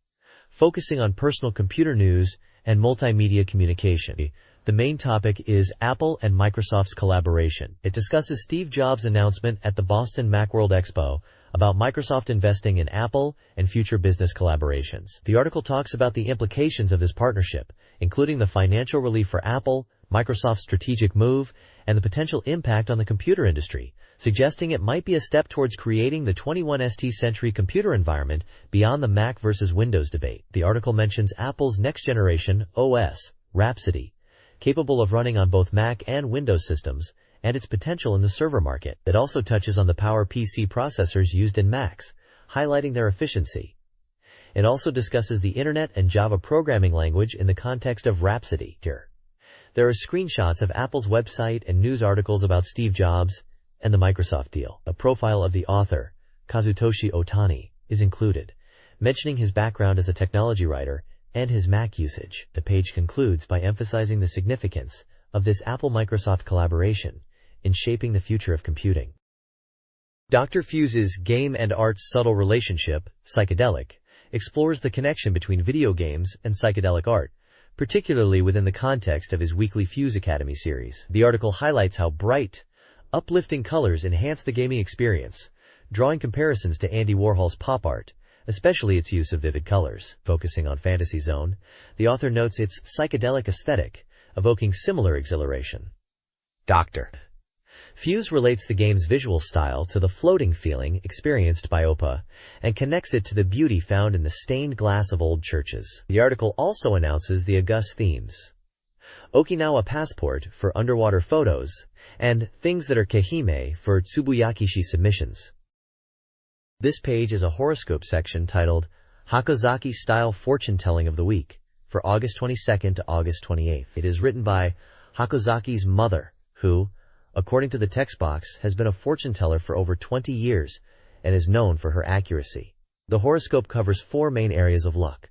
focusing on personal computer news and multimedia communication. The main topic is Apple and Microsoft's collaboration. It discusses Steve Jobs' announcement at the Boston Macworld Expo about Microsoft investing in Apple and future business collaborations. The article talks about the implications of this partnership, including the financial relief for Apple, Microsoft's strategic move, and the potential impact on the computer industry, suggesting it might be a step towards creating the 21st century computer environment beyond the Mac versus Windows debate. The article mentions Apple's next-generation OS, Rhapsody, capable of running on both Mac and Windows systems, and its potential in the server market. It also touches on the PowerPC processors used in Macs, highlighting their efficiency. It also discusses the Internet and Java programming language in the context of Rhapsody. There are screenshots of Apple's website and news articles about Steve Jobs and the Microsoft deal. A profile of the author, Kazutoshi Otani, is included, mentioning his background as a technology writer and his Mac usage. The page concludes by emphasizing the significance of this Apple-Microsoft collaboration in shaping the future of computing. Dr. Fuse's Game and Art's Subtle Relationship, Psychedelic, explores the connection between video games and psychedelic art, particularly within the context of his weekly Fuse Academy series. The article highlights how bright, uplifting colors enhance the gaming experience, drawing comparisons to Andy Warhol's pop art, especially its use of vivid colors. Focusing on Fantasy Zone, the author notes its psychedelic aesthetic, evoking similar exhilaration. Dr. Fuse relates the game's visual style to the floating feeling experienced by Oppa and connects it to the beauty found in the stained glass of old churches. The article also announces the august themes: Okinawa Passport for underwater photos, and Things That Are Kahime for Tsubuyakishi submissions. This page is a horoscope section titled Hakozaki Style Fortune Telling of the Week for August 22nd to August 28th. It is written by Hakozaki's mother, who, according to the text box, has been a fortune teller for over 20 years and is known for her accuracy. The horoscope covers 4 main areas of luck: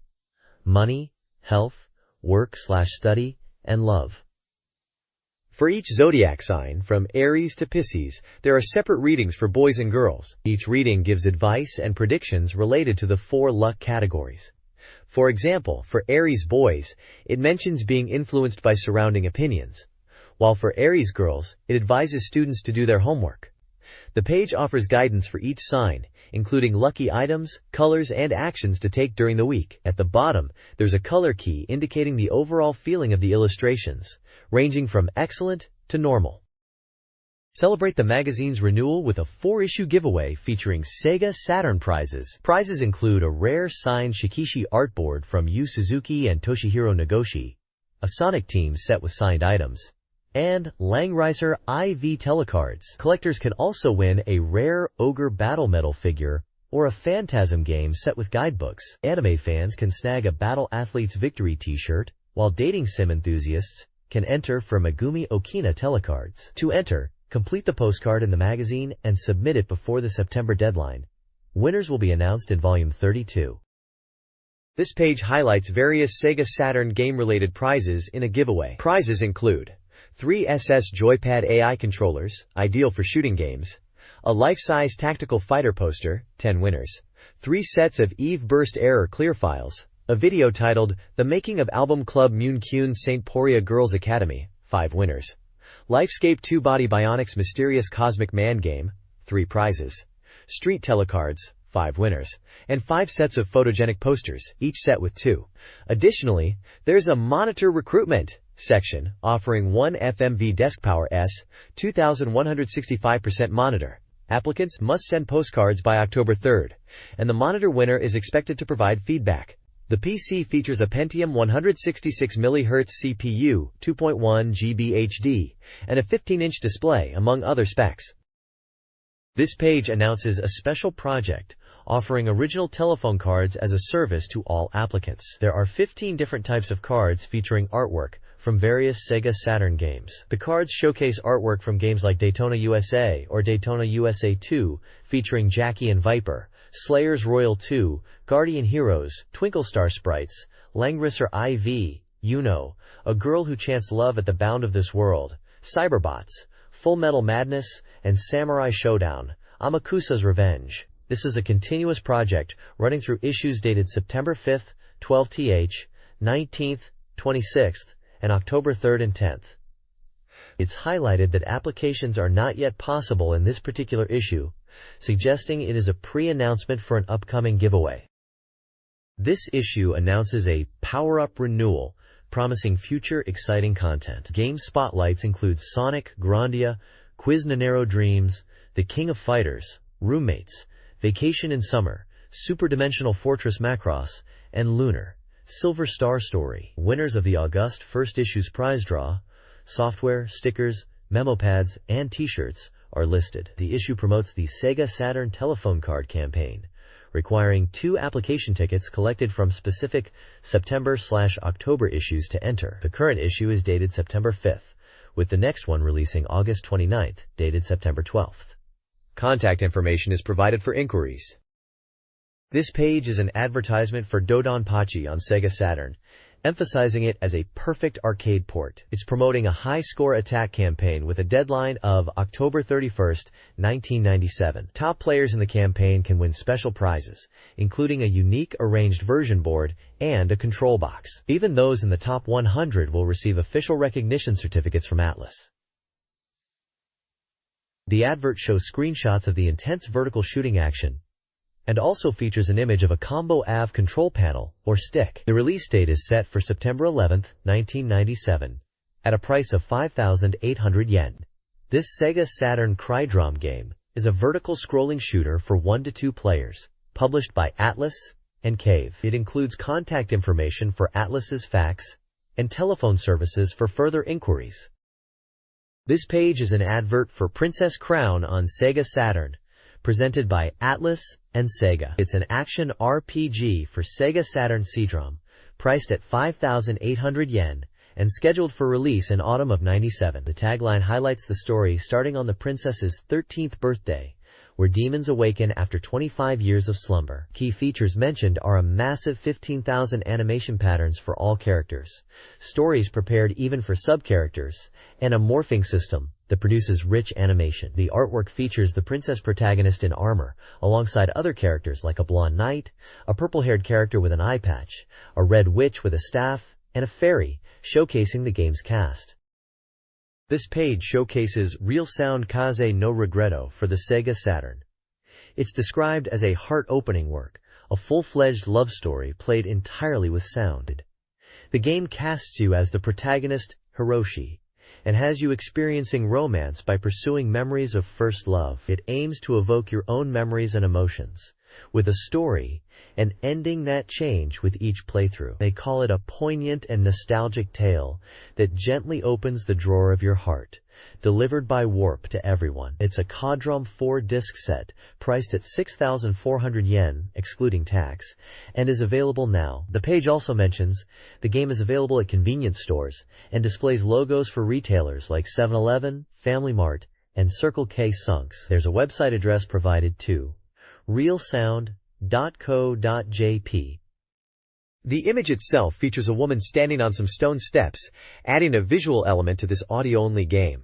money, health, work/study, and love. For each zodiac sign, from Aries to Pisces, there are separate readings for boys and girls. Each reading gives advice and predictions related to the 4 luck categories. For example, for Aries boys, it mentions being influenced by surrounding opinions, while for Aries girls, it advises students to do their homework. The page offers guidance for each sign, including lucky items, colors, and actions to take during the week. At the bottom, there's a color key indicating the overall feeling of the illustrations, ranging from excellent to normal. Celebrate the magazine's renewal with a 4-issue giveaway featuring SEGA Saturn prizes. Prizes include a rare signed Shikishi artboard from Yu Suzuki and Toshihiro Nagoshi, a Sonic Team set with signed items, and Langreiser IV telecards. Collectors can also win a rare Ogre Battle Medal figure or a Phantasm game set with guidebooks. Anime fans can snag a Battle Athletes Victory t-shirt, while dating sim enthusiasts can enter for Megumi Okina telecards. To enter, complete the postcard in the magazine and submit it before the September deadline. Winners will be announced in Volume 32. This page highlights various SEGA Saturn game-related prizes in a giveaway. Prizes include 3 SS Joypad AI controllers, ideal for shooting games, a life-size tactical fighter poster, 10 winners, 3 sets of Eve Burst Error clear files, a video titled The Making of Album Club Muun-kyun St. Poria Girls Academy, 5 winners, Lifescape 2 Body Bionics Mysterious Cosmic Man Game, 3 prizes, Street Telecards, 5 winners, and 5 sets of photogenic posters, each set with 2. Additionally, there's a monitor recruitment section offering 1 FMV DeskPower S 2165% monitor. Applicants must send postcards by October 3rd, and the monitor winner is expected to provide feedback. The PC features a Pentium 166 MHz CPU, 2.1 GB HD, and a 15-inch display, among other specs. This page announces a special project offering original telephone cards as a service to all applicants. There are 15 different types of cards featuring artwork from various SEGA Saturn games. The cards showcase artwork from games like Daytona USA or Daytona USA 2, featuring Jackie and Viper, Slayers Royal 2, Guardian Heroes, Twinkle Star Sprites, Langrisser IV, Yuno, A Girl Who Chants Love at the Bound of This World, Cyberbots, Full Metal Madness, and Samurai Showdown, Amakusa's Revenge. This is a continuous project running through issues dated September 5th, 12th, 19th, 26th, and October 3rd and 10th. It's highlighted that applications are not yet possible in this particular issue, suggesting it is a pre-announcement for an upcoming giveaway. This issue announces a power-up renewal, promising future exciting content. Game spotlights include Sonic, Grandia, Quiz Nanero Dreams, The King of Fighters, Roommates, Vacation in Summer, Super Dimensional Fortress Macross, and Lunar, Silver Star Story. Winners of the August first issue's prize draw, software, stickers, memo pads, and t-shirts are listed. The issue promotes the SEGA Saturn telephone card campaign, requiring 2 application tickets collected from specific September/October issues to enter. The current issue is dated September 5th, with the next one releasing August 29th, dated September 12th. Contact information is provided for inquiries. This page is an advertisement for Dodonpachi on Sega Saturn, emphasizing it as a perfect arcade port. It's promoting a high-score attack campaign with a deadline of October 31st, 1997. Top players in the campaign can win special prizes, including a unique arranged version board and a control box. Even those in the top 100 will receive official recognition certificates from Atlas. The advert shows screenshots of the intense vertical shooting action, and also features an image of a combo AV control panel, or stick. The release date is set for September 11, 1997, at a price of 5,800 yen. This Sega Saturn Crydrom game is a vertical scrolling shooter for 1 to 2 players, published by Atlas and Cave. It includes contact information for Atlas's fax and telephone services for further inquiries. This page is an advert for Princess Crown on Sega Saturn, presented by Atlas and Sega. It's an action RPG for Sega Saturn CD-ROM, priced at 5,800 yen, and scheduled for release in autumn of '97. The tagline highlights the story starting on the princess's 13th birthday, where demons awaken after 25 years of slumber. Key features mentioned are a massive 15,000 animation patterns for all characters, stories prepared even for sub-characters, and a morphing system that produces rich animation. The artwork features the princess protagonist in armor, alongside other characters like a blonde knight, a purple-haired character with an eye patch, a red witch with a staff, and a fairy, showcasing the game's cast. This page showcases Real Sound Kaze no Regretto for the Sega Saturn. It's described as a heart-opening work, a full-fledged love story played entirely with sound. The game casts you as the protagonist, Hiroshi, and has you experiencing romance by pursuing memories of first love. It aims to evoke your own memories and emotions, with a story and ending that change with each playthrough. They call it a poignant and nostalgic tale that gently opens the drawer of your heart, delivered by Warp to everyone. It's a Quadrum 4-disc set, priced at 6,400 yen, excluding tax, and is available now. The page also mentions the game is available at convenience stores and displays logos for retailers like 7-Eleven, Family Mart, and Circle K Sunks. There's a website address provided too, realsound.co.jp. The image itself features a woman standing on some stone steps, adding a visual element to this audio-only game.